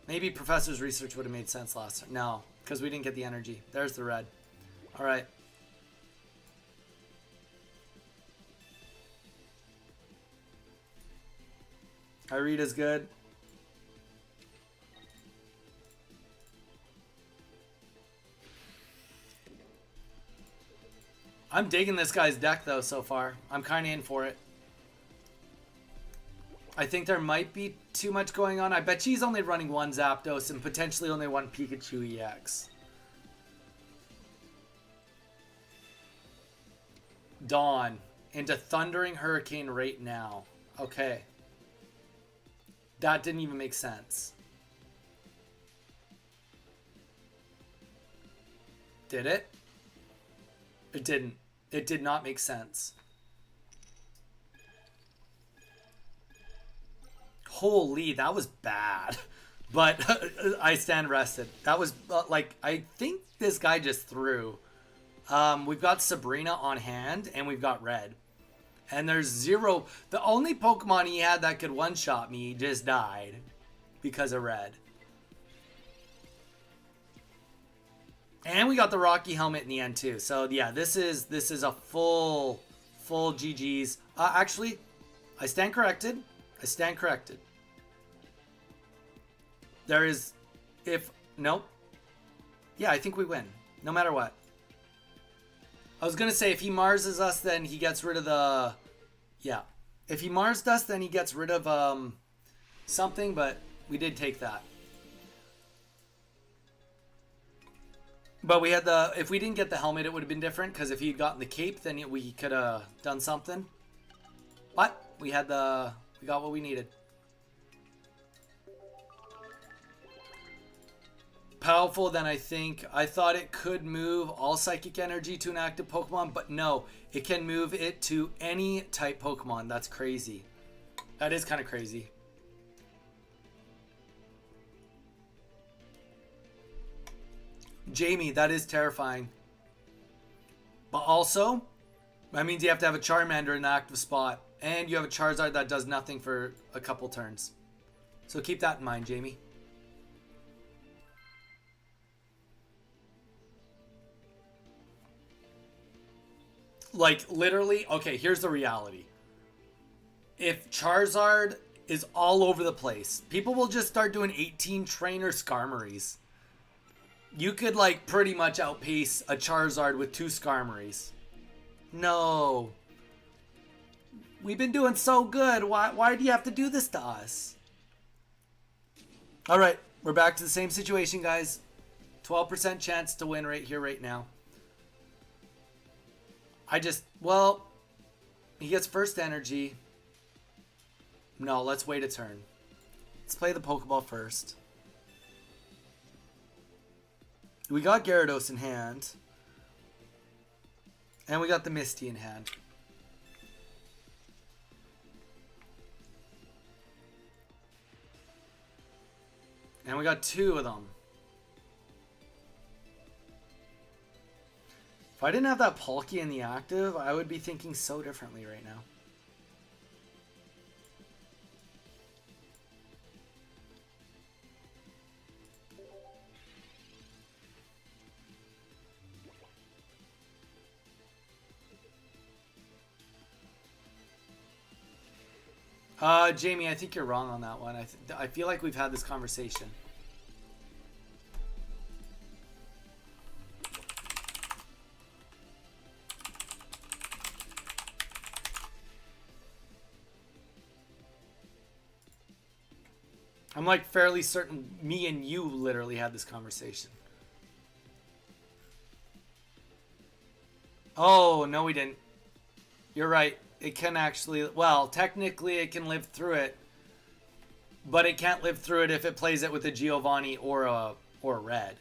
Maybe Professor's Research would have made sense last time. No, because we didn't get the energy. There's the red. All right. Irita's good. I'm digging this guy's deck, though, so far. I'm kind of in for it. I think there might be too much going on. I bet she's only running 1 Zapdos and potentially only 1 Pikachu EX. Dawn into Thundering Hurricane right now. Okay. That didn't even make sense. Did it? It didn't. It did not make sense. Holy, that was bad. But I stand rested. That was, like, I think this guy just threw. We've got Sabrina on hand, and we've got red. And there's 0. The only Pokemon he had that could one-shot me just died because of red. And we got the Rocky Helmet in the end, too. So, yeah, this is a full GG's. Actually, I stand corrected. I stand corrected. There is, nope. Yeah, I think we win, no matter what. I was going to say, if he Marses us, then he gets rid of the, yeah. If he Marsed us, then he gets rid of something, but we did take that. But we had the, if we didn't get the helmet, it would have been different, because if he had gotten the cape, then we could have done something. But we had the, we got what we needed. Powerful than I think. I thought it could move all Psychic Energy to an active Pokemon, but no. It can move it to any type Pokemon. That's crazy. That is kind of crazy. Jamie, that is terrifying. But also, that means you have to have a Charmander in the active spot. And you have a Charizard that does nothing for a couple turns. So keep that in mind, Jamie. Like, literally, okay, here's the reality. If Charizard is all over the place, people will just start doing 18 trainer Skarmories. You could, like, pretty much outpace a Charizard with 2 Skarmories. No. We've been doing so good. Why do you have to do this to us? Alright, we're back to the same situation, guys. 12% chance to win right here, right now. Well, he gets first energy. No, let's wait a turn. Let's play the Pokeball first. We got Gyarados in hand. And we got the Misty in hand. And we got 2 of them. If I didn't have that Palkia in the active, I would be thinking so differently right now. Jamie, I think you're wrong on that one. I feel like we've had this conversation. I'm like fairly certain me and you literally had this conversation. Oh, no we didn't. You're right. It can actually, well, technically it can live through it, but it can't live through it if it plays it with a Giovanni or a red.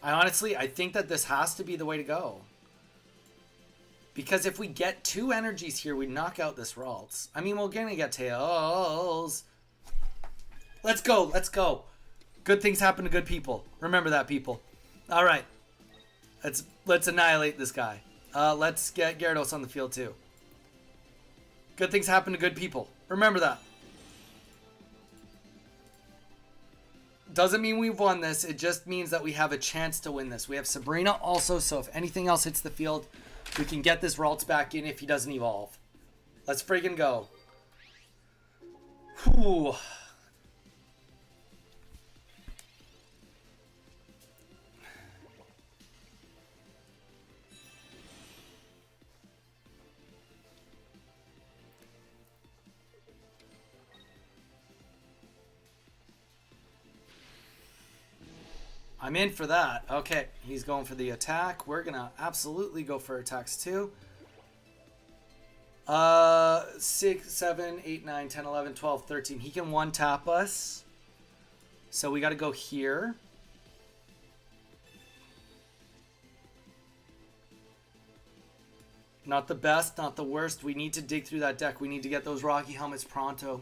I think that this has to be the way to go. Because if we get 2 energies here, we knock out this Ralts. I mean, we're gonna get tails. Let's go, let's go. Good things happen to good people. Remember that, people. All right. Let's annihilate this guy. Let's get Gyarados on the field too. Good things happen to good people. Remember that. Doesn't mean we've won this. It just means that we have a chance to win this. We have Sabrina also, so if anything else hits the field, we can get this Ralts back in if he doesn't evolve. Let's friggin' go. Whew. I'm in for that. Okay, he's going for the attack. We're going to absolutely go for attacks too. 6, 7, 8, 9, 10, 11, 12, 13. He can one-tap us. So we got to go here. Not the best, not the worst. We need to dig through that deck. We need to get those Rocky Helmets pronto.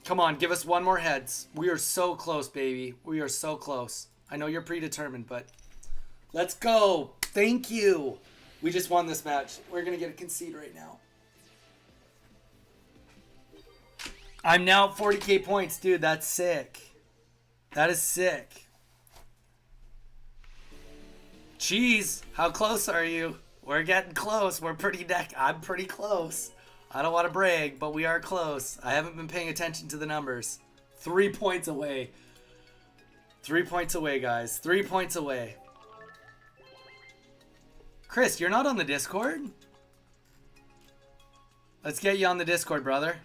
Come on, give us one more heads. We are so close, baby. We are so close. I know you're predetermined, but let's go. Thank you. We just won this match. We're going to get a concede right now. I'm now at 40k points. Dude, that's sick. That is sick. Jeez, how close are you? We're getting close. We're pretty I'm pretty close. I don't want to brag, but we are close. I haven't been paying attention to the numbers. 3 points away. 3 points away, guys. 3 points away. Chris, you're not on the Discord? Let's get you on the Discord, brother.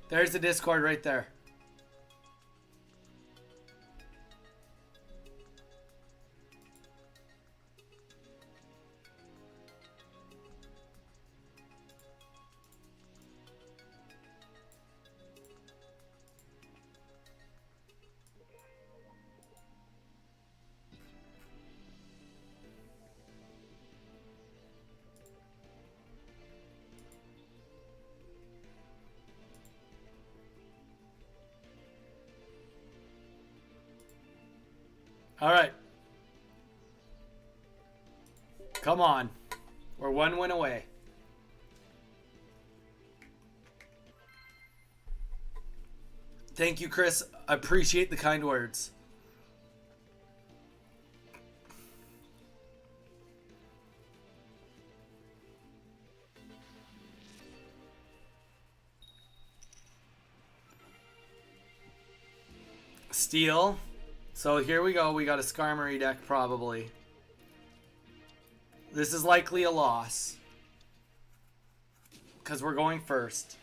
There's the Discord right there. All right. Come on. We're 1 win away. Thank you, Chris. I appreciate the kind words. Steel. So here we go. We got a Skarmory deck probably. This is likely a loss. Because we're going first.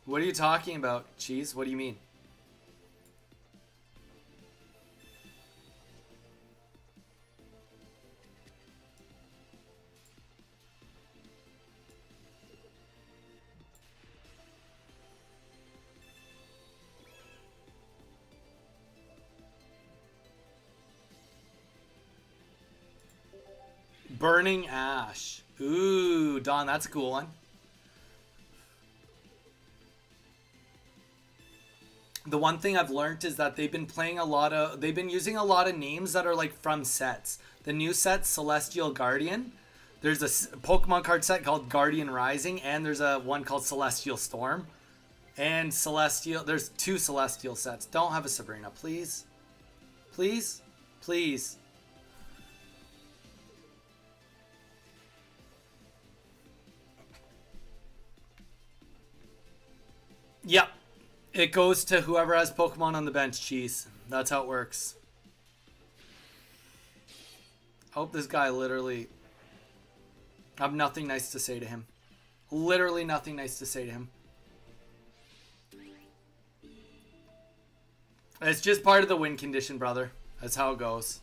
What are you talking about, Cheese? What do you mean? Burning Ash. Ooh, Don, that's a cool one. The one thing I've learned is that they've been using a lot of names that are like from sets. The new set, Celestial Guardian. There's a Pokemon card set called Guardian Rising, and there's a one called Celestial Storm. And Celestial, there's 2 Celestial sets. Don't have a Sabrina, please. Please? Please. Yep. It goes to whoever has Pokemon on the bench, Cheese. That's how it works. I hope this guy literally... I have nothing nice to say to him. Literally nothing nice to say to him. It's just part of the win condition, brother. That's how it goes.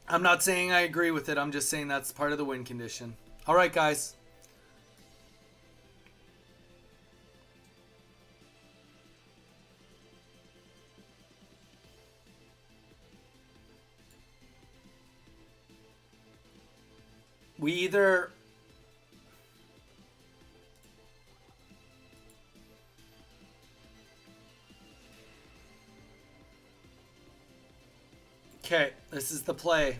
I'm not saying I agree with it. I'm just saying that's part of the win condition. All right, guys. We either... Okay, this is the play.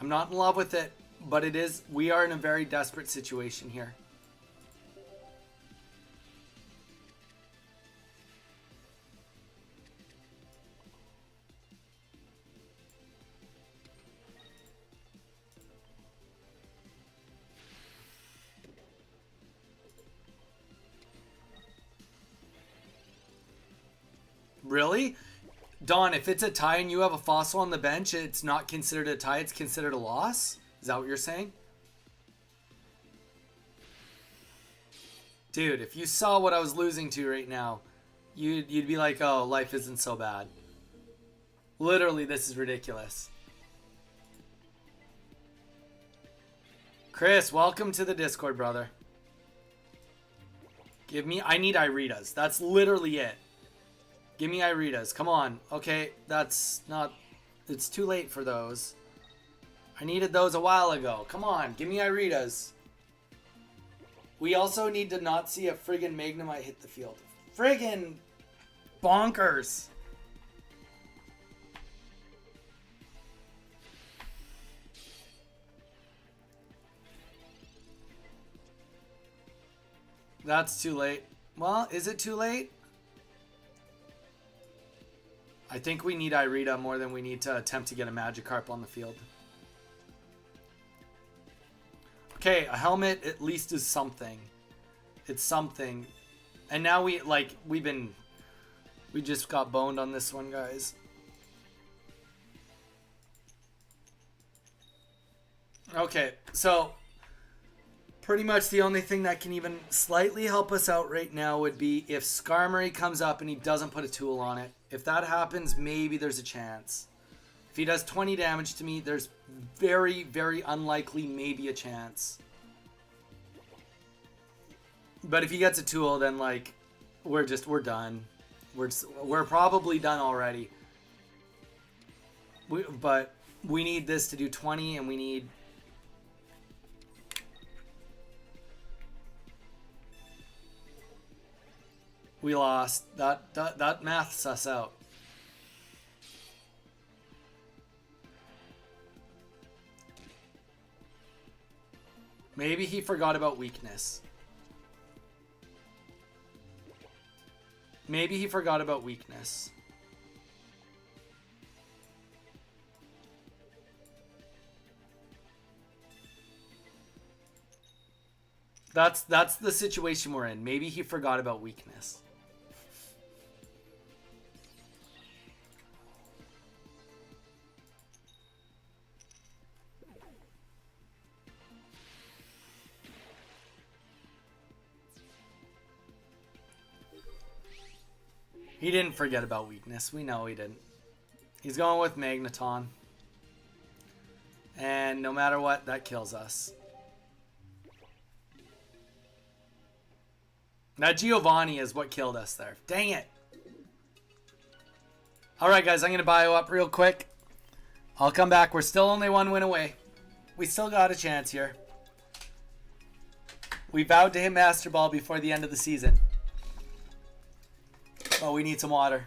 I'm not in love with it, but it is. We are in a very desperate situation here. Really? Don, if it's a tie and you have a fossil on the bench, it's not considered a tie, it's considered a loss? Is that what you're saying? Dude, if you saw what I was losing to right now, you'd be like, oh, life isn't so bad. Literally, this is ridiculous. Chris, welcome to the Discord, brother. I need Iritas. That's literally it. Give me Iritas. Come on. Okay, that's not... It's too late for those. I needed those a while ago. Come on, give me Iritas. We also need to not see a friggin' Magnemite hit the field. Friggin' bonkers. That's too late. Well, is it too late? I think we need Irida more than we need to attempt to get a Magikarp on the field. Okay, a helmet at least is something. It's something. And now we just got boned on this one, guys. Okay, so pretty much the only thing that can even slightly help us out right now would be if Skarmory comes up and he doesn't put a tool on it. If that happens, maybe there's a chance. If he does 20 damage to me, there's very, very unlikely maybe a chance. But if he gets a tool, then like we're done. We're probably done already. But we need this to do 20, and we need... We lost. That maths us out. Maybe he forgot about weakness. Maybe he forgot about weakness. That's the situation we're in. Maybe he forgot about weakness. He didn't forget about weakness. We know he didn't. He's going with Magneton. And no matter what, that kills us. That Giovanni is what killed us there. Dang it. Alright guys, I'm going to bio up real quick. I'll come back. We're still only 1 win away. We still got a chance here. We vowed to hit Master Ball before the end of the season. Oh, we need some water.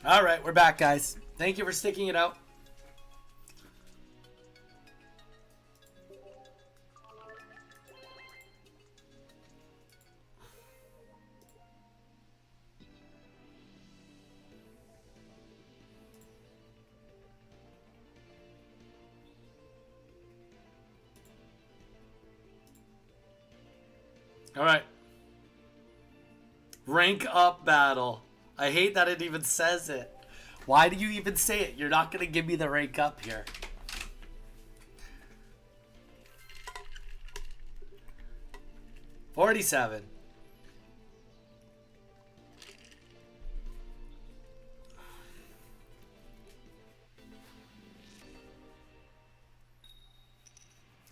All right, we're back, guys. Thank you for sticking it out. All right. Rank up battle. I hate that it even says it. Why do you even say it? You're not going to give me the rank up here. $47.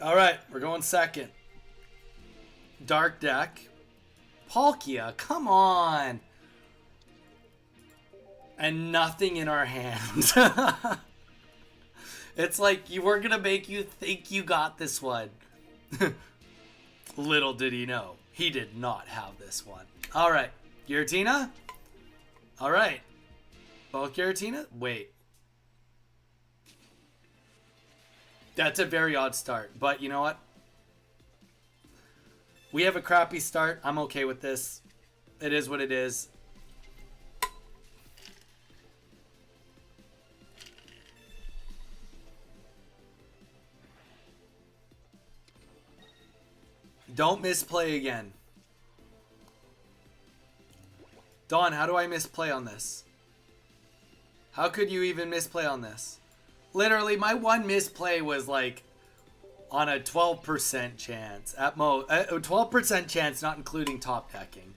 All right, we're going second. Dark deck. Palkia, come on. And nothing in our hand. It's like we're gonna make you think you got this one. Little did he know, he did not have this one. All right, Giratina. All right, both Giratina. Wait, that's a very odd start, but you know what? We have a crappy start. I'm okay with this. It is what it is. Don't misplay again. Dawn, how do I misplay on this? How could you even misplay on this? Literally, my one misplay was like on a 12% chance. At most, a 12% chance, not including top decking.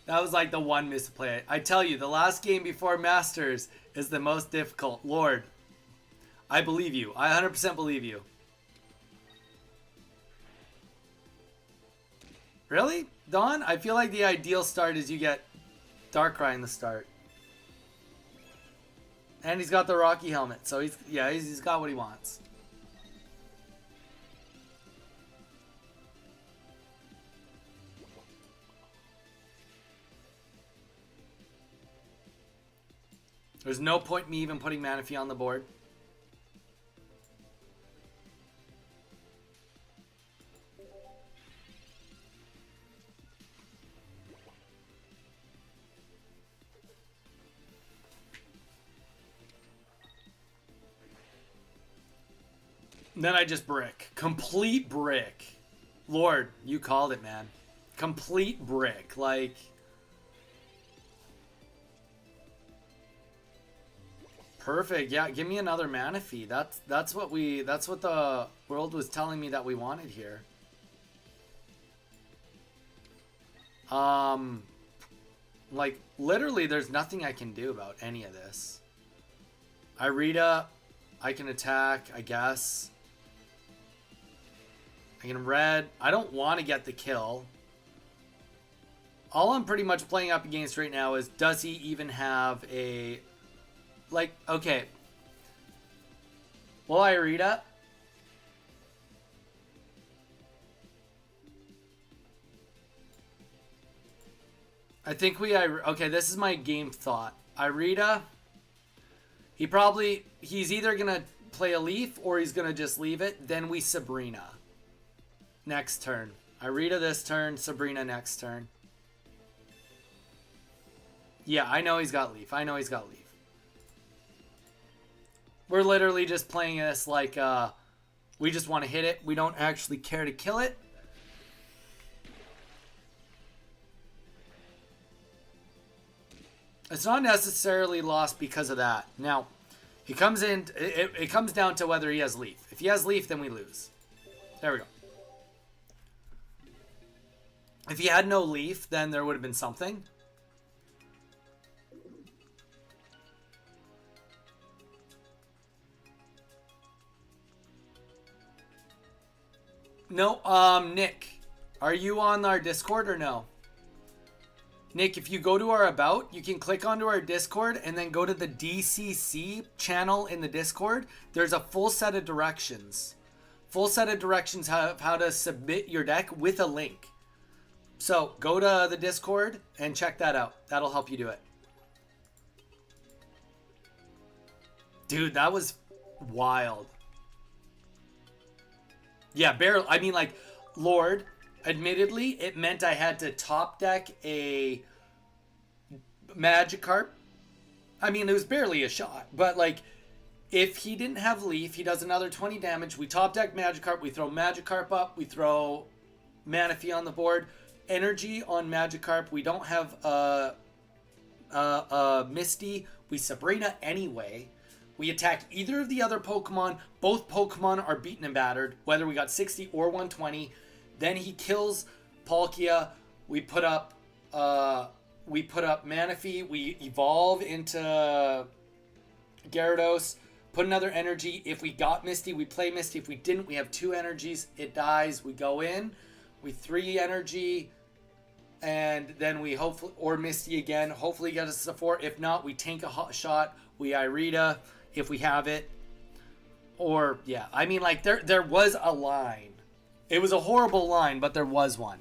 That was like the one misplay. I tell you, the last game before Masters is the most difficult. Lord, I believe you. I 100% believe you. Really? Dawn? I feel like the ideal start is you get Darkrai in the start. And he's got the Rocky helmet, so he's got what he wants. There's no point in me even putting Manaphy on the board. Then I just brick. Complete brick. Lord, you called it, man. Complete brick. Like... Perfect. Yeah, give me another Manaphy. That's what the world was telling me that we wanted here. Like literally there's nothing I can do about any of this. Irida, I can attack, I guess. I can red. I don't want to get the kill. All I'm pretty much playing up against right now is, does he even have a... Like, okay. Will I read it? I think okay, this is my game thought. Irida, he's either going to play a Leaf or he's going to just leave it. Then we Sabrina. Next turn. Irida this turn, Sabrina next turn. Yeah, I know he's got Leaf. We're literally just playing this like we just want to hit it. We don't actually care to kill it. It's not necessarily lost because of that. Now, it comes down to whether he has Leaf. If he has Leaf, then we lose. There we go. If he had no Leaf, then there would have been something. No, Nick, are you on our Discord or no? Nick, if you go to our About, you can click onto our Discord and then go to the DCC channel in the Discord. There's a full set of directions. Full set of directions how to submit your deck with a link. So go to the Discord and check that out. That'll help you do it. Dude, that was wild. Yeah, barely. I mean, like, Lord, admittedly, it meant I had to top deck a Magikarp. I mean, it was barely a shot. But, like, if he didn't have Leaf, he does another 20 damage. We top deck Magikarp. We throw Magikarp up. We throw Manaphy on the board. Energy on Magikarp. We don't have Misty. We Sabrina anyway. We attack either of the other Pokemon. Both Pokemon are beaten and battered, whether we got 60 or 120. Then he kills Palkia. We put up Manaphy. We evolve into Gyarados. Put another energy. If we got Misty, we play Misty. If we didn't, we have 2 energies. It dies. We go in. We 3 energy. And then we hopefully, or Misty again, hopefully get us a 4. If not, we tank a hot shot. We Irida if we have it. Or, yeah. I mean, like, there was a line. It was a horrible line, but there was one.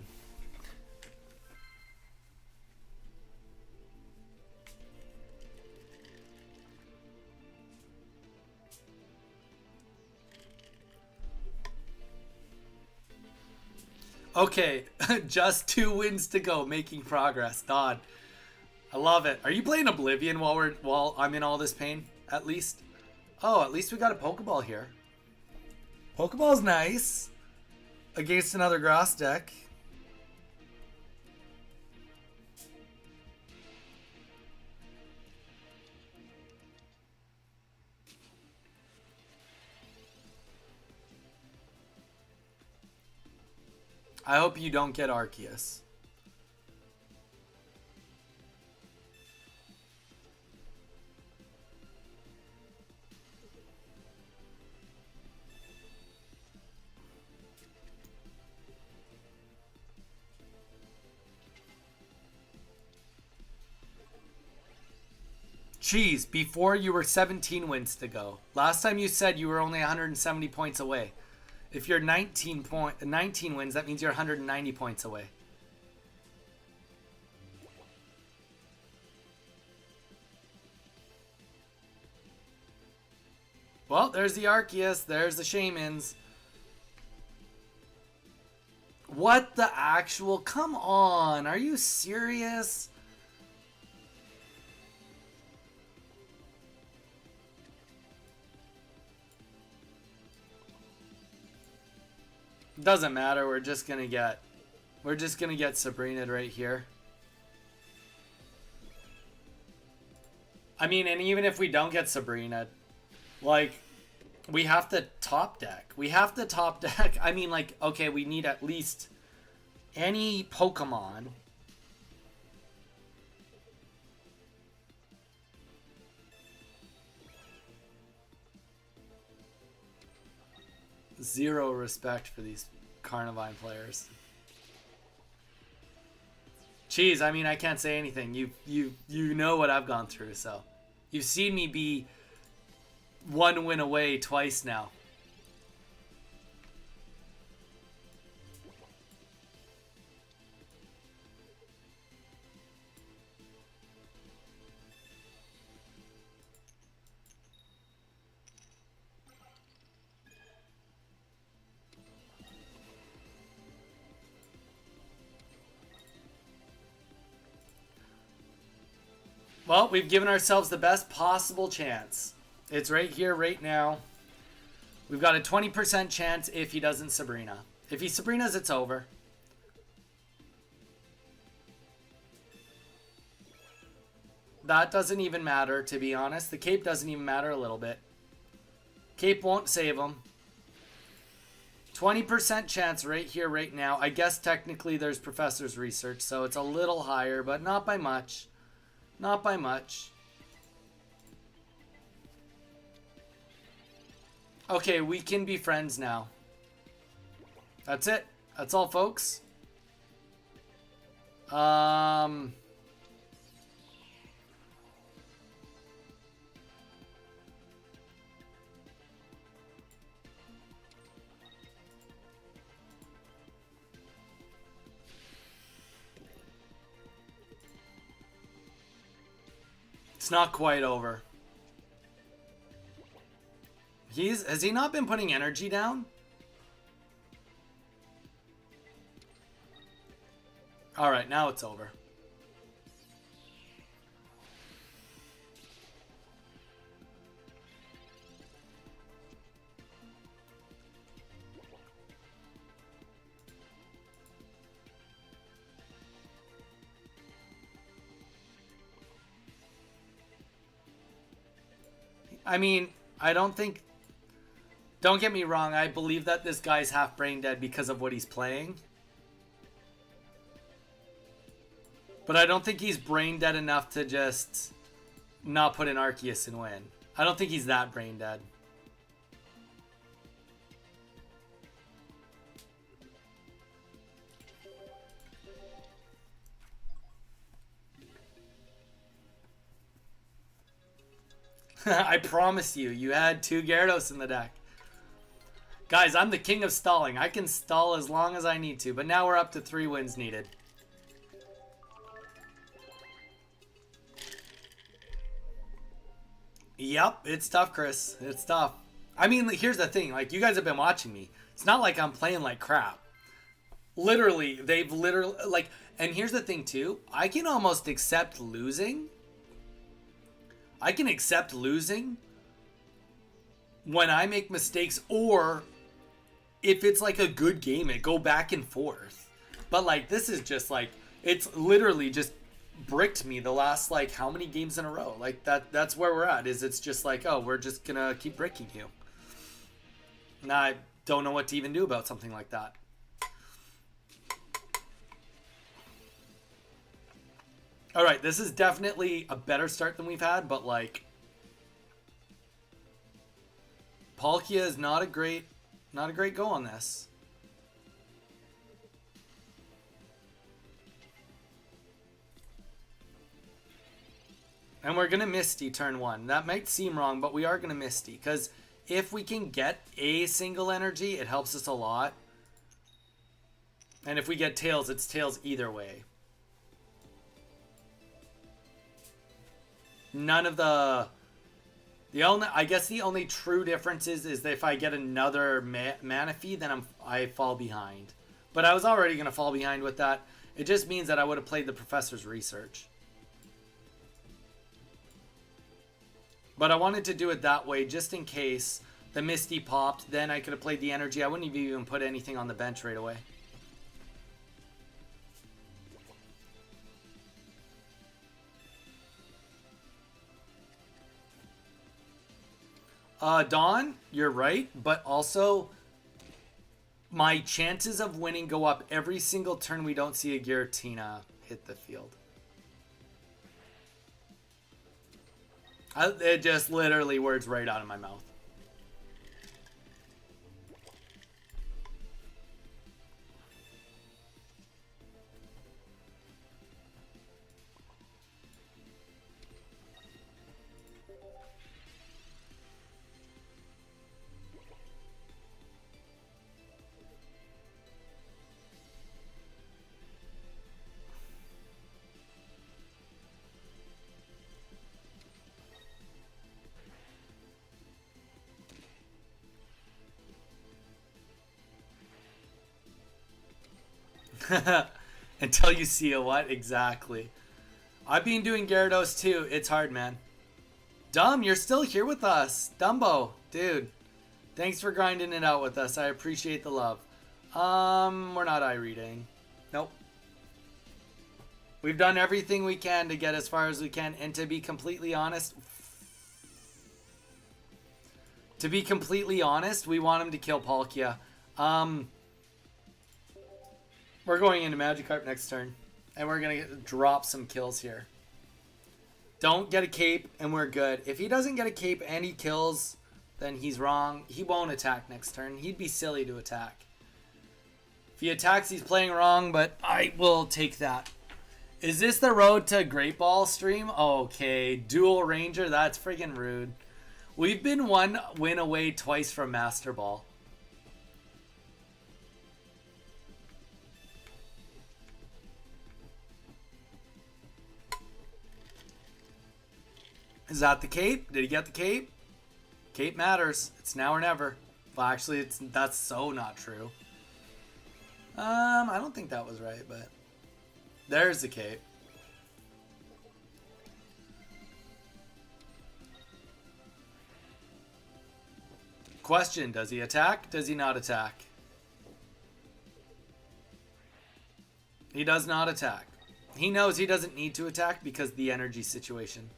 Okay, just 2 wins to go, making progress. Dodd, I love it. Are you playing Oblivion while I'm in all this pain? At least, oh, at least we got a Pokeball here. Pokeball's nice against another grass deck. I hope you don't get Arceus. Jeez, before you were 17 wins to go. Last time you said you were only 170 points away. If you're 19 wins, that means you're 190 points away. Well, there's the Arceus. There's the Shaymins. What the actual? Come on. Are you serious? Doesn't matter. We're just gonna get Sabrina right here. I mean, and even if we don't get Sabrina, like, we have to top deck. I mean, like, okay, we need at least any Pokemon. Zero respect for these Carnivine players. Jeez, I mean, I can't say anything. You know what I've gone through, so you've seen me be one win away twice now. Well, we've given ourselves the best possible chance. It's right here, right now. We've got a 20% chance if he doesn't Sabrina. If he Sabrinas, it's over. That doesn't even matter, to be honest. The cape doesn't even matter a little bit. Cape won't save him. 20% chance right here, right now. I guess technically there's Professor's Research, so it's a little higher, but not by much. Not by much. Okay, we can be friends now. That's it. That's all, folks. It's not quite over. Has he not been putting energy down? All right, now it's over. I mean, I don't think... Don't get me wrong, I believe that this guy's half brain dead because of what he's playing. But I don't think he's brain dead enough to just not put in Arceus and win. I don't think he's that brain dead. I promise you, you had 2 Gyarados in the deck. Guys, I'm the king of stalling. I can stall as long as I need to, but now we're up to 3 wins needed. Yep, it's tough, Chris. It's tough. I mean, here's the thing. Like, you guys have been watching me. It's not like I'm playing like crap. Literally, they've literally... Like, and here's the thing, too. I can almost accept losing. I can accept losing when I make mistakes, or if it's like a good game, it go back and forth. But like, this is just like, it's literally just bricked me the last like how many games in a row. Like that's where we're at, is it's just like, oh, we're just gonna keep bricking you. And I don't know what to even do about something like that. All right, this is definitely a better start than we've had, but like, Palkia is not a great go on this. And we're gonna Misty turn 1. That might seem wrong, but we are gonna Misty, because if we can get a single energy, it helps us a lot. And if we get Tails, it's Tails either way. None of the only, I guess the only true difference is that if I get another Manaphy, then I fall behind. But I was already going to fall behind with that. It just means that I would have played the Professor's Research. But I wanted to do it that way just in case the Misty popped. Then I could have played the energy. I wouldn't have even put anything on the bench right away. Dawn, you're right, but also my chances of winning go up every single turn we don't see a Giratina hit the field. It just literally words right out of my mouth. Until you see a what? Exactly. I've been doing Gyarados too. It's hard, man. Dumb, you're still here with us. Dumbo, dude. Thanks for grinding it out with us. I appreciate the love. We're not eye-reading. Nope. We've done everything we can to get as far as we can, and to be completely honest, we want him to kill Palkia. We're going into Magikarp next turn, and we're gonna drop some kills here. Don't get a cape, and we're good. If he doesn't get a cape and he kills, then he's wrong. He won't attack next turn. He'd be silly to attack. If he attacks, he's playing wrong, but I will take that. Is this the Road to Great Ball stream? Okay, Dual Ranger, that's friggin' rude. We've been one win away twice from Master Ball. Is that the cape? Did he get the cape? Cape matters. It's now or never. Well, actually, that's so not true. I don't think that was right, but there's the cape. Question, does he attack? Does he not attack? He does not attack. He knows he doesn't need to attack because of the energy situation.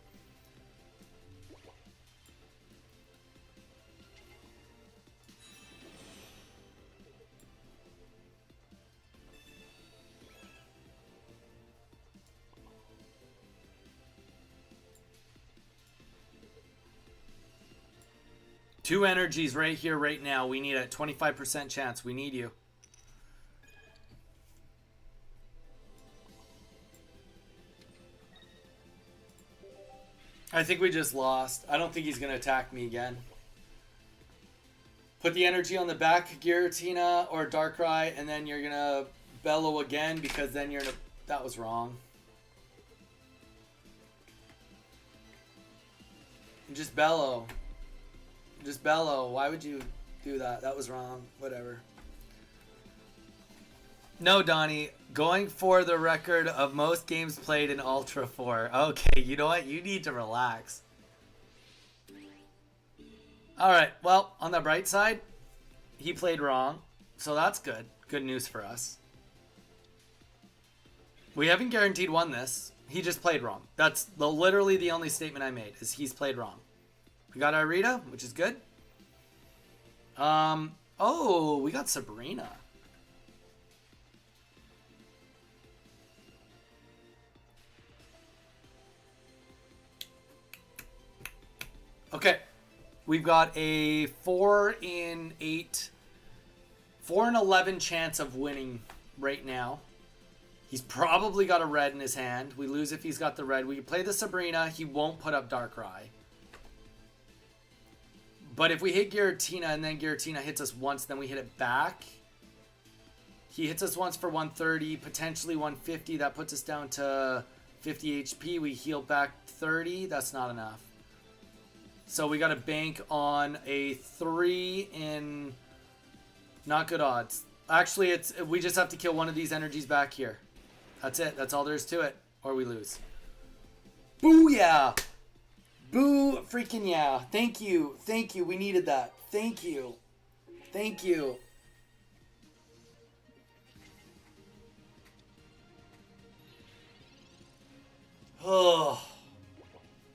Two energies right here, right now. We need a 25% chance. We need you. I think we just lost. I don't think he's going to attack me again. Put the energy on the back, Giratina or Darkrai, and then you're going to bellow again because then you're going to... That was wrong. Just bellow. Just bellow. Why would you do that? That was wrong. Whatever. No, Donnie. Going for the record of most games played in Ultra 4. Okay, you know what? You need to relax. Alright, well, on the bright side, he played wrong. So that's good. Good news for us. We haven't guaranteed won this. He just played wrong. That's literally the only statement I made, is he's played wrong. We got our Rita, which is good. Oh, we got Sabrina. Okay. We've got a 4 in 11 chance of winning right now. He's probably got a red in his hand. We lose if he's got the red. We can play the Sabrina. He won't put up Darkrai. But if we hit Giratina and then Giratina hits us once, then we hit it back. He hits us once for 130, potentially 150. That puts us down to 50 HP. We heal back 30. That's not enough. So we got to bank on a 3 in not good odds. Actually, we just have to kill one of these energies back here. That's it. That's all there is to it. Or we lose. Booyah! Boo freaking yeah. Thank you. Thank you. We needed that. Thank you. Thank you. Oh.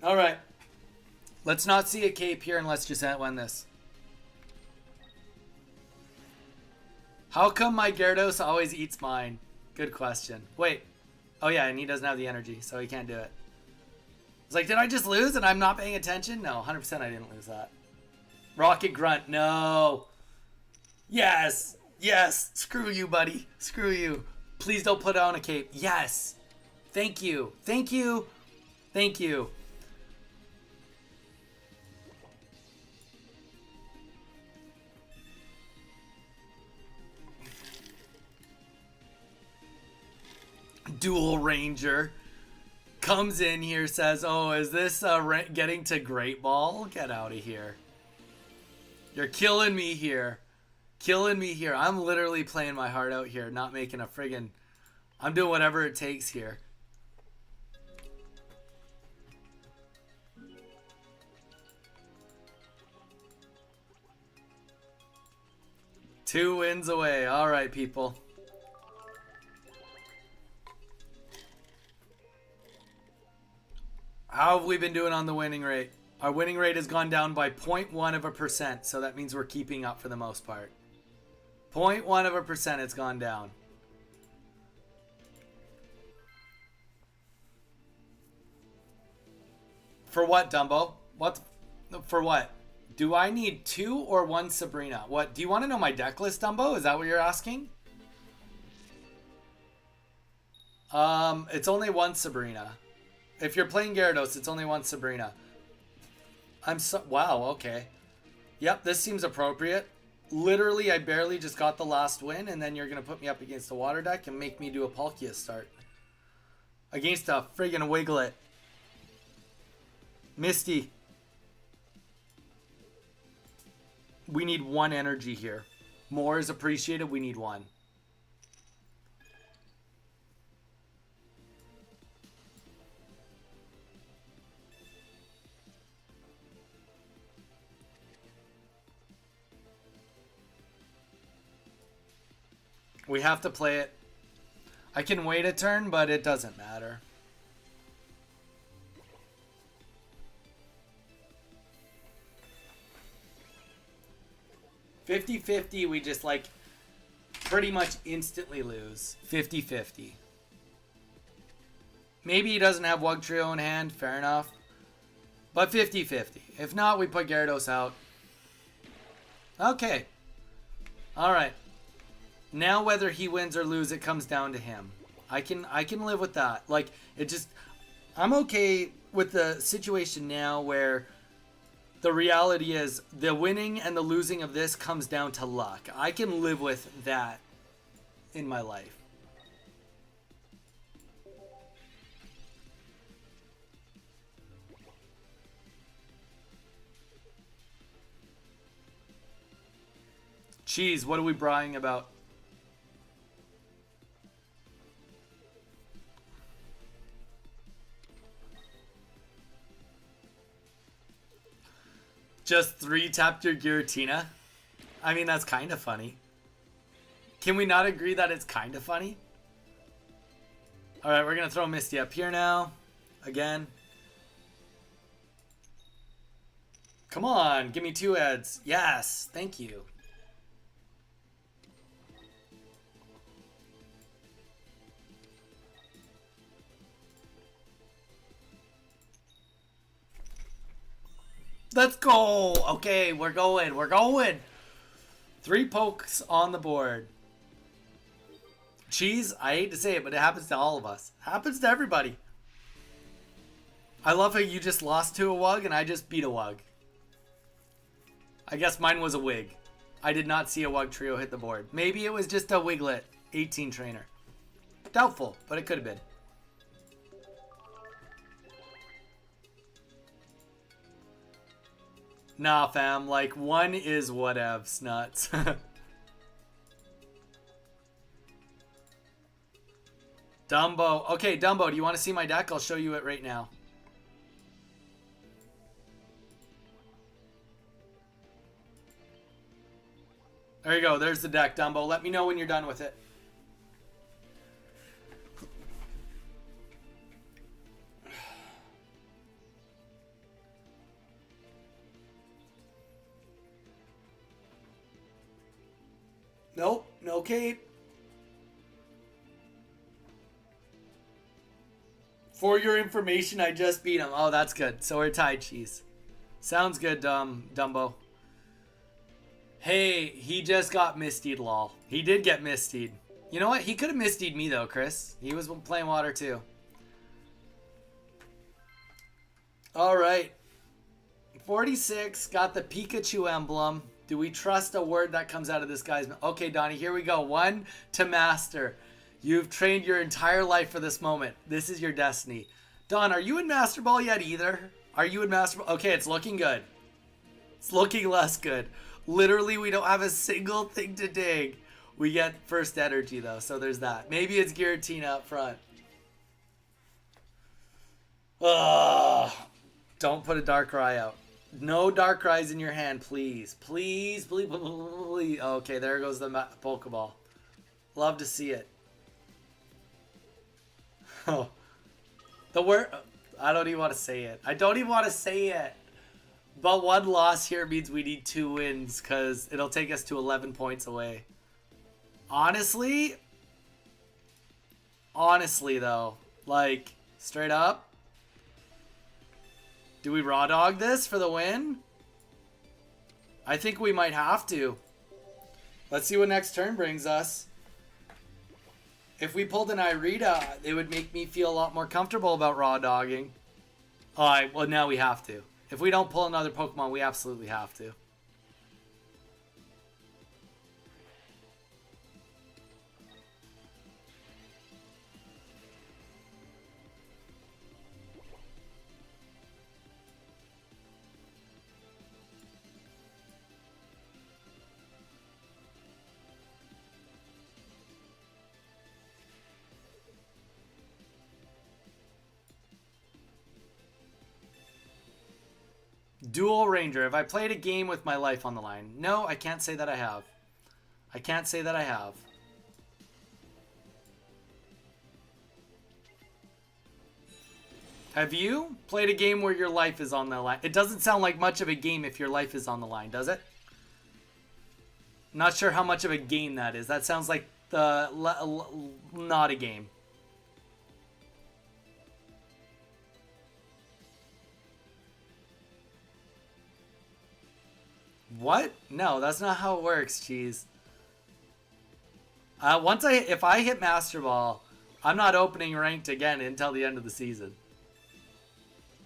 All right. Let's not see a cape here and let's just win this. How come my Gyarados always eats mine? Good question. Wait. Oh yeah, and he doesn't have the energy, so he can't do it. It's like, did I just lose and I'm not paying attention? No, 100% I didn't lose that. Rocket Grunt, no. Yes. Yes. Screw you, buddy. Screw you. Please don't put on a cape. Yes. Thank you. Thank you. Thank you. Dual Ranger comes in here, says, oh, is this getting to Great Ball? Get out of here. You're killing me here. killing me here. I'm literally playing my heart out here, not making a friggin'... I'm doing whatever it takes here. Two wins away. All right, people. How have we been doing on the winning rate? Our winning rate has gone down by 0.1%, so that means we're keeping up for the most part. 0.1% it's gone down. For what, Dumbo? What? For what? Do I need 2 or 1 Sabrina? What? Do you want to know my deck list, Dumbo? Is that what you're asking? It's only 1 Sabrina. If you're playing Gyarados, it's only 1 Sabrina. Wow, okay. Yep, this seems appropriate. Literally, I barely just got the last win, and then you're going to put me up against a water deck and make me do a Palkia start. Against a friggin' Wiglet. Misty. We need 1 energy here. More is appreciated. We need 1. We have to play it. I can wait a turn, but it doesn't matter. $50-50, we just like pretty much instantly lose. 50-50. Maybe he doesn't have Wugtrio in hand, fair enough. But 50-50. If not, we put Gyarados out. Okay. Alright. Now whether he wins or loses, it comes down to him. I can live with that. Like, it just... I'm okay with the situation now where the reality is the winning and the losing of this comes down to luck. I can live with that in my life. Jeez, what are we bragging about? Just 3-tapped your Giratina? I mean, that's kind of funny. Can we not agree that it's kind of funny? Alright, we're going to throw Misty up here now. Again. Come on, give me 2 heads. Yes, thank you. Let's go. Okay, we're going. We're going. 3 pokes on the board. Cheese, I hate to say it, but it happens to all of us. Happens to everybody. I love how you just lost to a Wug and I just beat a Wug. I guess mine was a Wig. I did not see a Wugtrio hit the board. Maybe it was just a Wiglet 18 trainer. Doubtful, but it could have been. Nah, fam. Like, 1 is whatevs. Nuts. Dumbo. Okay, Dumbo, do you want to see my deck? I'll show you it right now. There you go. There's the deck, Dumbo. Let me know when you're done with it. Nope, no cape. For your information, I just beat him. Oh, that's good. So we're tied, Cheese. Sounds good, Dumbo. Hey, he just got Mistied, lol. He did get Mistied. You know what? He could have Mistied me, though, Chris. He was playing water, too. All right. 46, got the Pikachu emblem. Do we trust a word that comes out of this guy's mouth? Okay, Donnie, here we go. 1 to master. You've trained your entire life for this moment. This is your destiny. Don, are you in Master Ball yet either? Are you in Master Ball? Okay, it's looking good. It's looking less good. Literally, we don't have a single thing to dig. We get first energy, though, so there's that. Maybe it's Giratina up front. Ugh. Don't put a Darkrai out. No Darkrai's in your hand, please. Please, please, please. Okay, there goes the Pokeball. Love to see it. Oh. The word... I don't even want to say it. I don't even want to say it. But one loss here means we need 2 wins because it'll take us to 11 points away. Honestly, though, like, straight up, do we raw dog this for the win? I think we might have to. Let's see what next turn brings us. If we pulled an Irida, it would make me feel a lot more comfortable about raw dogging. Alright, well now we have to. If we don't pull another Pokemon, we absolutely have to. Dual Ranger. Have I played a game with my life on the line? No, I can't say that I have. I can't say that I have. Have you played a game where your life is on the line? It doesn't sound like much of a game if your life is on the line, does it? Not sure how much of a game that is. That sounds like not a game. What? No, that's not how it works, Cheese. If I hit Master Ball, I'm not opening ranked again until the end of the season.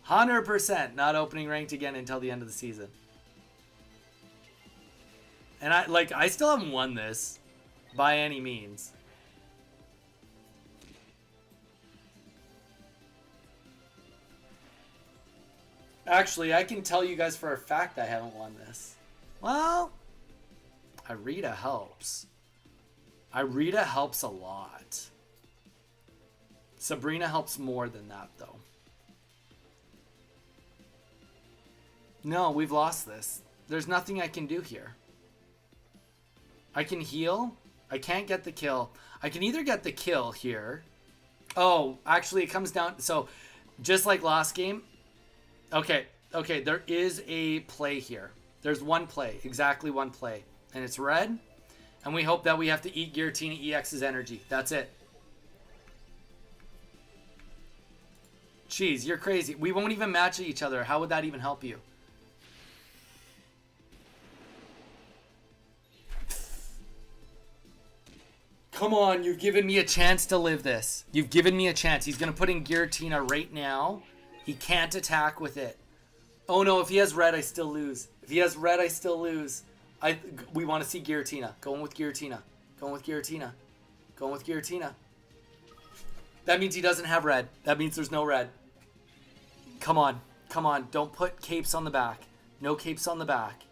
100% not opening ranked again until the end of the season. And I still haven't won this by any means. Actually, I can tell you guys for a fact I haven't won this. Well, Irida helps. Irida helps a lot. Sabrina helps more than that, though. No, we've lost this. There's nothing I can do here. I can heal. I can't get the kill. I can either get the kill here. Oh, actually, it comes down... So, just like last game... Okay, there is a play here. There's one play, exactly one play. And it's red. And we hope that we have to eat Giratina EX's energy. That's it. Jeez, you're crazy. We won't even match each other. How would that even help you? Come on, you've given me a chance to live this. You've given me a chance. He's going to put in Giratina right now. He can't attack with it. Oh no, if he has red, I still lose. If he has red, I still lose. We want to see Giratina. Going with Giratina. Going with Giratina. Going with Giratina. That means he doesn't have red. That means there's no red. Come on. Come on. Don't put capes on the back. No capes on the back.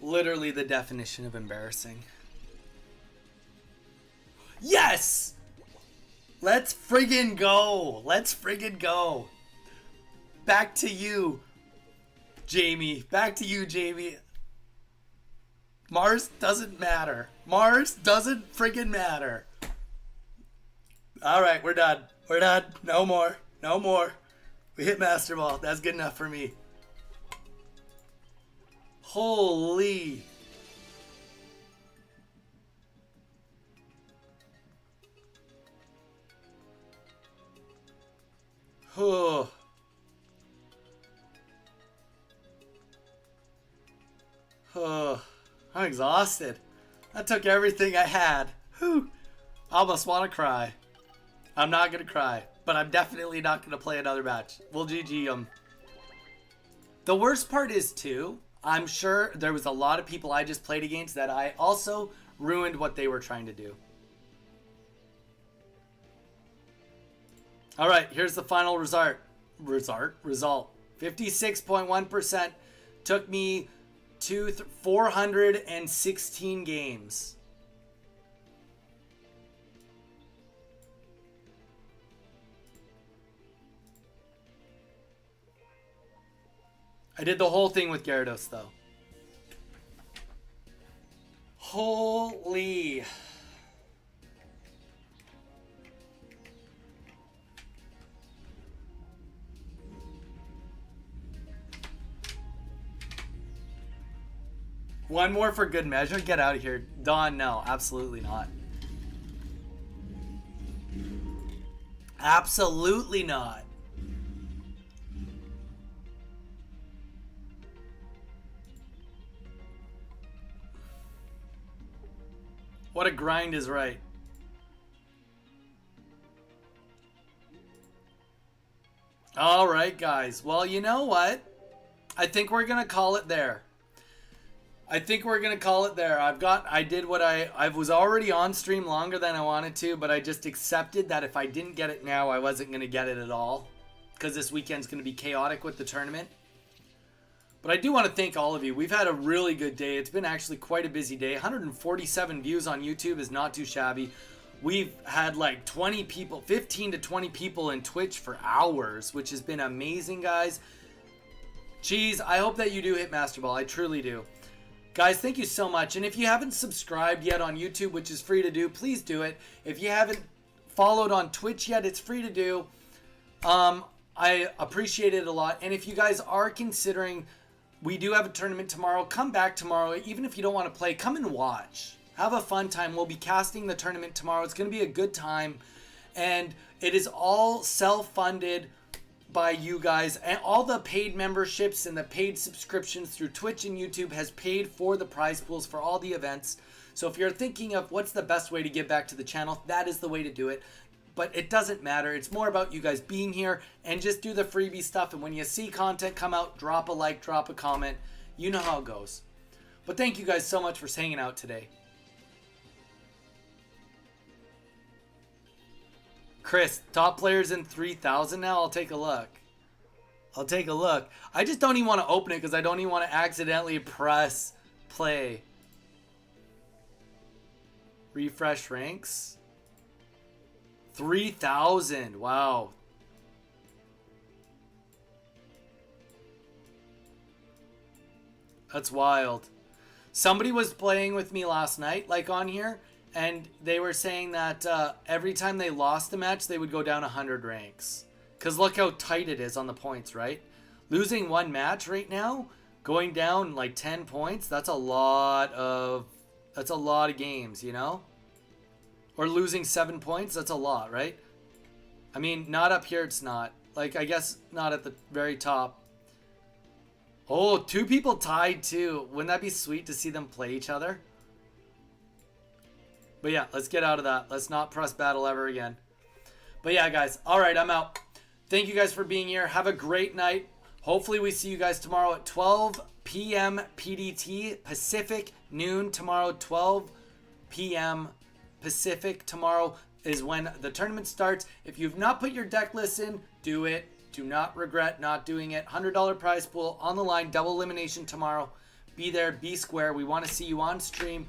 Literally the definition of embarrassing. Yes! Let's friggin' go. Let's friggin' go. Back to you, Jamie. Back to you, Jamie. Mars doesn't matter. Mars doesn't friggin' matter. Alright, we're done. We're done. No more. No more. We hit Master Ball. That's good enough for me. Holy. Oh. Oh. I'm exhausted. That took everything I had. Whew. I almost want to cry. I'm not going to cry, but I'm definitely not going to play another match. We'll GG them. The worst part is, too, I'm sure there was a lot of people I just played against that I also ruined what they were trying to do. All right, here's the final result. 56.1%. Took me to 416 games. I did the whole thing with Gyarados, though. Holy. One more for good measure? Get out of here. Dawn, no. Absolutely not. Absolutely not. What a grind is right. All right, guys. Well, you know what? I think we're going to call it there. I did what I was already on stream longer than I wanted to, but I just accepted that if I didn't get it now, I wasn't going to get it at all. Because this weekend's going to be chaotic with the tournament. But I do want to thank all of you. We've had a really good day. It's been actually quite a busy day. 147 views on YouTube is not too shabby. We've had like 20 people, 15 to 20 people in Twitch for hours, which has been amazing, guys. Geez, I hope that you do hit Master Ball. I truly do. Guys, thank you so much. And if you haven't subscribed yet on YouTube, which is free to do, please do it. If you haven't followed on Twitch yet, it's free to do. I appreciate it a lot. And if you guys are considering, we do have a tournament tomorrow. Come back tomorrow. Even if you don't want to play, come and watch. Have a fun time. We'll be casting the tournament tomorrow. It's going to be a good time. And it is all self-funded by you guys. And all the paid memberships and the paid subscriptions through Twitch and YouTube has paid for the prize pools for all the events. So if you're thinking of what's the best way to give back to the channel, that is the way to do it. But it doesn't matter. It's more about you guys being here and just do the freebie stuff. And when you see content come out, drop a like, drop a comment. You know how it goes. But thank you guys so much for hanging out today. Chris, top players in 3,000 now? I'll take a look. I just don't even want to open it because I don't even want to accidentally press play. Refresh ranks. 3,000. Wow. That's wild. Somebody was playing with me last night, like on here, and they were saying that every time they lost a match, they would go down 100 ranks. Because look how tight it is on the points, right? Losing one match right now, going down like 10 points, that's a lot of games, you know? Or losing 7 points, that's a lot, right? I mean, not up here, it's not. Like, I guess not at the very top. Oh, 2 people tied too. Wouldn't that be sweet to see them play each other? But yeah, let's get out of that. Let's not press battle ever again. But yeah, guys. All right, I'm out. Thank you guys for being here. Have a great night. Hopefully we see you guys tomorrow at 12 p.m. PDT, Pacific, noon tomorrow, 12 p.m. Pacific tomorrow is when the tournament starts. If you've not put your deck list in, do it. Do not regret not doing it. $100 prize pool on the line, double elimination tomorrow. Be there, be square. We want to see you on stream.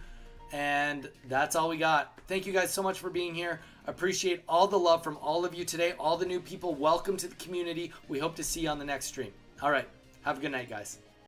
And that's all we got. Thank you guys so much for being here. Appreciate all the love from all of you today. All the new people, welcome to the community. We hope to see you on the next stream. All right. Have a good night, guys.